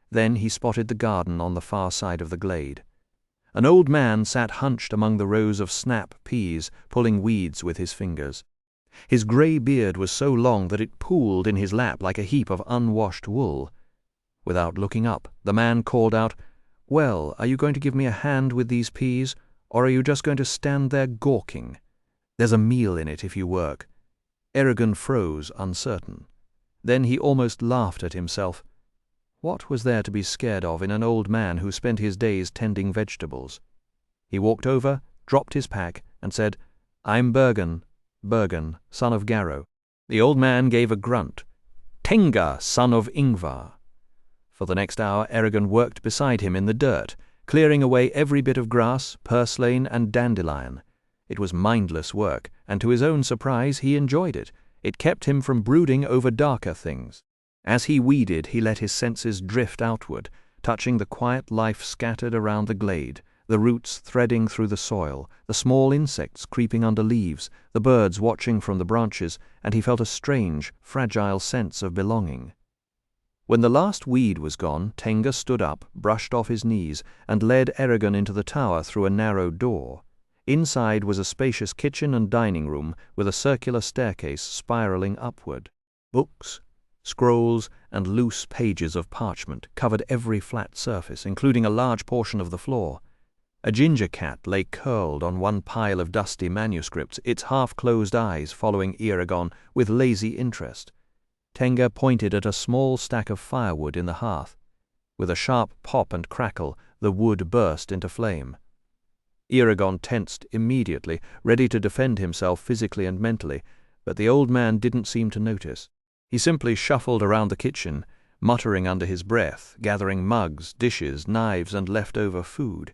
Then he spotted the garden on the far side of the glade. An old man sat hunched among the rows of snap peas, pulling weeds with his fingers. His grey beard was so long that it pooled in his lap like a heap of unwashed wool. Without looking up, the man called out, "Well, are you going to give me a hand with these peas, or are you just going to stand there gawking? There's a meal in it if you work." Eragon froze, uncertain. Then he almost laughed at himself. What was there to be scared of in an old man who spent his days tending vegetables? He walked over, dropped his pack, and said, "I'm Bergen, son of Garrow." The old man gave a grunt. "Tenga, son of Ingvar." For the next hour Eragon worked beside him in the dirt, clearing away every bit of grass, purslane, and dandelion. It was mindless work, and to his own surprise he enjoyed it. It kept him from brooding over darker things. As he weeded, he let his senses drift outward, touching the quiet life scattered around the glade, the roots threading through the soil, the small insects creeping under leaves, the birds watching from the branches, and he felt a strange, fragile sense of belonging. When the last weed was gone, Tenga stood up, brushed off his knees, and led Eragon into the tower through a narrow door. Inside was a spacious kitchen and dining room with a circular staircase spiraling upward. Books, scrolls, and loose pages of parchment covered every flat surface, including a large portion of the floor. A ginger cat lay curled on one pile of dusty manuscripts, its half-closed eyes following Eragon with lazy interest. Tenga pointed at a small stack of firewood in the hearth. With a sharp pop and crackle, the wood burst into flame. Eragon tensed immediately, ready to defend himself physically and mentally, but the old man didn't seem to notice. He simply shuffled around the kitchen, muttering under his breath, gathering mugs, dishes, knives, and leftover food.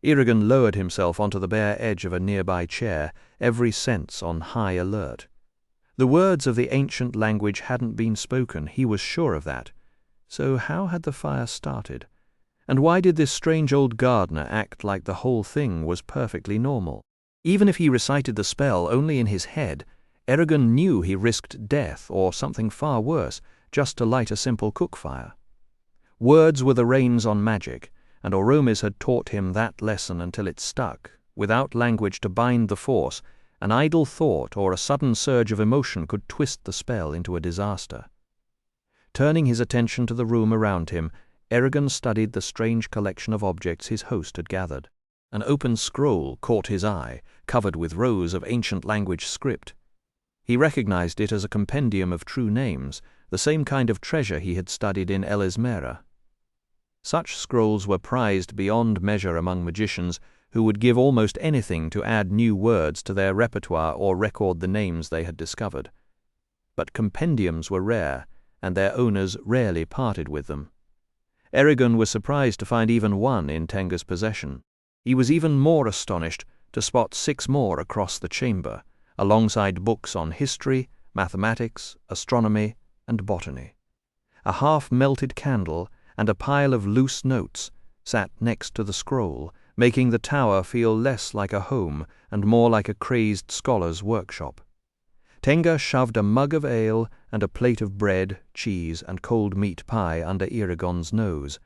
Eragon lowered himself onto the bare edge of a nearby chair, every sense on high alert. The words of the ancient language hadn't been spoken, he was sure of that. So how had the fire started? And why did this strange old gardener act like the whole thing was perfectly normal? Even if he recited the spell only in his head, Eragon knew he risked death or something far worse just to light a simple cook fire. Words were the reins on magic, and Oromis had taught him that lesson until it stuck. Without language to bind the force, an idle thought or a sudden surge of emotion could twist the spell into a disaster. Turning his attention to the room around him, Eragon studied the strange collection of objects his host had gathered. An open scroll caught his eye, covered with rows of ancient language script. He recognized it as a compendium of true names, the same kind of treasure he had studied in Elismera. Such scrolls were prized beyond measure among magicians, who would give almost anything to add new words to their repertoire or record the names they had discovered. But compendiums were rare, and their owners rarely parted with them. Eragon was surprised to find even one in Tenga's possession. He was even more astonished to spot 6 more across the chamber, alongside books on history, mathematics, astronomy, and botany. A half-melted candle and a pile of loose notes sat next to the scroll, making the tower feel less like a home and more like a crazed scholar's workshop. Tenga shoved a mug of ale and a plate of bread, cheese, and cold meat pie under Eragon's nose.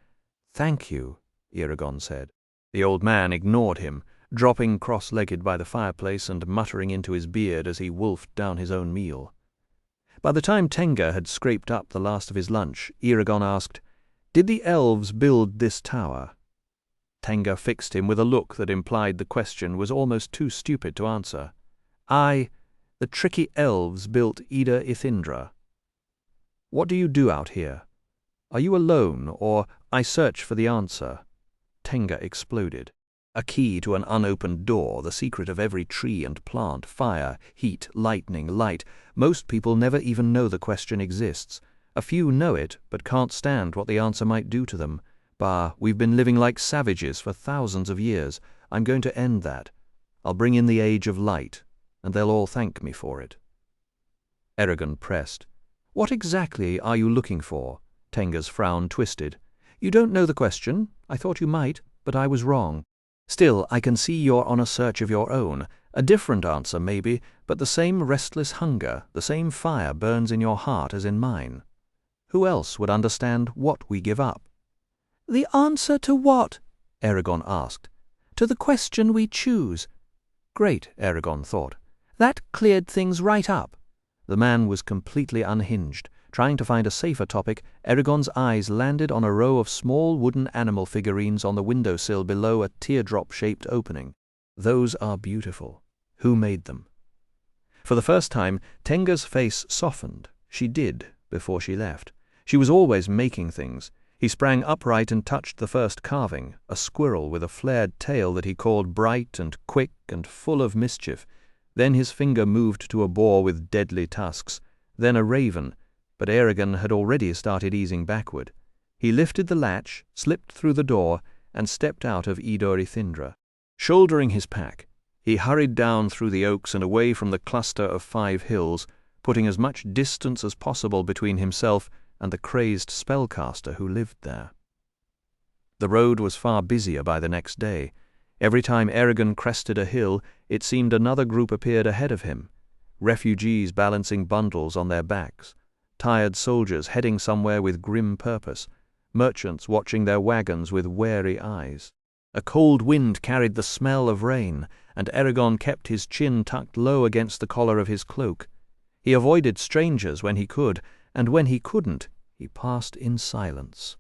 "Thank you," Eragon said. The old man ignored him, dropping cross-legged by the fireplace and muttering into his beard as he wolfed down his own meal. By the time Tenga had scraped up the last of his lunch, Eragon asked, "Did the elves build this tower?" Tenga fixed him with a look that implied the question was almost too stupid to answer. "Aye, the tricky elves built Ida Ithindra." "What do you do out here? Are you alone, or I search for the answer?" Tenga exploded. A key to an unopened door, the secret of every tree and plant, fire, heat, lightning, light. Most people never even know the question exists. A few know it, but can't stand what the answer might do to them. Bah, we've been living like savages for thousands of years. I'm going to end that. I'll bring in the age of light, and they'll all thank me for it. Eragon pressed. "What exactly are you looking for?" Tenga's frown twisted. "You don't know the question. I thought you might, but I was wrong. Still, I can see you're on a search of your own. A different answer, maybe, but the same restless hunger, the same fire burns in your heart as in mine. Who else would understand what we give up?" "The answer to what?" Eragon asked. "To the question we choose." Great, Eragon thought. That cleared things right up. The man was completely unhinged. Trying to find a safer topic, Eragon's eyes landed on a row of small wooden animal figurines on the windowsill below a teardrop-shaped opening. "Those are beautiful. Who made them?" For the first time, Tenga's face softened. She did, before she left. She was always making things. He sprang upright and touched the first carving, a squirrel with a flared tail that he called bright and quick and full of mischief. Then his finger moved to a boar with deadly tusks, then a raven, but Eragon had already started easing backward. He lifted the latch, slipped through the door, and stepped out of Ida Ithindra. Shouldering his pack, he hurried down through the oaks and away from the cluster of 5 hills, putting as much distance as possible between himself and the crazed spellcaster who lived there. The road was far busier by the next day. Every time Eragon crested a hill, it seemed another group appeared ahead of him. Refugees balancing bundles on their backs, tired soldiers heading somewhere with grim purpose, merchants watching their wagons with wary eyes. A cold wind carried the smell of rain, and Eragon kept his chin tucked low against the collar of his cloak. He avoided strangers when he could, and when he couldn't, he passed in silence.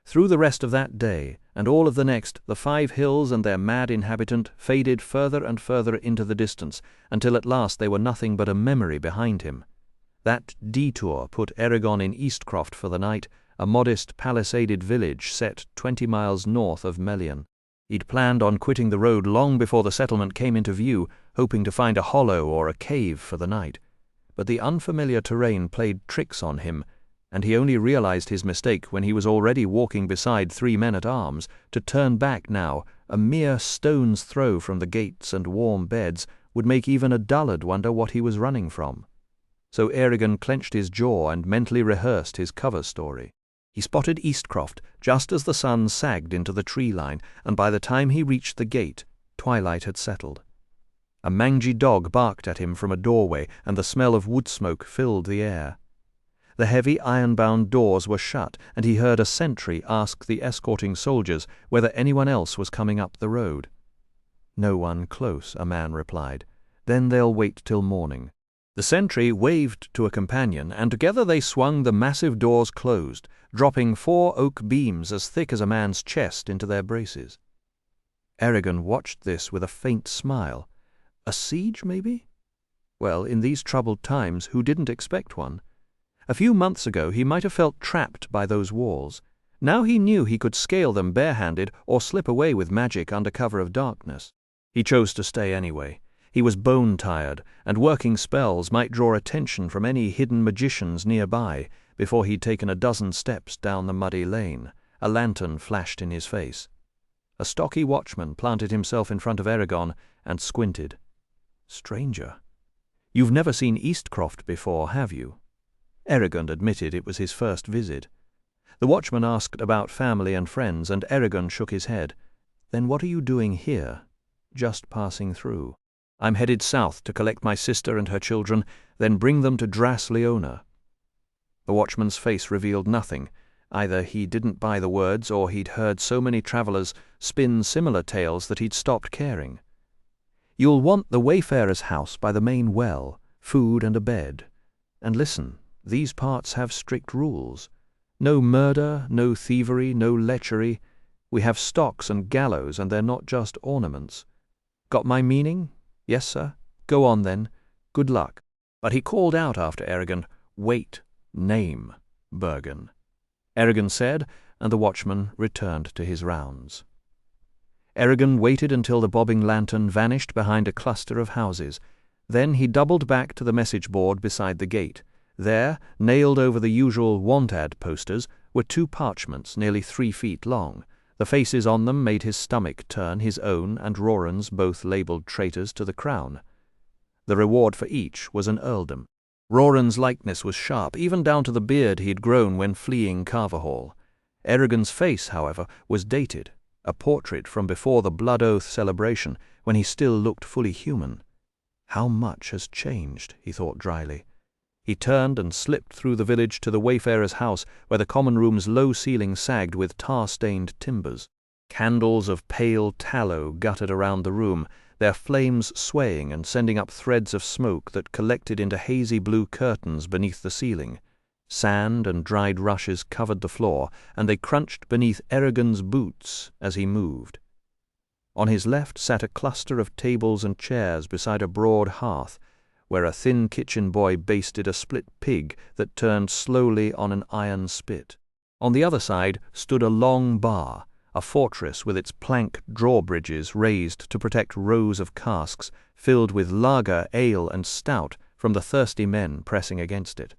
Through the rest of that day, and all of the next, the 5 hills and their mad inhabitant faded further and further into the distance, until at last they were nothing but a memory behind him. That detour put Eragon in Eastcroft for the night, a modest palisaded village set 20 miles north of Melian. He'd planned on quitting the road long before the settlement came into view, hoping to find a hollow or a cave for the night. But the unfamiliar terrain played tricks on him, and he only realized his mistake when he was already walking beside 3 men-at-arms. To turn back now, a mere stone's throw from the gates and warm beds, would make even a dullard wonder what he was running from. So Eragon clenched his jaw and mentally rehearsed his cover story. He spotted Eastcroft just as the sun sagged into the tree line, and by the time he reached the gate, twilight had settled. A mangy dog barked at him from a doorway, and the smell of wood smoke filled the air. The heavy iron-bound doors were shut, and he heard a sentry ask the escorting soldiers whether anyone else was coming up the road. "No one close," a man replied. "Then they'll wait till morning." The sentry waved to a companion, and together they swung the massive doors closed, dropping 4 oak beams as thick as a man's chest into their braces. Eragon watched this with a faint smile. A siege, maybe? Well, in these troubled times, who didn't expect one? A few months ago he might have felt trapped by those walls. Now he knew he could scale them barehanded or slip away with magic under cover of darkness. He chose to stay anyway. He was bone-tired, and working spells might draw attention from any hidden magicians nearby. Before he'd taken a dozen steps down the muddy lane, a lantern flashed in his face. A stocky watchman planted himself in front of Eragon and squinted. "Stranger, you've never seen Eastcroft before, have you?" Eragon admitted it was his first visit. The watchman asked about family and friends, and Eragon shook his head. "Then what are you doing here?" "Just passing through. I'm headed south to collect my sister and her children, then bring them to Dras Leona." The watchman's face revealed nothing. Either he didn't buy the words, or he'd heard so many travelers spin similar tales that he'd stopped caring. "You'll want the wayfarer's house by the main well, food and a bed. And listen, these parts have strict rules. No murder, no thievery, no lechery. We have stocks and gallows, and they're not just ornaments. Got my meaning? Yes, sir? Go on, then. Good luck." But he called out after Eragon, "Wait. Name, Bergen." Eragon said, and the watchman returned to his rounds. Eragon waited until the bobbing lantern vanished behind a cluster of houses. Then he doubled back to the message board beside the gate. There, nailed over the usual want-ad posters, were 2 parchments nearly 3 feet long. The faces on them made his stomach turn, his own and Roran's both labelled traitors to the crown. The reward for each was an earldom. Roran's likeness was sharp, even down to the beard he had grown when fleeing Carverhall. Eragon's face, however, was dated, a portrait from before the Blood Oath celebration, when he still looked fully human. How much has changed, he thought dryly. He turned and slipped through the village to the wayfarer's house, where the common room's low ceiling sagged with tar-stained timbers. Candles of pale tallow guttered around the room, their flames swaying and sending up threads of smoke that collected into hazy blue curtains beneath the ceiling. Sand and dried rushes covered the floor, and they crunched beneath Eragon's boots as he moved. On his left sat a cluster of tables and chairs beside a broad hearth, where a thin kitchen boy basted a split pig that turned slowly on an iron spit. On the other side stood a long bar, a fortress with its plank drawbridges raised to protect rows of casks filled with lager, ale, and stout from the thirsty men pressing against it.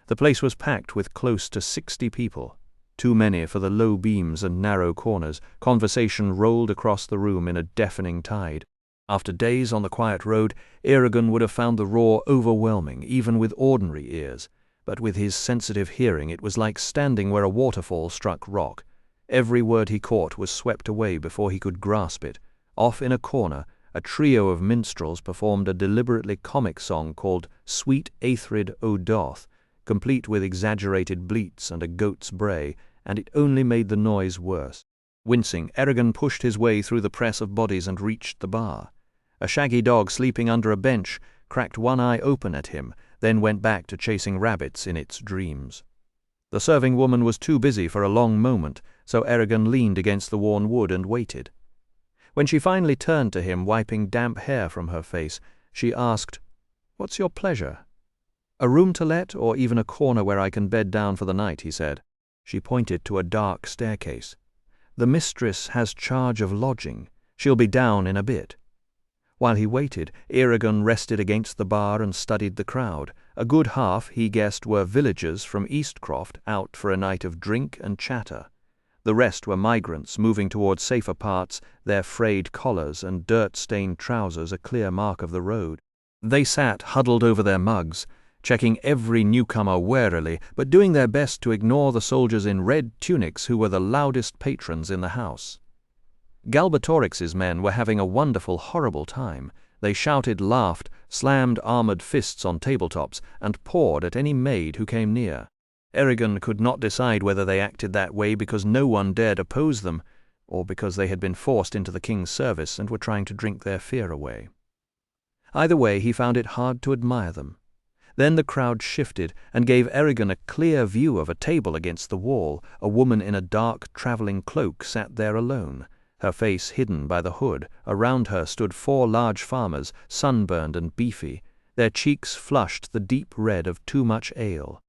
The place was packed with close to 60 people. Too many for the low beams and narrow corners. Conversation rolled across the room in a deafening tide. After days on the quiet road, Eragon would have found the roar overwhelming, even with ordinary ears. But with his sensitive hearing it was like standing where a waterfall struck rock. Every word he caught was swept away before he could grasp it. Off in a corner, a trio of minstrels performed a deliberately comic song called Sweet Aethrid O Doth, complete with exaggerated bleats and a goat's bray, and it only made the noise worse. Wincing, Eragon pushed his way through the press of bodies and reached the bar. A shaggy dog sleeping under a bench cracked one eye open at him, then went back to chasing rabbits in its dreams. The serving woman was too busy for a long moment, so Eragon leaned against the worn wood and waited. When she finally turned to him, wiping damp hair from her face, she asked, "What's your pleasure?" "A room to let, or even a corner where I can bed down for the night," he said. She pointed to a dark staircase. "The mistress has charge of lodging. She'll be down in a bit." While he waited, Eragon rested against the bar and studied the crowd. A good half, he guessed, were villagers from Eastcroft out for a night of drink and chatter. The rest were migrants moving towards safer parts, their frayed collars and dirt-stained trousers a clear mark of the road. They sat huddled over their mugs, checking every newcomer warily, but doing their best to ignore the soldiers in red tunics who were the loudest patrons in the house. Galbatorix's men were having a wonderful, horrible time. They shouted, laughed, slammed armored fists on tabletops, and pawed at any maid who came near. Eragon could not decide whether they acted that way because no one dared oppose them, or because they had been forced into the king's service and were trying to drink their fear away. Either way, he found it hard to admire them. Then the crowd shifted and gave Eragon a clear view of a table against the wall. A woman in a dark travelling cloak sat there alone, her face hidden by the hood. Around her stood 4 large farmers, sunburned and beefy, their cheeks flushed the deep red of too much ale.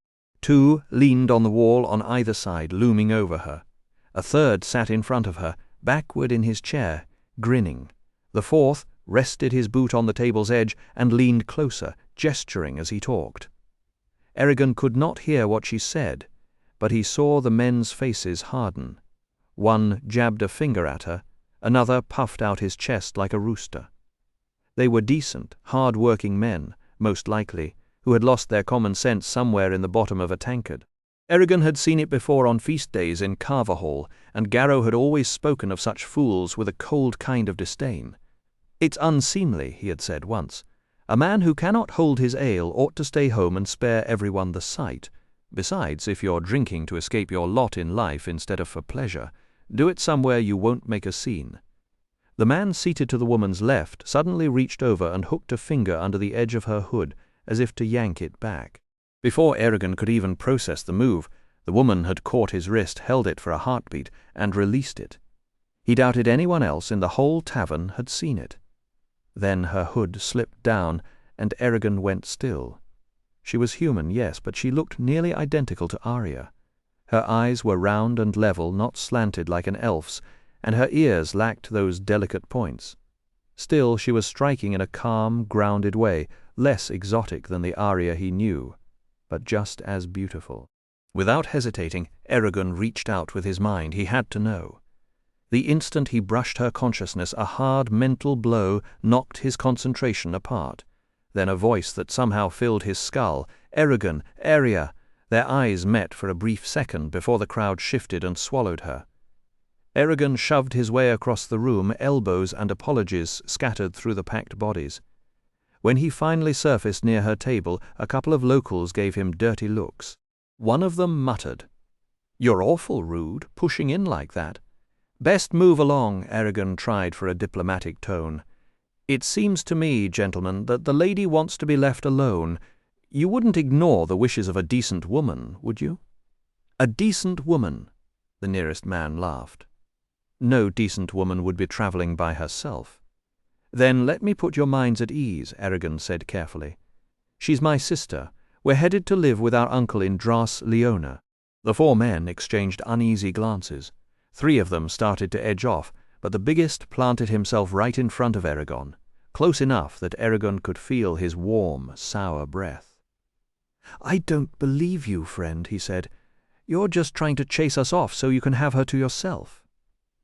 2 leaned on the wall on either side, looming over her. A 3rd sat in front of her, backward in his chair, grinning. The 4th rested his boot on the table's edge and leaned closer, gesturing as he talked. Eragon could not hear what she said, but he saw the men's faces harden. One jabbed a finger at her, another puffed out his chest like a rooster. They were decent, hard-working men, most likely, who had lost their common sense somewhere in the bottom of a tankard. Eragon had seen it before on feast days in Carverhall, and Garrow had always spoken of such fools with a cold kind of disdain. "It's unseemly," he had said once. "A man who cannot hold his ale ought to stay home and spare everyone the sight. Besides, if you're drinking to escape your lot in life instead of for pleasure, do it somewhere you won't make a scene." The man seated to the woman's left suddenly reached over and hooked a finger under the edge of her hood, as if to yank it back. Before Eragon could even process the move, the woman had caught his wrist, held it for a heartbeat, and released it. He doubted anyone else in the whole tavern had seen it. Then her hood slipped down, and Eragon went still. She was human, yes, but she looked nearly identical to Arya. Her eyes were round and level, not slanted like an elf's, and her ears lacked those delicate points. Still, she was striking in a calm, grounded way, less exotic than the Arya he knew, but just as beautiful. Without hesitating, Eragon reached out with his mind. He had to know. The instant he brushed her consciousness, a hard mental blow knocked his concentration apart. Then a voice that somehow filled his skull. "Eragon! Arya!" Their eyes met for a brief second before the crowd shifted and swallowed her. Eragon shoved his way across the room, elbows and apologies scattered through the packed bodies. When he finally surfaced near her table, a couple of locals gave him dirty looks. One of them muttered, "You're awful rude, pushing in like that." "Best move along," Eragon tried for a diplomatic tone. "It seems to me, gentlemen, that the lady wants to be left alone. You wouldn't ignore the wishes of a decent woman, would you?" "A decent woman," the nearest man laughed. "No decent woman would be travelling by herself." "Then let me put your minds at ease," Eragon said carefully. "She's my sister. We're headed to live with our uncle in Dras Leona." The 4 men exchanged uneasy glances. 3 of them started to edge off, but the biggest planted himself right in front of Eragon, close enough that Eragon could feel his warm, sour breath. "I don't believe you, friend," he said. "You're just trying to chase us off so you can have her to yourself."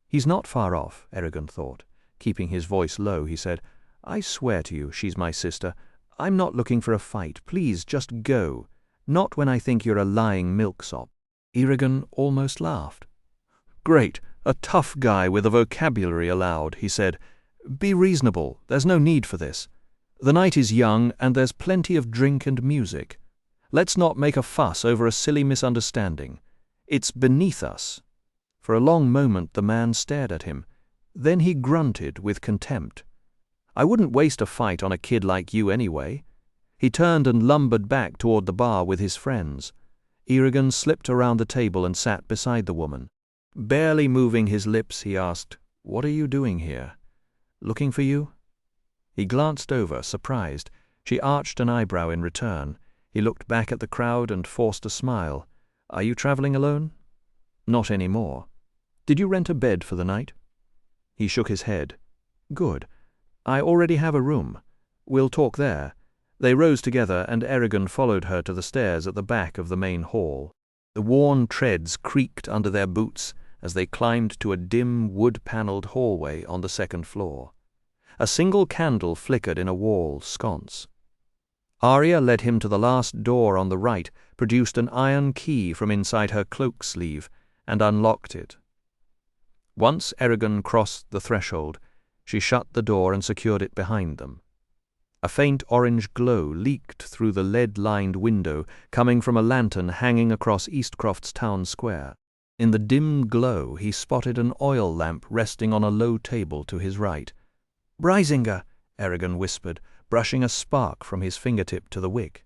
"He's not far off," Eragon thought. Keeping his voice low, he said, "I swear to you, she's my sister. I'm not looking for a fight. Please, just go. Not when I think you're a lying milksop." Eragon almost laughed. "Great, a tough guy with a vocabulary allowed," he said. "Be reasonable. There's no need for this. The night is young, and there's plenty of drink and music. Let's not make a fuss over a silly misunderstanding. It's beneath us." For a long moment the man stared at him. Then he grunted with contempt. "I wouldn't waste a fight on a kid like you anyway." He turned and lumbered back toward the bar with his friends. Eragon slipped around the table and sat beside the woman. Barely moving his lips, he asked, "What are you doing here? Looking for you?" He glanced over, surprised. She arched an eyebrow in return. He looked back at the crowd and forced a smile. "Are you traveling alone?" "Not anymore." Did you rent a bed for the night?" He shook his head. "Good. I already have a room. We'll talk there." They rose together, and Eragon followed her to the stairs at the back of the main hall. The worn treads creaked under their boots as they climbed to a dim, wood-panelled hallway on the second floor. A single candle flickered in a wall sconce. Arya led him to the last door on the right, produced an iron key from inside her cloak sleeve, and unlocked it. Once Eragon crossed the threshold, she shut the door and secured it behind them. A faint orange glow leaked through the lead-lined window, coming from a lantern hanging across Eastcroft's town square. In the dim glow he spotted an oil lamp resting on a low table to his right. "Brisinger," Eragon whispered, brushing a spark from his fingertip to the wick.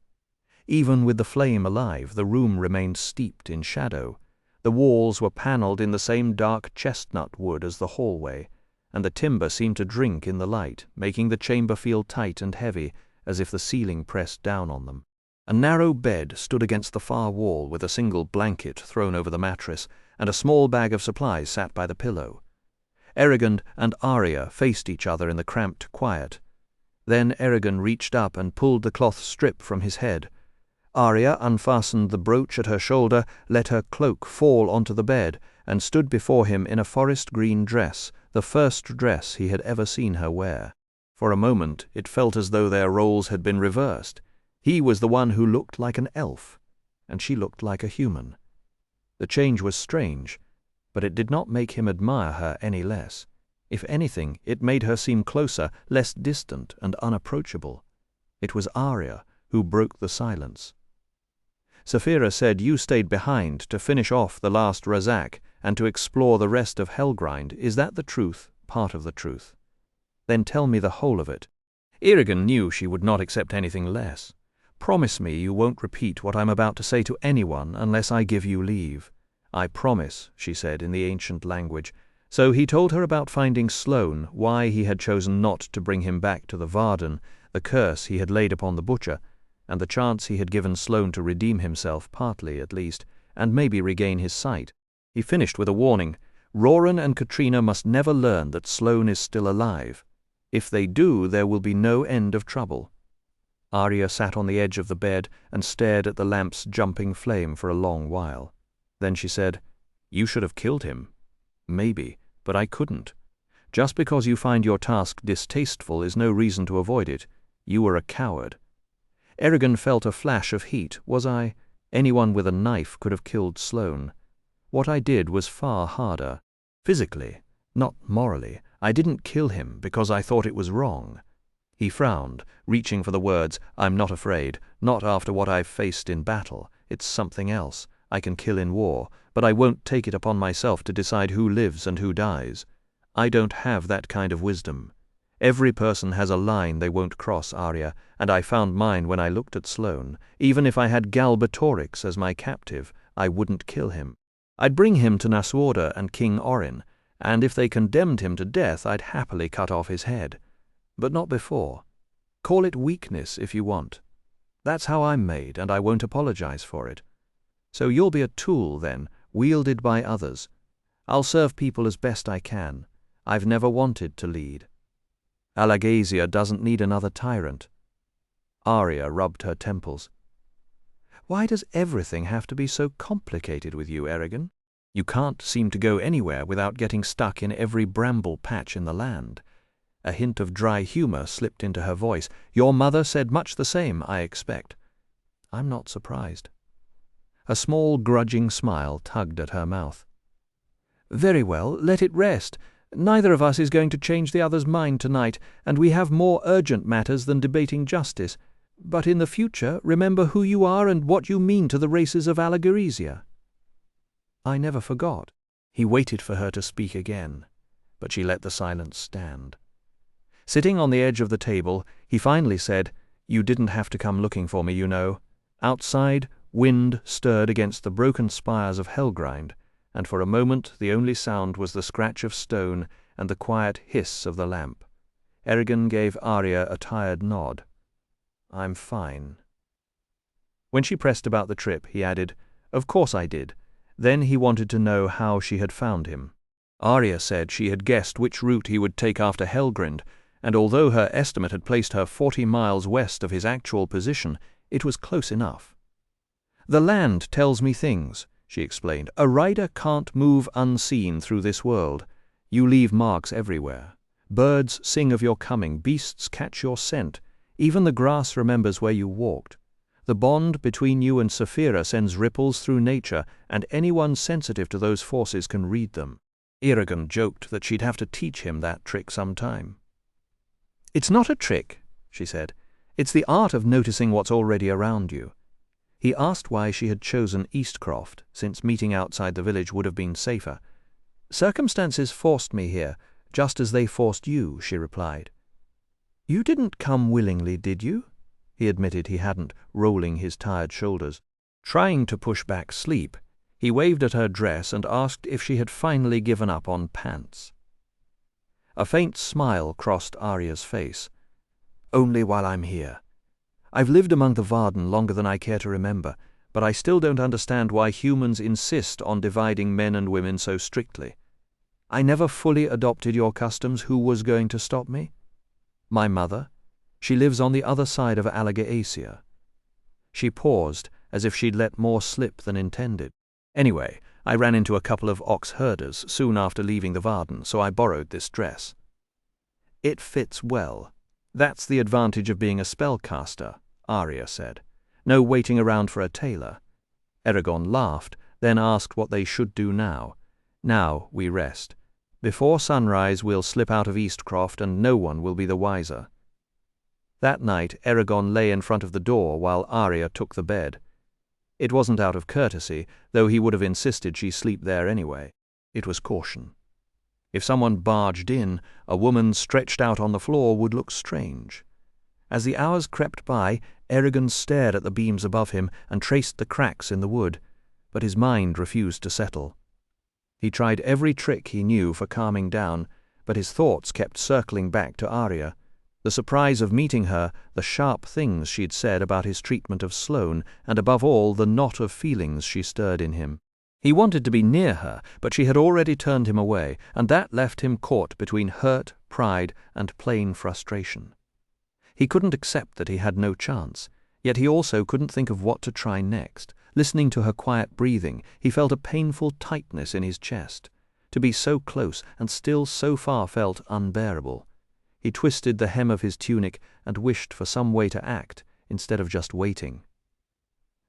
Even with the flame alive, the room remained steeped in shadow. The walls were panelled in the same dark chestnut wood as the hallway, and the timber seemed to drink in the light, making the chamber feel tight and heavy, as if the ceiling pressed down on them. A narrow bed stood against the far wall with a single blanket thrown over the mattress, and a small bag of supplies sat by the pillow. Eragon and Arya faced each other in the cramped quiet. Then Eragon reached up and pulled the cloth strip from his head. Arya unfastened the brooch at her shoulder, let her cloak fall onto the bed, and stood before him in a forest-green dress, the first dress he had ever seen her wear. For a moment it felt as though their roles had been reversed. He was the one who looked like an elf, and she looked like a human. The change was strange, but it did not make him admire her any less. If anything, it made her seem closer, less distant and unapproachable. It was Arya who broke the silence. "Saphira said you stayed behind to finish off the last Razak and to explore the rest of Helgrind. Is that the truth, part of the truth? Then tell me the whole of it." Eragon knew she would not accept anything less. "Promise me you won't repeat what I'm about to say to anyone unless I give you leave." "I promise," she said in the ancient language. So he told her about finding Sloane, why he had chosen not to bring him back to the Varden, the curse he had laid upon the butcher, and the chance he had given Sloane to redeem himself, partly at least, and maybe regain his sight. He finished with a warning. Roran and Katrina must never learn that Sloane is still alive. If they do, there will be no end of trouble. Arya sat on the edge of the bed and stared at the lamp's jumping flame for a long while. Then she said, "You should have killed him." "Maybe, but I couldn't. Just because you find your task distasteful is no reason to avoid it. You were a coward." Eragon felt a flash of heat. Was I? Anyone with a knife could have killed Sloane. What I did was far harder. Physically, not morally. I didn't kill him because I thought it was wrong. He frowned, reaching for the words, "I'm not afraid, not after what I've faced in battle. It's something else. I can kill in war, but I won't take it upon myself to decide who lives and who dies. I don't have that kind of wisdom. Every person has a line they won't cross, Arya, and I found mine when I looked at Sloane. Even if I had Galbatorix as my captive, I wouldn't kill him. I'd bring him to Naswarda and King Orin, and if they condemned him to death, I'd happily cut off his head. But not before. Call it weakness if you want. That's how I'm made, and I won't apologize for it. So you'll be a tool, then, wielded by others. I'll serve people as best I can. I've never wanted to lead. Alagasia doesn't need another tyrant." Arya rubbed her temples. "Why does everything have to be so complicated with you, Eragon? You can't seem to go anywhere without getting stuck in every bramble patch in the land." A hint of dry humor slipped into her voice. "Your mother said much the same, I expect." "I'm not surprised." A small grudging smile tugged at her mouth. "Very well, let it rest. Neither of us is going to change the other's mind tonight, and we have more urgent matters than debating justice. But in the future, remember who you are and what you mean to the races of Alagaresia." "I never forgot." He waited for her to speak again, but she let the silence stand. Sitting on the edge of the table, he finally said, "You didn't have to come looking for me, you know." Outside, wind stirred against the broken spires of Helgrind, and for a moment the only sound was the scratch of stone and the quiet hiss of the lamp. Eragon gave Arya a tired nod. "I'm fine." When she pressed about the trip, he added, "Of course I did." Then he wanted to know how she had found him. Arya said she had guessed which route he would take after Helgrind, and although her estimate had placed her 40 miles west of his actual position, it was close enough. "The land tells me things," she explained. "A rider can't move unseen through this world. You leave marks everywhere. Birds sing of your coming, beasts catch your scent. Even the grass remembers where you walked. The bond between you and Saphira sends ripples through nature, and anyone sensitive to those forces can read them." Eragon joked that she'd have to teach him that trick sometime. "It's not a trick," she said. "It's the art of noticing what's already around you." He asked why she had chosen Eastcroft, since meeting outside the village would have been safer. "Circumstances forced me here, just as they forced you," she replied. "You didn't come willingly, did you?" He admitted he hadn't, rolling his tired shoulders. Trying to push back sleep, he waved at her dress and asked if she had finally given up on pants. A faint smile crossed Arya's face. "Only while I'm here. I've lived among the Varden longer than I care to remember, but I still don't understand why humans insist on dividing men and women so strictly. I never fully adopted your customs. Who was going to stop me? My mother. She lives on the other side of Alagaesia." She paused, as if she'd let more slip than intended. "Anyway, I ran into a couple of ox herders soon after leaving the Varden, so I borrowed this dress. It fits well. That's the advantage of being a spellcaster," Arya said. "No waiting around for a tailor." Eragon laughed, then asked what they should do now. "Now we rest. Before sunrise we'll slip out of Eastcroft and no one will be the wiser." That night Eragon lay in front of the door while Arya took the bed. It wasn't out of courtesy, though he would have insisted she sleep there anyway. It was caution. If someone barged in, a woman stretched out on the floor would look strange. As the hours crept by, Eragon stared at the beams above him and traced the cracks in the wood, but his mind refused to settle. He tried every trick he knew for calming down, but his thoughts kept circling back to Arya. The surprise of meeting her, the sharp things she'd said about his treatment of Sloane, and above all the knot of feelings she stirred in him. He wanted to be near her, but she had already turned him away, and that left him caught between hurt, pride, and plain frustration. He couldn't accept that he had no chance, yet he also couldn't think of what to try next. Listening to her quiet breathing, he felt a painful tightness in his chest. To be so close and still so far felt unbearable. He twisted the hem of his tunic and wished for some way to act, instead of just waiting.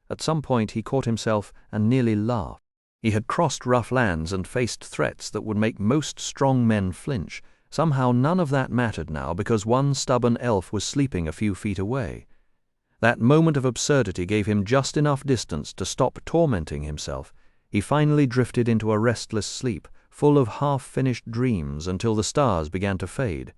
At some point he caught himself and nearly laughed. He had crossed rough lands and faced threats that would make most strong men flinch. Somehow none of that mattered now because one stubborn elf was sleeping a few feet away. That moment of absurdity gave him just enough distance to stop tormenting himself. He finally drifted into a restless sleep, full of half-finished dreams until the stars began to fade.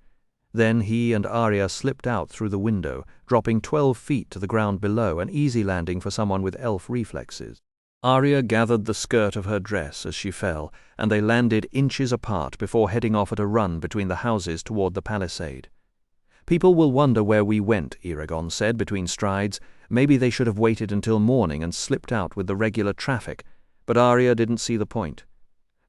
Then he and Arya slipped out through the window, dropping 12 feet to the ground below, an easy landing for someone with elf reflexes. Arya gathered the skirt of her dress as she fell, and they landed inches apart before heading off at a run between the houses toward the palisade. "People will wonder where we went," Eragon said between strides. Maybe they should have waited until morning and slipped out with the regular traffic, but Arya didn't see the point.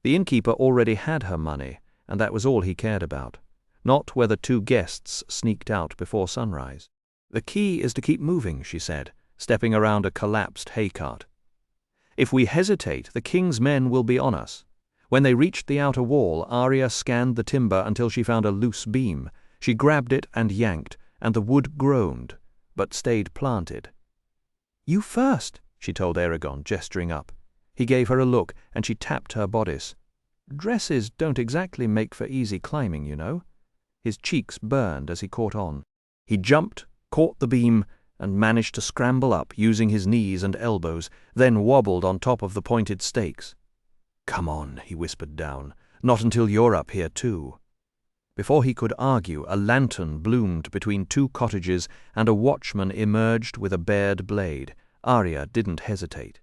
The innkeeper already had her money, and that was all he cared about. Not whether 2 guests sneaked out before sunrise. "The key is to keep moving," she said, stepping around a collapsed hay cart. "If we hesitate, the king's men will be on us." When they reached the outer wall, Arya scanned the timber until she found a loose beam. She grabbed it and yanked, and the wood groaned, but stayed planted. "You first," she told Eragon, gesturing up. He gave her a look, and she tapped her bodice. "Dresses don't exactly make for easy climbing, you know." His cheeks burned as he caught on. He jumped, caught the beam, and managed to scramble up using his knees and elbows, then wobbled on top of the pointed stakes. "Come on," he whispered down. "Not until you're up here too." Before he could argue, a lantern bloomed between 2 cottages and a watchman emerged with a bared blade. Arya didn't hesitate.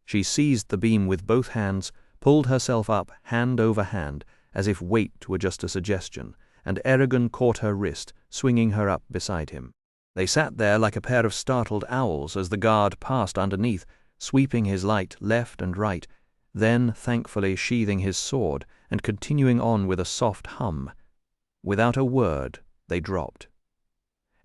She seized the beam with both hands, pulled herself up hand over hand, as if weight were just a suggestion, and Eragon caught her wrist, swinging her up beside him. They sat there like a pair of startled owls as the guard passed underneath, sweeping his light left and right, then thankfully sheathing his sword and continuing on with a soft hum. Without a word, they dropped.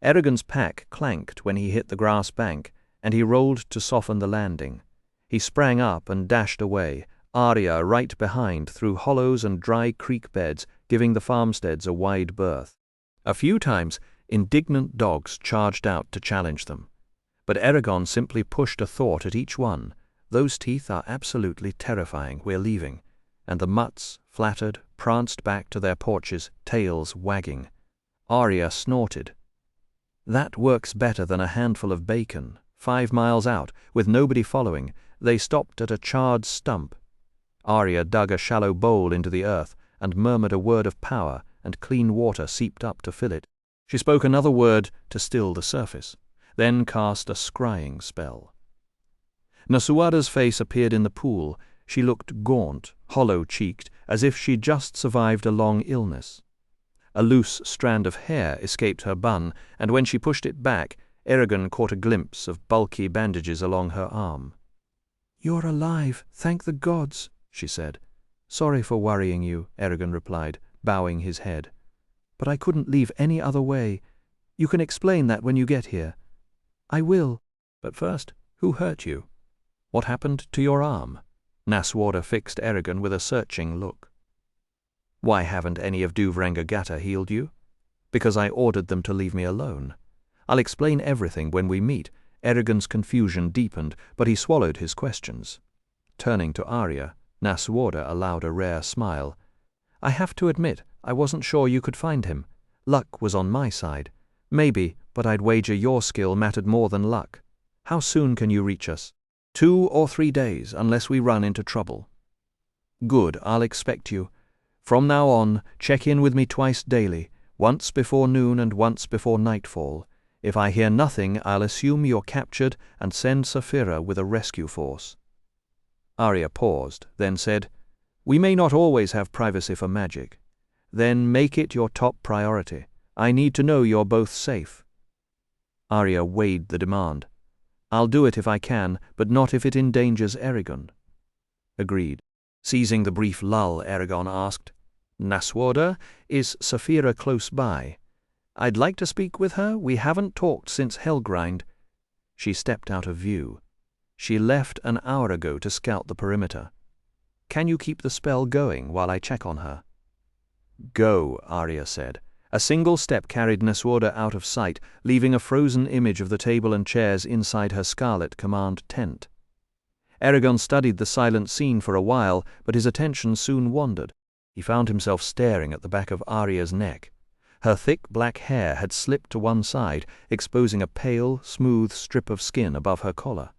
Eragon's pack clanked when he hit the grass bank, and he rolled to soften the landing. He sprang up and dashed away, Arya right behind, through hollows and dry creek beds, giving the farmsteads a wide berth. A few times, indignant dogs charged out to challenge them. But Eragon simply pushed a thought at each one. Those teeth are absolutely terrifying, we're leaving. And the mutts, flattered, pranced back to their porches, tails wagging. Arya snorted. That works better than a handful of bacon. 5 miles out, with nobody following, they stopped at a charred stump. Arya dug a shallow bowl into the earth and murmured a word of power, and clean water seeped up to fill it. She spoke another word to still the surface, then cast a scrying spell. Nasuada's face appeared in the pool. She looked gaunt, hollow-cheeked, as if she'd just survived a long illness. A loose strand of hair escaped her bun, and when she pushed it back, Eragon caught a glimpse of bulky bandages along her arm. "You're alive, thank the gods," she said. "Sorry for worrying you," Eragon replied, bowing his head. "But I couldn't leave any other way. You can explain that when you get here." "I will. But first, who hurt you? What happened to your arm?" Nasuada fixed Eragon with a searching look. "Why haven't any of Duvrangagata healed you?" "Because I ordered them to leave me alone. I'll explain everything when we meet." Eragon's confusion deepened, but he swallowed his questions. Turning to Arya, Nasuada allowed a rare smile. "I have to admit, I wasn't sure you could find him. Luck was on my side. Maybe, but I'd wager your skill mattered more than luck. How soon can you reach us?" 2 or 3 days, unless we run into trouble." "Good, I'll expect you. From now on, check in with me twice daily, once before noon and once before nightfall. If I hear nothing, I'll assume you're captured and send Saphira with a rescue force." Arya paused, then said, "We may not always have privacy for magic. Then make it your top priority. I need to know you're both safe." Arya weighed the demand. "I'll do it if I can, but not if it endangers Eragon." "Agreed." Seizing the brief lull, Eragon asked, "Nasuada, is Saphira close by? I'd like to speak with her. We haven't talked since Helgrind." She stepped out of view. "She left an hour ago to scout the perimeter. Can you keep the spell going while I check on her?" "Go," Arya said. A single step carried Nasuada out of sight, leaving a frozen image of the table and chairs inside her scarlet command tent. Eragon studied the silent scene for a while, but his attention soon wandered. He found himself staring at the back of Arya's neck. Her thick black hair had slipped to one side, exposing a pale, smooth strip of skin above her collar.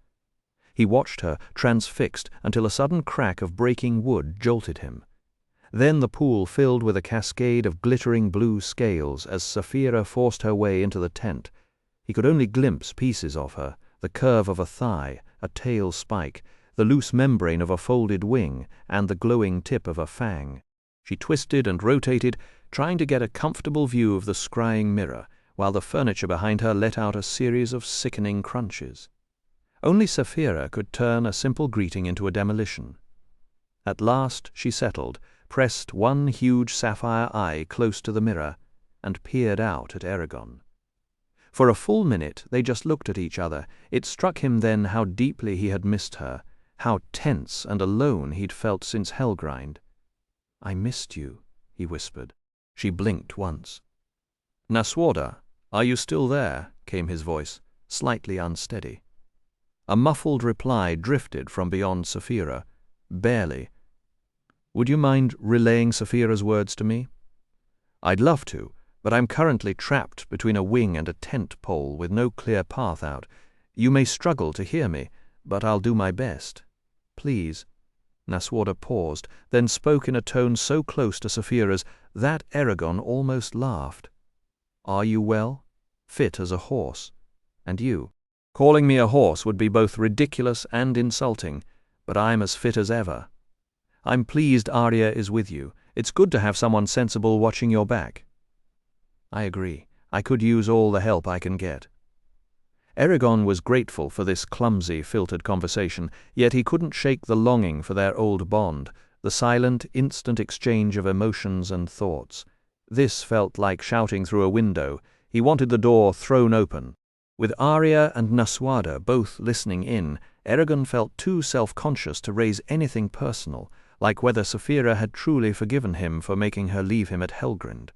He watched her, transfixed, until a sudden crack of breaking wood jolted him. Then the pool filled with a cascade of glittering blue scales as Saphira forced her way into the tent. He could only glimpse pieces of her, the curve of a thigh, a tail spike, the loose membrane of a folded wing, and the glowing tip of a fang. She twisted and rotated, trying to get a comfortable view of the scrying mirror, while the furniture behind her let out a series of sickening crunches. Only Saphira could turn a simple greeting into a demolition. At last she settled, pressed one huge sapphire eye close to the mirror, and peered out at Eragon. For a full minute they just looked at each other. It struck him then how deeply he had missed her, how tense and alone he'd felt since Helgrind. "I missed you," he whispered. She blinked once. "Nasuada, are you still there?" came his voice, slightly unsteady. A muffled reply drifted from beyond Saphira. "Barely." "Would you mind relaying Saphira's words to me?" "I'd love to, but I'm currently trapped between a wing and a tent pole with no clear path out. You may struggle to hear me, but I'll do my best. Please." Nasuada paused, then spoke in a tone so close to Saphira's that Eragon almost laughed. "Are you well? Fit as a horse? And you?" "Calling me a horse would be both ridiculous and insulting, but I'm as fit as ever. I'm pleased Arya is with you. It's good to have someone sensible watching your back." "I agree. I could use all the help I can get." Eragon was grateful for this clumsy, filtered conversation, yet he couldn't shake the longing for their old bond, the silent, instant exchange of emotions and thoughts. This felt like shouting through a window. He wanted the door thrown open. With Arya and Naswada both listening in, Eragon felt too self-conscious to raise anything personal, like whether Saphira had truly forgiven him for making her leave him at Helgrind.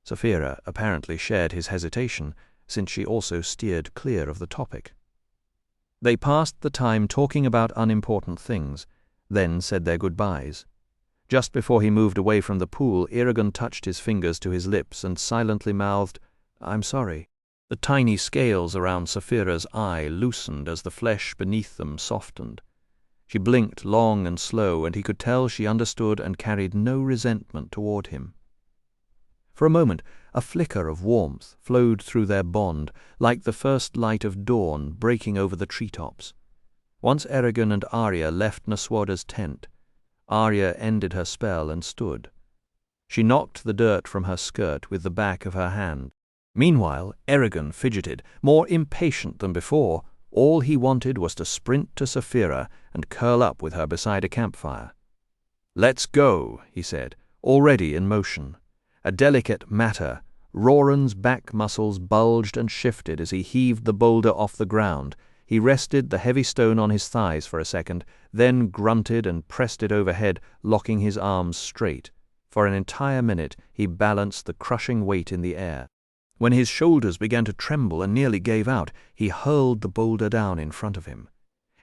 Saphira apparently shared his hesitation, since she also steered clear of the topic. They passed the time talking about unimportant things, then said their goodbyes. Just before he moved away from the pool, Eragon touched his fingers to his lips and silently mouthed, "I'm sorry." The tiny scales around Saphira's eye loosened as the flesh beneath them softened. She blinked long and slow, and he could tell she understood and carried no resentment toward him. For a moment, a flicker of warmth flowed through their bond, like the first light of dawn breaking over the treetops. Once Eragon and Arya left Naswada's tent, Arya ended her spell and stood. She knocked the dirt from her skirt with the back of her hand. Meanwhile, Eragon fidgeted, more impatient than before. All he wanted was to sprint to Saphira and curl up with her beside a campfire. "Let's go," he said, already in motion. A delicate matter, Roran's back muscles bulged and shifted as he heaved the boulder off the ground. He rested the heavy stone on his thighs for a second, then grunted and pressed it overhead, locking his arms straight. For an entire minute he balanced the crushing weight in the air. When his shoulders began to tremble and nearly gave out, he hurled the boulder down in front of him.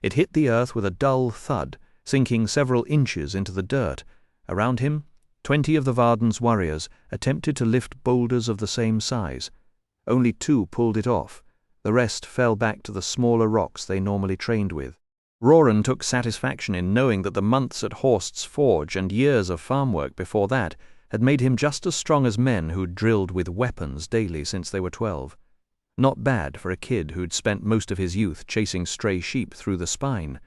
It hit the earth with a dull thud, sinking several inches into the dirt. Around him, 20 of the Varden's warriors attempted to lift boulders of the same size. Only 2 pulled it off. The rest fell back to the smaller rocks they normally trained with. Roran took satisfaction in knowing that the months at Horst's forge and years of farm work before that had made him just as strong as men who'd drilled with weapons daily since they were 12. Not bad for a kid who'd spent most of his youth chasing stray sheep through the spine.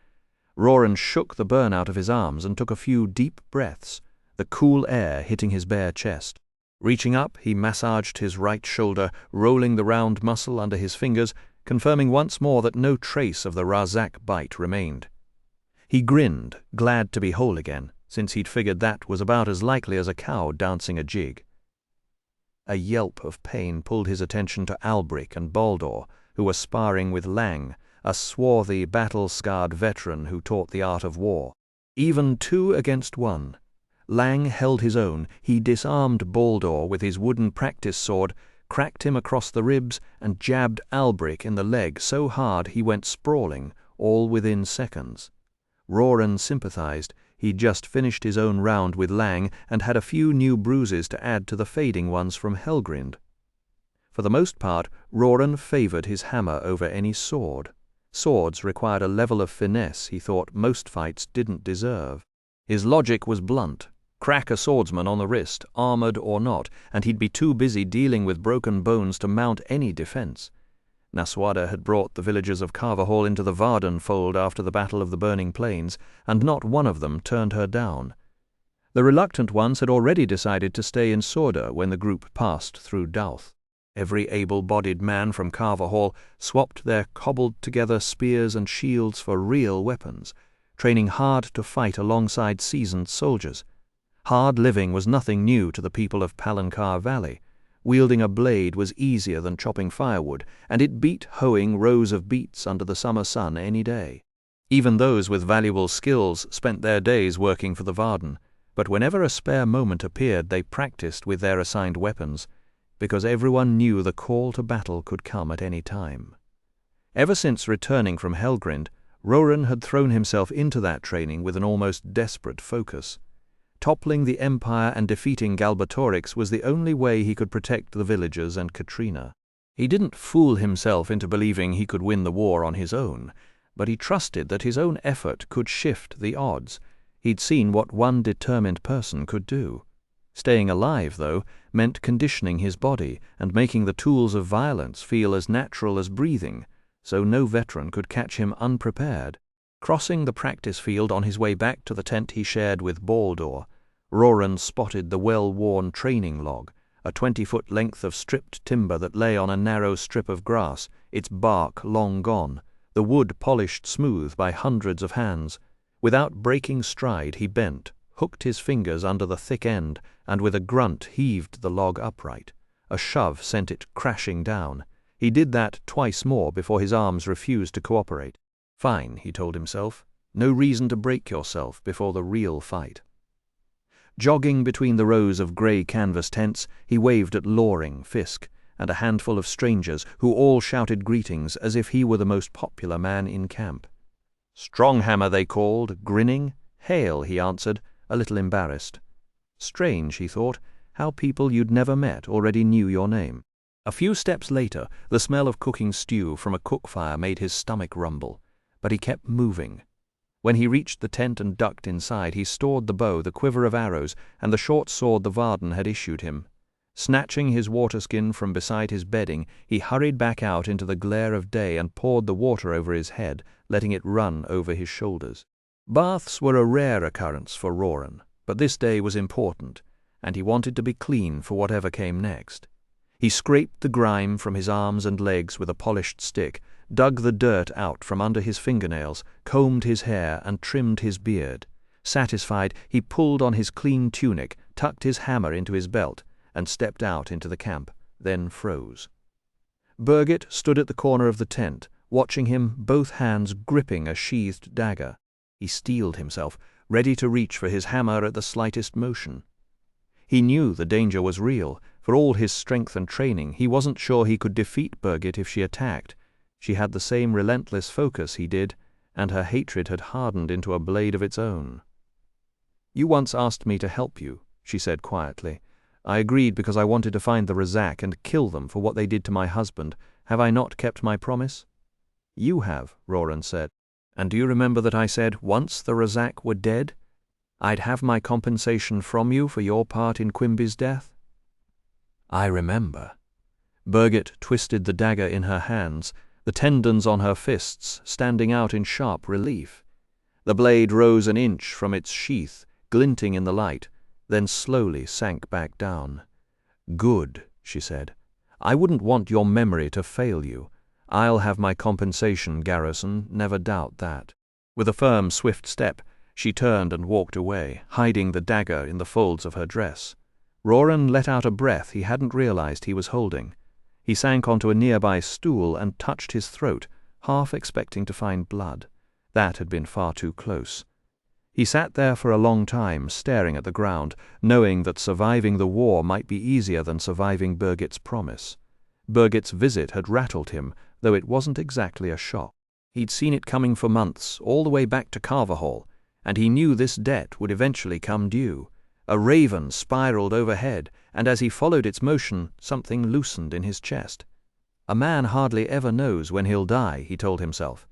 Roran shook the burn out of his arms and took a few deep breaths, the cool air hitting his bare chest. Reaching up, he massaged his right shoulder, rolling the round muscle under his fingers, confirming once more that no trace of the Razak bite remained. He grinned, glad to be whole again, since he'd figured that was about as likely as a cow dancing a jig. A yelp of pain pulled his attention to Albric and Baldur, who were sparring with Lang, a swarthy, battle-scarred veteran who taught the art of war. Even 2 against 1. Lang held his own. He disarmed Baldur with his wooden practice sword, cracked him across the ribs, and jabbed Albric in the leg so hard he went sprawling, all within seconds. Roran sympathized. He'd just finished his own round with Lang and had a few new bruises to add to the fading ones from Helgrind. For the most part, Roran favored his hammer over any sword. Swords required a level of finesse he thought most fights didn't deserve. His logic was blunt. Crack a swordsman on the wrist, armored or not, and he'd be too busy dealing with broken bones to mount any defense. Naswada had brought the villagers of Carvahall into the Varden fold after the Battle of the Burning Plains, and not one of them turned her down. The reluctant ones had already decided to stay in Sorda when the group passed through Douth. Every able-bodied man from Carvahall swapped their cobbled-together spears and shields for real weapons, training hard to fight alongside seasoned soldiers. Hard living was nothing new to the people of Palancar Valley. Wielding a blade was easier than chopping firewood, and it beat hoeing rows of beets under the summer sun any day. Even those with valuable skills spent their days working for the Varden, but whenever a spare moment appeared they practiced with their assigned weapons, because everyone knew the call to battle could come at any time. Ever since returning from Helgrind, Roran had thrown himself into that training with an almost desperate focus. Toppling the Empire and defeating Galbatorix was the only way he could protect the villagers and Katrina. He didn't fool himself into believing he could win the war on his own, but he trusted that his own effort could shift the odds. He'd seen what one determined person could do. Staying alive, though, meant conditioning his body and making the tools of violence feel as natural as breathing, so no veteran could catch him unprepared. Crossing the practice field on his way back to the tent he shared with Baldur, Roran spotted the well-worn training log, a 20-foot length of stripped timber that lay on a narrow strip of grass, its bark long gone, the wood polished smooth by hundreds of hands. Without breaking stride, he bent, hooked his fingers under the thick end, and with a grunt heaved the log upright. A shove sent it crashing down. He did that twice more before his arms refused to cooperate. Fine, he told himself. No reason to break yourself before the real fight. Jogging between the rows of grey canvas tents, he waved at Loring, Fisk, and a handful of strangers who all shouted greetings as if he were the most popular man in camp. Stronghammer, they called, grinning. Hail, he answered, a little embarrassed. Strange, he thought, how people you'd never met already knew your name. A few steps later, the smell of cooking stew from a cook fire made his stomach rumble, but he kept moving. When he reached the tent and ducked inside, he stored the bow, the quiver of arrows, and the short sword the Varden had issued him. Snatching his waterskin from beside his bedding, he hurried back out into the glare of day and poured the water over his head, letting it run over his shoulders. Baths were a rare occurrence for Roran, but this day was important, and he wanted to be clean for whatever came next. He scraped the grime from his arms and legs with a polished stick, dug the dirt out from under his fingernails, combed his hair and trimmed his beard. Satisfied, he pulled on his clean tunic, tucked his hammer into his belt, and stepped out into the camp, then froze. Birgit stood at the corner of the tent, watching him, both hands gripping a sheathed dagger. He steeled himself, ready to reach for his hammer at the slightest motion. He knew the danger was real. For all his strength and training, he wasn't sure he could defeat Birgit if she attacked. She had the same relentless focus he did, and her hatred had hardened into a blade of its own. "You once asked me to help you," she said quietly. "I agreed because I wanted to find the Razak and kill them for what they did to my husband. Have I not kept my promise?" "You have," Roran said. "And do you remember that I said, once the Razak were dead, I'd have my compensation from you for your part in Quimby's death?" "I remember." Birgit twisted the dagger in her hands, the tendons on her fists standing out in sharp relief. The blade rose an inch from its sheath, glinting in the light, then slowly sank back down. "Good," she said. "I wouldn't want your memory to fail you. I'll have my compensation, Garrison, never doubt that." With a firm, swift step, she turned and walked away, hiding the dagger in the folds of her dress. Roran let out a breath he hadn't realized he was holding. He sank onto a nearby stool and touched his throat, half expecting to find blood. That had been far too close. He sat there for a long time, staring at the ground, knowing that surviving the war might be easier than surviving Birgit's promise. Birgit's visit had rattled him, though it wasn't exactly a shock. He'd seen it coming for months, all the way back to Carverhall, and he knew this debt would eventually come due. A raven spiraled overhead, and as he followed its motion, something loosened in his chest. A man hardly ever knows when he'll die, he told himself.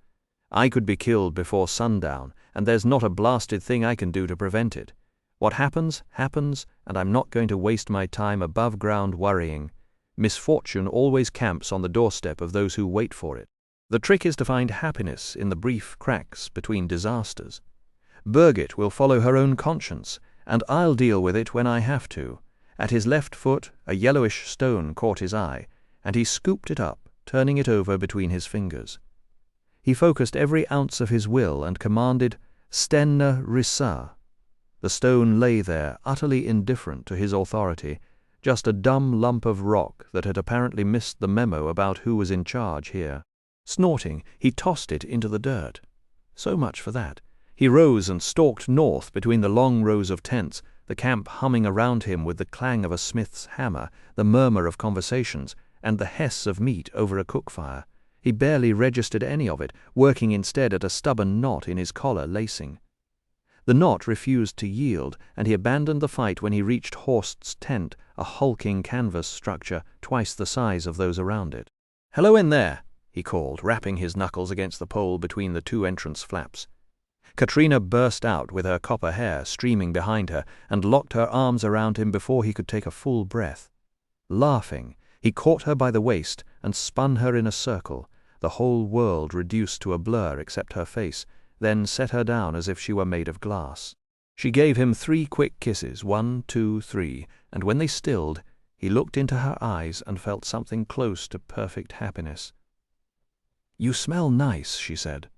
I could be killed before sundown, and there's not a blasted thing I can do to prevent it. What happens, happens, and I'm not going to waste my time above ground worrying. Misfortune always camps on the doorstep of those who wait for it. The trick is to find happiness in the brief cracks between disasters. Birgit will follow her own conscience, and I'll deal with it when I have to. At his left foot, a yellowish stone caught his eye, and he scooped it up, turning it over between his fingers. He focused every ounce of his will and commanded, "Stenna rissa." The stone lay there, utterly indifferent to his authority, just a dumb lump of rock that had apparently missed the memo about who was in charge here. Snorting, he tossed it into the dirt. So much for that. He rose and stalked north between the long rows of tents, the camp humming around him with the clang of a smith's hammer, the murmur of conversations, and the hiss of meat over a cook fire. He barely registered any of it, working instead at a stubborn knot in his collar lacing. The knot refused to yield, and he abandoned the fight when he reached Horst's tent, a hulking canvas structure twice the size of those around it. "Hello in there," he called, rapping his knuckles against the pole between the two entrance flaps. Katrina burst out with her copper hair streaming behind her and locked her arms around him before he could take a full breath. Laughing, he caught her by the waist and spun her in a circle, the whole world reduced to a blur except her face, then set her down as if she were made of glass. She gave him 3 quick kisses, 1, 2, 3, and when they stilled, He looked into her eyes and felt something close to perfect happiness. "You smell nice," she said.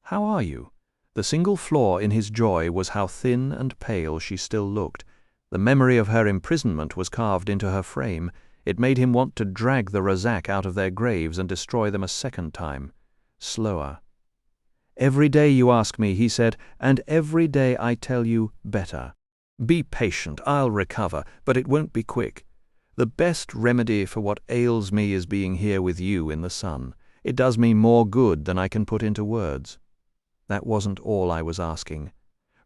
"How are you?" The single flaw in his joy was how thin and pale she still looked. The memory of her imprisonment was carved into her frame. It made him want to drag the Razak out of their graves and destroy them a second time. Slower. "Every day you ask me," he said, "and every day I tell you better. Be patient, I'll recover, but it won't be quick. The best remedy for what ails me is being here with you in the sun. It does me more good than I can put into words." That wasn't all I was asking.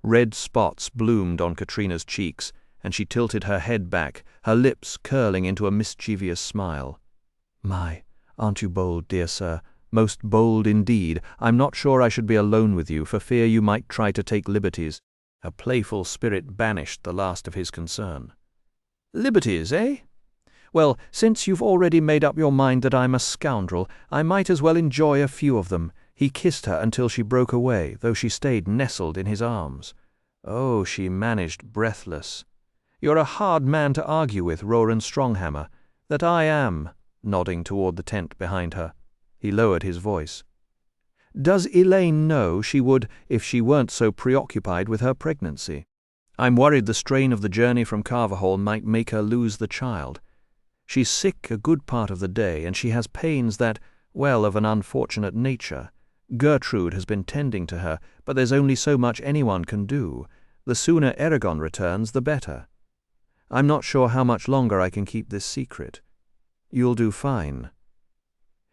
Red spots bloomed on Katrina's cheeks, and she tilted her head back, her lips curling into a mischievous smile. "My, aren't you bold, dear sir? Most bold indeed. I'm not sure I should be alone with you, for fear you might try to take liberties." A playful spirit banished the last of his concern. "Liberties, eh? Well, since you've already made up your mind that I'm a scoundrel, I might as well enjoy a few of them." He kissed her until she broke away, though she stayed nestled in his arms. "Oh," she managed, breathless. "You're a hard man to argue with, Roran Stronghammer." "That I am," nodding toward the tent behind her. He lowered his voice. "Does Elaine know she would if she weren't so preoccupied with her pregnancy? I'm worried the strain of the journey from Carverhall might make her lose the child. She's sick a good part of the day, and she has pains that, well, of an unfortunate nature. Gertrude has been tending to her, but there's only so much anyone can do. The sooner Eragon returns, the better. I'm not sure how much longer I can keep this secret." "You'll do fine."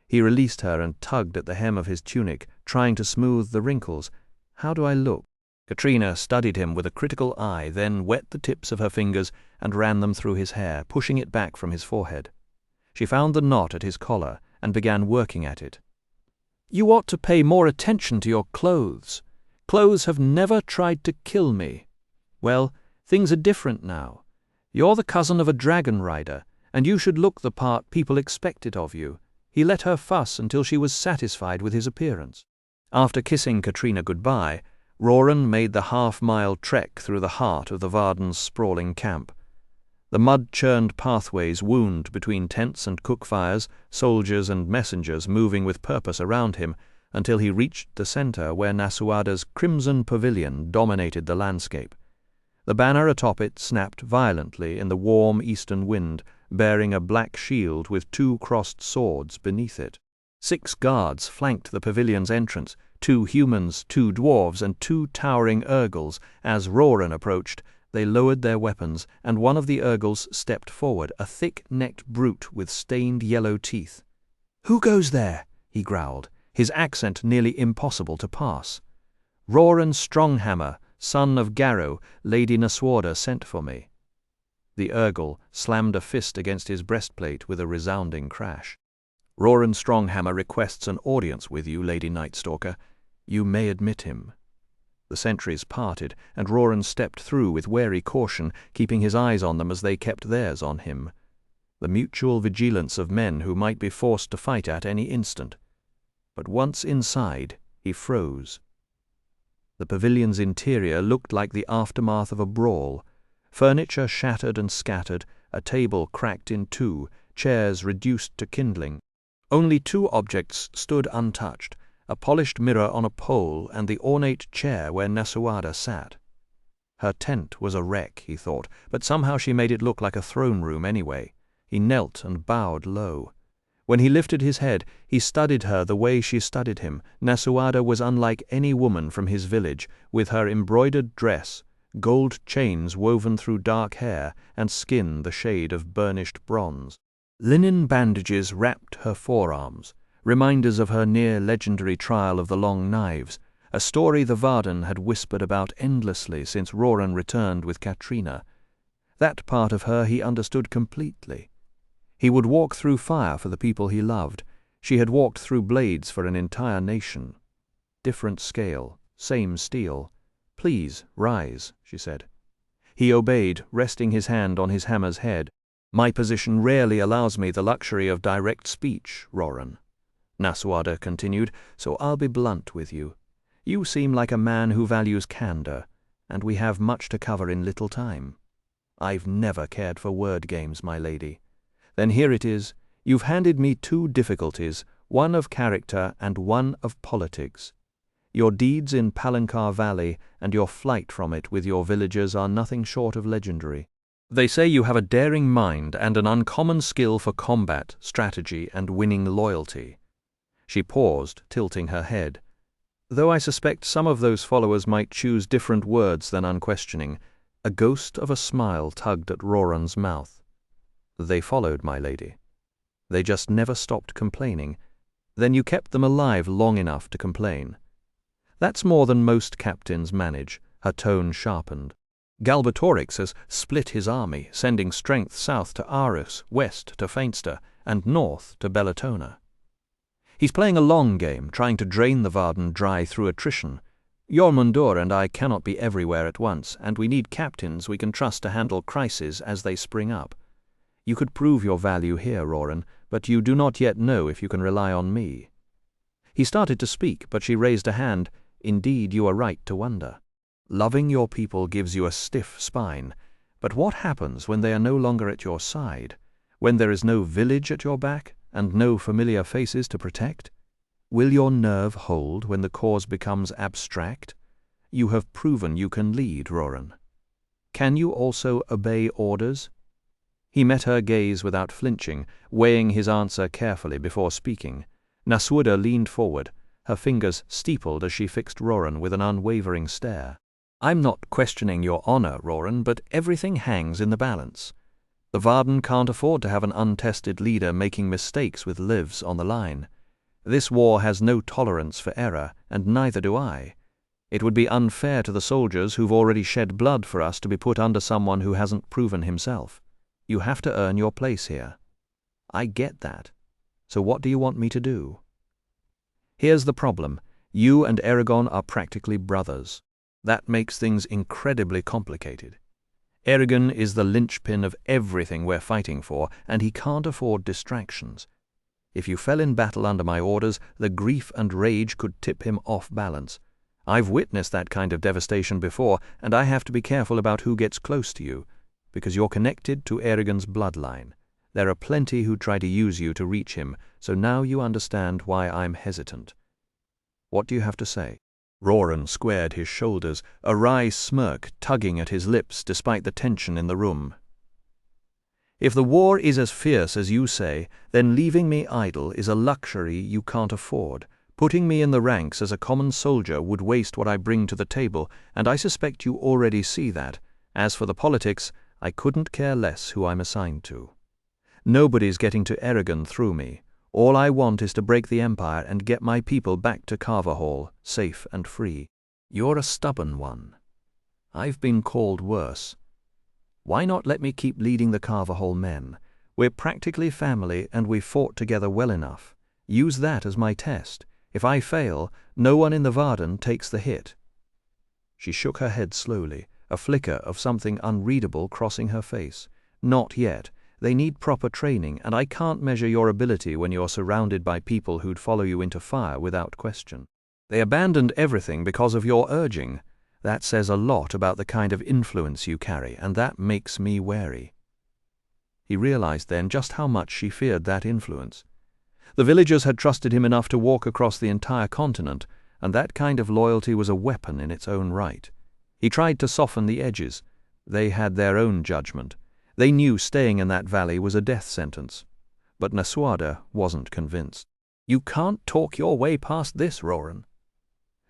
He released her and tugged at the hem of his tunic, trying to smooth the wrinkles. "How do I look?" Katrina studied him with a critical eye, then wet the tips of her fingers and ran them through his hair, pushing it back from his forehead. She found the knot at his collar and began working at it. "You ought to pay more attention to your clothes. Clothes have never tried to kill me. Well, things are different now. You're the cousin of a dragon rider, and you should look the part people expect it of you." He let her fuss until she was satisfied with his appearance. After kissing Katrina goodbye, Roran made the half-mile trek through the heart of the Vardens' sprawling camp. The mud-churned pathways wound between tents and cook-fires, soldiers and messengers moving with purpose around him, until he reached the center where Nasuada's crimson pavilion dominated the landscape. The banner atop it snapped violently in the warm eastern wind, bearing a black shield with 2 crossed swords beneath it. 6 guards flanked the pavilion's entrance, 2 humans, 2 dwarves, and 2 towering Urgles. As Roran approached, they lowered their weapons, and one of the Urgles stepped forward, a thick-necked brute with stained yellow teeth. "Who goes there?" he growled, his accent nearly impossible to pass. "Roran Stronghammer, son of Garrow, Lady Nasuada sent for me." The Urgle slammed a fist against his breastplate with a resounding crash. "Roran Stronghammer requests an audience with you, Lady Nightstalker. You may admit him." The sentries parted, and Roran stepped through with wary caution, keeping his eyes on them as they kept theirs on him. The mutual vigilance of men who might be forced to fight at any instant. But once inside, he froze. The pavilion's interior looked like the aftermath of a brawl. Furniture shattered and scattered, a table cracked in 2, chairs reduced to kindling. Only 2 objects stood untouched, a polished mirror on a pole and the ornate chair where Nasuada sat. Her tent was a wreck, he thought, but somehow she made it look like a throne room anyway. He knelt and bowed low. When he lifted his head, he studied her the way she studied him. Nasuada was unlike any woman from his village, with her embroidered dress, gold chains woven through dark hair, and skin the shade of burnished bronze. Linen bandages wrapped her forearms, reminders of her near-legendary trial of the Long Knives, a story the Varden had whispered about endlessly since Roran returned with Katrina. That part of her he understood completely. He would walk through fire for the people he loved. She had walked through blades for an entire nation. Different scale, same steel. "Please, rise," she said. He obeyed, resting his hand on his hammer's head. "My position rarely allows me the luxury of direct speech, Roran," Nasuada continued, "so I'll be blunt with you. You seem like a man who values candor, and we have much to cover in little time. I've never cared for word games, my lady. Then here it is. You've handed me two difficulties, one of character and one of politics. Your deeds in Palancar Valley and your flight from it with your villagers are nothing short of legendary. They say you have a daring mind and an uncommon skill for combat, strategy, and winning loyalty. She paused, tilting her head. Though I suspect some of those followers might choose different words than unquestioning, a ghost of a smile tugged at Roran's mouth. They followed, my lady. They just never stopped complaining. Then you kept them alive long enough to complain. That's more than most captains manage. Her tone sharpened. Galbatorix has split his army, sending strength south to Arus, west to Feinster, and north to Bellatona. He's playing a long game, trying to drain the Varden dry through attrition. Jormundur and I cannot be everywhere at once, and we need captains we can trust to handle crises as they spring up. You could prove your value here, Roran, but you do not yet know if you can rely on me. He started to speak, but she raised a hand. Indeed, you are right to wonder. Loving your people gives you a stiff spine, but what happens when they are no longer at your side, when there is no village at your back and no familiar faces to protect? Will your nerve hold when the cause becomes abstract? You have proven you can lead, Roran. Can you also obey orders? He met her gaze without flinching, weighing his answer carefully before speaking. Naswuda leaned forward, her fingers steepled as she fixed Roran with an unwavering stare. I'm not questioning your honor, Roran, but everything hangs in the balance. The Varden can't afford to have an untested leader making mistakes with lives on the line. This war has no tolerance for error, and neither do I. It would be unfair to the soldiers who've already shed blood for us to be put under someone who hasn't proven himself. You have to earn your place here. I get that. So what do you want me to do? Here's the problem. You and Eragon are practically brothers. That makes things incredibly complicated. Eragon is the linchpin of everything we're fighting for, and he can't afford distractions. If you fell in battle under my orders, the grief and rage could tip him off balance. I've witnessed that kind of devastation before, and I have to be careful about who gets close to you, because you're connected to Eragon's bloodline. There are plenty who try to use you to reach him, so now you understand why I'm hesitant. What do you have to say? Roran squared his shoulders, a wry smirk tugging at his lips despite the tension in the room. If the war is as fierce as you say, then leaving me idle is a luxury you can't afford. Putting me in the ranks as a common soldier would waste what I bring to the table, and I suspect you already see that. As for the politics, I couldn't care less who I'm assigned to. Nobody's getting to Eragon through me. All I want is to break the Empire and get my people back to Carverhall, safe and free. You're a stubborn one. I've been called worse. Why not let me keep leading the Carverhall men? We're practically family and we've fought together well enough. Use that as my test. If I fail, no one in the Varden takes the hit. She shook her head slowly, a flicker of something unreadable crossing her face. Not yet. They need proper training, and I can't measure your ability when you're surrounded by people who'd follow you into fire without question. They abandoned everything because of your urging. That says a lot about the kind of influence you carry, and that makes me wary. He realized then just how much she feared that influence. The villagers had trusted him enough to walk across the entire continent, and that kind of loyalty was a weapon in its own right. He tried to soften the edges. They had their own judgment. They knew staying in that valley was a death sentence. But Naswuda wasn't convinced. You can't talk your way past this, Roran.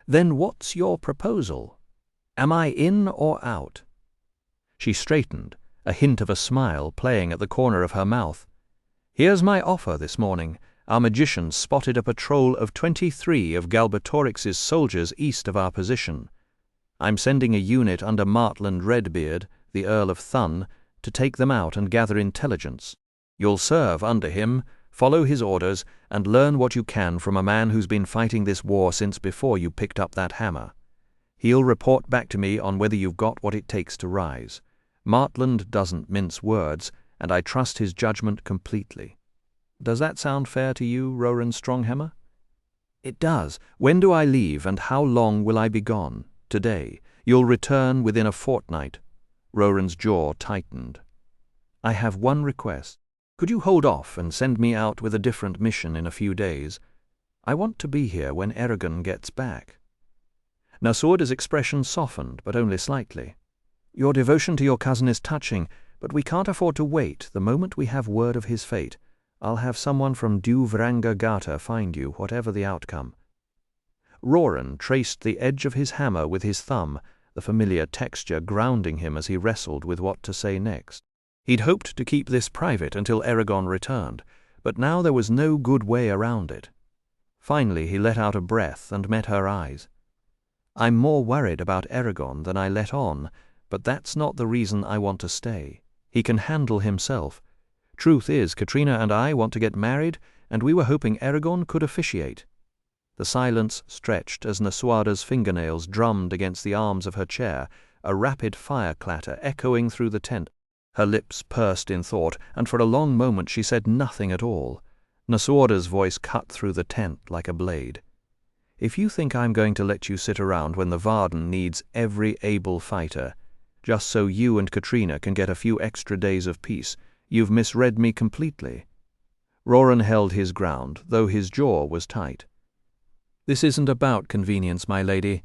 Then what's your proposal? Am I in or out? She straightened, a hint of a smile playing at the corner of her mouth. Here's my offer this morning. Our magician spotted a patrol of 23 of Galbatorix's soldiers east of our position. I'm sending a unit under Martland Redbeard, the Earl of Thun, to take them out and gather intelligence. You'll serve under him, follow his orders, and learn what you can from a man who's been fighting this war since before you picked up that hammer. He'll report back to me on whether you've got what it takes to rise. Martland doesn't mince words, and I trust his judgment completely. Does that sound fair to you, Roran Stronghammer? It does. When do I leave, and how long will I be gone? Today. You'll return within a fortnight. Roran's jaw tightened. I have one request. Could you hold off and send me out with a different mission in a few days? I want to be here when Eragon gets back." Nasuoda's expression softened, but only slightly. "Your devotion to your cousin is touching, but we can't afford to wait. The moment we have word of his fate, I'll have someone from Duvranga Gata find you, whatever the outcome." Roran traced the edge of his hammer with his thumb, the familiar texture grounding him as he wrestled with what to say next. He'd hoped to keep this private until Eragon returned, but now there was no good way around it. Finally he let out a breath and met her eyes. "I'm more worried about Eragon than I let on, but that's not the reason I want to stay. He can handle himself. Truth is, Katrina and I want to get married, and we were hoping Eragon could officiate." The silence stretched as Nasuoda's fingernails drummed against the arms of her chair, a rapid fire clatter echoing through the tent. Her lips pursed in thought, and for a long moment she said nothing at all. Nasuoda's voice cut through the tent like a blade. "If you think I'm going to let you sit around when the Varden needs every able fighter, just so you and Katrina can get a few extra days of peace, you've misread me completely." Roran held his ground, though his jaw was tight. "This isn't about convenience, my lady.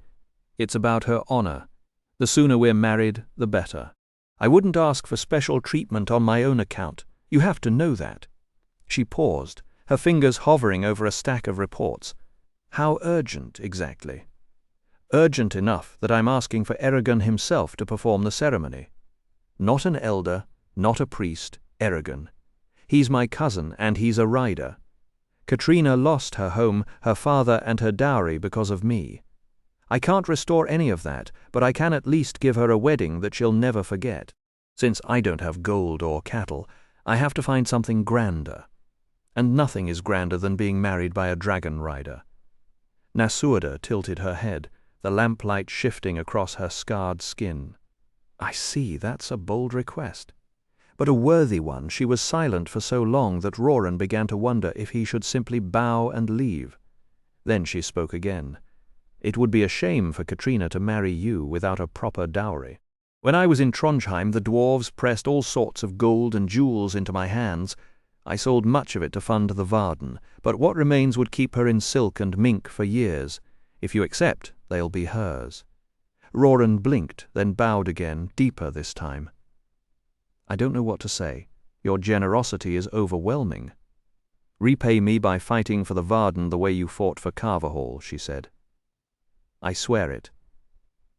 It's about her honor. The sooner we're married, the better. I wouldn't ask for special treatment on my own account. You have to know that." She paused, her fingers hovering over a stack of reports. "How urgent, exactly?" "Urgent enough that I'm asking for Eragon himself to perform the ceremony. Not an elder, not a priest, Eragon. He's my cousin, and he's a rider. Katrina lost her home, her father, and her dowry because of me. I can't restore any of that, but I can at least give her a wedding that she'll never forget. Since I don't have gold or cattle, I have to find something grander. And nothing is grander than being married by a dragon rider." Nasuoda tilted her head, the lamplight shifting across her scarred skin. "I see, that's a bold request." But a worthy one. She was silent for so long that Roran began to wonder if he should simply bow and leave. Then she spoke again. "It would be a shame for Katrina to marry you without a proper dowry. When I was in Trondheim, the dwarves pressed all sorts of gold and jewels into my hands. I sold much of it to fund the Varden, but what remains would keep her in silk and mink for years. If you accept, they'll be hers." Roran blinked, then bowed again, deeper this time. "I don't know what to say. Your generosity is overwhelming." "Repay me by fighting for the Varden the way you fought for Carvahall," she said. "I swear it.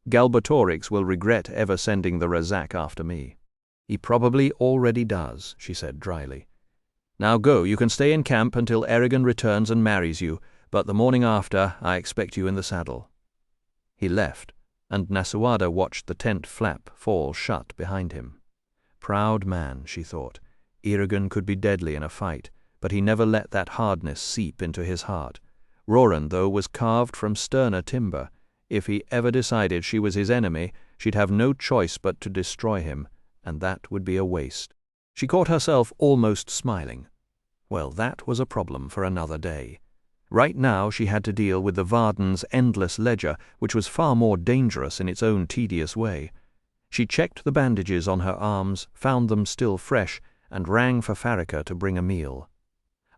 Galbatorix will regret ever sending the Razak after me." "He probably already does," she said dryly. "Now go, you can stay in camp until Eragon returns and marries you, but the morning after I expect you in the saddle." He left, and Nasuoda watched the tent flap fall shut behind him. Proud man, she thought. Eragon could be deadly in a fight, but he never let that hardness seep into his heart. Roran, though, was carved from sterner timber. If he ever decided she was his enemy, she'd have no choice but to destroy him, and that would be a waste. She caught herself almost smiling. Well, that was a problem for another day. Right now she had to deal with the Varden's endless ledger, which was far more dangerous in its own tedious way. She checked the bandages on her arms, found them still fresh, and rang for Farika to bring a meal.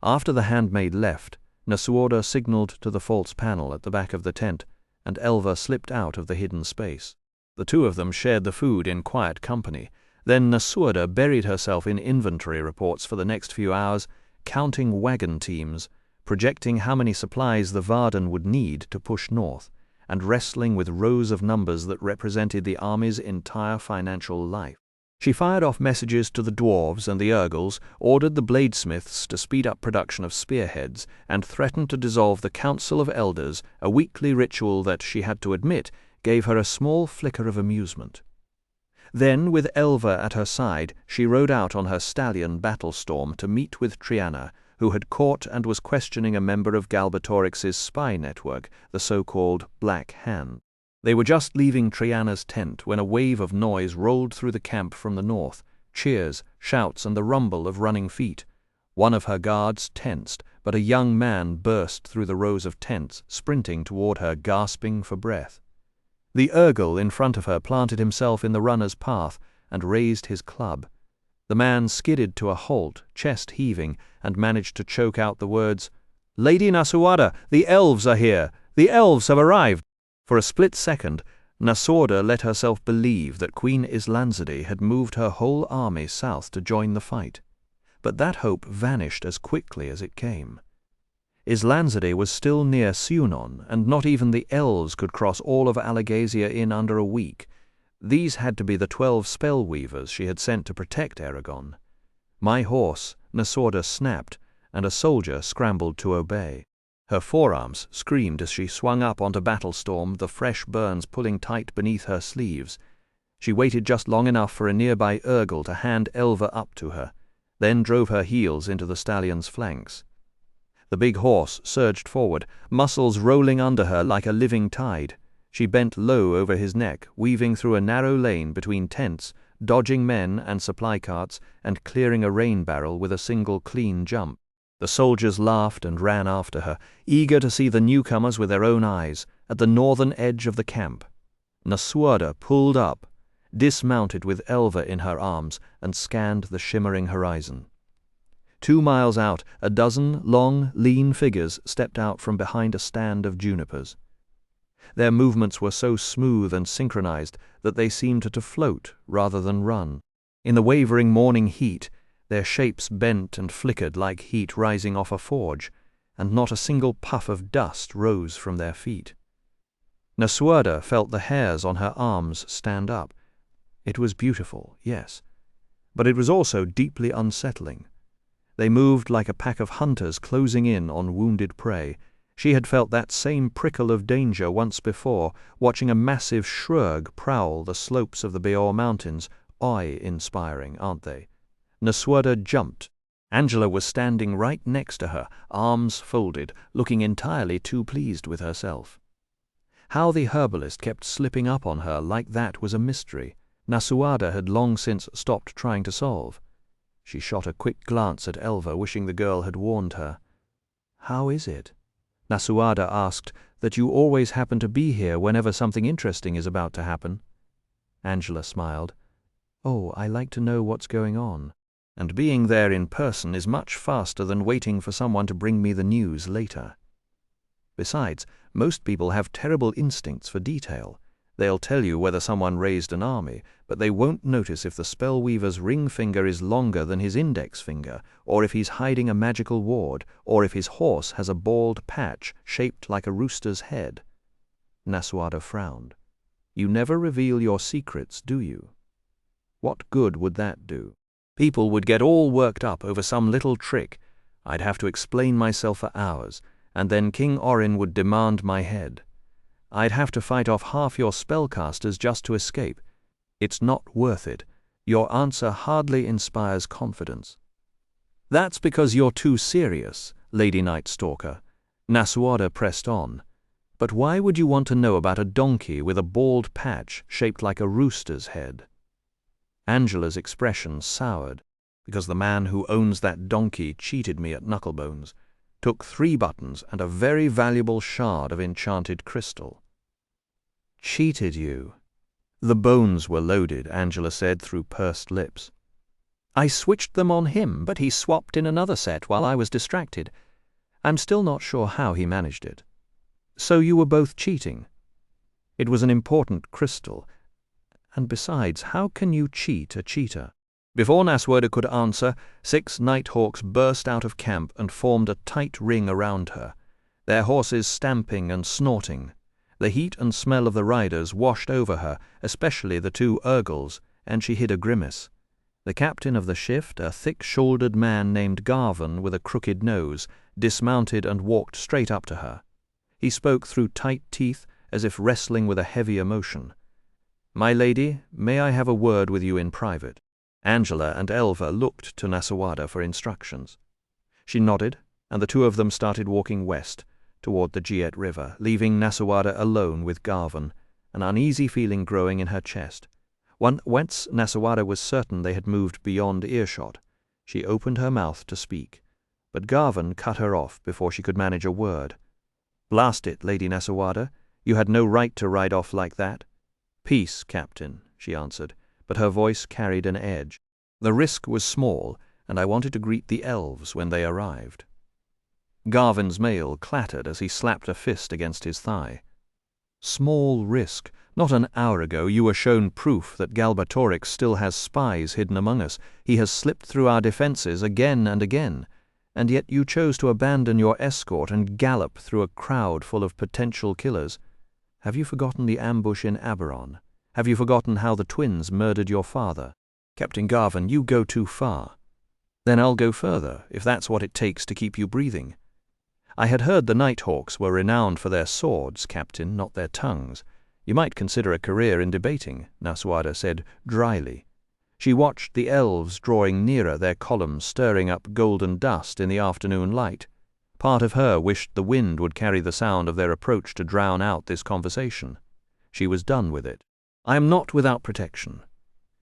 After the handmaid left, Nasuoda signaled to the false panel at the back of the tent, and Elva slipped out of the hidden space. The two of them shared the food in quiet company. Then Nasuoda buried herself in inventory reports for the next few hours, counting wagon teams, projecting how many supplies the Varden would need to push north, and wrestling with rows of numbers that represented the army's entire financial life. She fired off messages to the dwarves and the Urgles, ordered the bladesmiths to speed up production of spearheads, and threatened to dissolve the Council of Elders, a weekly ritual that, she had to admit, gave her a small flicker of amusement. Then, with Elva at her side, she rode out on her stallion Battlestorm to meet with Triana, who had caught and was questioning a member of Galbatorix's spy network, the so-called Black Hand. They were just leaving Triana's tent when a wave of noise rolled through the camp from the north, cheers, shouts, and the rumble of running feet. One of her guards tensed, but a young man burst through the rows of tents, sprinting toward her, gasping for breath. The Urgle in front of her planted himself in the runner's path and raised his club. The man skidded to a halt, chest heaving, and managed to choke out the words, "Lady Nasuada, the elves are here! The elves have arrived!" For a split second, Nasuada let herself believe that Queen Islandzade had moved her whole army south to join the fight. But that hope vanished as quickly as it came. Islandzade was still near Sunon, and not even the elves could cross all of Alagasia in under a week. These had to be the 12 spell-weavers she had sent to protect Aragon. My horse, Nasuada, snapped, and a soldier scrambled to obey. Her forearms screamed as she swung up onto Battlestorm, the fresh burns pulling tight beneath her sleeves. She waited just long enough for a nearby Urgle to hand Elva up to her, then drove her heels into the stallion's flanks. The big horse surged forward, muscles rolling under her like a living tide. She bent low over his neck, weaving through a narrow lane between tents, dodging men and supply carts, and clearing a rain barrel with a single clean jump. The soldiers laughed and ran after her, eager to see the newcomers with their own eyes, at the northern edge of the camp. Nasuada pulled up, dismounted with Elva in her arms, and scanned the shimmering horizon. 2 miles out, a dozen long, lean figures stepped out from behind a stand of junipers. Their movements were so smooth and synchronized that they seemed to float rather than run. In the wavering morning heat, their shapes bent and flickered like heat rising off a forge, and not a single puff of dust rose from their feet. Nasuada felt the hairs on her arms stand up. It was beautiful, yes, but it was also deeply unsettling. They moved like a pack of hunters closing in on wounded prey. She had felt that same prickle of danger once before, watching a massive shrug prowl the slopes of the Beor Mountains. Awe-inspiring, aren't they? Nasuada jumped. Angela was standing right next to her, arms folded, looking entirely too pleased with herself. How the herbalist kept slipping up on her like that was a mystery. Nasuada had long since stopped trying to solve. She shot a quick glance at Elva, wishing the girl had warned her. "How is it," Nasuada asked, "that you always happen to be here whenever something interesting is about to happen?" Angela smiled. "Oh, I like to know what's going on. And being there in person is much faster than waiting for someone to bring me the news later. Besides, most people have terrible instincts for detail. They'll tell you whether someone raised an army, but they won't notice if the spellweaver's ring finger is longer than his index finger, or if he's hiding a magical ward, or if his horse has a bald patch shaped like a rooster's head." Nasuada frowned. "You never reveal your secrets, do you?" "What good would that do? People would get all worked up over some little trick. I'd have to explain myself for hours, and then King Orin would demand my head. I'd have to fight off half your spellcasters just to escape. It's not worth it. Your answer hardly inspires confidence." "That's because you're too serious, Lady Night Stalker." Nasuada pressed on. "But why would you want to know about a donkey with a bald patch shaped like a rooster's head?" Angela's expression soured. "Because the man who owns that donkey cheated me at Knucklebones. Took 3 buttons and a very valuable shard of enchanted crystal." "Cheated you?" "The bones were loaded," Angela said through pursed lips. "I switched them on him, but he swapped in another set while I was distracted. I'm still not sure how he managed it." "So you were both cheating?" "It was an important crystal. And besides, how can you cheat a cheater?" Before Nasuada could answer, 6 Nighthawks burst out of camp and formed a tight ring around her, their horses stamping and snorting. The heat and smell of the riders washed over her, especially the 2 Urgles, and she hid a grimace. The captain of the shift, a thick-shouldered man named Garvin with a crooked nose, dismounted and walked straight up to her. He spoke through tight teeth, as if wrestling with a heavy emotion. "My lady, may I have a word with you in private?" Angela and Elva looked to Nasuada for instructions. She nodded, and the 2 of them started walking west, toward the Giet River, leaving Nasuada alone with Garvin, an uneasy feeling growing in her chest. Once Nasuada was certain they had moved beyond earshot, she opened her mouth to speak, but Garvin cut her off before she could manage a word. "Blast it, Lady Nasuada, you had no right to ride off like that." "Peace, Captain," she answered, but her voice carried an edge. The risk was small, and I wanted to greet the elves when they arrived. Garvin's mail clattered as he slapped a fist against his thigh. Small risk. Not an hour ago you were shown proof that Galbatorix still has spies hidden among us. He has slipped through our defenses again and again, and yet you chose to abandon your escort and gallop through a crowd full of potential killers. Have you forgotten the ambush in Aberon? Have you forgotten how the twins murdered your father? Captain Garvin, you go too far. Then I'll go further, if that's what it takes to keep you breathing. I had heard the Nighthawks were renowned for their swords, Captain, not their tongues. You might consider a career in debating, Nasuada said dryly. She watched the elves drawing nearer, their columns stirring up golden dust in the afternoon light. Part of her wished the wind would carry the sound of their approach to drown out this conversation. She was done with it. I am not without protection.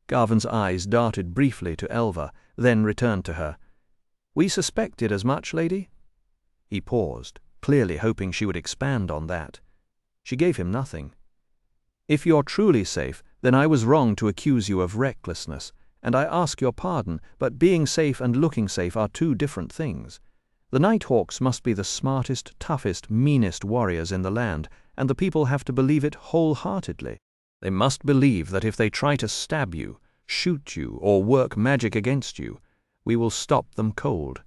Garvin's eyes darted briefly to Elva, then returned to her. We suspected as much, lady? He paused, clearly hoping she would expand on that. She gave him nothing. If you're truly safe, then I was wrong to accuse you of recklessness, and I ask your pardon, but being safe and looking safe are two different things. The Nighthawks must be the smartest, toughest, meanest warriors in the land, and the people have to believe it wholeheartedly. They must believe that if they try to stab you, shoot you, or work magic against you, we will stop them cold.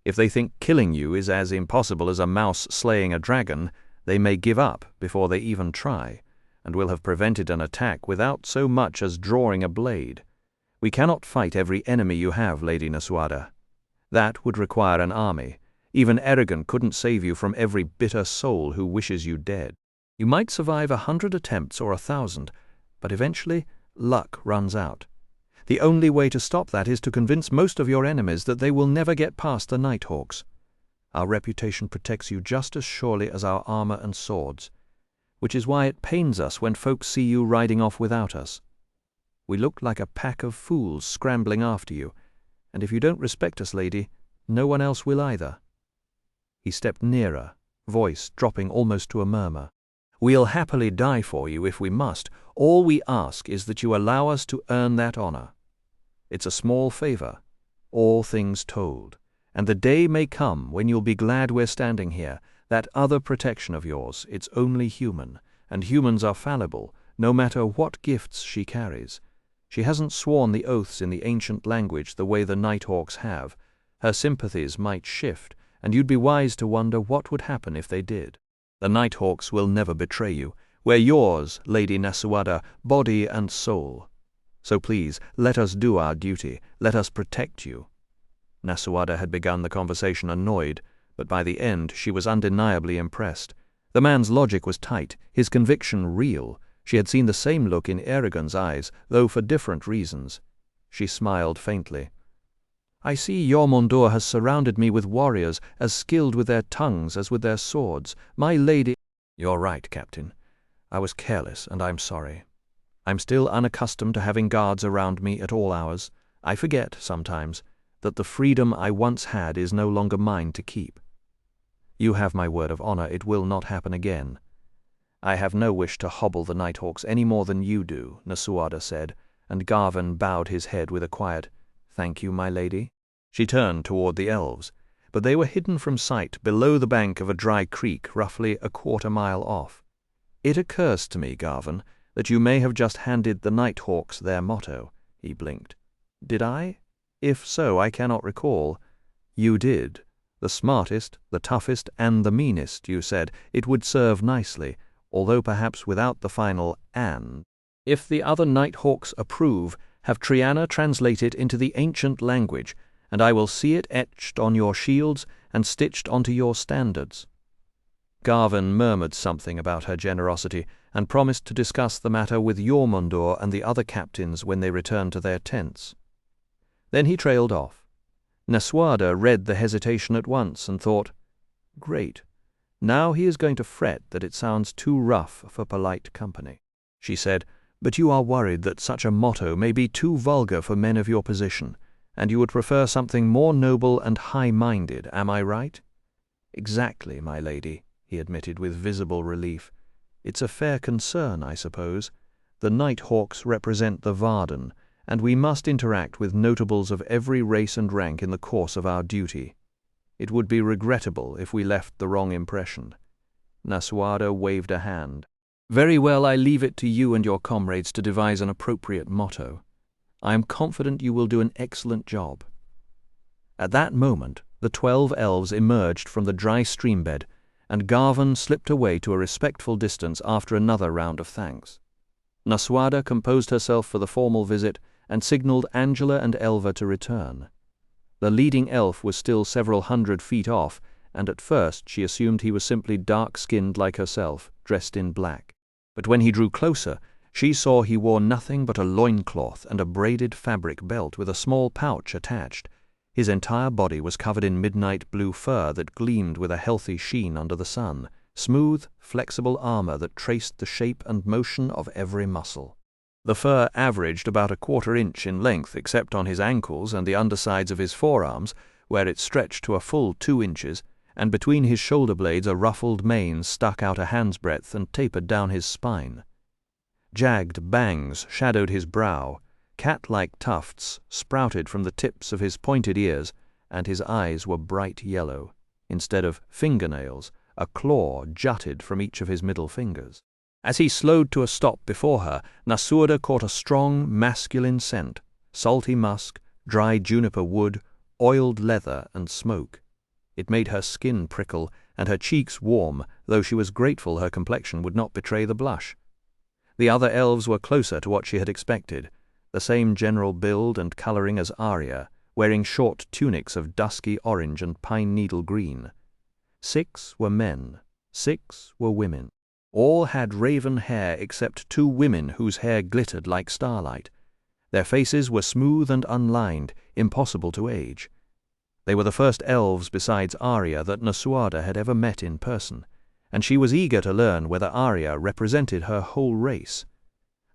If they think killing you is as impossible as a mouse slaying a dragon, they may give up before they even try, and will have prevented an attack without so much as drawing a blade. We cannot fight every enemy you have, Lady Nasuada. That would require an army. Even Eragon couldn't save you from every bitter soul who wishes you dead. You might survive 100 attempts or 1,000, but eventually luck runs out. The only way to stop that is to convince most of your enemies that they will never get past the Nighthawks. Our reputation protects you just as surely as our armor and swords, which is why it pains us when folks see you riding off without us. We look like a pack of fools scrambling after you, and if you don't respect us, lady, no one else will either. He stepped nearer, voice dropping almost to a murmur. We'll happily die for you if we must. All we ask is that you allow us to earn that honor. It's a small favor, all things told, and the day may come when you'll be glad we're standing here. That other protection of yours, it's only human, and humans are fallible, no matter what gifts she carries. She hasn't sworn the oaths in the ancient language the way the Nighthawks have. Her sympathies might shift, and you'd be wise to wonder what would happen if they did. The Nighthawks will never betray you. We're yours, Lady Nasuada, body and soul. So please, let us do our duty. Let us protect you. Nasuada had begun the conversation annoyed, but by the end she was undeniably impressed. The man's logic was tight, his conviction real. She had seen the same look in Eragon's eyes, though for different reasons. She smiled faintly. I see Jormungandr has surrounded me with warriors as skilled with their tongues as with their swords. My lady— You're right, Captain. I was careless, and I'm sorry. I'm still unaccustomed to having guards around me at all hours. I forget, sometimes, that the freedom I once had is no longer mine to keep. You have my word of honor it will not happen again. I have no wish to hobble the Nighthawks any more than you do, Nasuada said, and Garvin bowed his head with a quiet, Thank you, my lady. She turned toward the elves, but they were hidden from sight below the bank of a dry creek roughly a quarter-mile off. It occurs to me, Garvin, that you may have just handed the Nighthawks their motto. He blinked. Did I? If so, I cannot recall. You did. The smartest, the toughest, and the meanest, you said. It would serve nicely, although perhaps without the final "and." If the other Nighthawks approve, have Triana translate it into the ancient language, and I will see it etched on your shields and stitched onto your standards. Garvin murmured something about her generosity, and promised to discuss the matter with Jormungandr and the other captains when they returned to their tents. Then he trailed off. Nasuada read the hesitation at once and thought, Great. Now he is going to fret that it sounds too rough for polite company. She said, But you are worried that such a motto may be too vulgar for men of your position, and you would prefer something more noble and high-minded, am I right? Exactly, my lady, he admitted with visible relief. It's a fair concern, I suppose. The Nighthawks represent the Varden, and we must interact with notables of every race and rank in the course of our duty. It would be regrettable if we left the wrong impression." Nasuada waved a hand. "Very well, I leave it to you and your comrades to devise an appropriate motto. I am confident you will do an excellent job." At that moment, the 12 elves emerged from the dry streambed, and Garvan slipped away to a respectful distance after another round of thanks. Nasuada composed herself for the formal visit and signaled Angela and Elva to return. The leading elf was still several hundred feet off, and at first she assumed he was simply dark-skinned like herself, dressed in black. But when he drew closer, she saw he wore nothing but a loincloth and a braided fabric belt with a small pouch attached. His entire body was covered in midnight blue fur that gleamed with a healthy sheen under the sun, smooth, flexible armor that traced the shape and motion of every muscle. The fur averaged about a quarter-inch in length except on his ankles and the undersides of his forearms, where it stretched to a full 2 inches, and between his shoulder blades a ruffled mane stuck out a hand's breadth and tapered down his spine. Jagged bangs shadowed his brow, cat-like tufts sprouted from the tips of his pointed ears, and his eyes were bright yellow. Instead of fingernails, a claw jutted from each of his middle fingers. As he slowed to a stop before her, Nasuada caught a strong, masculine scent, salty musk, dry juniper wood, oiled leather, and smoke. It made her skin prickle and her cheeks warm, though she was grateful her complexion would not betray the blush. The other elves were closer to what she had expected, the same general build and coloring as Arya, wearing short tunics of dusky orange and pine-needle green. 6 were men, 6 were women. All had raven hair except 2 women whose hair glittered like starlight. Their faces were smooth and unlined, impossible to age. They were the first elves besides Arya that Nasuada had ever met in person, and she was eager to learn whether Arya represented her whole race.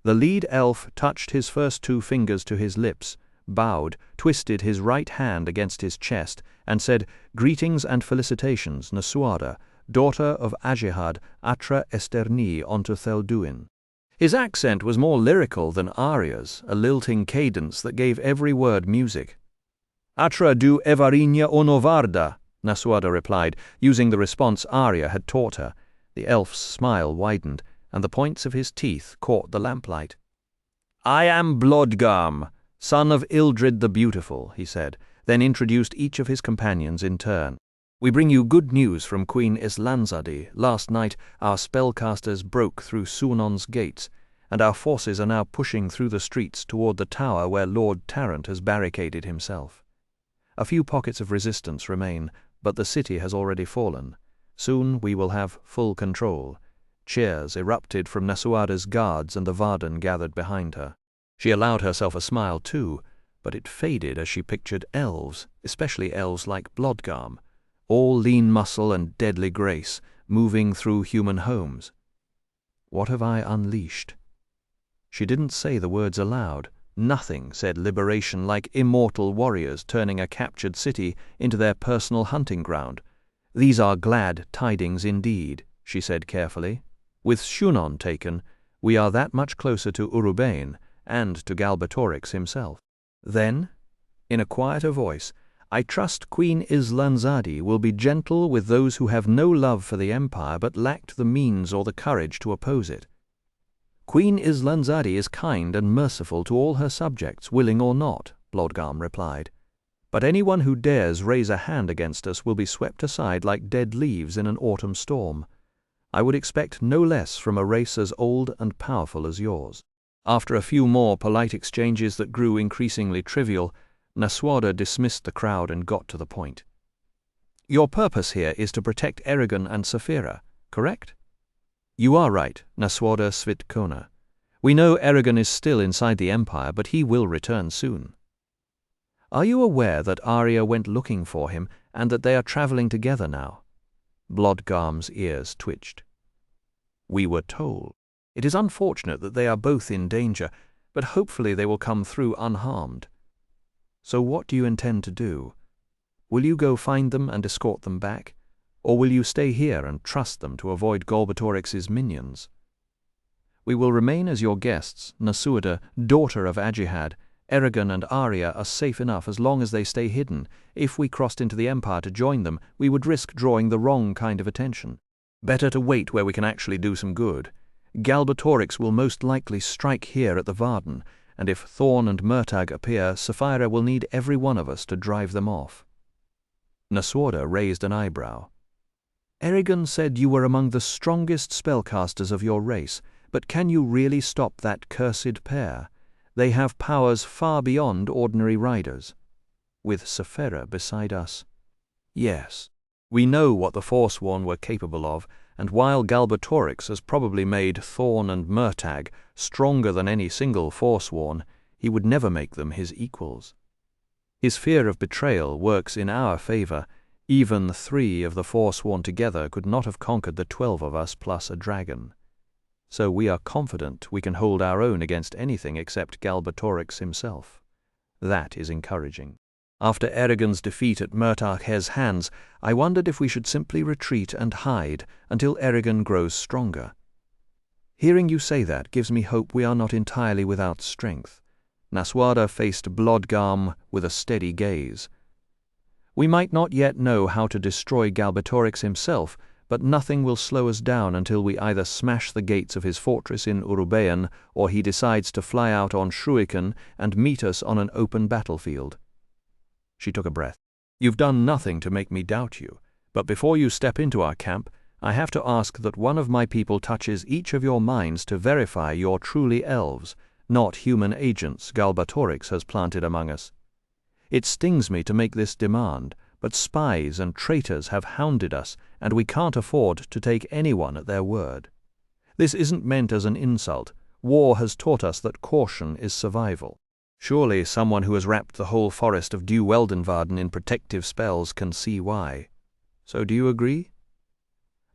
The lead elf touched his first 2 fingers to his lips, bowed, twisted his right hand against his chest, and said, "Greetings and felicitations, Nasuada, daughter of Ajihad, Atra Esterni onto Thelduin." His accent was more lyrical than Arya's, a lilting cadence that gave every word music. "Atra du Evarinya Onovarda," Nasuada replied, using the response Arya had taught her. The elf's smile widened, and the points of his teeth caught the lamplight. "I am Blodgarm, son of Ildrid the Beautiful," he said, then introduced each of his companions in turn. "We bring you good news from Queen Islanzadi. Last night our spellcasters broke through Sunon's gates, and our forces are now pushing through the streets toward the tower where Lord Tarrant has barricaded himself. A few pockets of resistance remain, but the city has already fallen. Soon we will have full control." Cheers erupted from Nasuada's guards, and the Varden gathered behind her. She allowed herself a smile too, but it faded as she pictured elves, especially elves like Blodgarm, all lean muscle and deadly grace, moving through human homes. What have I unleashed? She didn't say the words aloud. Nothing said liberation like immortal warriors turning a captured city into their personal hunting ground. "These are glad tidings indeed," she said carefully. "With Shunon taken, we are that much closer to Urubain and to Galbatorix himself." Then, in a quieter voice, "I trust Queen Islanzadi will be gentle with those who have no love for the Empire but lacked the means or the courage to oppose it. Queen Islanzadi is kind and merciful to all her subjects, willing or not," Blodgarm replied. "But anyone who dares raise a hand against us will be swept aside like dead leaves in an autumn storm. I would expect no less from a race as old and powerful as yours." After a few more polite exchanges that grew increasingly trivial, Nasuada dismissed the crowd and got to the point. "Your purpose here is to protect Eragon and Saphira, correct?" "You are right, Nasuada Svitkona. We know Eragon is still inside the Empire, but he will return soon." "Are you aware that Arya went looking for him and that they are traveling together now?" Blodgarm's ears twitched. "We were told. It is unfortunate that they are both in danger, but hopefully they will come through unharmed. So what do you intend to do? Will you go find them and escort them back, or will you stay here and trust them to avoid Galbatorix's minions?" "We will remain as your guests, Nasuada, daughter of Ajihad, Eragon and Arya are safe enough as long as they stay hidden. If we crossed into the Empire to join them, we would risk drawing the wrong kind of attention. Better to wait where we can actually do some good. Galbatorix will most likely strike here at the Varden, and if Thorn and Murtagh appear, Sapphira will need every one of us to drive them off. Nasuoda raised an eyebrow. Eragon said you were among the strongest spellcasters of your race, but can you really stop that cursed pair? They have powers far beyond ordinary riders. With Sapphira beside us. Yes, we know what the Forsworn were capable of, and while Galbatorix has probably made Thorn and Murtagh stronger than any single Forsworn, he would never make them his equals. His fear of betrayal works in our favor. Even 3 of the Forsworn together could not have conquered the 12 of us plus a dragon. So we are confident we can hold our own against anything except Galbatorix himself. That is encouraging. After Eragon's defeat at Murtagh's hands, I wondered if we should simply retreat and hide until Eragon grows stronger. Hearing you say that gives me hope we are not entirely without strength. Nasuoda faced Blodgarm with a steady gaze. We might not yet know how to destroy Galbatorix himself, but nothing will slow us down until we either smash the gates of his fortress in Urubayan or he decides to fly out on Shruikan and meet us on an open battlefield. She took a breath. You've done nothing to make me doubt you, but before you step into our camp, I have to ask that one of my people touches each of your minds to verify you're truly elves, not human agents Galbatorix has planted among us. It stings me to make this demand, but spies and traitors have hounded us, and we can't afford to take anyone at their word. This isn't meant as an insult. War has taught us that caution is survival. Surely someone who has wrapped the whole forest of Due Weldenvarden in protective spells can see why. So do you agree?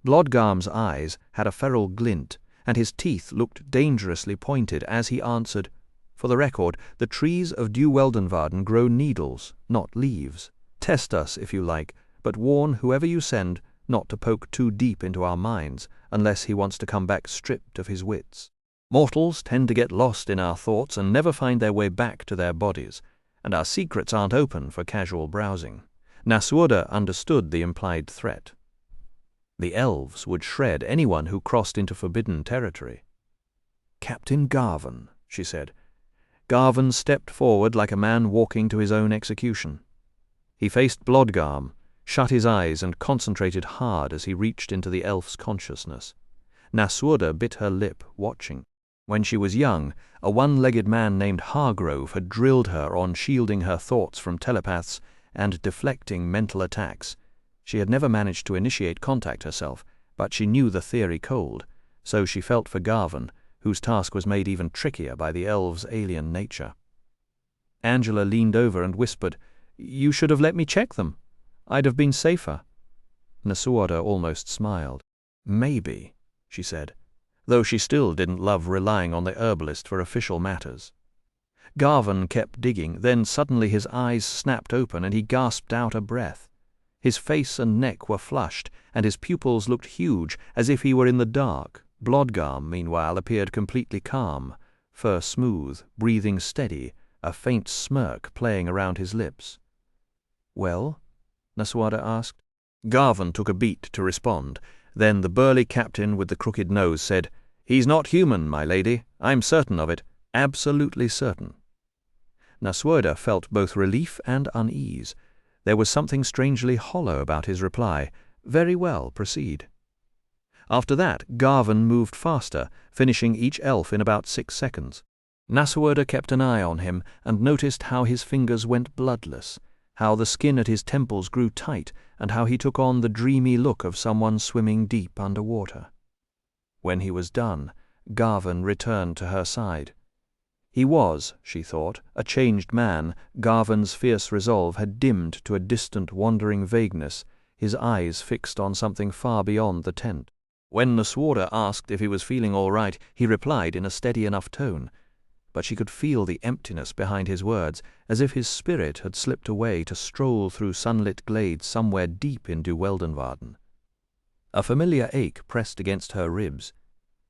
Blodgarm's eyes had a feral glint, and his teeth looked dangerously pointed as he answered, For the record, the trees of Due Weldenvarden grow needles, not leaves. Test us, if you like, but warn whoever you send not to poke too deep into our minds, unless he wants to come back stripped of his wits. Mortals tend to get lost in our thoughts and never find their way back to their bodies, and our secrets aren't open for casual browsing. Nasuoda understood the implied threat. The elves would shred anyone who crossed into forbidden territory. Captain Garvan, she said. Garvan stepped forward like a man walking to his own execution. He faced Blodgarm, shut his eyes and concentrated hard as he reached into the elf's consciousness. Nasuoda bit her lip, watching. When she was young, a one-legged man named Hargrove had drilled her on shielding her thoughts from telepaths and deflecting mental attacks. She had never managed to initiate contact herself, but she knew the theory cold, so she felt for Garvan, whose task was made even trickier by the elves' alien nature. Angela leaned over and whispered, You should have let me check them. I'd have been safer. Nasuoda almost smiled. Maybe, she said, though she still didn't love relying on the herbalist for official matters. Garvan kept digging, then suddenly his eyes snapped open and he gasped out a breath. His face and neck were flushed, and his pupils looked huge, as if he were in the dark. Blodgarm, meanwhile, appeared completely calm, fur smooth, breathing steady, a faint smirk playing around his lips. Well? Nasuoda asked. Garvan took a beat to respond. Then the burly captain with the crooked nose said, He's not human, my lady. I'm certain of it. Absolutely certain. Nasuoda felt both relief and unease. There was something strangely hollow about his reply. Very well, proceed. After that, Garvan moved faster, finishing each elf in about 6 seconds. Nasuoda kept an eye on him and noticed how his fingers went bloodless, how the skin at his temples grew tight, and how he took on the dreamy look of someone swimming deep underwater. When he was done, Garvan returned to her side. He was, she thought, a changed man. Garvan's fierce resolve had dimmed to a distant, wandering vagueness, his eyes fixed on something far beyond the tent. When Nasuoda asked if he was feeling all right, he replied in a steady enough tone, but she could feel the emptiness behind his words, as if his spirit had slipped away to stroll through sunlit glades somewhere deep in Due Weldenvarden. A familiar ache pressed against her ribs.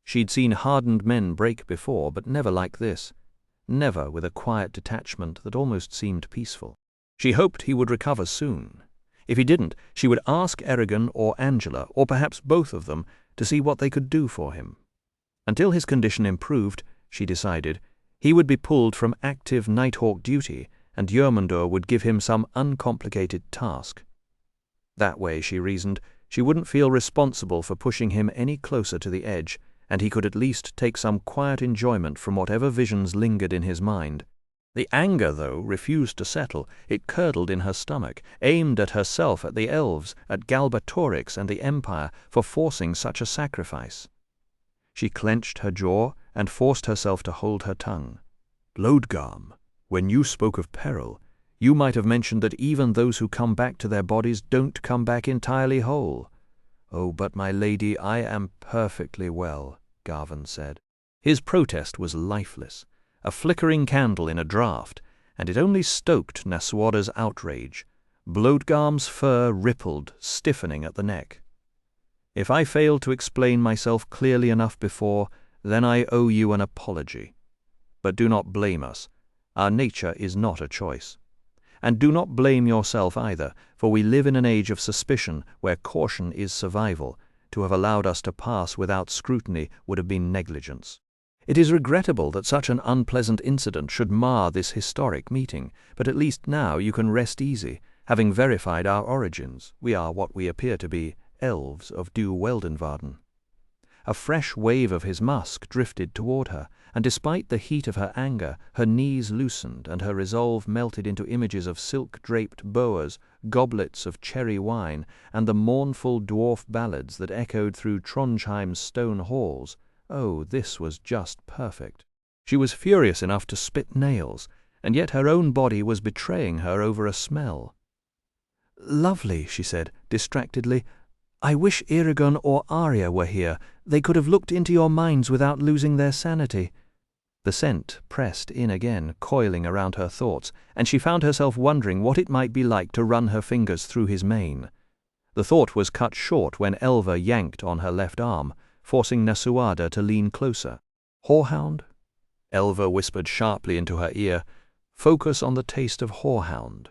She'd seen hardened men break before, but never like this. never with a quiet detachment that almost seemed peaceful. She hoped he would recover soon. If he didn't, she would ask Eragon or Angela, or perhaps both of them, to see what they could do for him. Until his condition improved, she decided, he would be pulled from active Nighthawk duty, and Jormungandr would give him some uncomplicated task. That way, she reasoned, she wouldn't feel responsible for pushing him any closer to the edge, and he could at least take some quiet enjoyment from whatever visions lingered in his mind. The anger, though, refused to settle. It curdled in her stomach, aimed at herself, at the elves, at Galbatorix and the Empire for forcing such a sacrifice. She clenched her jaw and forced herself to hold her tongue. "Blodgarm, when you spoke of peril, you might have mentioned that even those who come back to their bodies don't come back entirely whole." "Oh, but my lady, I am perfectly well," Garvan said. His protest was lifeless, a flickering candle in a draught, and it only stoked Nasuada's outrage. Blodgarm's fur rippled, stiffening at the neck. "If I failed to explain myself clearly enough before, then I owe you an apology. But do not blame us. Our nature is not a choice. And do not blame yourself either, for we live in an age of suspicion where caution is survival. To have allowed us to pass without scrutiny would have been negligence. It is regrettable that such an unpleasant incident should mar this historic meeting, but at least now you can rest easy. Having verified our origins, we are what we appear to be, elves of due Weldenvarden." A fresh wave of his musk drifted toward her, and despite the heat of her anger, her knees loosened and her resolve melted into images of silk-draped boas, goblets of cherry wine, and the mournful dwarf ballads that echoed through Trondheim's stone halls. Oh, this was just perfect. She was furious enough to spit nails, and yet her own body was betraying her over a smell. "Lovely," she said, distractedly. "I wish Eragon or Arya were here. They could have looked into your minds without losing their sanity." The scent pressed in again, coiling around her thoughts, and she found herself wondering what it might be like to run her fingers through his mane. The thought was cut short when Elva yanked on her left arm, forcing Nasuada to lean closer. "Whorehound?" Elva whispered sharply into her ear, "Focus on the taste of whorehound."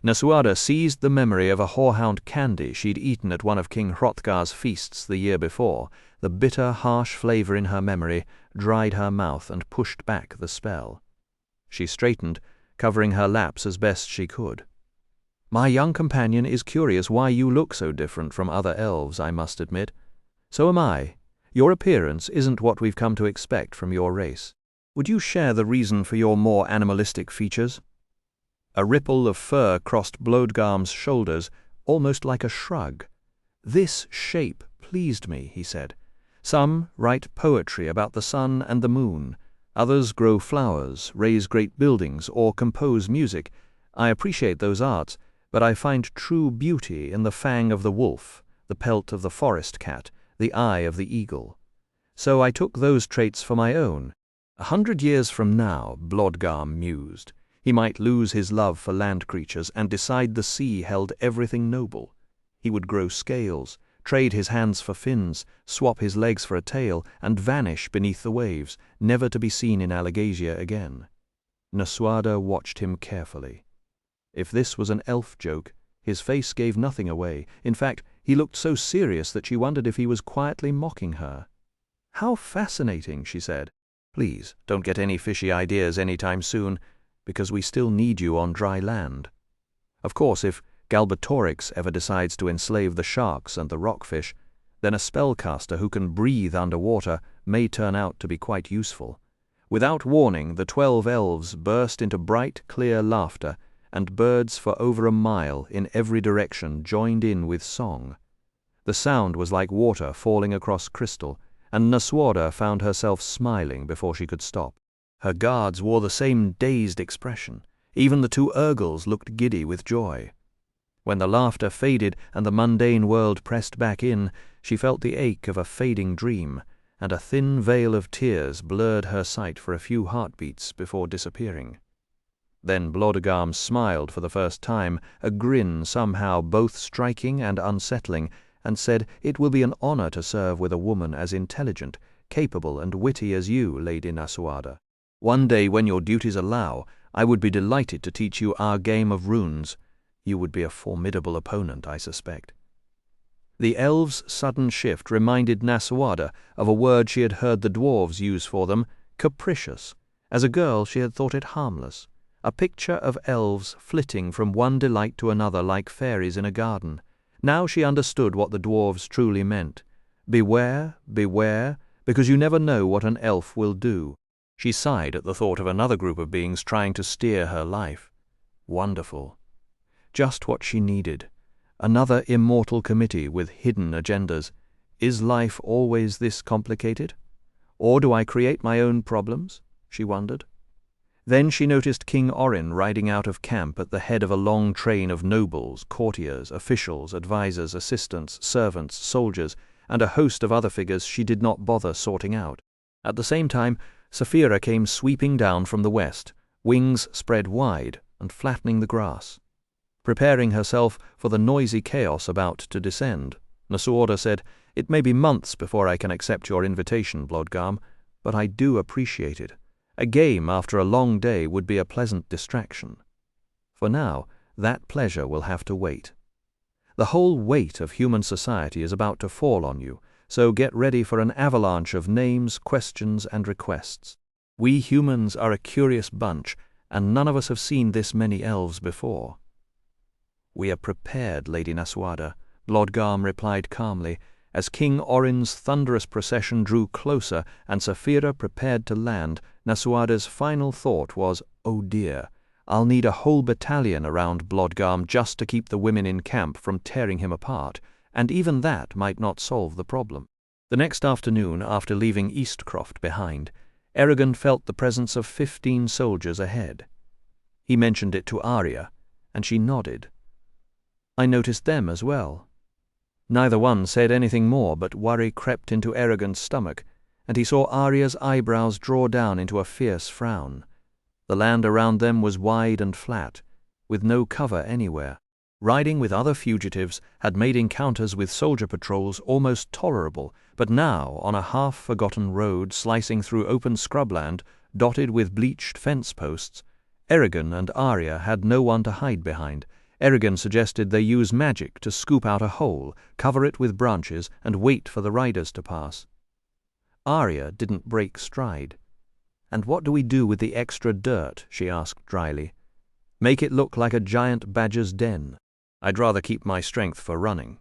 Nasuada seized the memory of a whorehound candy she'd eaten at one of King Hrothgar's feasts the year before. The bitter, harsh flavor in her memory dried her mouth and pushed back the spell. She straightened, covering her laps as best she could. "My young companion is curious why you look so different from other elves, I must admit. So am I. Your appearance isn't what we've come to expect from your race. Would you share the reason for your more animalistic features?" A ripple of fur crossed Blodgarm's shoulders, almost like a shrug. "This shape pleased me," he said. "Some write poetry about the sun and the moon. Others grow flowers, raise great buildings, or compose music. I appreciate those arts, but I find true beauty in the fang of the wolf, the pelt of the forest cat, the eye of the eagle. So I took those traits for my own. 100 years from now," Blodgarm mused, "he might lose his love for land creatures and decide the sea held everything noble. He would grow scales, trade his hands for fins, swap his legs for a tail, and vanish beneath the waves, never to be seen in Allegasia again." Nasuada watched him carefully. If this was an elf joke, his face gave nothing away. In fact, he looked so serious that she wondered if he was quietly mocking her. "How fascinating," she said. "Please, don't get any fishy ideas any time soon, because we still need you on dry land. Of course, if Galbatorix ever decides to enslave the sharks and the rockfish, then a spellcaster who can breathe underwater may turn out to be quite useful." Without warning, the 12 elves burst into bright, clear laughter, and birds for over a mile in every direction joined in with song. The sound was like water falling across crystal, and Nasuada found herself smiling before she could stop. Her guards wore the same dazed expression. Even the 2 Urgles looked giddy with joy. When the laughter faded and the mundane world pressed back in, she felt the ache of a fading dream, and a thin veil of tears blurred her sight for a few heartbeats before disappearing. Then Blodgarm smiled for the first time, a grin somehow both striking and unsettling, and said, "It will be an honor to serve with a woman as intelligent, capable, and witty as you, Lady Nasuada." One day, when your duties allow, I would be delighted to teach you our game of runes. You would be a formidable opponent, I suspect." The elves' sudden shift reminded Nasawada of a word she had heard the dwarves use for them, capricious. As a girl she had thought it harmless, a picture of elves flitting from one delight to another like fairies in a garden. Now she understood what the dwarves truly meant. Beware, beware, because you never know what an elf will do. She sighed at the thought of another group of beings trying to steer her life. Wonderful. Just what she needed. Another immortal committee with hidden agendas. Is life always this complicated? Or do I create my own problems? She wondered. Then she noticed King Orin riding out of camp at the head of a long train of nobles, courtiers, officials, advisers, assistants, servants, soldiers, and a host of other figures she did not bother sorting out. At the same time, Saphira came sweeping down from the west, wings spread wide and flattening the grass. Preparing herself for the noisy chaos about to descend, Nasuoda said, "It may be months before I can accept your invitation, Blodgam, but I do appreciate it. A game after a long day would be a pleasant distraction. For now, that pleasure will have to wait. The whole weight of human society is about to fall on you, so get ready for an avalanche of names, questions, and requests. We humans are a curious bunch, and none of us have seen this many elves before." "We are prepared, Lady Nasuada," Blodgam replied calmly, as King Orin's thunderous procession drew closer and Saphira prepared to land. Nasuada's final thought was, "Oh dear, I'll need a whole battalion around Blodgam just to keep the women in camp from tearing him apart, and even that might not solve the problem." The next afternoon, after leaving Eastcroft behind, Eragon felt the presence of 15 soldiers ahead. He mentioned it to Arya, and she nodded. "I noticed them as well." Neither one said anything more, but worry crept into Eragon's stomach, and he saw Arya's eyebrows draw down into a fierce frown. The land around them was wide and flat, with no cover anywhere. Riding with other fugitives had made encounters with soldier patrols almost tolerable, but now, on a half-forgotten road slicing through open scrubland, dotted with bleached fence posts, Eragon and Arya had no one to hide behind. Eragon suggested they use magic to scoop out a hole, cover it with branches, and wait for the riders to pass. Arya didn't break stride. "And what do we do with the extra dirt?" she asked dryly. "Make it look like a giant badger's den. I'd rather keep my strength for running."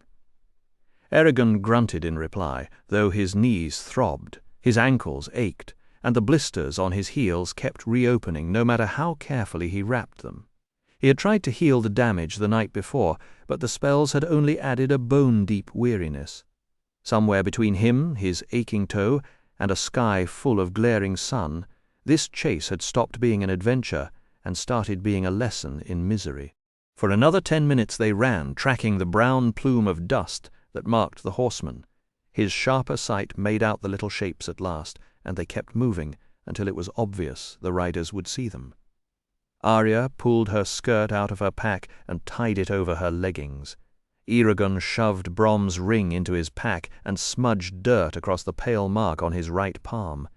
Eragon grunted in reply, though his knees throbbed, his ankles ached, and the blisters on his heels kept reopening no matter how carefully he wrapped them. He had tried to heal the damage the night before, but the spells had only added a bone-deep weariness. Somewhere between him, his aching toe, and a sky full of glaring sun, this chase had stopped being an adventure and started being a lesson in misery. For another 10 minutes they ran, tracking the brown plume of dust that marked the horseman. His sharper sight made out the little shapes at last, and they kept moving until it was obvious the riders would see them. Arya pulled her skirt out of her pack and tied it over her leggings. Eragon shoved Brom's ring into his pack and smudged dirt across the pale mark on his right palm.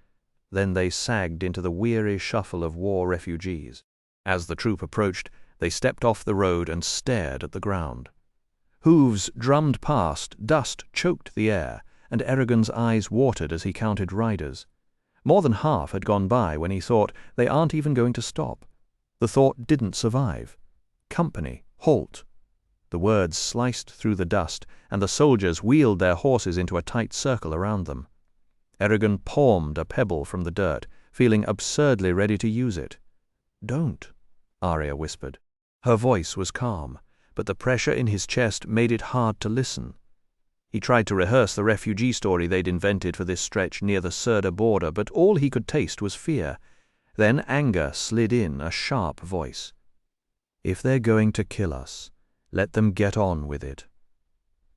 Then they sagged into the weary shuffle of war refugees. As the troop approached, they stepped off the road and stared at the ground. Hooves drummed past, dust choked the air, and Eragon's eyes watered as he counted riders. More than half had gone by when he thought, "They aren't even going to stop." The thought didn't survive. "Company, halt." The words sliced through the dust, and the soldiers wheeled their horses into a tight circle around them. Eragon palmed a pebble from the dirt, feeling absurdly ready to use it. "Don't," Arya whispered. Her voice was calm, but the pressure in his chest made it hard to listen. He tried to rehearse the refugee story they'd invented for this stretch near the Surda border, but all he could taste was fear. Then anger slid in, a sharp voice. "If they're going to kill us, let them get on with it."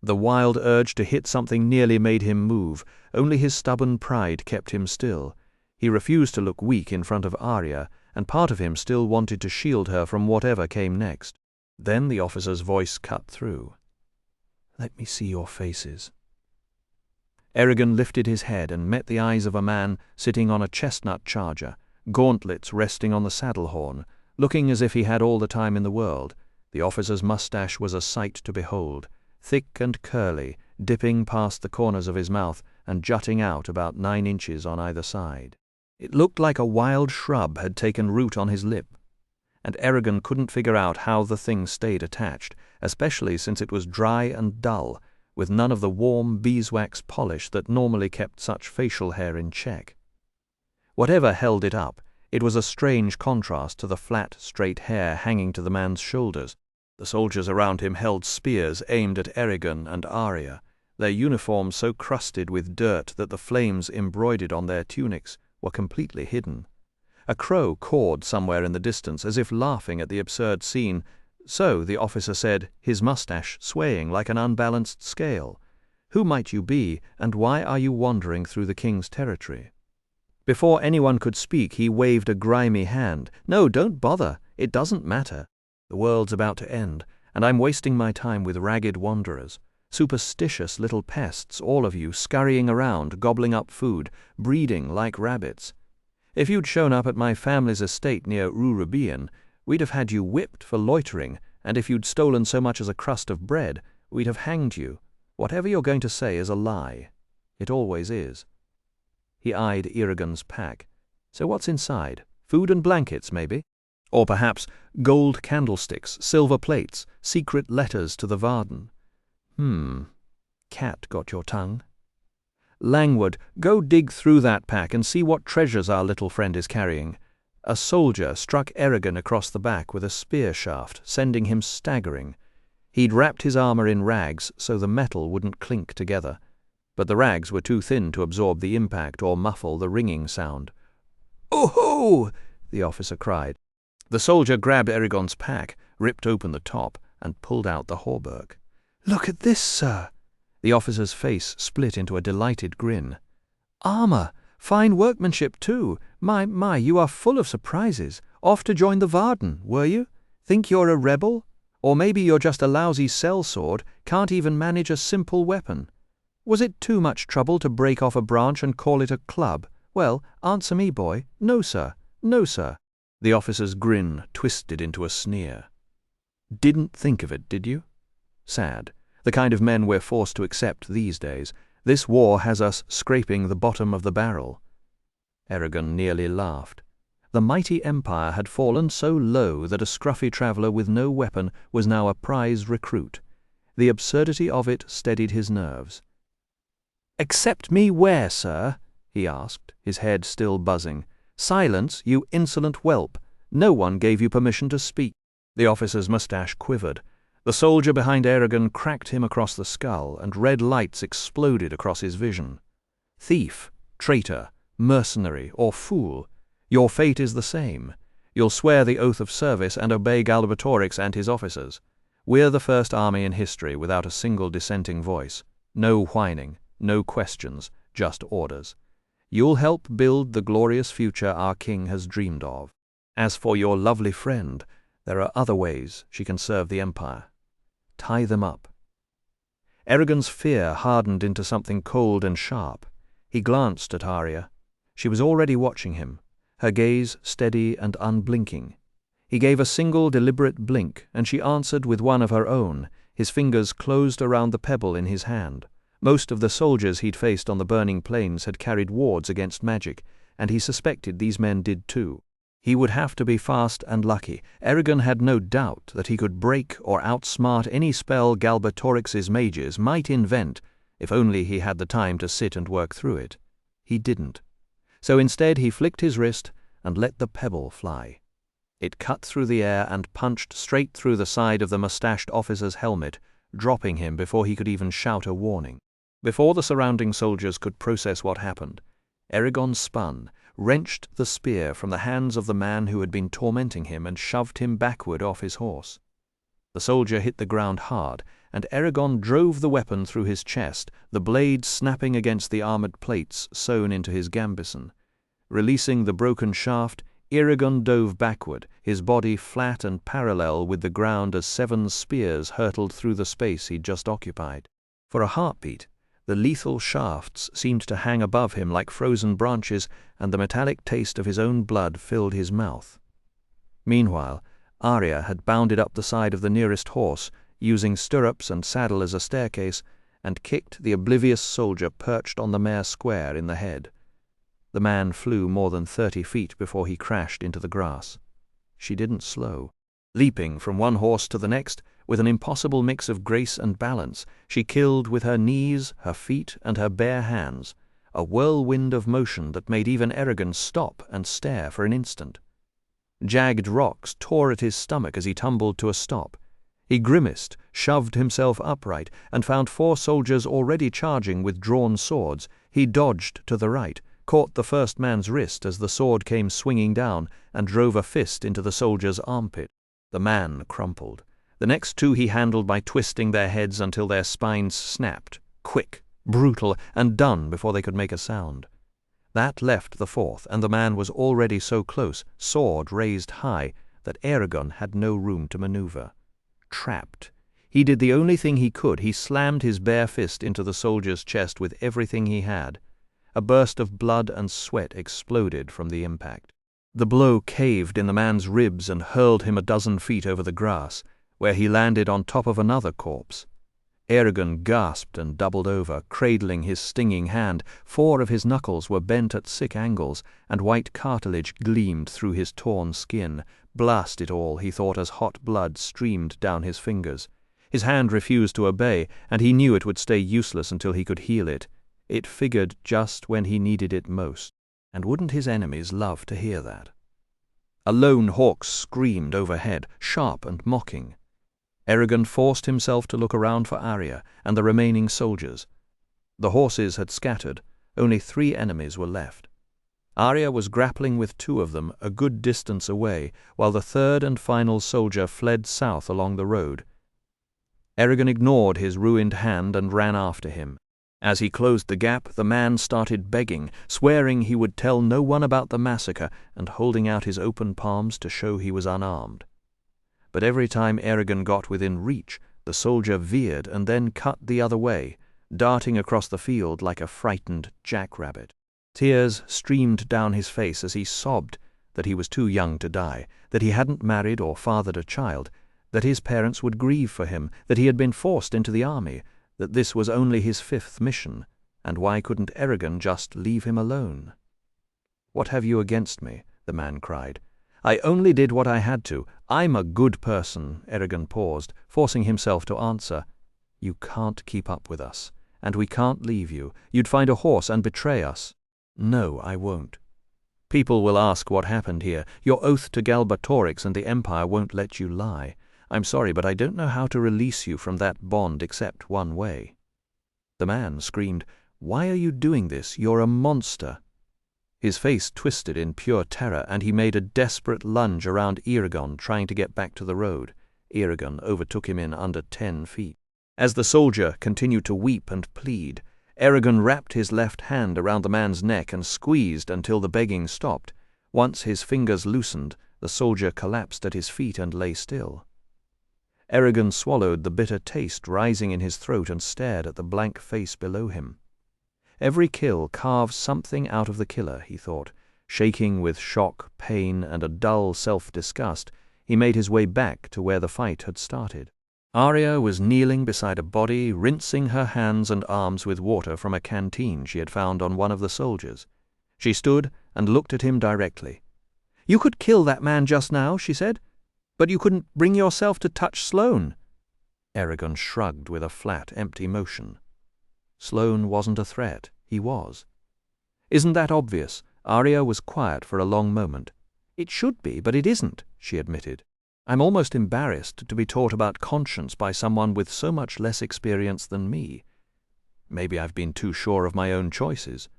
The wild urge to hit something nearly made him move. Only his stubborn pride kept him still. He refused to look weak in front of Arya, and part of him still wanted to shield her from whatever came next. Then the officer's voice cut through. "Let me see your faces." Eragon lifted his head and met the eyes of a man sitting on a chestnut charger, gauntlets resting on the saddle horn, looking as if he had all the time in the world. The officer's mustache was a sight to behold, thick and curly, dipping past the corners of his mouth and jutting out about 9 inches on either side. It looked like a wild shrub had taken root on his lip, and Eragon couldn't figure out how the thing stayed attached, especially since it was dry and dull, with none of the warm beeswax polish that normally kept such facial hair in check. Whatever held it up, it was a strange contrast to the flat, straight hair hanging to the man's shoulders. The soldiers around him held spears aimed at Eragon and Arya, their uniforms so crusted with dirt that the flames embroidered on their tunics were completely hidden. A crow cawed somewhere in the distance, as if laughing at the absurd scene. So, the officer said, his mustache swaying like an unbalanced scale, "Who might you be, and why are you wandering through the king's territory?" Before anyone could speak, he waved a grimy hand. "No, don't bother. It doesn't matter. The world's about to end, and I'm wasting my time with ragged wanderers. Superstitious little pests, all of you, scurrying around, gobbling up food, breeding like rabbits. If you'd shown up at my family's estate near Rurubian, we'd have had you whipped for loitering, and if you'd stolen so much as a crust of bread, we'd have hanged you. Whatever you're going to say is a lie. It always is." He eyed Eragon's pack. "So what's inside? Food and blankets, maybe? Or perhaps gold candlesticks, silver plates, secret letters to the Varden. Cat got your tongue? Langwood, go dig through that pack and see what treasures our little friend is carrying." A soldier struck Eragon across the back with a spear shaft, sending him staggering. He'd wrapped his armor in rags so the metal wouldn't clink together, but the rags were too thin to absorb the impact or muffle the ringing sound. "Oh-ho!" the officer cried. The soldier grabbed Eragon's pack, ripped open the top, and pulled out the hauberk. "Look at this, sir!" The officer's face split into a delighted grin. "Armor! Fine workmanship, too! My, you are full of surprises. Off to join the Varden, were you? Think you're a rebel? Or maybe you're just a lousy sellsword, can't even manage a simple weapon. Was it too much trouble to break off a branch and call it a club? Well, answer me, boy. No, sir. No, sir." The officer's grin twisted into a sneer. "Didn't think of it, did you? Sad. The kind of men we're forced to accept these days. This war has us scraping the bottom of the barrel." Eragon nearly laughed. The mighty empire had fallen so low that a scruffy traveller with no weapon was now a prize recruit. The absurdity of it steadied his nerves. "Accept me where, sir?" he asked, his head still buzzing. "Silence, you insolent whelp. No one gave you permission to speak." The officer's moustache quivered. The soldier behind Eragon cracked him across the skull, and red lights exploded across his vision. "Thief, traitor, mercenary, or fool, your fate is the same. You'll swear the oath of service and obey Galbatorix and his officers. We're the first army in history without a single dissenting voice. No whining, no questions, just orders. You'll help build the glorious future our king has dreamed of. As for your lovely friend, there are other ways she can serve the empire. Tie them up." Eragon's fear hardened into something cold and sharp. He glanced at Arya. She was already watching him, her gaze steady and unblinking. He gave a single deliberate blink, and she answered with one of her own, his fingers closed around the pebble in his hand. Most of the soldiers he'd faced on the burning plains had carried wards against magic, and he suspected these men did too. He would have to be fast and lucky. Eragon had no doubt that he could break or outsmart any spell Galbatorix's mages might invent, if only he had the time to sit and work through it. He didn't. So instead he flicked his wrist and let the pebble fly. It cut through the air and punched straight through the side of the mustached officer's helmet, dropping him before he could even shout a warning. Before the surrounding soldiers could process what happened, Eragon spun, wrenched the spear from the hands of the man who had been tormenting him, and shoved him backward off his horse. The soldier hit the ground hard, and Eragon drove the weapon through his chest, the blade snapping against the armored plates sewn into his gambison. Releasing the broken shaft, Eragon dove backward, his body flat and parallel with the ground as 7 spears hurtled through the space he'd just occupied. For a heartbeat, The lethal shafts seemed to hang above him like frozen branches, and the metallic taste of his own blood filled his mouth. Meanwhile, Arya had bounded up the side of the nearest horse, using stirrups and saddle as a staircase, and kicked the oblivious soldier perched on the mare square in the head. The man flew more than 30 feet before he crashed into the grass. She didn't slow. Leaping from one horse to the next, with an impossible mix of grace and balance, she killed with her knees, her feet, and her bare hands, a whirlwind of motion that made even Eragon stop and stare for an instant. Jagged rocks tore at his stomach as he tumbled to a stop. He grimaced, shoved himself upright, and found 4 soldiers already charging with drawn swords. He dodged to the right, caught the first man's wrist as the sword came swinging down, and drove a fist into the soldier's armpit. The man crumpled. The next 2 he handled by twisting their heads until their spines snapped, quick, brutal, and done before they could make a sound. That left the 4th, and the man was already so close, sword raised high, that Eragon had no room to maneuver. Trapped. He did the only thing he could. He slammed his bare fist into the soldier's chest with everything he had. A burst of blood and sweat exploded from the impact. The blow caved in the man's ribs and hurled him a dozen feet over the grass, where he landed on top of another corpse. Eragon gasped and doubled over, cradling his stinging hand. 4 of his knuckles were bent at sick angles, and white cartilage gleamed through his torn skin. Blast it all, he thought as hot blood streamed down his fingers. His hand refused to obey, and he knew it would stay useless until he could heal it. It figured just when he needed it most. And wouldn't his enemies love to hear that? A lone hawk screamed overhead, sharp and mocking. Eragon forced himself to look around for Arya and the remaining soldiers. The horses had scattered. Only 3 enemies were left. Arya was grappling with 2 of them a good distance away, while the 3rd and final soldier fled south along the road. Eragon ignored his ruined hand and ran after him. As he closed the gap, the man started begging, swearing he would tell no one about the massacre, and holding out his open palms to show he was unarmed. But every time Eragon got within reach, the soldier veered and then cut the other way, darting across the field like a frightened jackrabbit. Tears streamed down his face as he sobbed that he was too young to die, that he hadn't married or fathered a child, that his parents would grieve for him, that he had been forced into the army, that this was only his 5th mission, and why couldn't Eragon just leave him alone? "What have you against me?" the man cried. "I only did what I had to. I'm a good person." Eragon paused, forcing himself to answer. "You can't keep up with us, and we can't leave you. You'd find a horse and betray us." "No, I won't. People will ask what happened here. Your oath to Galbatorix and the Empire won't let you lie. I'm sorry, but I don't know how to release you from that bond except one way." The man screamed, "Why are you doing this? You're a monster." His face twisted in pure terror, and he made a desperate lunge around Eragon, trying to get back to the road. Eragon overtook him in under 10 feet. As the soldier continued to weep and plead, Eragon wrapped his left hand around the man's neck and squeezed until the begging stopped. Once his fingers loosened, the soldier collapsed at his feet and lay still. Eragon swallowed the bitter taste rising in his throat and stared at the blank face below him. Every kill carves something out of the killer, he thought. Shaking with shock, pain, and a dull self-disgust, he made his way back to where the fight had started. Arya was kneeling beside a body, rinsing her hands and arms with water from a canteen she had found on one of the soldiers. She stood and looked at him directly. "You could kill that man just now," she said, "but you couldn't bring yourself to touch Sloane." Eragon shrugged with a flat, empty motion. Sloane wasn't a threat. He was. "Isn't that obvious?" Arya was quiet for a long moment. "It should be, but it isn't," she admitted. "I'm almost embarrassed to be taught about conscience by someone with so much less experience than me. Maybe I've been too sure of my own choices."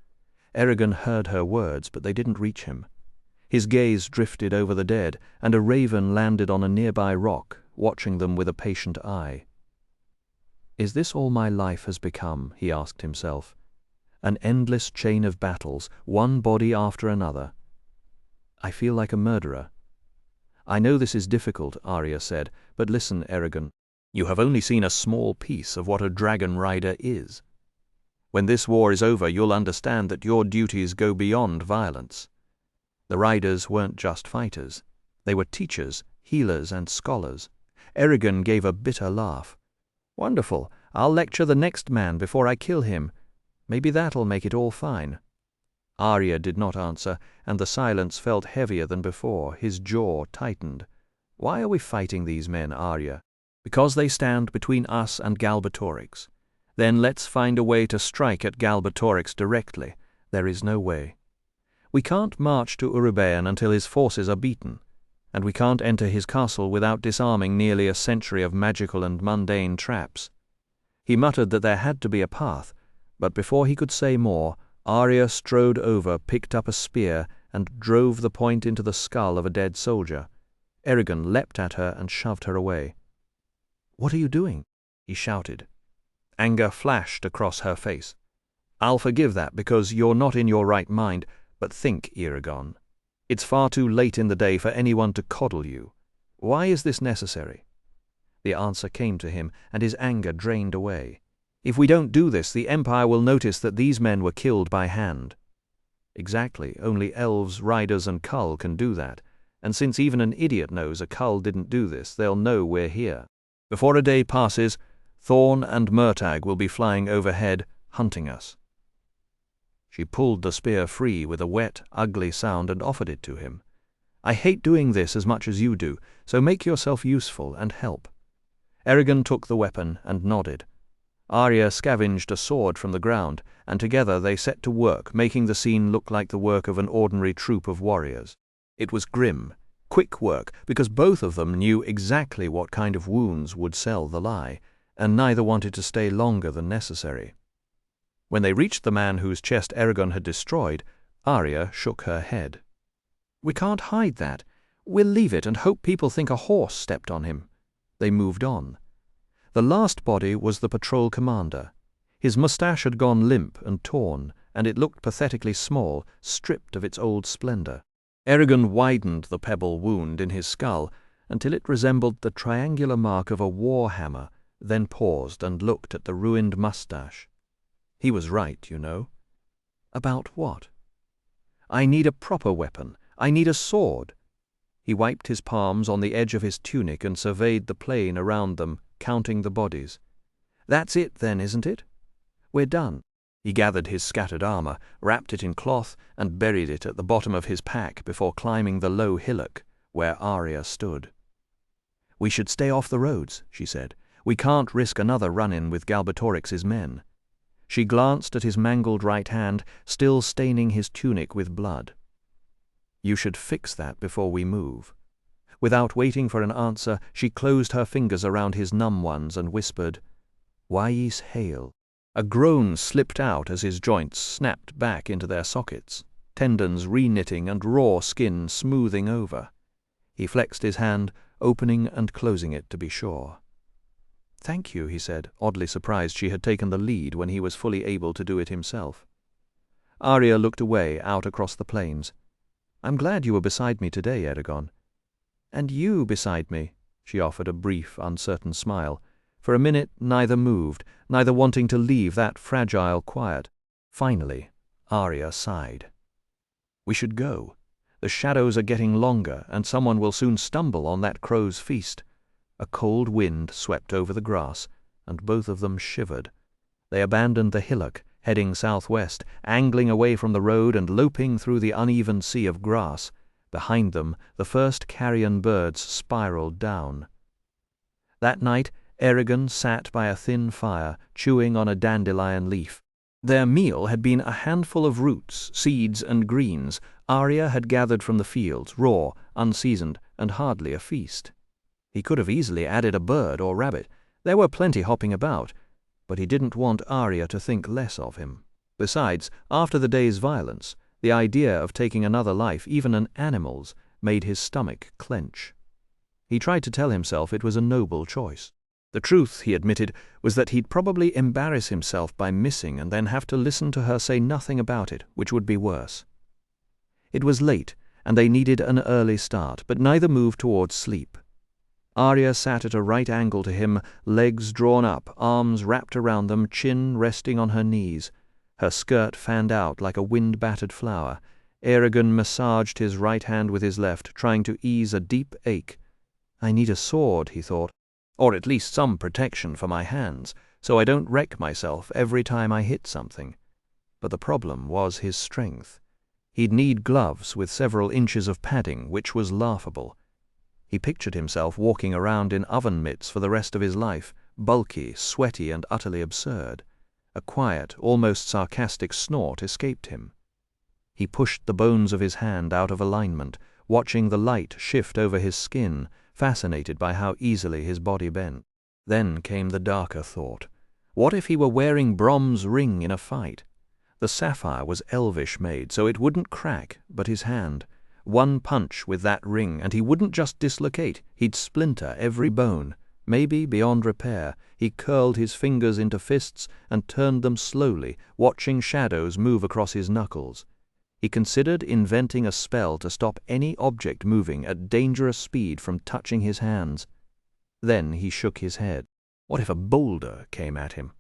Eragon heard her words, but they didn't reach him. His gaze drifted over the dead, and a raven landed on a nearby rock, watching them with a patient eye. "Is this all my life has become?" he asked himself. "An endless chain of battles, one body after another. I feel like a murderer." "I know this is difficult," Arya said, "but listen, Eragon. You have only seen a small piece of what a dragon rider is." When this war is over, you'll understand that your duties go beyond violence." The riders weren't just fighters. They were teachers, healers, and scholars. Eragon gave a bitter laugh. "Wonderful. I'll lecture the next man before I kill him. Maybe that'll make it all fine." Arya did not answer, and the silence felt heavier than before. His jaw tightened. "Why are we fighting these men, Arya?" "Because they stand between us and Galbatorix." "Then let's find a way to strike at Galbatorix directly." "There is no way. We can't march to Urubaean until his forces are beaten, and we can't enter his castle without disarming nearly a century of magical and mundane traps." He muttered that there had to be a path, but before he could say more, Arya strode over, picked up a spear, and drove the point into the skull of a dead soldier. Eragon leapt at her and shoved her away. "What are you doing?" he shouted. Anger flashed across her face. "I'll forgive that because you're not in your right mind, but think, Eragon. It's far too late in the day for anyone to coddle you. Why is this necessary?" The answer came to him, and his anger drained away. "If we don't do this, the Empire will notice that these men were killed by hand." "Exactly. Only elves, riders, and Kull can do that. And since even an idiot knows a Kull didn't do this, they'll know we're here. Before a day passes, Thorn and Murtagh will be flying overhead, hunting us." She pulled the spear free with a wet, ugly sound and offered it to him. "I hate doing this as much as you do, so make yourself useful and help." Eragon took the weapon and nodded. Arya scavenged a sword from the ground, and together they set to work, making the scene look like the work of an ordinary troop of warriors. It was grim, quick work, because both of them knew exactly what kind of wounds would sell the lie, and neither wanted to stay longer than necessary. When they reached the man whose chest Eragon had destroyed, Arya shook her head. "We can't hide that. We'll leave it and hope people think a horse stepped on him." They moved on. The last body was the patrol commander. His moustache had gone limp and torn, and it looked pathetically small, stripped of its old splendor. Eragon widened the pebble wound in his skull until it resembled the triangular mark of a war hammer, then paused and looked at the ruined moustache. "He was right, you know." "About what?" "I need a proper weapon. I need a sword." He wiped his palms on the edge of his tunic and surveyed the plain around them, counting the bodies. "That's it, then, isn't it? We're done." He gathered his scattered armor, wrapped it in cloth, and buried it at the bottom of his pack before climbing the low hillock where Arya stood. "We should stay off the roads," she said. "We can't risk another run-in with Galbatorix's men." She glanced at his mangled right hand, still staining his tunic with blood. "You should fix that before we move." Without waiting for an answer, she closed her fingers around his numb ones and whispered, "Wais hail." A groan slipped out as his joints snapped back into their sockets, tendons re-knitting and raw skin smoothing over. He flexed his hand, opening and closing it to be sure. "Thank you," he said, oddly surprised she had taken the lead when he was fully able to do it himself. Arya looked away, out across the plains. "I'm glad you were beside me today, Eragon." "And you beside me," she offered a brief, uncertain smile. For a minute neither moved, neither wanting to leave that fragile quiet. Finally, Arya sighed. "We should go. The shadows are getting longer, and someone will soon stumble on that crow's feast." A cold wind swept over the grass, and both of them shivered. They abandoned the hillock, heading southwest, angling away from the road and loping through the uneven sea of grass. Behind them, the first carrion birds spiraled down. That night, Eragon sat by a thin fire, chewing on a dandelion leaf. Their meal had been a handful of roots, seeds, and greens Arya had gathered from the fields, raw, unseasoned, and hardly a feast. He could have easily added a bird or rabbit. There were plenty hopping about, but he didn't want Arya to think less of him. Besides, after the day's violence, the idea of taking another life, even an animal's, made his stomach clench. He tried to tell himself it was a noble choice. The truth, he admitted, was that he'd probably embarrass himself by missing and then have to listen to her say nothing about it, which would be worse. It was late, and they needed an early start, but neither moved towards sleep. Arya sat at a right angle to him, legs drawn up, arms wrapped around them, chin resting on her knees. Her skirt fanned out like a wind-battered flower. Eragon massaged his right hand with his left, trying to ease a deep ache. "I need a sword," he thought, "or at least some protection for my hands, so I don't wreck myself every time I hit something." But the problem was his strength. He'd need gloves with several inches of padding, which was laughable. He pictured himself walking around in oven mitts for the rest of his life, bulky, sweaty, and utterly absurd. A quiet, almost sarcastic snort escaped him. He pushed the bones of his hand out of alignment, watching the light shift over his skin, fascinated by how easily his body bent. Then came the darker thought. What if he were wearing Brom's ring in a fight? The sapphire was elvish made, so it wouldn't crack, but his hand. One punch with that ring, and he wouldn't just dislocate, he'd splinter every bone. Maybe beyond repair. He curled his fingers into fists and turned them slowly, watching shadows move across his knuckles. He considered inventing a spell to stop any object moving at dangerous speed from touching his hands. Then he shook his head. What if a boulder came at him?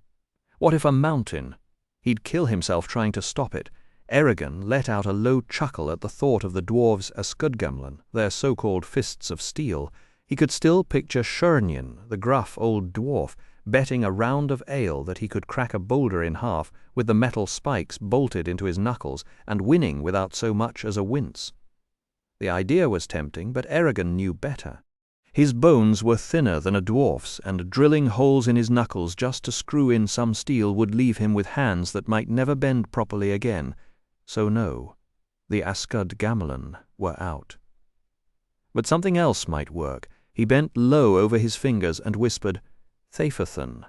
What if a mountain? He'd kill himself trying to stop it. Eragon let out a low chuckle at the thought of the dwarves' Skudgamlan, their so-called fists of steel. He could still picture Shurnyan, the gruff old dwarf, betting a round of ale that he could crack a boulder in half with the metal spikes bolted into his knuckles, and winning without so much as a wince. The idea was tempting, but Eragon knew better. His bones were thinner than a dwarf's, and drilling holes in his knuckles just to screw in some steel would leave him with hands that might never bend properly again. So no, the Skudgamlan were out. But something else might work. He bent low over his fingers and whispered, "Thafathan."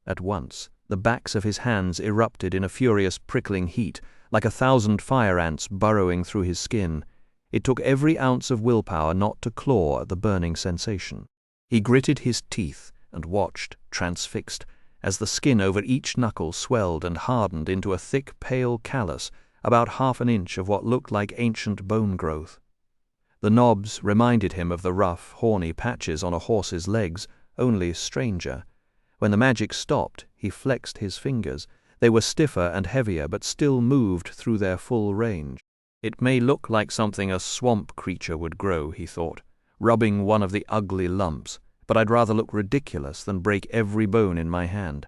At once, the backs of his hands erupted in a furious prickling heat, like 1,000 fire ants burrowing through his skin. It took every ounce of willpower not to claw at the burning sensation. He gritted his teeth and watched, transfixed, as the skin over each knuckle swelled and hardened into a thick, pale callus, about half an inch of what looked like ancient bone growth. The knobs reminded him of the rough, horny patches on a horse's legs, only stranger. When the magic stopped, he flexed his fingers. They were stiffer and heavier, but still moved through their full range. It may look like something a swamp creature would grow, he thought, rubbing one of the ugly lumps, but I'd rather look ridiculous than break every bone in my hand.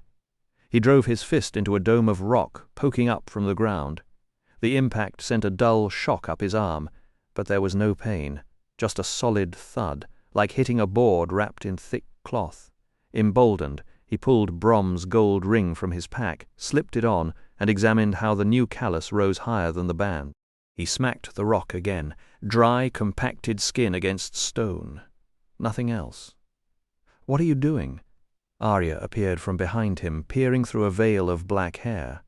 He drove his fist into a dome of rock poking up from the ground. The impact sent a dull shock up his arm, but there was no pain, just a solid thud, like hitting a board wrapped in thick cloth. Emboldened, he pulled Brom's gold ring from his pack, slipped it on, and examined how the new callus rose higher than the band. He smacked the rock again, dry, compacted skin against stone. Nothing else. "What are you doing?" Arya appeared from behind him, peering through a veil of black hair.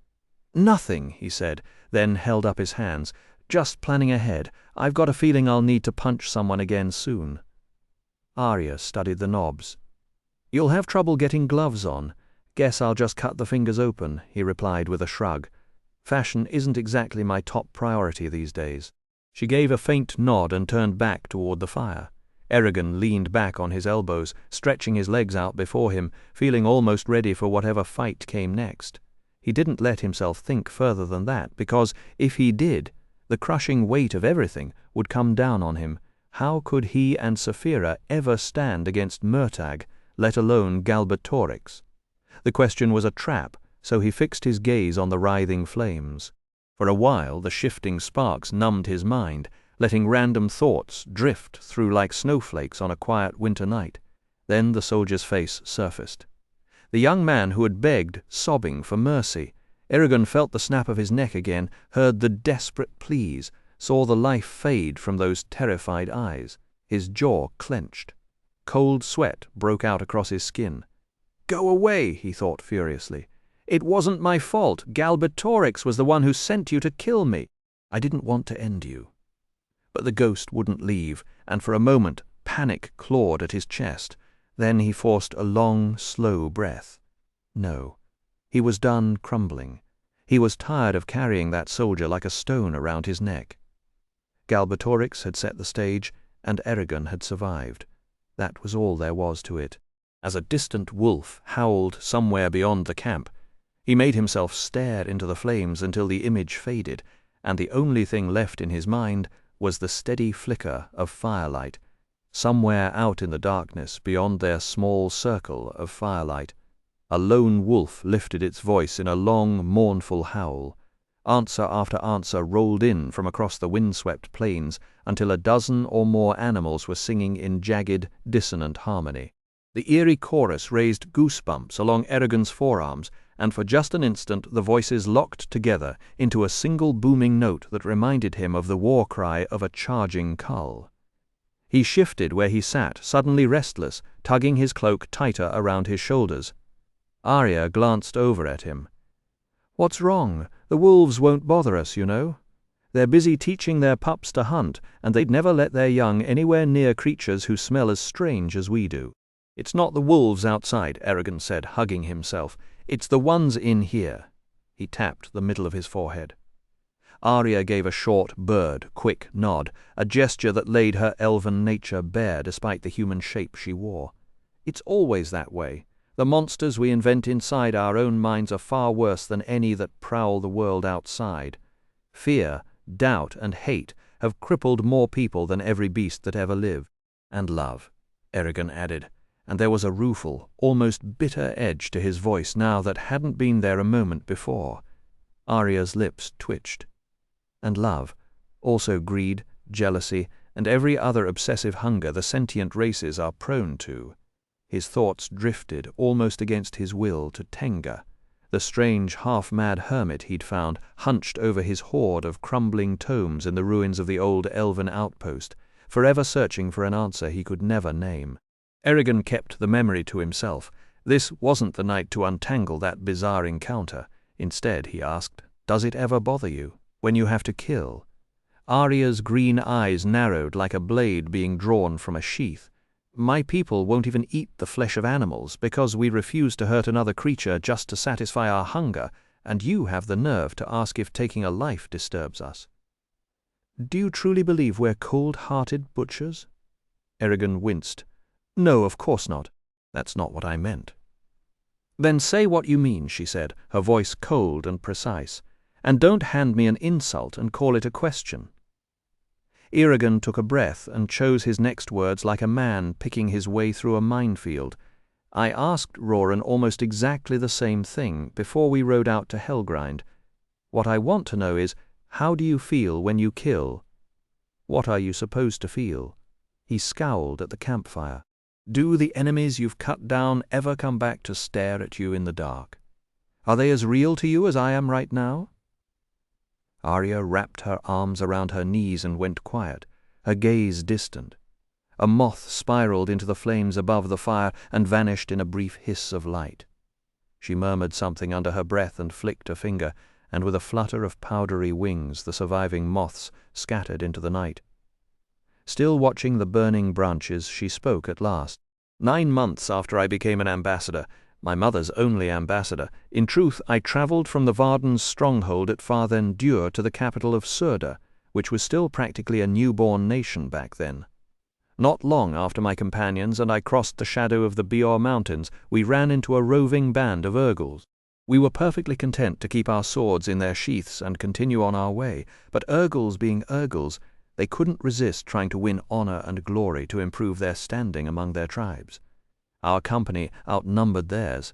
"Nothing," he said, then held up his hands. "Just planning ahead. I've got a feeling I'll need to punch someone again soon." Arya studied the knobs. "You'll have trouble getting gloves on. Guess I'll just cut the fingers open," he replied with a shrug. "Fashion isn't exactly my top priority these days." She gave a faint nod and turned back toward the fire. Eragon leaned back on his elbows, stretching his legs out before him, feeling almost ready for whatever fight came next. He didn't let himself think further than that, because if he did, the crushing weight of everything would come down on him. How could he and Saphira ever stand against Murtagh, let alone Galbatorix? The question was a trap, so he fixed his gaze on the writhing flames. For a while the shifting sparks numbed his mind, letting random thoughts drift through like snowflakes on a quiet winter night. Then the soldier's face surfaced. The young man who had begged, sobbing for mercy. Eragon felt the snap of his neck again, heard the desperate pleas, saw the life fade from those terrified eyes. His jaw clenched. Cold sweat broke out across his skin. "Go away," he thought furiously. "It wasn't my fault. Galbatorix was the one who sent you to kill me. I didn't want to end you." But the ghost wouldn't leave, and for a moment panic clawed at his chest. Then he forced a long, slow breath. No, he was done crumbling. He was tired of carrying that soldier like a stone around his neck. Galbatorix had set the stage, and Eragon had survived. That was all there was to it. As a distant wolf howled somewhere beyond the camp, He made himself stare into the flames until the image faded, and the only thing left in his mind was the steady flicker of firelight, somewhere out in the darkness beyond their small circle of firelight. A lone wolf lifted its voice in a long, mournful howl. Answer after answer rolled in from across the windswept plains until a dozen or more animals were singing in jagged, dissonant harmony. The eerie chorus raised goosebumps along Eragon's forearms, and for just an instant the voices locked together into a single booming note that reminded him of the war cry of a charging cull. He shifted where he sat, suddenly restless, tugging his cloak tighter around his shoulders. Arya glanced over at him. "What's wrong? The wolves won't bother us, you know. They're busy teaching their pups to hunt, and they'd never let their young anywhere near creatures who smell as strange as we do." "It's not the wolves outside," Eragon said, hugging himself. "It's the ones in here." He tapped the middle of his forehead. Arya gave a short, bird, quick nod, a gesture that laid her elven nature bare despite the human shape she wore. "It's always that way. The monsters we invent inside our own minds are far worse than any that prowl the world outside. Fear, doubt, and hate have crippled more people than every beast that ever lived. And love," Eragon added, and there was a rueful, almost bitter edge to his voice now that hadn't been there a moment before. Arya's lips twitched. "And love, also greed, jealousy, and every other obsessive hunger the sentient races are prone to." His thoughts drifted, almost against his will, to Tenga, the strange, half-mad hermit he'd found, hunched over his hoard of crumbling tomes in the ruins of the old elven outpost, forever searching for an answer he could never name. Eragon kept the memory to himself. This wasn't the night to untangle that bizarre encounter. Instead, he asked, "Does it ever bother you, when you have to kill?" Arya's green eyes narrowed like a blade being drawn from a sheath. "My people won't even eat the flesh of animals because we refuse to hurt another creature just to satisfy our hunger, and you have the nerve to ask if taking a life disturbs us." "Do you truly believe we're cold-hearted butchers?" Eragon winced. "No, of course not. That's not what I meant." "Then say what you mean," she said, her voice cold and precise. "And don't hand me an insult and call it a question." Eragon took a breath and chose his next words like a man picking his way through a minefield. "I asked Roran almost exactly the same thing before we rode out to Helgrind. What I want to know is, how do you feel when you kill? What are you supposed to feel?" He scowled at the campfire. "Do the enemies you've cut down ever come back to stare at you in the dark? Are they as real to you as I am right now?" Arya wrapped her arms around her knees and went quiet, her gaze distant. A moth spiraled into the flames above the fire and vanished in a brief hiss of light. She murmured something under her breath and flicked a finger, and with a flutter of powdery wings the surviving moths scattered into the night. Still watching the burning branches, she spoke at last. "9 months after I became an ambassador, my mother's only ambassador, in truth I travelled from the Varden's stronghold at Farthen-Dür to the capital of Surda, which was still practically a newborn nation back then. Not long after my companions and I crossed the shadow of the Bior Mountains, we ran into a roving band of Urgals. We were perfectly content to keep our swords in their sheaths and continue on our way, but Urgals being Urgals, they couldn't resist trying to win honor and glory to improve their standing among their tribes. Our company outnumbered theirs.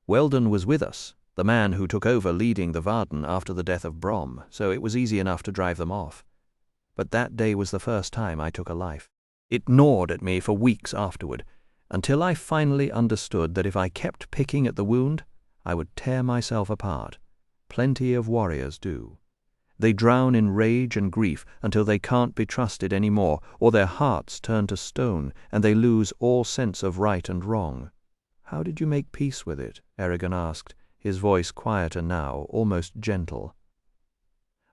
Weldon was with us, the man who took over leading the Varden after the death of Brom, so it was easy enough to drive them off. But that day was the first time I took a life. It gnawed at me for weeks afterward, until I finally understood that if I kept picking at the wound, I would tear myself apart. Plenty of warriors do. They drown in rage and grief until they can't be trusted any more, or their hearts turn to stone and they lose all sense of right and wrong. "How did you make peace with it?" Eragon asked, his voice quieter now, almost gentle.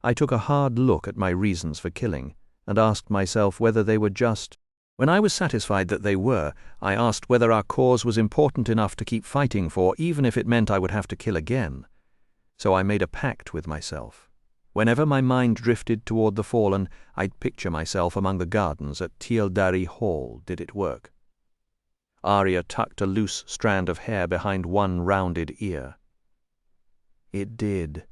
I took a hard look at my reasons for killing, and asked myself whether they were just. When I was satisfied that they were, I asked whether our cause was important enough to keep fighting for, even if it meant I would have to kill again. So I made a pact with myself. Whenever my mind drifted toward the fallen, I'd picture myself among the gardens at Eldunarí Hall. Did it work? Arya tucked a loose strand of hair behind one rounded ear. It did.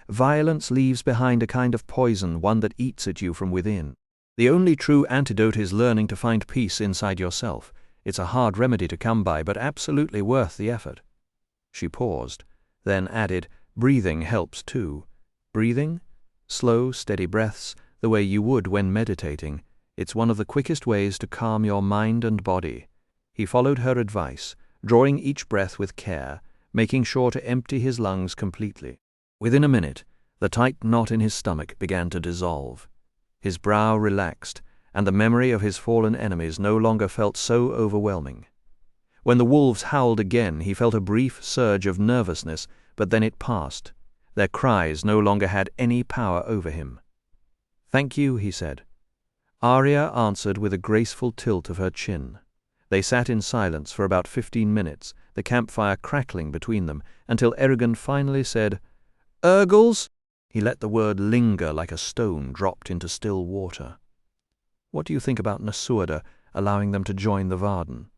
Violence leaves behind a kind of poison, one that eats at you from within. The only true antidote is learning to find peace inside yourself. It's a hard remedy to come by, but absolutely worth the effort. She paused, then added, breathing helps too. Breathing? Slow, steady breaths, the way you would when meditating. It's one of the quickest ways to calm your mind and body. He followed her advice, drawing each breath with care, making sure to empty his lungs completely. Within a minute, the tight knot in his stomach began to dissolve. His brow relaxed, and the memory of his fallen enemies no longer felt so overwhelming. When the wolves howled again, he felt a brief surge of nervousness, but then it passed. Their cries no longer had any power over him. "Thank you," he said. Arya answered with a graceful tilt of her chin. They sat in silence for about 15 minutes, the campfire crackling between them, until Eragon finally said, "Urgles?" He let the word linger like a stone dropped into still water. "What do you think about Nasuada allowing them to join the Varden?"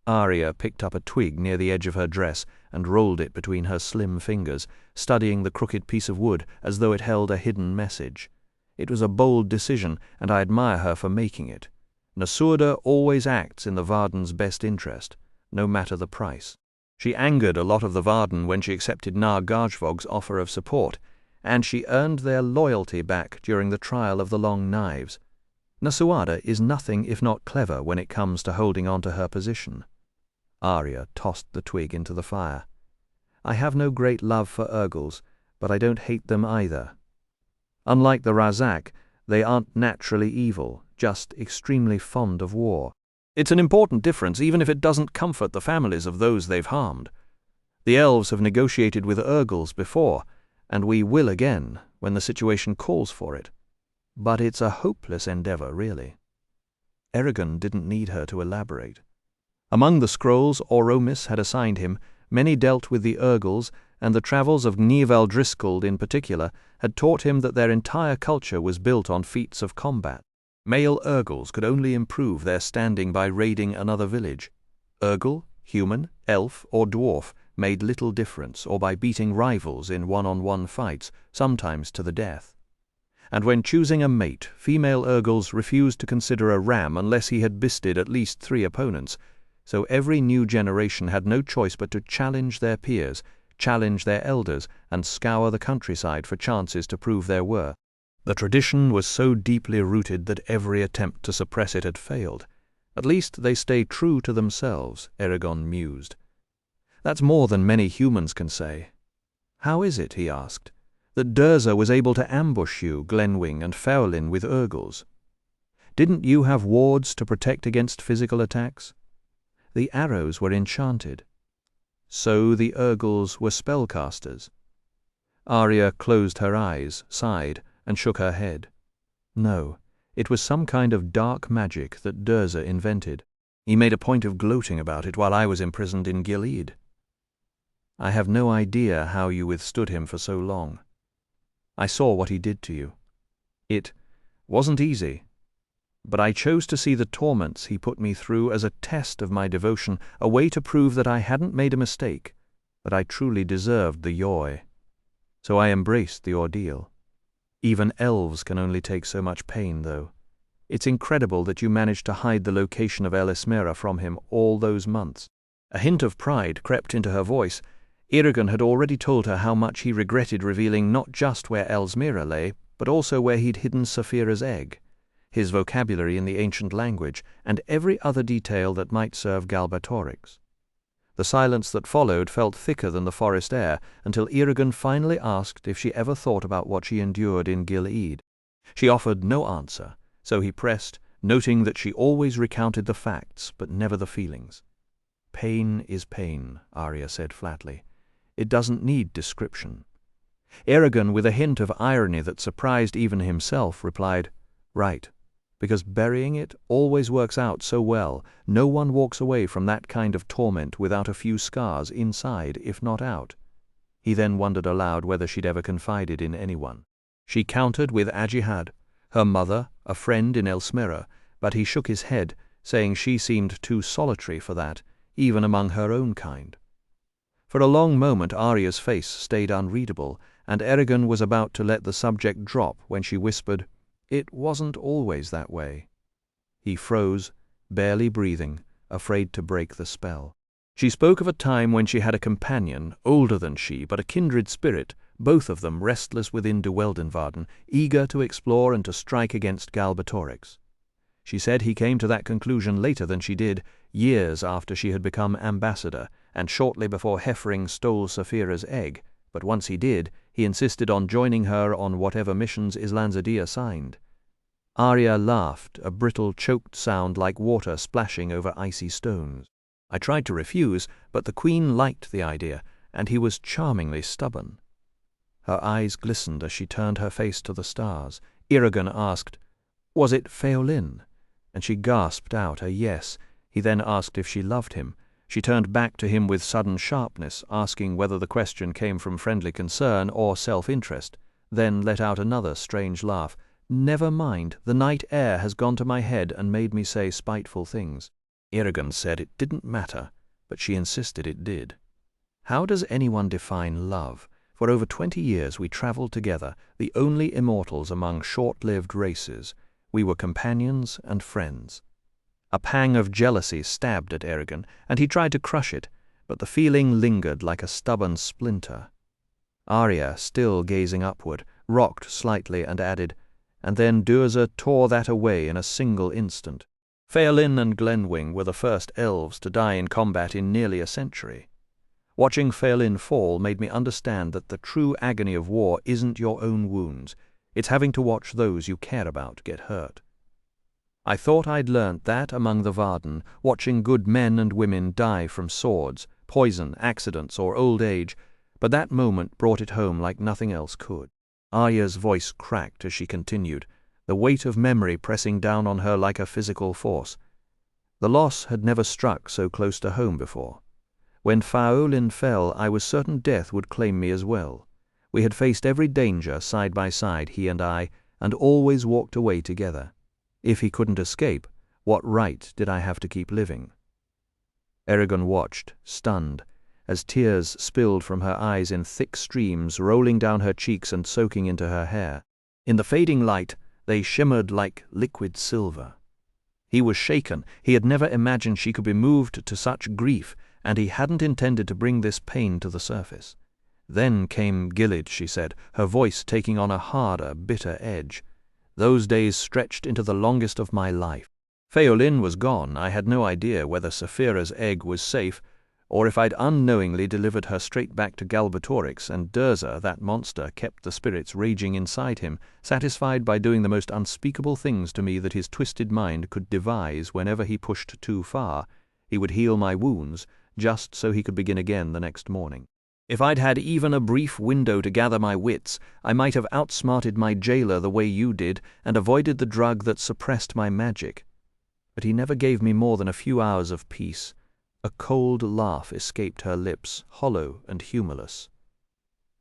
Arya picked up a twig near the edge of her dress and rolled it between her slim fingers, studying the crooked piece of wood as though it held a hidden message. It was a bold decision, and I admire her for making it. Nasuada always acts in the Varden's best interest, no matter the price. She angered a lot of the Varden when she accepted Nar-Gajvog's offer of support, and she earned their loyalty back during the trial of the Long Knives. Nasuada is nothing if not clever when it comes to holding on to her position. Arya tossed the twig into the fire. "I have no great love for Urgles, but I don't hate them either. Unlike the Razak, they aren't naturally evil, just extremely fond of war. It's an important difference, even if it doesn't comfort the families of those they've harmed. The elves have negotiated with Urgles before, and we will again, when the situation calls for it. But it's a hopeless endeavor, really." Eragon didn't need her to elaborate. Among the scrolls Oromis had assigned him, many dealt with the Urgles, and the travels of Gníval Driscoll in particular had taught him that their entire culture was built on feats of combat. Male Urgles could only improve their standing by raiding another village. Urgle, human, elf, or dwarf made little difference, or by beating rivals in one-on-one fights, sometimes to the death. And when choosing a mate, female Urgles refused to consider a ram unless he had bisted at least 3 opponents, so every new generation had no choice but to challenge their peers, challenge their elders, and scour the countryside for chances to prove their worth. The tradition was so deeply rooted that every attempt to suppress it had failed. At least they stay true to themselves, Eragon mused. That's more than many humans can say. "How is it," he asked, "that Durza was able to ambush you, Glenwing and Faolin, with Urgles? Didn't you have wards to protect against physical attacks?" "The arrows were enchanted." "So the Urgles were spellcasters?" Arya closed her eyes, sighed, and shook her head. "No, it was some kind of dark magic that Durza invented. He made a point of gloating about it while I was imprisoned in Gilead. I have no idea how you withstood him for so long. I saw what he did to you. It wasn't easy, but I chose to see the torments he put me through as a test of my devotion, a way to prove that I hadn't made a mistake, that I truly deserved the yoy. So I embraced the ordeal. Even elves can only take so much pain, though. It's incredible that you managed to hide the location of Elismera from him all those months." A hint of pride crept into her voice. Eragon had already told her how much he regretted revealing not just where Elsmera lay, but also where he'd hidden Saphira's egg, his vocabulary in the ancient language, and every other detail that might serve Galbatorix. The silence that followed felt thicker than the forest air, until Eragon finally asked if she ever thought about what she endured in Gilead. She offered no answer, so he pressed, noting that she always recounted the facts, but never the feelings. "Pain is pain," Arya said flatly. "It doesn't need description." Eragon, with a hint of irony that surprised even himself, replied, "Right, because burying it always works out so well. No one walks away from that kind of torment without a few scars inside, if not out." He then wondered aloud whether she'd ever confided in anyone. She countered with Ajihad, her mother, a friend in Elsmera, but he shook his head, saying she seemed too solitary for that, even among her own kind. For a long moment Arya's face stayed unreadable, and Eragon was about to let the subject drop when she whispered, "It wasn't always that way." He froze, barely breathing, afraid to break the spell. She spoke of a time when she had a companion, older than she, but a kindred spirit, both of them restless within de Weldenvarden, eager to explore and to strike against Galbatorix. She said he came to that conclusion later than she did, years after she had become ambassador, and shortly before Heffring stole Saphira's egg, but once he did, he insisted on joining her on whatever missions Islanzadi assigned. Arya laughed, a brittle, choked sound like water splashing over icy stones. I tried to refuse, but the Queen liked the idea, and he was charmingly stubborn. Her eyes glistened as she turned her face to the stars. Eragon asked, "Was it Feolin?" And she gasped out a yes. He then asked if she loved him. She turned back to him with sudden sharpness, asking whether the question came from friendly concern or self-interest, then let out another strange laugh. "Never mind, the night air has gone to my head and made me say spiteful things." Eragon said it didn't matter, but she insisted it did. How does anyone define love? For over 20 years we travelled together, the only immortals among short-lived races. We were companions and friends. A pang of jealousy stabbed at Eragon, and he tried to crush it, but the feeling lingered like a stubborn splinter. Arya, still gazing upward, rocked slightly and added, "And then Durza tore that away in a single instant. Feolin and Glenwing were the first elves to die in combat in nearly a century. Watching Feolin fall made me understand that the true agony of war isn't your own wounds. It's having to watch those you care about get hurt. I thought I'd learnt that among the Varden, watching good men and women die from swords, poison, accidents, or old age, but that moment brought it home like nothing else could." Arya's voice cracked as she continued, the weight of memory pressing down on her like a physical force. The loss had never struck so close to home before. When Feolin fell, I was certain death would claim me as well. We had faced every danger side by side, he and I, and always walked away together. If he couldn't escape, what right did I have to keep living? Eragon watched, stunned, as tears spilled from her eyes in thick streams, rolling down her cheeks and soaking into her hair. In the fading light, they shimmered like liquid silver. He was shaken. He had never imagined she could be moved to such grief, and he hadn't intended to bring this pain to the surface. Then came Gilead, she said, her voice taking on a harder, bitter edge. Those days stretched into the longest of my life. Feolin was gone. I had no idea whether Saphira's egg was safe, or if I'd unknowingly delivered her straight back to Galbatorix, and Durza, that monster, kept the spirits raging inside him, satisfied by doing the most unspeakable things to me that his twisted mind could devise whenever he pushed too far. He would heal my wounds, just so he could begin again the next morning. If I'd had even a brief window to gather my wits, I might have outsmarted my jailer the way you did, and avoided the drug that suppressed my magic. But he never gave me more than a few hours of peace. A cold laugh escaped her lips, hollow and humorless.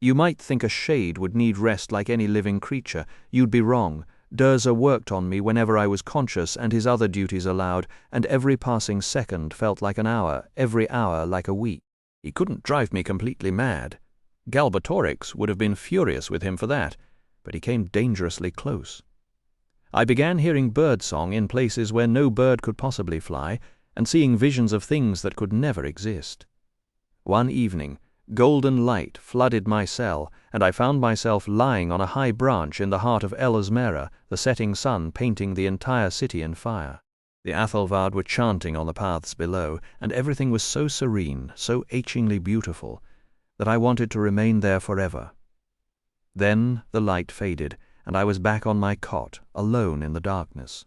"You might think a shade would need rest like any living creature. You'd be wrong. Durza worked on me whenever I was conscious, and his other duties allowed, and every passing second felt like an hour, every hour like a week. He couldn't drive me completely mad. Galbatorix would have been furious with him for that, but he came dangerously close. I began hearing birdsong in places where no bird could possibly fly, and seeing visions of things that could never exist. One evening, golden light flooded my cell, and I found myself lying on a high branch in the heart of Elismera, the setting sun painting the entire city in fire. The Athelvard were chanting on the paths below, and everything was so serene, so achingly beautiful, that I wanted to remain there forever. Then the light faded, and I was back on my cot, alone in the darkness.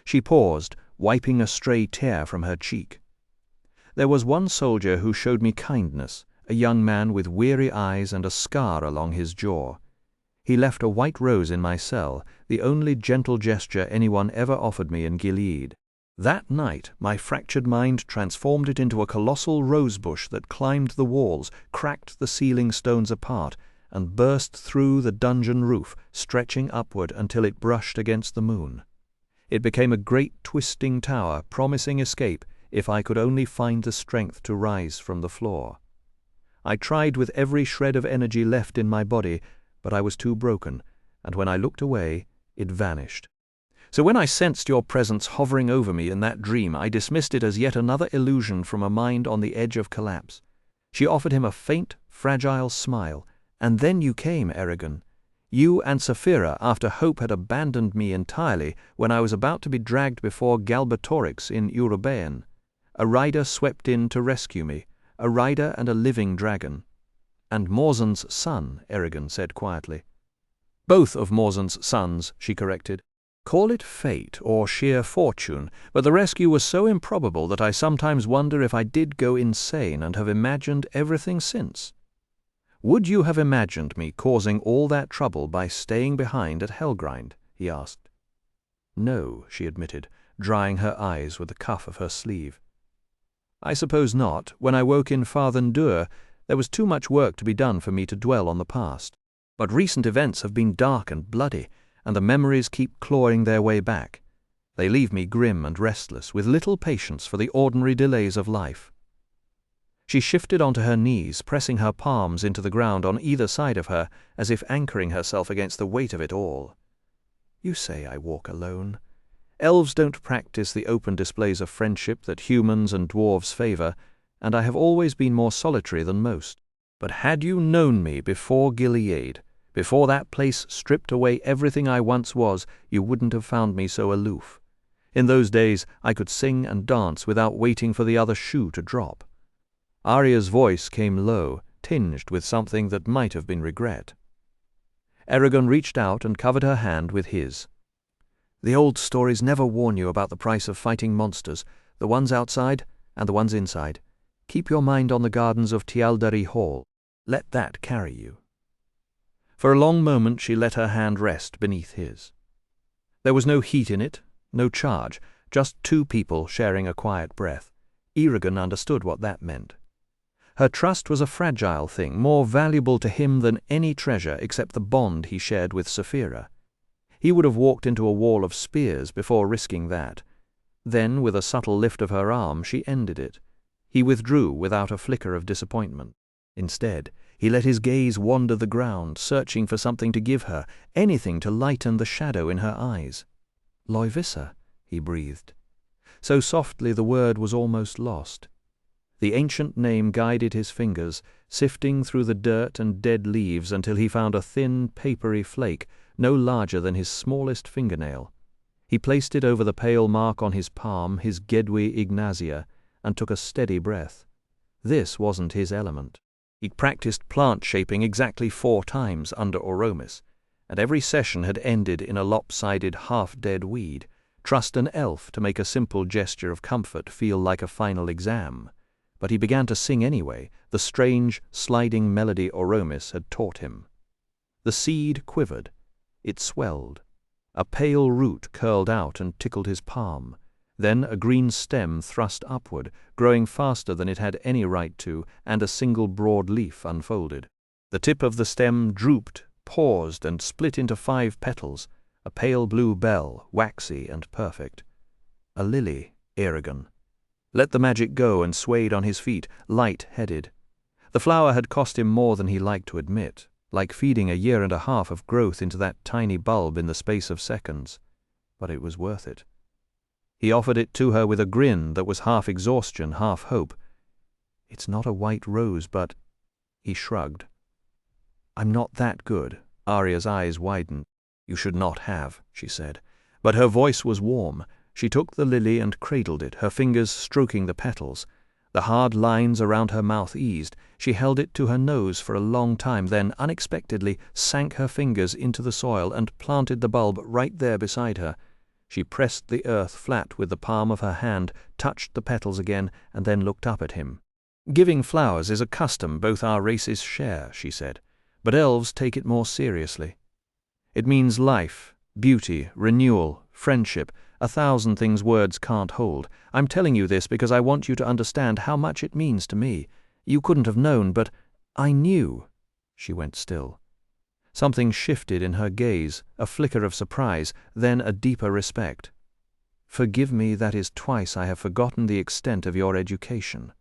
She paused, wiping a stray tear from her cheek. There was one soldier who showed me kindness, a young man with weary eyes and a scar along his jaw. He left a white rose in my cell, the only gentle gesture anyone ever offered me in Gilead. That night my fractured mind transformed it into a colossal rosebush that climbed the walls, cracked the ceiling stones apart, and burst through the dungeon roof, stretching upward until it brushed against the moon. It became a great twisting tower, promising escape if I could only find the strength to rise from the floor. I tried with every shred of energy left in my body, but I was too broken, and when I looked away, it vanished. So when I sensed your presence hovering over me in that dream, I dismissed it as yet another illusion from a mind on the edge of collapse." She offered him a faint, fragile smile. "And then you came, Eragon. You and Saphira, after hope had abandoned me entirely, when I was about to be dragged before Galbatorix in Urubaean. A rider swept in to rescue me, a rider and a living dragon." "And Morzan's son," Eragon said quietly. "Both of Morzan's sons," she corrected. "Call it fate or sheer fortune, but the rescue was so improbable that I sometimes wonder if I did go insane and have imagined everything since." "Would you have imagined me causing all that trouble by staying behind at Helgrind?" he asked. "No," she admitted, drying her eyes with the cuff of her sleeve. "I suppose not. When I woke in Farthendur, there was too much work to be done for me to dwell on the past. But recent events have been dark and bloody, and the memories keep clawing their way back. They leave me grim and restless, with little patience for the ordinary delays of life." She shifted onto her knees, pressing her palms into the ground on either side of her, as if anchoring herself against the weight of it all. "You say I walk alone. Elves don't practice the open displays of friendship that humans and dwarves favor, and I have always been more solitary than most. But had you known me before Gilead, before that place stripped away everything I once was, you wouldn't have found me so aloof. In those days I could sing and dance without waiting for the other shoe to drop." Arya's voice came low, tinged with something that might have been regret. Eragon reached out and covered her hand with his. "The old stories never warn you about the price of fighting monsters, the ones outside and the ones inside. Keep your mind on the gardens of Eldunarí Hall. Let that carry you." For a long moment she let her hand rest beneath his. There was no heat in it, no charge, just two people sharing a quiet breath. Eragon understood what that meant. Her trust was a fragile thing, more valuable to him than any treasure except the bond he shared with Saphira. He would have walked into a wall of spears before risking that. Then, with a subtle lift of her arm, she ended it. He withdrew without a flicker of disappointment. Instead, he let his gaze wander the ground, searching for something to give her, anything to lighten the shadow in her eyes. "Loivissa," he breathed. So softly the word was almost lost. The ancient name guided his fingers, sifting through the dirt and dead leaves until he found a thin, papery flake, no larger than his smallest fingernail. He placed it over the pale mark on his palm, his Gedwi Ignacia, and took a steady breath. This wasn't his element. He'd practiced plant shaping exactly 4 times under Oromis, and every session had ended in a lopsided, half-dead weed. Trust an elf to make a simple gesture of comfort feel like a final exam. But he began to sing anyway, the strange, sliding melody Oromis had taught him. The seed quivered. It swelled. A pale root curled out and tickled his palm. Then a green stem thrust upward, growing faster than it had any right to, and a single broad leaf unfolded. The tip of the stem drooped, paused, and split into 5 petals, a pale blue bell, waxy and perfect. A lily, Eragon. Let the magic go and swayed on his feet, light-headed. The flower had cost him more than he liked to admit, like feeding 1.5 years of growth into that tiny bulb in the space of seconds. But it was worth it. He offered it to her with a grin that was half exhaustion, half hope. "It's not a white rose, but—" He shrugged. "I'm not that good." Arya's eyes widened. "You should not have," she said. But her voice was warm. She took the lily and cradled it, her fingers stroking the petals. The hard lines around her mouth eased. She held it to her nose for a long time, then unexpectedly sank her fingers into the soil and planted the bulb right there beside her. She pressed the earth flat with the palm of her hand, touched the petals again, and then looked up at him. "Giving flowers is a custom both our races share," she said, "but elves take it more seriously. It means life, beauty, renewal, friendship, 1,000 things words can't hold. I'm telling you this because I want you to understand how much it means to me. You couldn't have known, but I knew." She went still. Something shifted in her gaze, a flicker of surprise, then a deeper respect. "Forgive me, that is twice I have forgotten the extent of your education."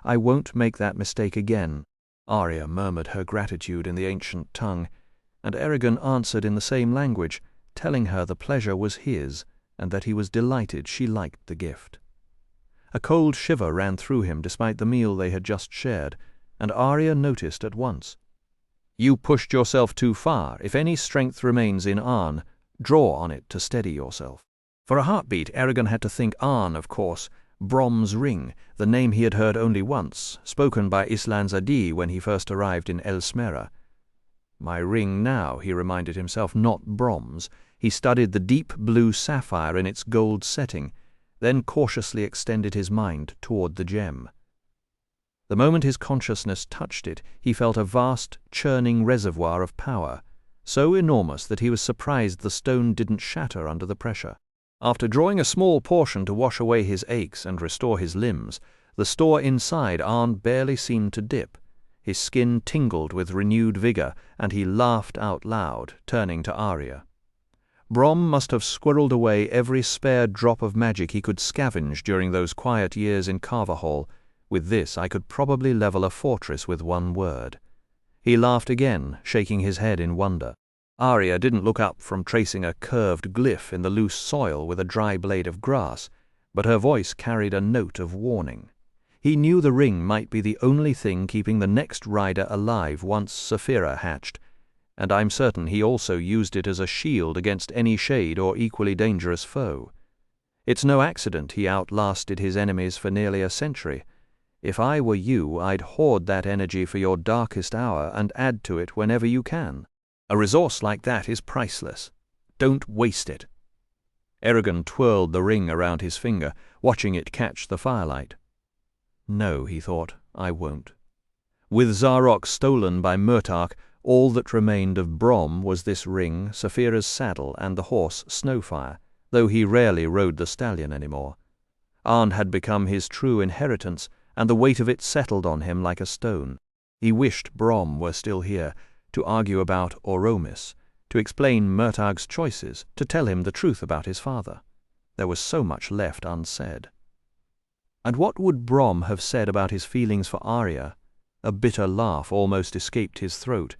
I won't make that mistake again." Arya murmured her gratitude in the ancient tongue, and Eragon answered in the same language, telling her the pleasure was his, and that he was delighted she liked the gift. A cold shiver ran through him despite the meal they had just shared, and Arya noticed at once. "You pushed yourself too far. If any strength remains in Arn, draw on it to steady yourself." For a heartbeat, Eragon had to think Arn, of course, Brom's ring, the name he had heard only once, spoken by Islan Zadi when he first arrived in El Smera. My ring now, he reminded himself, not Brom's. He studied the deep blue sapphire in its gold setting, then cautiously extended his mind toward the gem. The moment his consciousness touched it, he felt a vast, churning reservoir of power, so enormous that he was surprised the stone didn't shatter under the pressure. After drawing a small portion to wash away his aches and restore his limbs, the store inside Arn barely seemed to dip. His skin tingled with renewed vigor, and he laughed out loud, turning to Arya. Brom must have squirreled away every spare drop of magic he could scavenge during those quiet years in Carverhall. With this I could probably level a fortress with one word. He laughed again, shaking his head in wonder. Arya didn't look up from tracing a curved glyph in the loose soil with a dry blade of grass, but her voice carried a note of warning. He knew the ring might be the only thing keeping the next rider alive once Saphira hatched, and I'm certain he also used it as a shield against any shade or equally dangerous foe. It's no accident he outlasted his enemies for nearly a century. If I were you, I'd hoard that energy for your darkest hour and add to it whenever you can. A resource like that is priceless. Don't waste it. Eragon twirled the ring around his finger, watching it catch the firelight. No, he thought, I won't. With Zarok stolen by Murtark, all that remained of Brom was this ring, Saphira's saddle, and the horse Snowfire, though he rarely rode the stallion anymore. Arn had become his true inheritance, and the weight of it settled on him like a stone. He wished Brom were still here, to argue about Oromis, to explain Murtarg's choices, to tell him the truth about his father. There was so much left unsaid. And what would Brom have said about his feelings for Arya? A bitter laugh almost escaped his throat.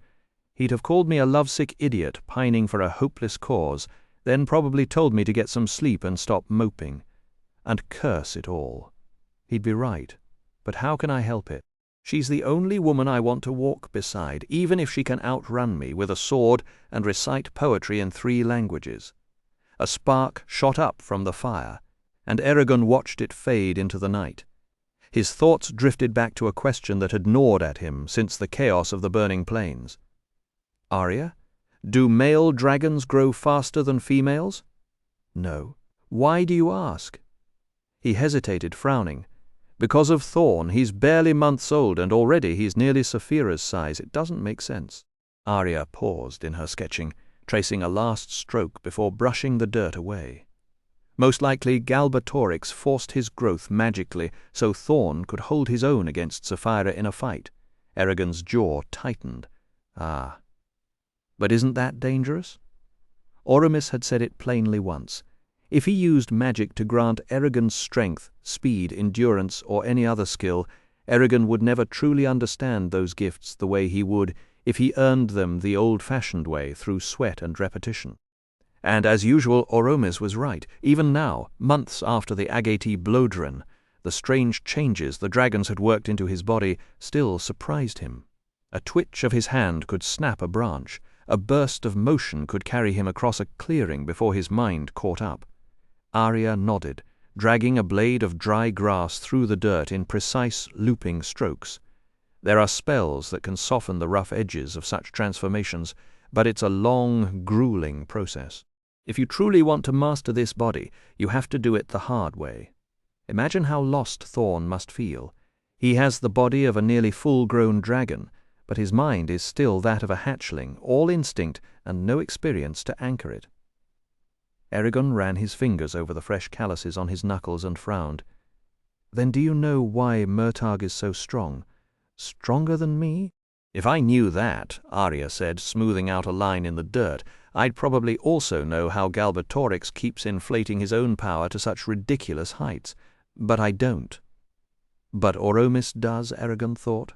He'd have called me a lovesick idiot pining for a hopeless cause, then probably told me to get some sleep and stop moping. And curse it all. He'd be right. But how can I help it? She's the only woman I want to walk beside, even if she can outrun me with a sword and recite poetry in 3 languages. A spark shot up from the fire, and Eragon watched it fade into the night. His thoughts drifted back to a question that had gnawed at him since the chaos of the burning plains. Arya, do male dragons grow faster than females? No. Why do you ask? He hesitated, frowning. Because of Thorn, he's barely months old, and already he's nearly Saphira's size. It doesn't make sense. Arya paused in her sketching, tracing a last stroke before brushing the dirt away. Most likely Galbatorix forced his growth magically so Thorn could hold his own against Saphira in a fight. Eragon's jaw tightened. Ah. But isn't that dangerous? Oromis had said it plainly once. If he used magic to grant Eragon's strength, speed, endurance, or any other skill, Eragon would never truly understand those gifts the way he would if he earned them the old-fashioned way through sweat and repetition. And as usual, Oromis was right. Even now, months after the Agati Blodrin, the strange changes the dragons had worked into his body still surprised him. A twitch of his hand could snap a branch. A burst of motion could carry him across a clearing before his mind caught up. Arya nodded, dragging a blade of dry grass through the dirt in precise, looping strokes. There are spells that can soften the rough edges of such transformations, but it's a long, grueling process. If you truly want to master this body, you have to do it the hard way. Imagine how lost Thorn must feel. He has the body of a nearly full-grown dragon, but his mind is still that of a hatchling, all instinct and no experience to anchor it. Eragon ran his fingers over the fresh calluses on his knuckles and frowned. Then do you know why Murtarg is so strong? Stronger than me? If I knew that, Arya said, smoothing out a line in the dirt, I'd probably also know how Galbatorix keeps inflating his own power to such ridiculous heights. But I don't. But Oromis does, Eragon thought.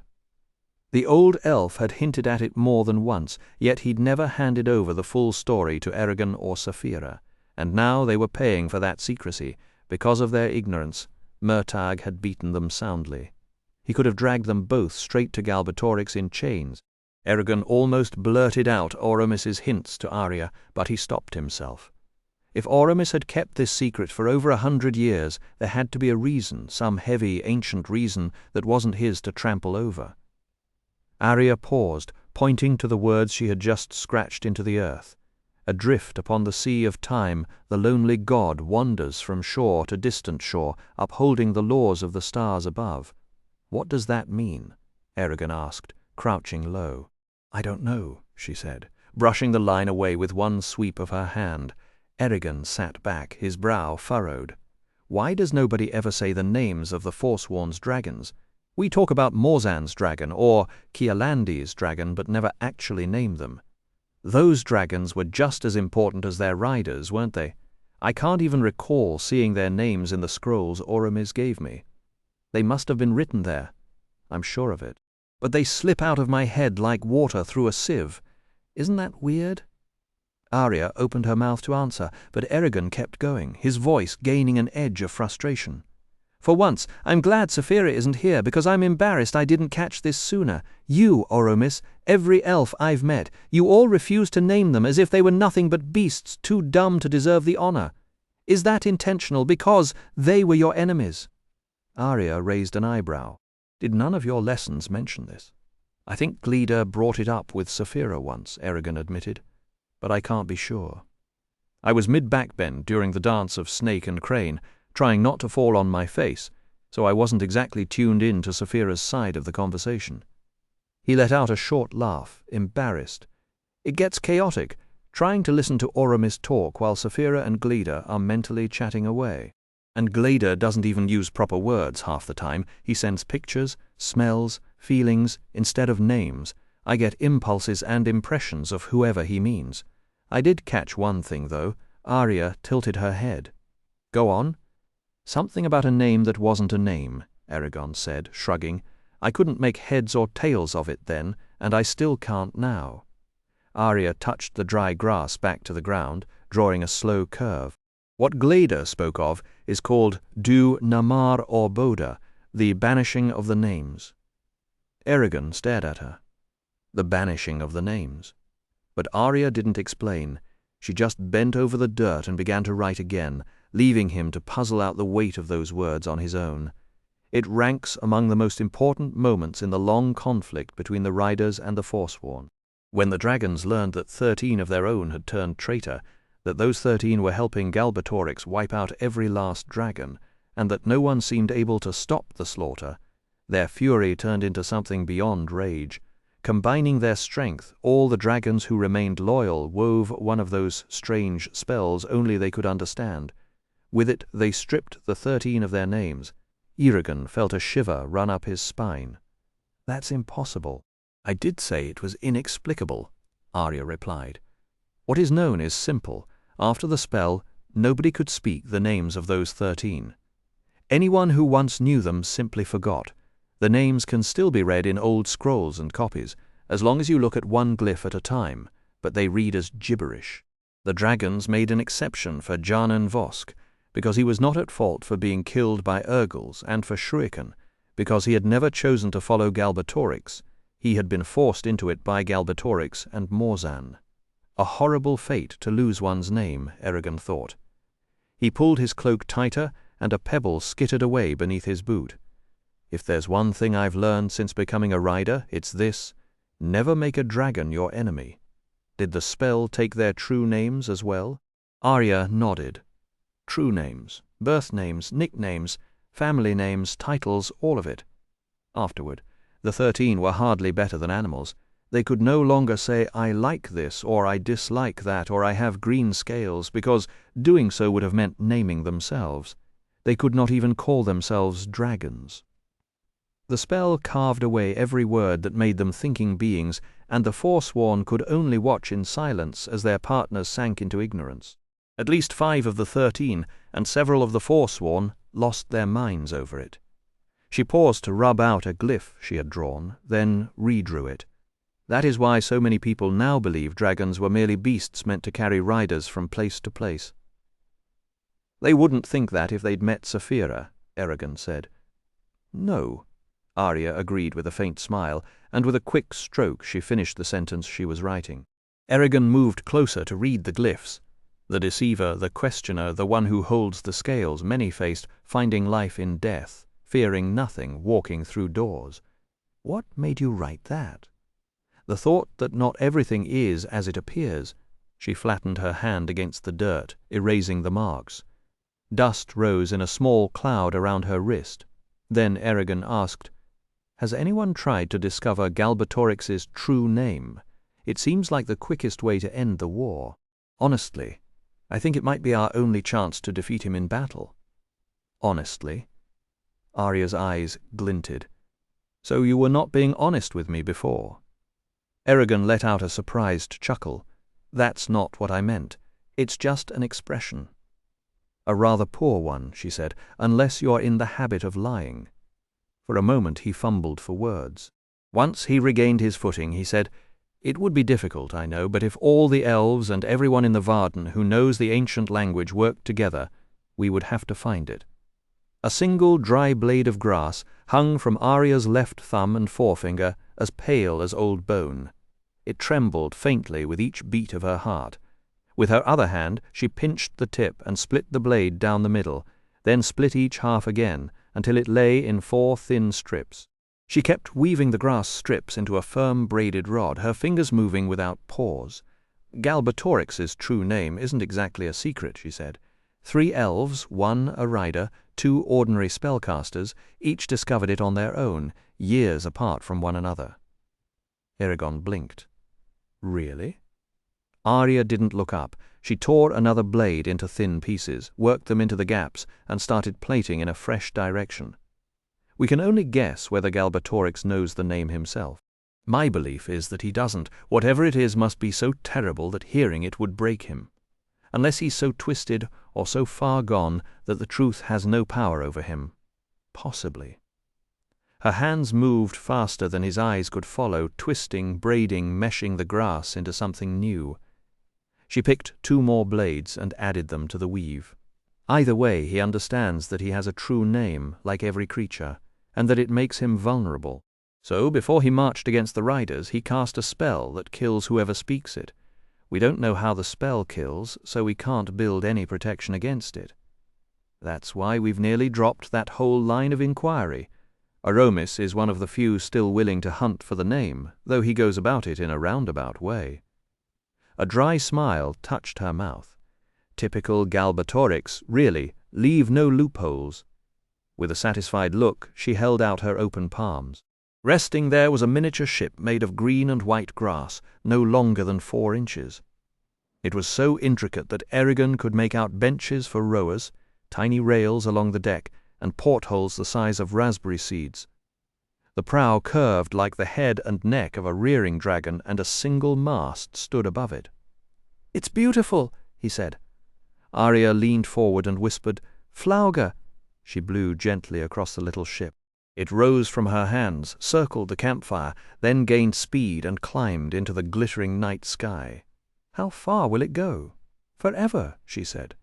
The old elf had hinted at it more than once, yet he'd never handed over the full story to Eragon or Saphira, and now they were paying for that secrecy. Because of their ignorance, Murtagh had beaten them soundly. He could have dragged them both straight to Galbatorix in chains. Eragon almost blurted out Oromis's hints to Arya, but he stopped himself. If Oromis had kept this secret for over 100 years, there had to be a reason, some heavy, ancient reason that wasn't his to trample over. Arya paused, pointing to the words she had just scratched into the earth. Adrift upon the sea of time, the lonely god wanders from shore to distant shore, upholding the laws of the stars above. What does that mean? Eragon asked, crouching low. I don't know, she said, brushing the line away with one sweep of her hand. Eragon sat back, his brow furrowed. Why does nobody ever say the names of the Forsworn's dragons? We talk about Morzan's dragon or Kialandi's dragon, but never actually name them. Those dragons were just as important as their riders, weren't they? I can't even recall seeing their names in the scrolls Oromis gave me. They must have been written there. I'm sure of it. But they slip out of my head like water through a sieve. Isn't that weird? Arya opened her mouth to answer, but Eragon kept going, his voice gaining an edge of frustration. For once, I'm glad Saphira isn't here, because I'm embarrassed I didn't catch this sooner. You, Oromis, every elf I've met, you all refuse to name them as if they were nothing but beasts too dumb to deserve the honor. Is that intentional because they were your enemies? Arya raised an eyebrow. Did none of your lessons mention this? I think Gleeder brought it up with Saphira once, Eragon admitted, but I can't be sure. I was mid-backbend during the dance of snake and crane, trying not to fall on my face, so I wasn't exactly tuned in to Saphira's side of the conversation. He let out a short laugh, embarrassed. It gets chaotic, trying to listen to Oromis talk while Saphira and Gleeder are mentally chatting away. And Gleeder doesn't even use proper words half the time. He sends pictures, smells, feelings, instead of names. I get impulses and impressions of whoever he means. I did catch one thing, though. Arya tilted her head. Go on. Something about a name that wasn't a name, Eragon said, shrugging. I couldn't make heads or tails of it then, and I still can't now. Arya touched the dry grass back to the ground, drawing a slow curve. What Gleeder spoke of is called Du Namar or Boda, the banishing of the names. Eragon stared at her. The banishing of the names. But Arya didn't explain. She just bent over the dirt and began to write again, leaving him to puzzle out the weight of those words on his own. It ranks among the most important moments in the long conflict between the riders and the Forsworn. When the dragons learned that 13 of their own had turned traitor, that those 13 were helping Galbatorix wipe out every last dragon, and that no one seemed able to stop the slaughter, their fury turned into something beyond rage. Combining their strength, all the dragons who remained loyal wove one of those strange spells only they could understand. With it they stripped the 13 of their names. Eragon felt a shiver run up his spine. That's impossible. I did say it was inexplicable, Arya replied. What is known is simple. After the spell, nobody could speak the names of those 13. Anyone who once knew them simply forgot. The names can still be read in old scrolls and copies, as long as you look at one glyph at a time, but they read as gibberish. The dragons made an exception for Janan Vosk, because he was not at fault for being killed by Urgles, and for Shruikan, because he had never chosen to follow Galbatorix. He had been forced into it by Galbatorix and Morzan. A horrible fate to lose one's name, Eragon thought. He pulled his cloak tighter, and a pebble skittered away beneath his boot. If there's one thing I've learned since becoming a rider, it's this: never make a dragon your enemy. Did the spell take their true names as well? Arya nodded. True names, birth names, nicknames, family names, titles, all of it. Afterward, the 13 were hardly better than animals. They could no longer say, I like this, or I dislike that, or I have green scales, because doing so would have meant naming themselves. They could not even call themselves dragons. The spell carved away every word that made them thinking beings, and the Forsworn could only watch in silence as their partners sank into ignorance. At least 5 of the 13, and several of the Forsworn, lost their minds over it. She paused to rub out a glyph she had drawn, then redrew it. That is why so many people now believe dragons were merely beasts meant to carry riders from place to place. They wouldn't think that if they'd met Saphira, Eragon said. No, Arya agreed with a faint smile, and with a quick stroke she finished the sentence she was writing. Eragon moved closer to read the glyphs. The deceiver, the questioner, the one who holds the scales, many-faced, finding life in death, fearing nothing, walking through doors. What made you write that? The thought that not everything is as it appears. She flattened her hand against the dirt, erasing the marks. Dust rose in a small cloud around her wrist. Then Eragon asked, "Has anyone tried to discover Galbatorix's true name? It seems like the quickest way to end the war. Honestly, I think it might be our only chance to defeat him in battle." Honestly? Arya's eyes glinted. So you were not being honest with me before? Eragon let out a surprised chuckle. That's not what I meant. It's just an expression. A rather poor one, she said, unless you are in the habit of lying. For a moment he fumbled for words. Once he regained his footing, he said, "It would be difficult, I know, but if all the elves and everyone in the Varden who knows the ancient language worked together, we would have to find it." A single dry blade of grass hung from Arya's left thumb and forefinger, as pale as old bone. It trembled faintly with each beat of her heart. With her other hand she pinched the tip and split the blade down the middle, then split each half again, until it lay in 4 thin strips. She kept weaving the grass strips into a firm braided rod, her fingers moving without pause. "Galbatorix's true name isn't exactly a secret," she said. 3 elves, 1 a rider, 2 ordinary spellcasters, each discovered it on their own, years apart from one another. Eragon blinked. Really? Arya didn't look up. She tore another blade into thin pieces, worked them into the gaps, and started plaiting in a fresh direction. We can only guess whether Galbatorix knows the name himself. My belief is that he doesn't. Whatever it is must be so terrible that hearing it would break him. Unless he's so twisted or so far gone that the truth has no power over him. Possibly. Her hands moved faster than his eyes could follow, twisting, braiding, meshing the grass into something new. She picked 2 more blades and added them to the weave. Either way, he understands that he has a true name, like every creature, and that it makes him vulnerable. So, before he marched against the riders, he cast a spell that kills whoever speaks it. We don't know how the spell kills, so we can't build any protection against it. That's why we've nearly dropped that whole line of inquiry. Aramis is one of the few still willing to hunt for the name, though he goes about it in a roundabout way. A dry smile touched her mouth. Typical Galbatorix, really, leave no loopholes. With a satisfied look, she held out her open palms. Resting there was a miniature ship made of green and white grass, no longer than 4 inches. It was so intricate that Eragon could make out benches for rowers, tiny rails along the deck, and portholes the size of raspberry seeds. The prow curved like the head and neck of a rearing dragon, and a single mast stood above it. "It's beautiful," he said. Arya leaned forward and whispered, "Flauga." She blew gently across the little ship. It rose from her hands, circled the campfire, then gained speed and climbed into the glittering night sky. "How far will it go?" "Forever," she said.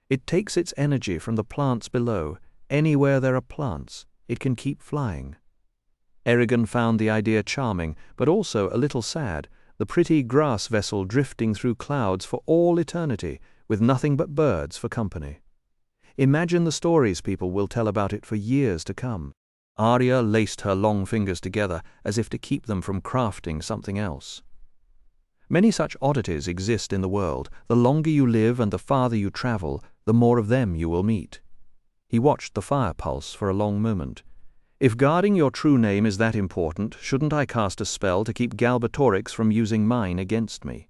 "It takes its energy from the plants below. Anywhere there are plants, it can keep flying." Eragon found the idea charming, but also a little sad, the pretty grass vessel drifting through clouds for all eternity, with nothing but birds for company. Imagine the stories people will tell about it for years to come. Arya laced her long fingers together as if to keep them from crafting something else. Many such oddities exist in the world. The longer you live and the farther you travel, the more of them you will meet. He watched the fire pulse for a long moment. "If guarding your true name is that important, shouldn't I cast a spell to keep Galbatorix from using mine against me?"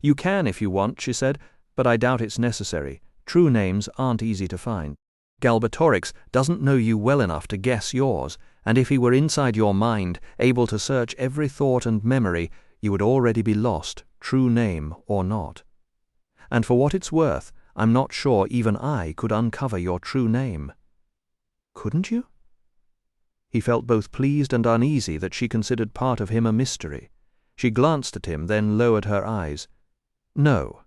"You can if you want," she said, "but I doubt it's necessary. True names aren't easy to find. Galbatorix doesn't know you well enough to guess yours, and if he were inside your mind, able to search every thought and memory, you would already be lost, true name or not. And for what it's worth, I'm not sure even I could uncover your true name." "Couldn't you?" He felt both pleased and uneasy that she considered part of him a mystery. She glanced at him, then lowered her eyes. "No,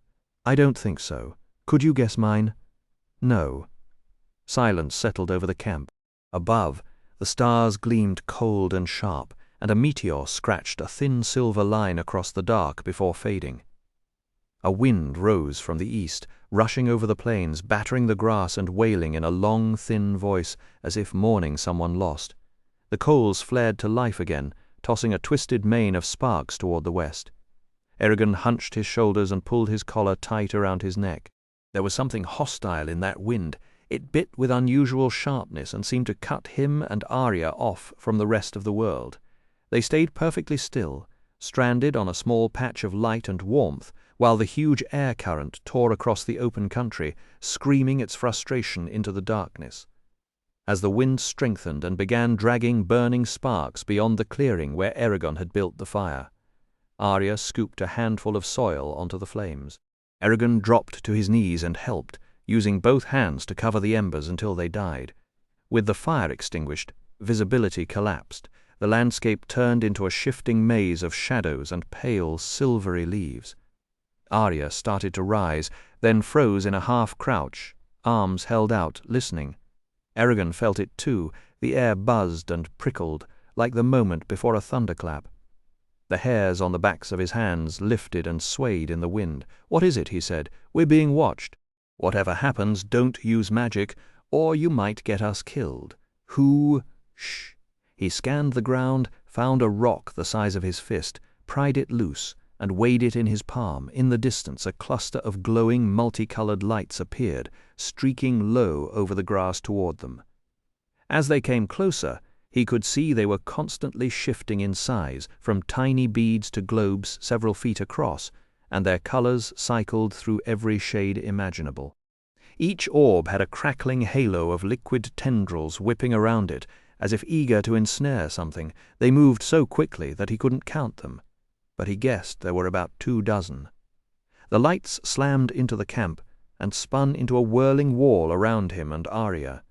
I don't think so. Could you guess mine?" "No." Silence settled over the camp. Above, the stars gleamed cold and sharp, and a meteor scratched a thin silver line across the dark before fading. A wind rose from the east, rushing over the plains, battering the grass and wailing in a long, thin voice as if mourning someone lost. The coals flared to life again, tossing a twisted mane of sparks toward the west. Eragon hunched his shoulders and pulled his collar tight around his neck. There was something hostile in that wind. It bit with unusual sharpness and seemed to cut him and Arya off from the rest of the world. They stayed perfectly still, stranded on a small patch of light and warmth, while the huge air current tore across the open country, screaming its frustration into the darkness. As the wind strengthened and began dragging burning sparks beyond the clearing where Eragon had built the fire, Arya scooped a handful of soil onto the flames. Eragon dropped to his knees and helped, using both hands to cover the embers until they died. With the fire extinguished, visibility collapsed. The landscape turned into a shifting maze of shadows and pale, silvery leaves. Arya started to rise, then froze in a half-crouch, arms held out, listening. Eragon felt it too. The air buzzed and prickled, like the moment before a thunderclap. The hairs on the backs of his hands lifted and swayed in the wind. "What is it?" he said. "We're being watched. Whatever happens, don't use magic, or you might get us killed. Who?" "Shh." He scanned the ground, found a rock the size of his fist, pried it loose, and weighed it in his palm. In the distance, a cluster of glowing, multicolored lights appeared, streaking low over the grass toward them. As they came closer, he could see they were constantly shifting in size, from tiny beads to globes several feet across, and their colors cycled through every shade imaginable. Each orb had a crackling halo of liquid tendrils whipping around it, as if eager to ensnare something. They moved so quickly that he couldn't count them, but he guessed there were about 24. The lights slammed into the camp and spun into a whirling wall around him and Arya.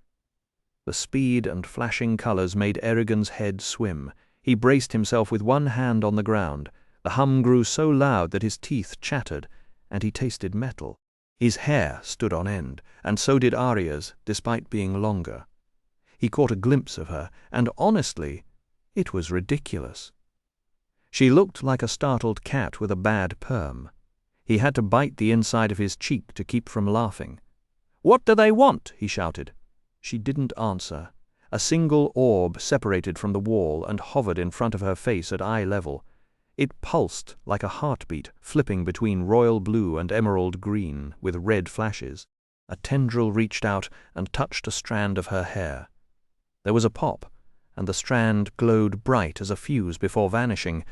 The speed and flashing colors made Eragon's head swim. He braced himself with one hand on the ground. The hum grew so loud that his teeth chattered, and he tasted metal. His hair stood on end, and so did Arya's, despite being longer. He caught a glimpse of her, and honestly, it was ridiculous. She looked like a startled cat with a bad perm. He had to bite the inside of his cheek to keep from laughing. "What do they want?" he shouted. She didn't answer. A single orb separated from the wall and hovered in front of her face at eye level. It pulsed like a heartbeat, flipping between royal blue and emerald green, with red flashes. A tendril reached out and touched a strand of her hair. There was a pop, and the strand glowed bright as a fuse before vanishing.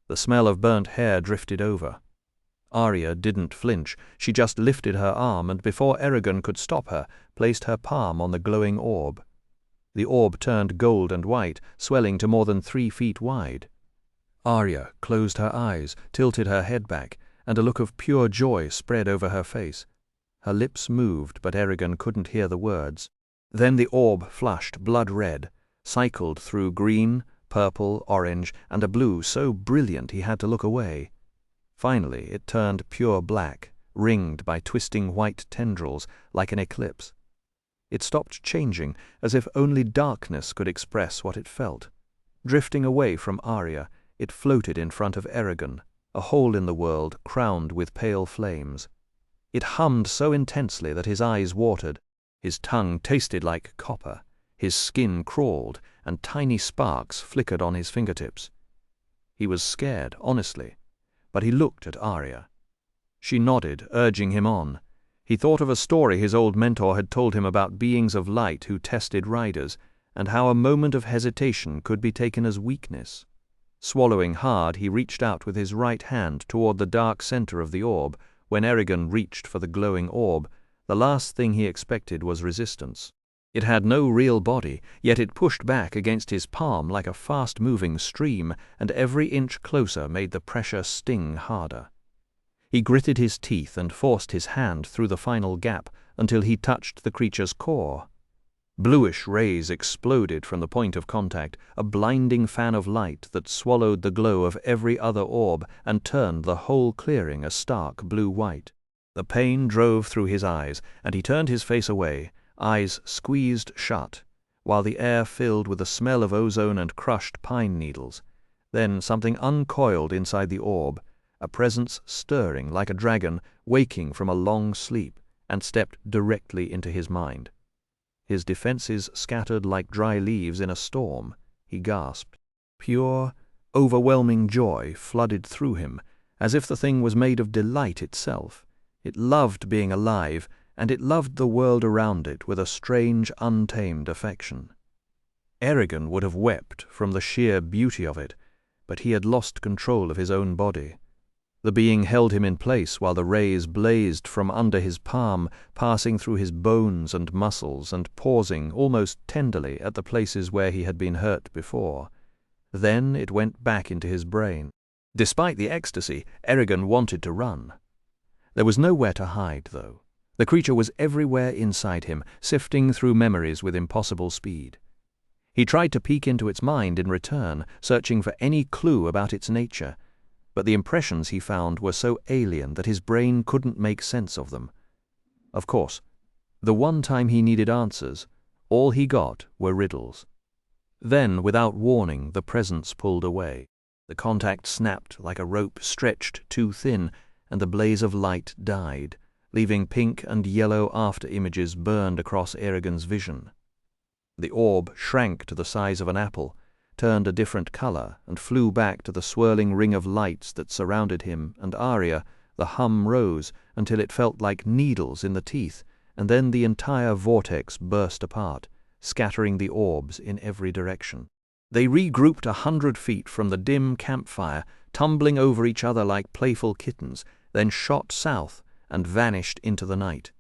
The smell of burnt hair drifted over. Arya didn't flinch. She just lifted her arm, and before Eragon could stop her, placed her palm on the glowing orb. The orb turned gold and white, swelling to more than 3 feet wide. Arya closed her eyes, tilted her head back, and a look of pure joy spread over her face. Her lips moved, but Eragon couldn't hear the words. Then the orb flushed blood red, cycled through green, purple, orange, and a blue so brilliant he had to look away. Finally it turned pure black, ringed by twisting white tendrils, like an eclipse. It stopped changing, as if only darkness could express what it felt. Drifting away from Arya, it floated in front of Eragon, a hole in the world crowned with pale flames. It hummed so intensely that his eyes watered. His tongue tasted like copper. His skin crawled, and tiny sparks flickered on his fingertips. He was scared, honestly, but he looked at Arya. She nodded, urging him on. He thought of a story his old mentor had told him about beings of light who tested riders, and how a moment of hesitation could be taken as weakness. Swallowing hard, he reached out with his right hand toward the dark center of the orb. When Eragon reached for the glowing orb, the last thing he expected was resistance. It had no real body, yet it pushed back against his palm like a fast-moving stream, and every inch closer made the pressure sting harder. He gritted his teeth and forced his hand through the final gap until he touched the creature's core. Bluish rays exploded from the point of contact, a blinding fan of light that swallowed the glow of every other orb and turned the whole clearing a stark blue-white. The pain drove through his eyes, and he turned his face away, eyes squeezed shut, while the air filled with the smell of ozone and crushed pine needles. Then something uncoiled inside the orb, a presence stirring like a dragon, waking from a long sleep, and stepped directly into his mind. His defenses scattered like dry leaves in a storm. He gasped. Pure, overwhelming joy flooded through him, as if the thing was made of delight itself. It loved being alive, and it loved the world around it with a strange, untamed affection. Eragon would have wept from the sheer beauty of it, but he had lost control of his own body. The being held him in place while the rays blazed from under his palm, passing through his bones and muscles and pausing almost tenderly at the places where he had been hurt before. Then it went back into his brain. Despite the ecstasy, Eragon wanted to run. There was nowhere to hide, though. The creature was everywhere inside him, sifting through memories with impossible speed. He tried to peek into its mind in return, searching for any clue about its nature, but the impressions he found were so alien that his brain couldn't make sense of them. Of course, the one time he needed answers, all he got were riddles. Then, without warning, the presence pulled away. The contact snapped like a rope stretched too thin, and the blaze of light died, leaving pink and yellow after-images burned across Eragon's vision. The orb shrank to the size of an apple, turned a different color, and flew back to the swirling ring of lights that surrounded him and Arya. The hum rose until it felt like needles in the teeth, and then the entire vortex burst apart, scattering the orbs in every direction. They regrouped 100 feet from the dim campfire, tumbling over each other like playful kittens, then shot south and vanished into the night.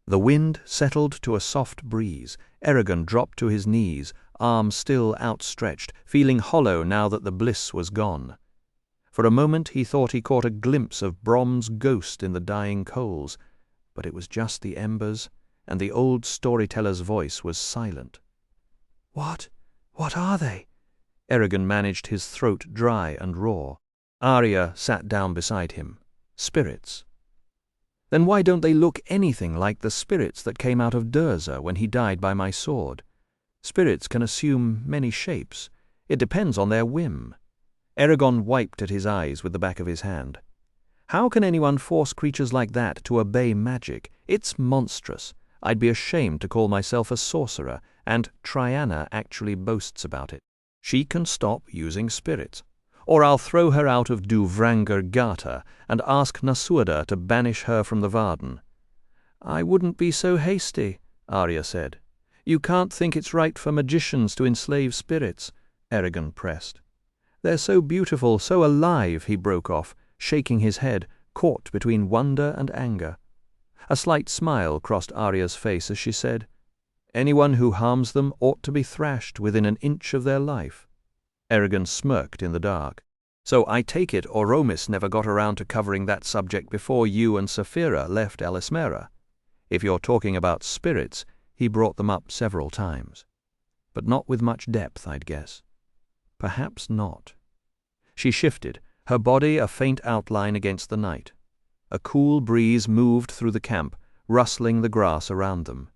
The wind settled to a soft breeze. Eragon dropped to his knees, arms still outstretched, feeling hollow now that the bliss was gone. For a moment he thought he caught a glimpse of Brom's ghost in the dying coals, but it was just the embers, and the old storyteller's voice was silent. What are they?" Eragon managed his throat dry and raw. Arya sat down beside him. Spirits. Then why don't they look anything like the spirits that came out of Durza when he died by my sword? Spirits can assume many shapes. It depends on their whim. Eragon wiped at his eyes with the back of his hand. How can anyone force creatures like that to obey magic? It's monstrous. I'd be ashamed to call myself a sorcerer, and Triana actually boasts about it. She can stop using spirits. Or I'll throw her out of Duvrangar Gata and ask Nasuada to banish her from the Varden. I wouldn't be so hasty, Arya said. You can't think it's right for magicians to enslave spirits, Eragon pressed. They're so beautiful, so alive, he broke off, shaking his head, caught between wonder and anger. A slight smile crossed Arya's face as she said, Anyone who harms them ought to be thrashed within an inch of their life. Eragon smirked in the dark. So I take it Oromis never got around to covering that subject before you and Saphira left Elismera. If you're talking about spirits, he brought them up several times. But not with much depth, I'd guess. Perhaps not. She shifted, her body a faint outline against the night. A cool breeze moved through the camp, rustling the grass around them.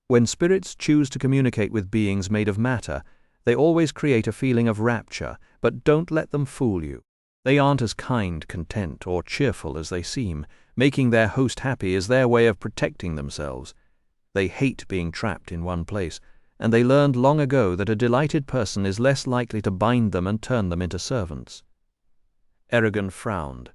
When spirits choose to communicate with beings made of matter, they always create a feeling of rapture, but don't let them fool you. They aren't as kind, content, or cheerful as they seem. Making their host happy is their way of protecting themselves. They hate being trapped in one place, and they learned long ago that a delighted person is less likely to bind them and turn them into servants. Eragon frowned.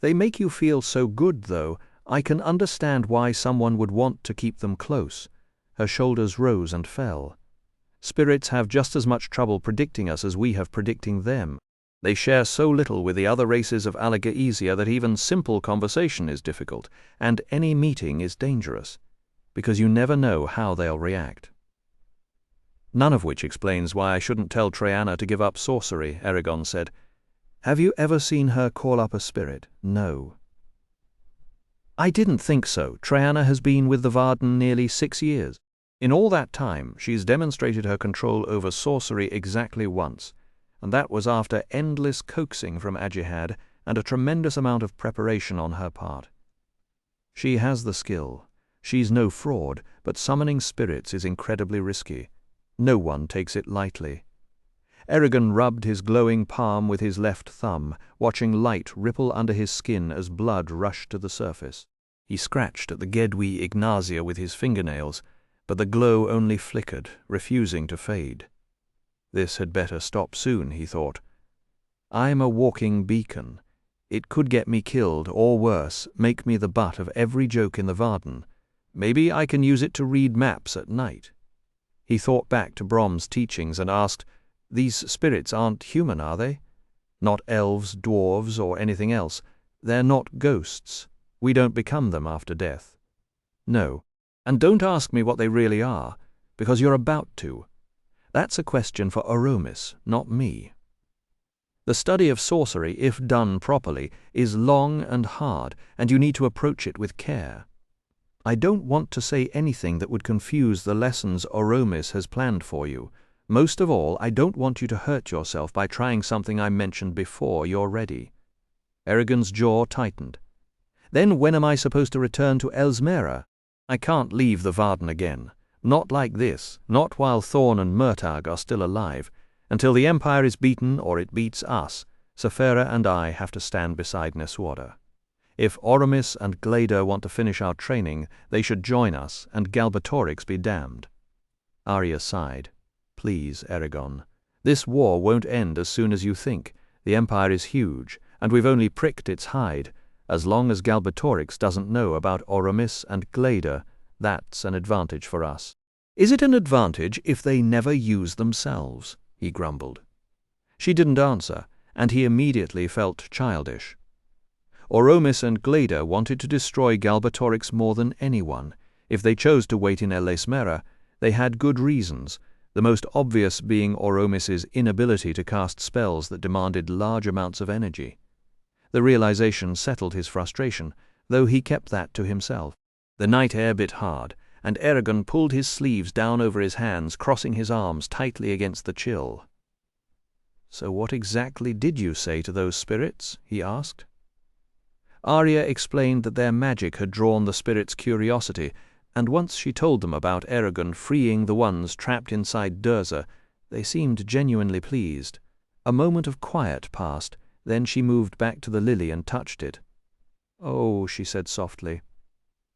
They make you feel so good, though. I can understand why someone would want to keep them close. Her shoulders rose and fell. Spirits have just as much trouble predicting us as we have predicting them. They share so little with the other races of Alagaesia that even simple conversation is difficult, and any meeting is dangerous, because you never know how they'll react. None of which explains why I shouldn't tell Triana to give up sorcery, Eragon said. Have you ever seen her call up a spirit? No. I didn't think so. Triana has been with the Varden nearly 6 years. In all that time, she's demonstrated her control over sorcery exactly once, and that was after endless coaxing from Ajihad and a tremendous amount of preparation on her part. She has the skill. She's no fraud, but summoning spirits is incredibly risky. No one takes it lightly. Eragon rubbed his glowing palm with his left thumb, watching light ripple under his skin as blood rushed to the surface. He scratched at the Gedwi Ignacia with his fingernails, but the glow only flickered, refusing to fade. This had better stop soon, he thought. I'm a walking beacon. It could get me killed, or worse, make me the butt of every joke in the Varden. Maybe I can use it to read maps at night. He thought back to Brom's teachings and asked, "These spirits aren't human, are they? Not elves, dwarves, or anything else. They're not ghosts. We don't become them after death." "No. And don't ask me what they really are, because you're about to. That's a question for Oromis, not me." The study of sorcery, if done properly, is long and hard, and you need to approach it with care. I don't want to say anything that would confuse the lessons Oromis has planned for you. Most of all, I don't want you to hurt yourself by trying something I mentioned before you're ready. Eragon's jaw tightened. Then when am I supposed to return to Elsmera? I can't leave the Varden again. Not like this, not while Thorn and Murtagh are still alive. Until the Empire is beaten or it beats us, Sefera and I have to stand beside Neswada. If Oromis and Glader want to finish our training, they should join us, and Galbatorix be damned. Arya sighed. Please, Eragon. This war won't end as soon as you think. The Empire is huge, and we've only pricked its hide. As long as Galbatorix doesn't know about Oromis and Glader, that's an advantage for us. Is it an advantage if they never use themselves? He grumbled. She didn't answer, and he immediately felt childish. Oromis and Glader wanted to destroy Galbatorix more than anyone. If they chose to wait in Ellesmera, they had good reasons, the most obvious being Oromis's inability to cast spells that demanded large amounts of energy. The realization settled his frustration, though he kept that to himself. The night air bit hard, and Eragon pulled his sleeves down over his hands, crossing his arms tightly against the chill. "So what exactly did you say to those spirits?" he asked. Arya explained that their magic had drawn the spirits' curiosity, and once she told them about Eragon freeing the ones trapped inside Durza, they seemed genuinely pleased. A moment of quiet passed, then she moved back to the lily and touched it. "Oh," she said softly.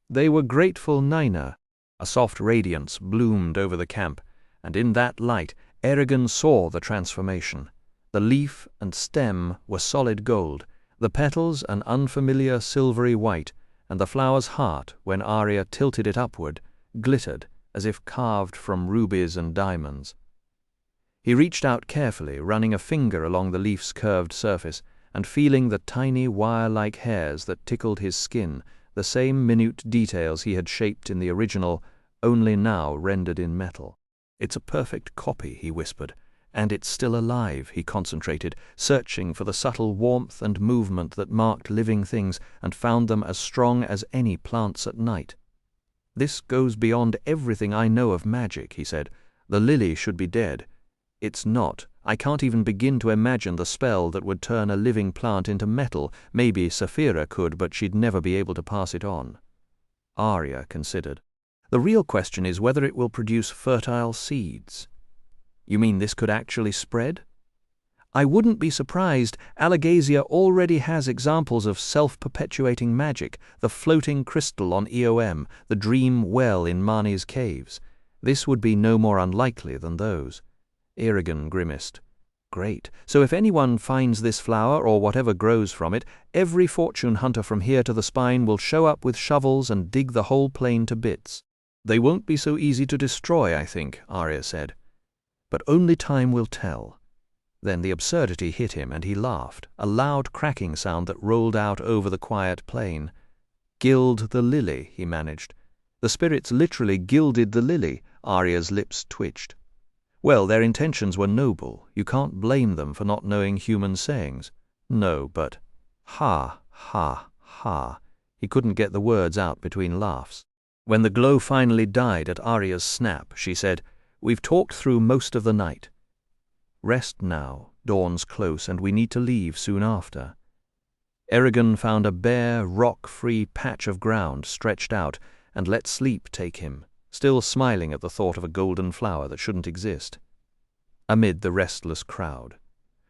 They were grateful, Naina. A soft radiance bloomed over the camp, and in that light Eragon saw the transformation. The leaf and stem were solid gold, the petals an unfamiliar silvery white, and the flower's heart, when Arya tilted it upward, glittered as if carved from rubies and diamonds. He reached out carefully, running a finger along the leaf's curved surface, and feeling the tiny wire-like hairs that tickled his skin, the same minute details he had shaped in the original, only now rendered in metal. "It's a perfect copy," he whispered. "And it's still alive," he concentrated, searching for the subtle warmth and movement that marked living things, and found them as strong as any plants at night. "This goes beyond everything I know of magic," he said. "The lily should be dead. It's not. I can't even begin to imagine the spell that would turn a living plant into metal. Maybe Saphira could, but she'd never be able to pass it on." Arya considered. "The real question is whether it will produce fertile seeds." "You mean this could actually spread?" "I wouldn't be surprised. Alagasia already has examples of self-perpetuating magic, the floating crystal on EOM, the dream well in Mani's caves. This would be no more unlikely than those." Eragon grimaced. "Great. So if anyone finds this flower or whatever grows from it, every fortune hunter from here to the spine will show up with shovels and dig the whole plain to bits." "They won't be so easy to destroy, I think," Arya said. "But only time will tell." Then the absurdity hit him, and he laughed, a loud cracking sound that rolled out over the quiet plain. "Gild the lily," he managed. "The spirits literally gilded the lily." Arya's lips twitched. "Well, their intentions were noble. You can't blame them for not knowing human sayings." "No, but—" "Ha, ha, ha." He couldn't get the words out between laughs. When the glow finally died at Arya's snap, she said, "We've talked through most of the night. Rest now, dawn's close, and we need to leave soon after." Eragon found a bare, rock-free patch of ground stretched out and let sleep take him, still smiling at the thought of a golden flower that shouldn't exist. Amid the restless crowd.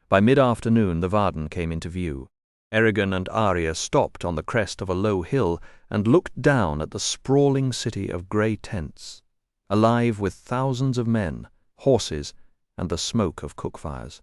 By mid-afternoon the Varden came into view. Eragon and Arya stopped on the crest of a low hill and looked down at the sprawling city of grey tents, alive with thousands of men, horses, and the smoke of cook-fires.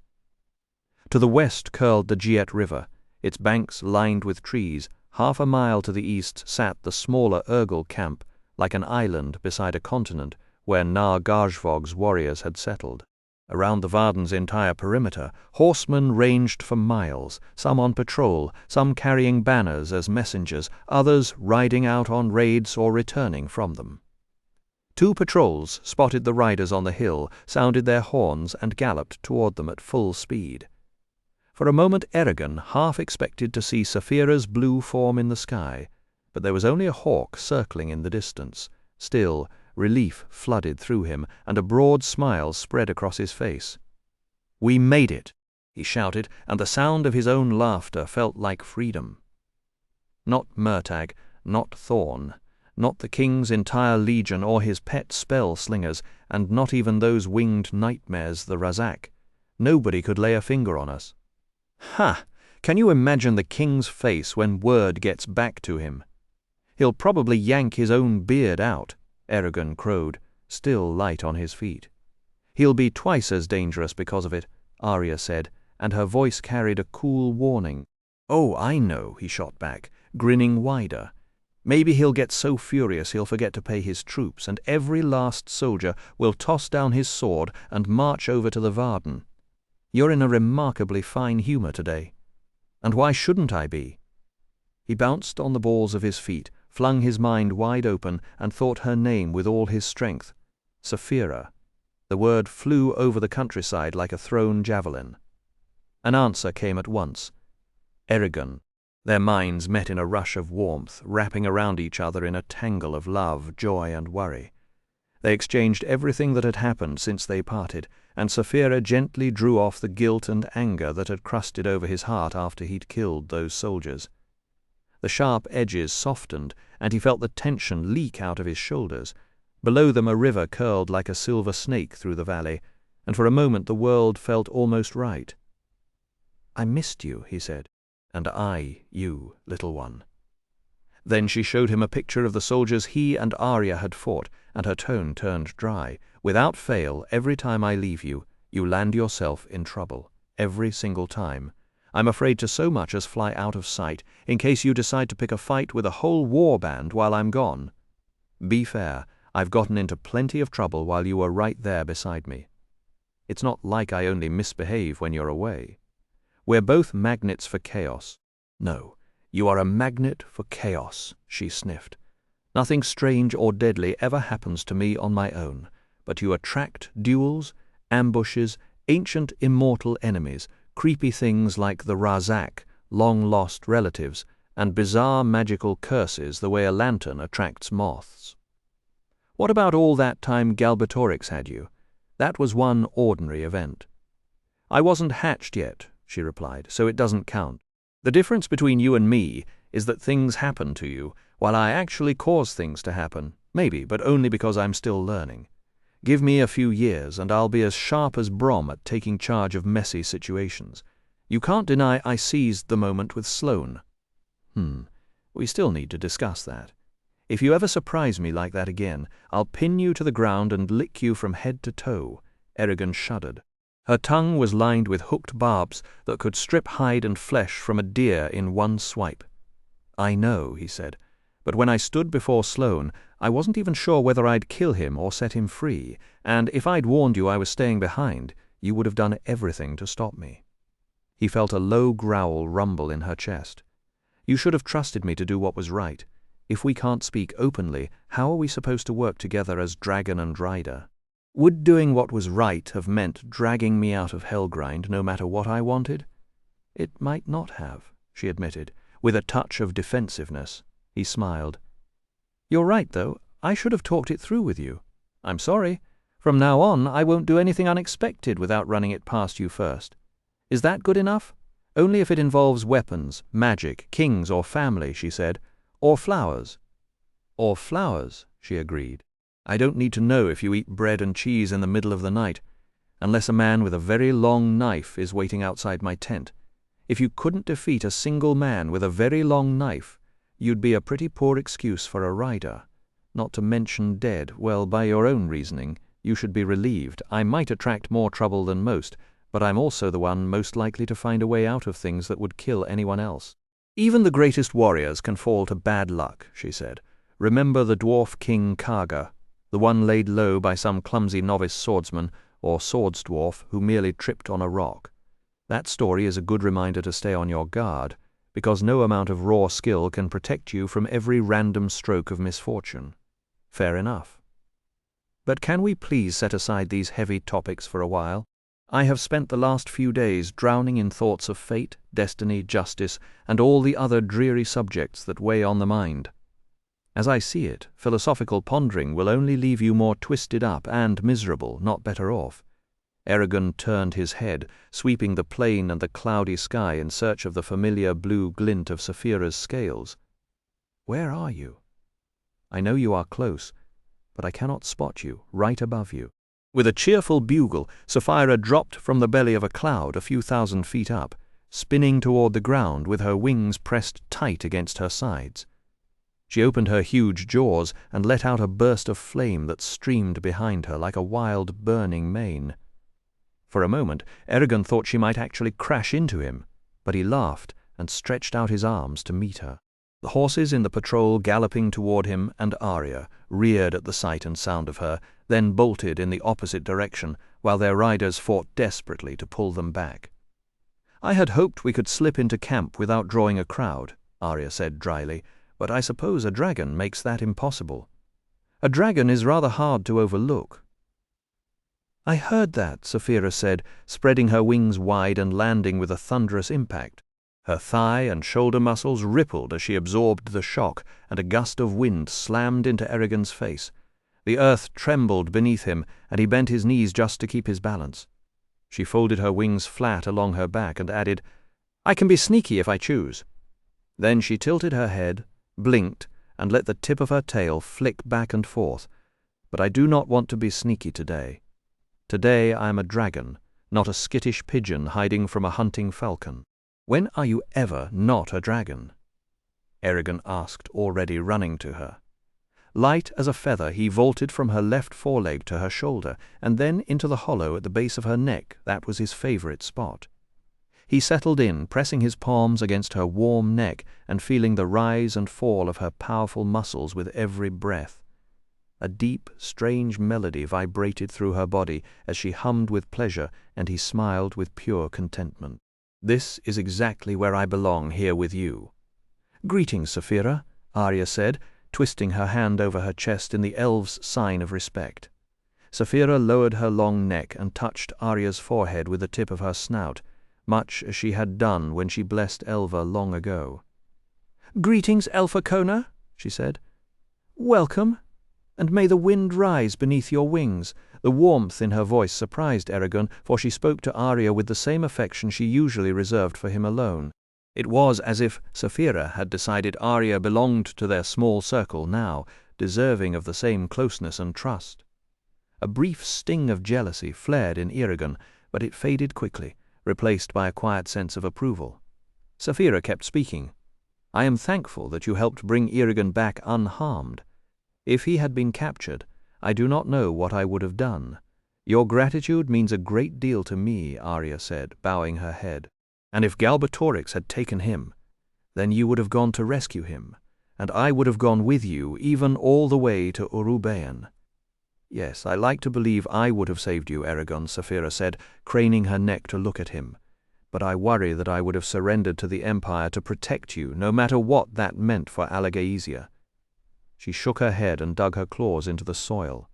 To the west curled the Giet River, its banks lined with trees. Half a mile to the east sat the smaller Urgal camp, like an island beside a continent where Nar-Gajvog's warriors had settled. Around the Varden's entire perimeter, horsemen ranged for miles, some on patrol, some carrying banners as messengers, others riding out on raids or returning from them. 2 patrols spotted the riders on the hill, sounded their horns, and galloped toward them at full speed. For a moment Eragon half expected to see Saphira's blue form in the sky, but there was only a hawk circling in the distance. Still, relief flooded through him, and a broad smile spread across his face. "We made it!" he shouted, and the sound of his own laughter felt like freedom. Not Murtagh, not Thorn, not the king's entire legion or his pet spell-slingers, and not even those winged nightmares, the Razak. Nobody could lay a finger on us. Ha! Can you imagine the king's face when word gets back to him? He'll probably yank his own beard out, Eragon crowed, still light on his feet. He'll be twice as dangerous because of it, Arya said, and her voice carried a cool warning. "Oh, I know," he shot back, grinning wider. "Maybe he'll get so furious he'll forget to pay his troops, and every last soldier will toss down his sword and march over to the Varden. You're in a remarkably fine humor today. And why shouldn't I be?" He bounced on the balls of his feet, flung his mind wide open, and thought her name with all his strength. Saphira. The word flew over the countryside like a thrown javelin. An answer came at once. Eragon. Their minds met in a rush of warmth, wrapping around each other in a tangle of love, joy, and worry. They exchanged everything that had happened since they parted, and Saphira gently drew off the guilt and anger that had crusted over his heart after he'd killed those soldiers. The sharp edges softened, and he felt the tension leak out of his shoulders. Below them a river curled like a silver snake through the valley, and for a moment the world felt almost right. "I missed you," he said. "And I, you, little one." Then she showed him a picture of the soldiers he and Arya had fought, and her tone turned dry. "Without fail, every time I leave you, you land yourself in trouble. Every single time. I'm afraid to so much as fly out of sight, in case you decide to pick a fight with a whole war band while I'm gone. Be fair, I've gotten into plenty of trouble while you were right there beside me. It's not like I only misbehave when you're away. We're both magnets for chaos." "No, you are a magnet for chaos," she sniffed. "Nothing strange or deadly ever happens to me on my own, but you attract duels, ambushes, ancient immortal enemies, creepy things like the Razak, long-lost relatives, and bizarre magical curses the way a lantern attracts moths. What about all that time Galbatorix had you? That was one ordinary event." "I wasn't hatched yet," she replied, "so it doesn't count. The difference between you and me is that things happen to you, while I actually cause things to happen, maybe, but only because I'm still learning. Give me a few years, and I'll be as sharp as Brom at taking charge of messy situations. You can't deny I seized the moment with Sloane." We still need to discuss that. If you ever surprise me like that again, I'll pin you to the ground and lick you from head to toe." Eragon shuddered. Her tongue was lined with hooked barbs that could strip hide and flesh from a deer in one swipe. "I know," he said, "but when I stood before Sloane, I wasn't even sure whether I'd kill him or set him free, and if I'd warned you I was staying behind, you would have done everything to stop me." He felt a low growl rumble in her chest. "You should have trusted me to do what was right. If we can't speak openly, how are we supposed to work together as dragon and rider? Would doing what was right have meant dragging me out of Helgrind no matter what I wanted?" "It might not have," she admitted, with a touch of defensiveness. He smiled. "You're right, though. I should have talked it through with you. I'm sorry. From now on, I won't do anything unexpected without running it past you first. Is that good enough? Only if it involves weapons, magic, kings or family, she said. Or flowers. Or flowers, she agreed. I don't need to know if you eat bread and cheese in the middle of the night, unless a man with a very long knife is waiting outside my tent. If you couldn't defeat a single man with a very long knife, you'd be a pretty poor excuse for a rider. Not to mention dead. Well, by your own reasoning, you should be relieved. I might attract more trouble than most, but I'm also the one most likely to find a way out of things that would kill anyone else. Even the greatest warriors can fall to bad luck, she said. Remember the dwarf king Karga, the one laid low by some clumsy novice swordsman or swords dwarf who merely tripped on a rock. That story is a good reminder to stay on your guard, because no amount of raw skill can protect you from every random stroke of misfortune. Fair enough. But can we please set aside these heavy topics for a while? I have spent the last few days drowning in thoughts of fate, destiny, justice, and all the other dreary subjects that weigh on the mind. As I see it, philosophical pondering will only leave you more twisted up and miserable, not better off. Eragon turned his head, sweeping the plain and the cloudy sky in search of the familiar blue glint of Saphira's scales. Where are you? I know you are close, but I cannot spot you, right above you. With a cheerful bugle, Saphira dropped from the belly of a cloud a few thousand feet up, spinning toward the ground with her wings pressed tight against her sides. She opened her huge jaws and let out a burst of flame that streamed behind her like a wild, burning mane. For a moment, Eragon thought she might actually crash into him, but he laughed and stretched out his arms to meet her. The horses in the patrol galloping toward him and Arya reared at the sight and sound of her, then bolted in the opposite direction, while their riders fought desperately to pull them back. I had hoped we could slip into camp without drawing a crowd, Arya said dryly, but I suppose a dragon makes that impossible. A dragon is rather hard to overlook. I heard that, Saphira said, spreading her wings wide and landing with a thunderous impact. Her thigh and shoulder muscles rippled as she absorbed the shock, and a gust of wind slammed into Eragon's face. The earth trembled beneath him, and he bent his knees just to keep his balance. She folded her wings flat along her back and added, "I can be sneaky if I choose." Then she tilted her head, blinked, and let the tip of her tail flick back and forth. But I do not want to be sneaky today. Today I am a dragon, not a skittish pigeon hiding from a hunting falcon. When are you ever not a dragon? Eragon asked, already running to her. Light as a feather, he vaulted from her left foreleg to her shoulder, and then into the hollow at the base of her neck. That was his favorite spot. He settled in, pressing his palms against her warm neck and feeling the rise and fall of her powerful muscles with every breath. A deep, strange melody vibrated through her body as she hummed with pleasure, and he smiled with pure contentment. "This is exactly where I belong, here with you." "Greetings, Saphira," Arya said, twisting her hand over her chest in the elves' sign of respect. Saphira lowered her long neck and touched Arya's forehead with the tip of her snout, much as she had done when she blessed Elva long ago. "Greetings, Elfakona," she said. "Welcome, and may the wind rise beneath your wings." The warmth in her voice surprised Eragon, for she spoke to Arya with the same affection she usually reserved for him alone. It was as if Saphira had decided Arya belonged to their small circle now, deserving of the same closeness and trust. A brief sting of jealousy flared in Eragon, but it faded quickly, replaced by a quiet sense of approval. Saphira kept speaking. "I am thankful that you helped bring Eragon back unharmed. If he had been captured, I do not know what I would have done. Your gratitude means a great deal to me," Arya said, bowing her head. "And if Galbatorix had taken him, then you would have gone to rescue him, and I would have gone with you, even all the way to Urubayan." "Yes, I like to believe I would have saved you, Eragon," Saphira said, craning her neck to look at him. "But I worry that I would have surrendered to the Empire to protect you, no matter what that meant for Alagaesia." She shook her head and dug her claws into the soil.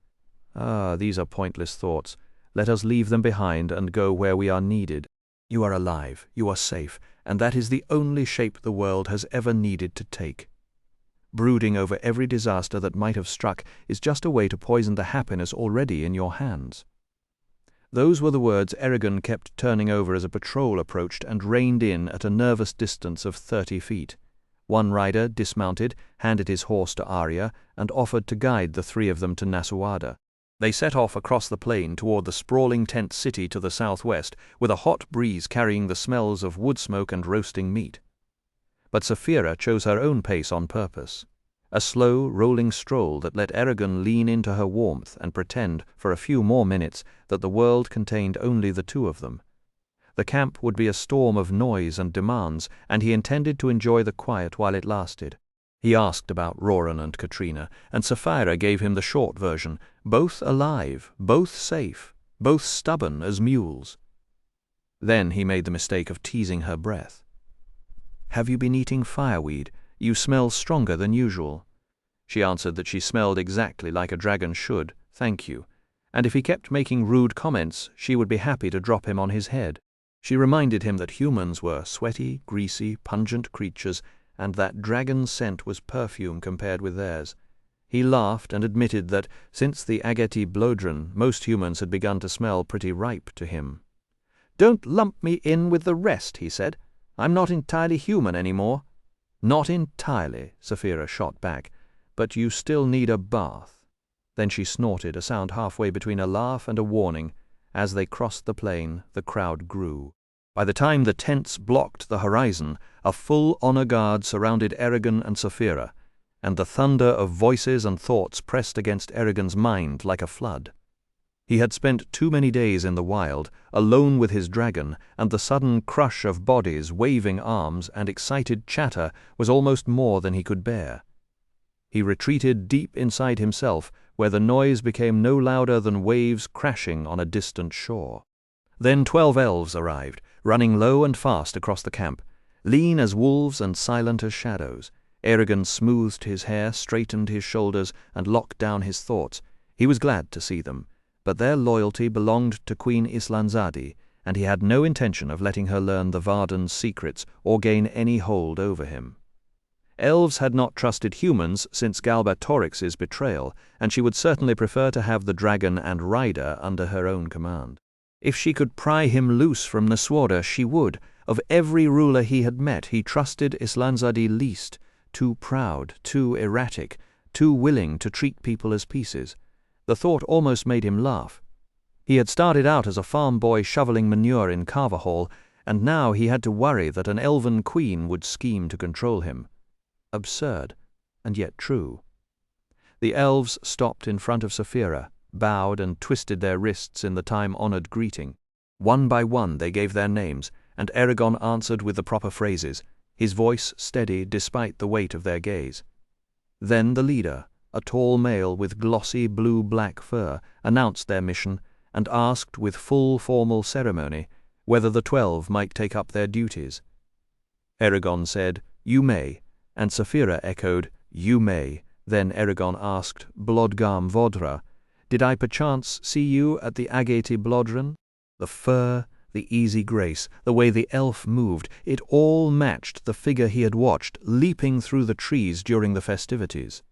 "Ah, these are pointless thoughts. Let us leave them behind and go where we are needed. You are alive, you are safe, and that is the only shape the world has ever needed to take." Brooding over every disaster that might have struck is just a way to poison the happiness already in your hands." Those were the words Eragon kept turning over as a patrol approached and reined in at a nervous distance of 30 feet. One rider, dismounted, handed his horse to Arya and offered to guide the three of them to Nasuada. They set off across the plain toward the sprawling tent city to the southwest, with a hot breeze carrying the smells of wood smoke and roasting meat. But Saphira chose her own pace on purpose, a slow, rolling stroll that let Eragon lean into her warmth and pretend, for a few more minutes, that the world contained only the two of them. The camp would be a storm of noise and demands, and he intended to enjoy the quiet while it lasted. He asked about Roran and Katrina, and Saphira gave him the short version, both alive, both safe, both stubborn as mules. Then he made the mistake of teasing her breath. "Have you been eating fireweed? You smell stronger than usual." She answered that she smelled exactly like a dragon should, thank you, and if he kept making rude comments, she would be happy to drop him on his head. She reminded him that humans were sweaty, greasy, pungent creatures, and that dragon's scent was perfume compared with theirs. He laughed and admitted that, since the Ageti Blodren, most humans had begun to smell pretty ripe to him. "Don't lump me in with the rest," he said. "I'm not entirely human anymore." "Not entirely," Saphira shot back, "but you still need a bath." Then she snorted, a sound halfway between a laugh and a warning. As they crossed the plain, the crowd grew. By the time the tents blocked the horizon, a full honor guard surrounded Eragon and Saphira, and the thunder of voices and thoughts pressed against Eragon's mind like a flood. He had spent too many days in the wild, alone with his dragon, and the sudden crush of bodies, waving arms, and excited chatter was almost more than he could bear. He retreated deep inside himself, where the noise became no louder than waves crashing on a distant shore. Then 12 elves arrived, running low and fast across the camp, lean as wolves and silent as shadows. Eragon smoothed his hair, straightened his shoulders, and locked down his thoughts. He was glad to see them, but their loyalty belonged to Queen Islanzadi, and he had no intention of letting her learn the Varden's secrets or gain any hold over him. Elves had not trusted humans since Galbatorix's betrayal, and she would certainly prefer to have the dragon and rider under her own command. If she could pry him loose from Nasuada, she would. Of every ruler he had met, he trusted Islanzadi least, too proud, too erratic, too willing to treat people as pieces. The thought almost made him laugh. He had started out as a farm boy shoveling manure in Carverhall, and now he had to worry that an elven queen would scheme to control him. Absurd, and yet true. The elves stopped in front of Saphira, bowed and twisted their wrists in the time-honored greeting. One by one they gave their names, and Eragon answered with the proper phrases, his voice steady despite the weight of their gaze. Then the leader, a tall male with glossy blue-black fur, announced their mission and asked with full formal ceremony whether the 12 might take up their duties. Eragon said, "You may," and Saphira echoed, "You may." Then Eragon asked, "Blodgam Vodra, did I perchance see you at the Ageti Blodren?" The fur, the easy grace, the way the elf moved, it all matched the figure he had watched leaping through the trees during the festivities.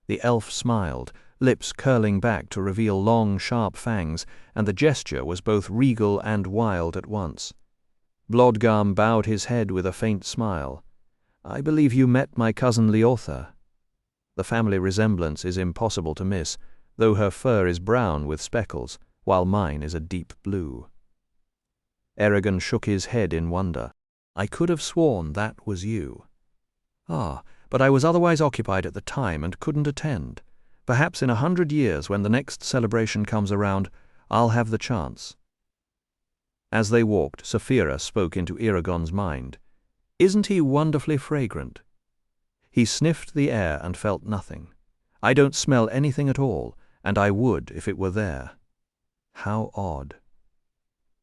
The elf smiled, lips curling back to reveal long, sharp fangs, and the gesture was both regal and wild at once. Blodgam bowed his head with a faint smile. "I believe you met my cousin Leotha." The family resemblance is impossible to miss, though her fur is brown with speckles, while mine is a deep blue. Eragon shook his head in wonder. "I could have sworn that was you." "Ah, but I was otherwise occupied at the time and couldn't attend. Perhaps in 100 years, when the next celebration comes around, I'll have the chance." As they walked, Saphira spoke into Eragon's mind. "Isn't he wonderfully fragrant?" He sniffed the air and felt nothing. "I don't smell anything at all, and I would if it were there." How odd.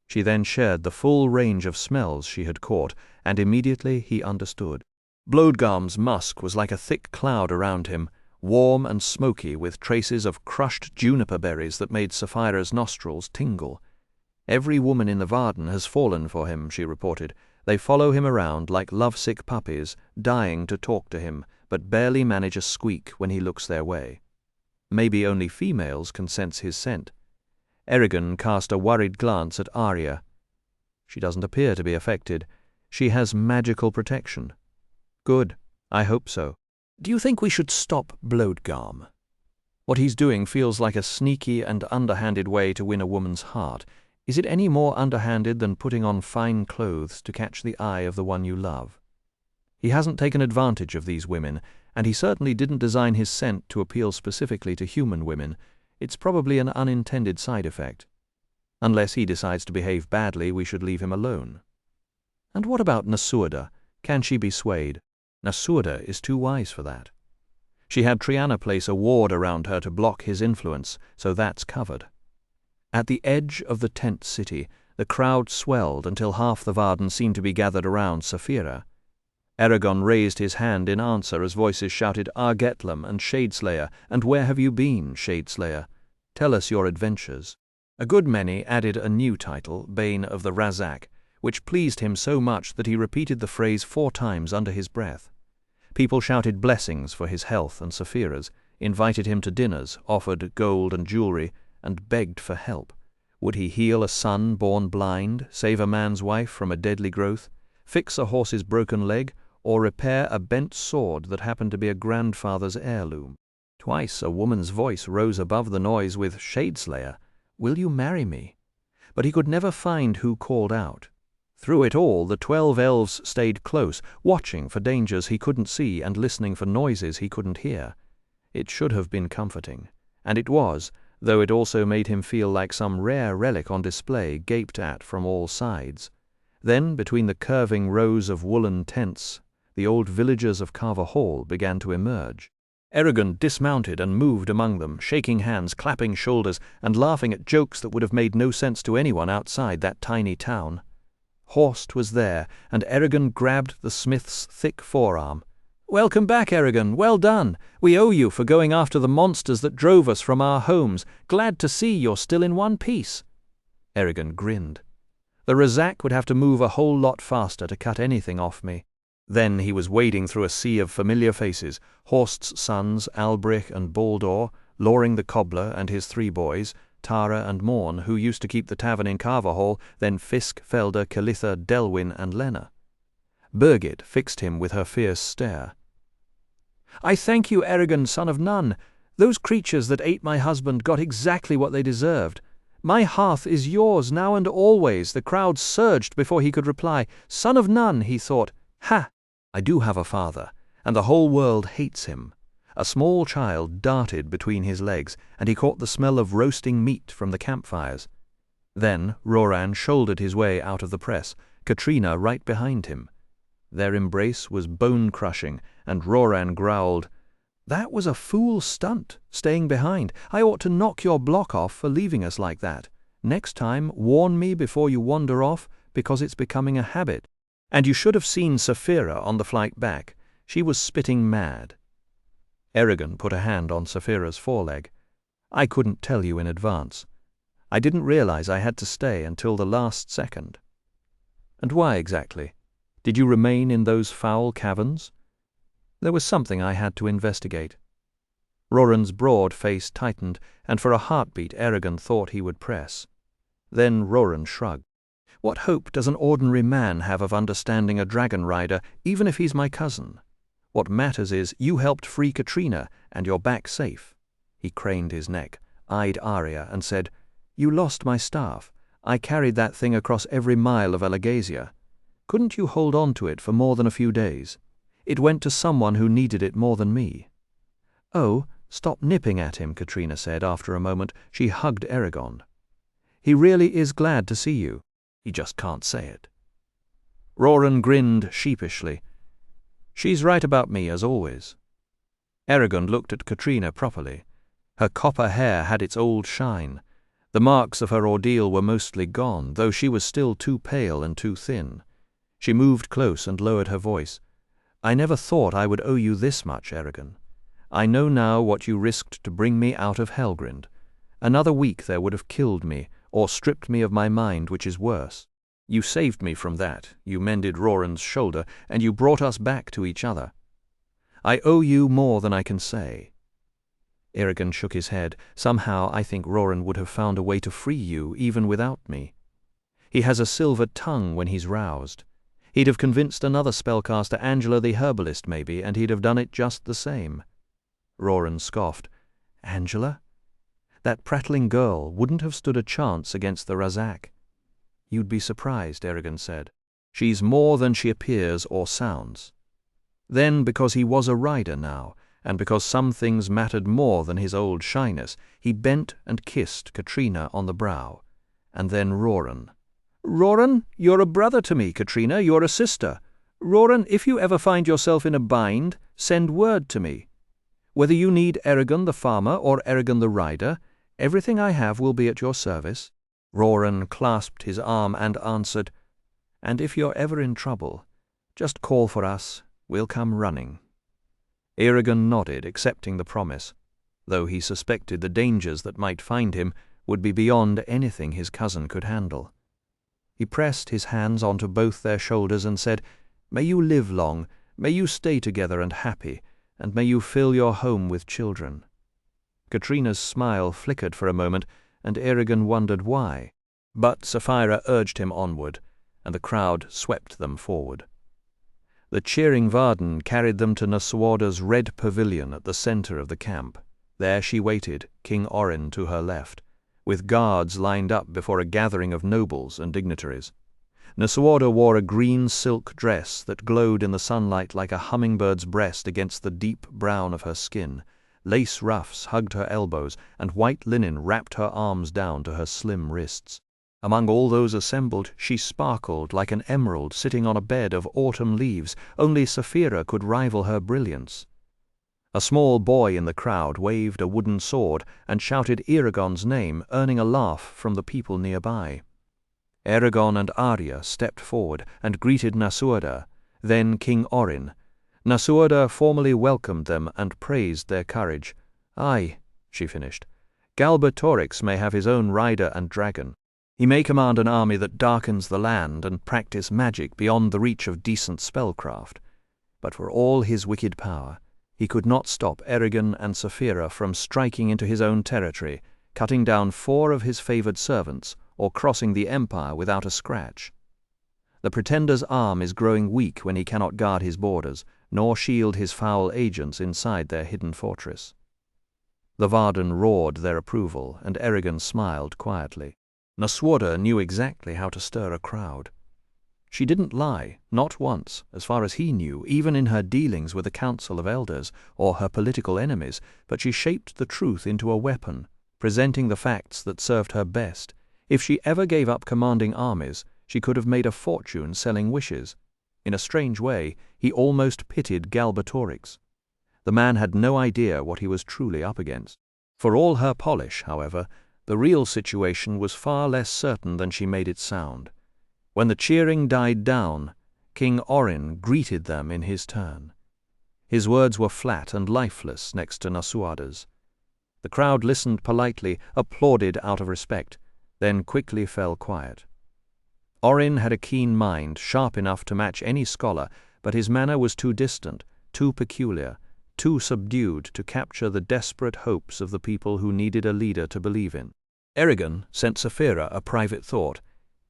She then shared the full range of smells she had caught, and immediately he understood. Blodgam's musk was like a thick cloud around him, warm and smoky with traces of crushed juniper berries that made Saphira's nostrils tingle. "Every woman in the Varden has fallen for him," she reported. They follow him around like lovesick puppies, dying to talk to him, but barely manage a squeak when he looks their way. Maybe only females can sense his scent. Eragon cast a worried glance at Arya. She doesn't appear to be affected. She has magical protection. Good. I hope so. Do you think we should stop Blodgarm? What he's doing feels like a sneaky and underhanded way to win a woman's heart. Is it any more underhanded than putting on fine clothes to catch the eye of the one you love? He hasn't taken advantage of these women, and he certainly didn't design his scent to appeal specifically to human women. It's probably an unintended side effect. Unless he decides to behave badly, we should leave him alone. And what about Nasuada? Can she be swayed? Nasuada is too wise for that. She had Triana place a ward around her to block his influence, so that's covered. At the edge of the tent city, the crowd swelled until half the Varden seemed to be gathered around Saphira. Eragon raised his hand in answer as voices shouted, Argetlam and Shadeslayer, and where have you been, Shadeslayer? Tell us your adventures. A good many added a new title, Bane of the Razak, which pleased him so much that he repeated the phrase 4 times under his breath. People shouted blessings for his health and Saphira's, invited him to dinners, offered gold and jewelry, and begged for help. Would he heal a son born blind, save a man's wife from a deadly growth, fix a horse's broken leg, or repair a bent sword that happened to be a grandfather's heirloom? Twice a woman's voice rose above the noise with, Shadeslayer, will you marry me? But he could never find who called out. Through it all, the 12 elves stayed close, watching for dangers he couldn't see and listening for noises he couldn't hear. It should have been comforting, and it was, though it also made him feel like some rare relic on display gaped at from all sides. Then, between the curving rows of woolen tents, the old villagers of Carver Hall began to emerge. Eragon dismounted and moved among them, shaking hands, clapping shoulders, and laughing at jokes that would have made no sense to anyone outside that tiny town. Horst was there, and Eragon grabbed the smith's thick forearm. Welcome back, Eragon. Well done. We owe you for going after the monsters that drove us from our homes. Glad to see you're still in one piece. Eragon grinned. The Razak would have to move a whole lot faster to cut anything off me. Then he was wading through a sea of familiar faces, Horst's sons, Albrich and Baldur, Loring the cobbler and his 3 boys, Tara and Morn, who used to keep the tavern in Carver Hall, then Fisk, Felder, Calitha, Delwyn and Lena. Birgit fixed him with her fierce stare. I thank you, Eragon, son of Nun. Those creatures that ate my husband got exactly what they deserved. My hearth is yours now and always. The crowd surged before he could reply. Son of Nun, he thought. Ha! I do have a father, and the whole world hates him. A small child darted between his legs, and he caught the smell of roasting meat from the campfires. Then Roran shouldered his way out of the press, Katrina right behind him. Their embrace was bone-crushing, and Roran growled, That was a fool stunt, staying behind. I ought to knock your block off for leaving us like that. Next time, warn me before you wander off, because it's becoming a habit. And you should have seen Saphira on the flight back. She was spitting mad. Eragon put a hand on Saphira's foreleg. I couldn't tell you in advance. I didn't realize I had to stay until the last second. And why exactly? Did you remain in those foul caverns? There was something I had to investigate. Roran's broad face tightened, and for a heartbeat Eragon thought he would press. Then Roran shrugged. What hope does an ordinary man have of understanding a dragon rider, even if he's my cousin? What matters is you helped free Katrina, and you're back safe. He craned his neck, eyed Arya, and said, You lost my staff. I carried that thing across every mile of Alagasia. Couldn't you hold on to it for more than a few days? It went to someone who needed it more than me. Oh, stop nipping at him, Katrina said after a moment. She hugged Eragon. He really is glad to see you. He just can't say it. Roran grinned sheepishly. She's right about me, as always. Eragon looked at Katrina properly. Her copper hair had its old shine. The marks of her ordeal were mostly gone, though she was still too pale and too thin. She moved close and lowered her voice. I never thought I would owe you this much, Eragon. I know now what you risked to bring me out of Helgrind. Another week there would have killed me, or stripped me of my mind, which is worse. You saved me from that, you mended Roran's shoulder, and you brought us back to each other. I owe you more than I can say." Eragon shook his head. "Somehow I think Roran would have found a way to free you even without me. He has a silver tongue when he's roused. He'd have convinced another spellcaster, Angela the herbalist maybe, and he'd have done it just the same." Roran scoffed. "Angela? That prattling girl wouldn't have stood a chance against the Razak." "You'd be surprised," Eragon said. "She's more than she appears or sounds." Then, because he was a rider now, and because some things mattered more than his old shyness, he bent and kissed Katrina on the brow, and then Roran. "Roran, you're a brother to me, Katrina, you're a sister. Roran, if you ever find yourself in a bind, send word to me. Whether you need Eragon the farmer or Eragon the rider, everything I have will be at your service." Roran clasped his arm and answered, "And if you're ever in trouble, just call for us, we'll come running." Eragon nodded, accepting the promise, though he suspected the dangers that might find him would be beyond anything his cousin could handle. He pressed his hands onto both their shoulders and said, "May you live long, may you stay together and happy, and may you fill your home with children." Katrina's smile flickered for a moment, and Eragon wondered why. But Sapphira urged him onward, and the crowd swept them forward. The cheering Varden carried them to Nasuada's red pavilion at the center of the camp. There she waited, King Orin to her left, with guards lined up before a gathering of nobles and dignitaries. Nasuada wore a green silk dress that glowed in the sunlight like a hummingbird's breast against the deep brown of her skin. Lace ruffs hugged her elbows, and white linen wrapped her arms down to her slim wrists. Among all those assembled, she sparkled like an emerald sitting on a bed of autumn leaves. Only Sapphira could rival her brilliance. A small boy in the crowd waved a wooden sword and shouted Eragon's name, earning a laugh from the people nearby. Eragon and Arya stepped forward and greeted Nasuada, then King Orin. Nasuada formally welcomed them and praised their courage. "Aye," she finished, "Galbatorix may have his own rider and dragon. He may command an army that darkens the land and practice magic beyond the reach of decent spellcraft. But for all his wicked power, he could not stop Eragon and Sapphira from striking into his own territory, cutting down 4 of his favored servants, or crossing the empire without a scratch. The pretender's arm is growing weak when he cannot guard his borders, nor shield his foul agents inside their hidden fortress." The Varden roared their approval, and Eragon smiled quietly. Nasuada knew exactly how to stir a crowd. She didn't lie, not once, as far as he knew, even in her dealings with the Council of Elders or her political enemies, but she shaped the truth into a weapon, presenting the facts that served her best. If she ever gave up commanding armies, she could have made a fortune selling wishes. In a strange way, he almost pitied Galbatorix. The man had no idea what he was truly up against. For all her polish, however, the real situation was far less certain than she made it sound. When the cheering died down, King Orin greeted them in his turn. His words were flat and lifeless next to Nasuada's. The crowd listened politely, applauded out of respect, then quickly fell quiet. Orin had a keen mind, sharp enough to match any scholar, but his manner was too distant, too peculiar, too subdued to capture the desperate hopes of the people who needed a leader to believe in. Eragon sent Sapphira a private thought.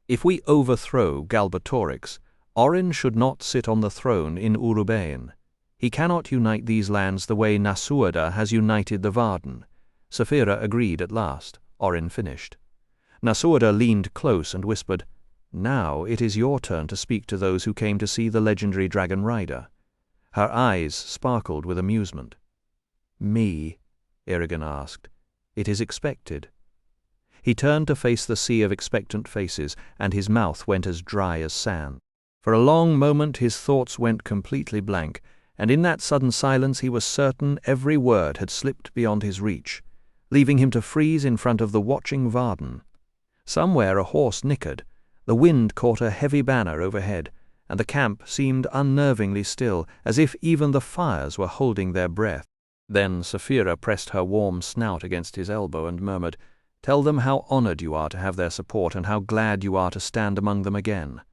If we overthrow Galbatorix, Orin should not sit on the throne in Urubain. He cannot unite these lands the way Nasuada has united the Varden. Sapphira agreed at last. Orin finished. Nasuada leaned close and whispered, "Now it is your turn to speak to those who came to see the legendary dragon rider." Her eyes sparkled with amusement. "Me?" Eragon asked. "It is expected." He turned to face the sea of expectant faces, and his mouth went as dry as sand. For a long moment his thoughts went completely blank, and in that sudden silence he was certain every word had slipped beyond his reach, leaving him to freeze in front of the watching Varden. Somewhere a horse nickered, the wind caught a heavy banner overhead, and the camp seemed unnervingly still, as if even the fires were holding their breath. Then Sapphira pressed her warm snout against his elbow and murmured, Tell them how honored you are to have their support and how glad you are to stand among them again."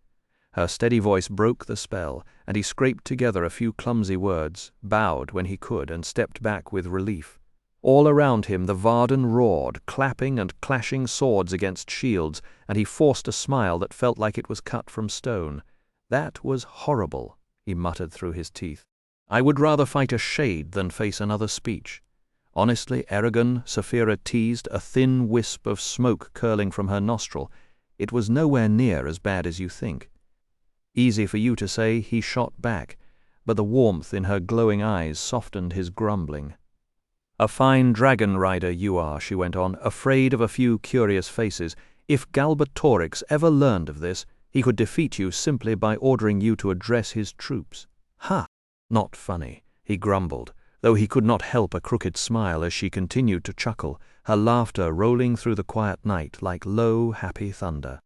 Her steady voice broke the spell, and he scraped together a few clumsy words, bowed when he could, and stepped back with relief. All around him the Varden roared, clapping and clashing swords against shields, and he forced a smile that felt like it was cut from stone. "That was horrible," he muttered through his teeth. "I would rather fight a shade than face another speech." Honestly, Eragon, Saphira teased, a thin wisp of smoke curling from her nostril. "It was nowhere near as bad as you think." Easy for you to say, he shot back, but the warmth in her glowing eyes softened his grumbling. "A fine dragon rider you are," she went on, "afraid of a few curious faces. If Galbatorix ever learned of this, he could defeat you simply by ordering you to address his troops." "Ha! Not funny," he grumbled, though he could not help a crooked smile as she continued to chuckle, her laughter rolling through the quiet night like low, happy thunder.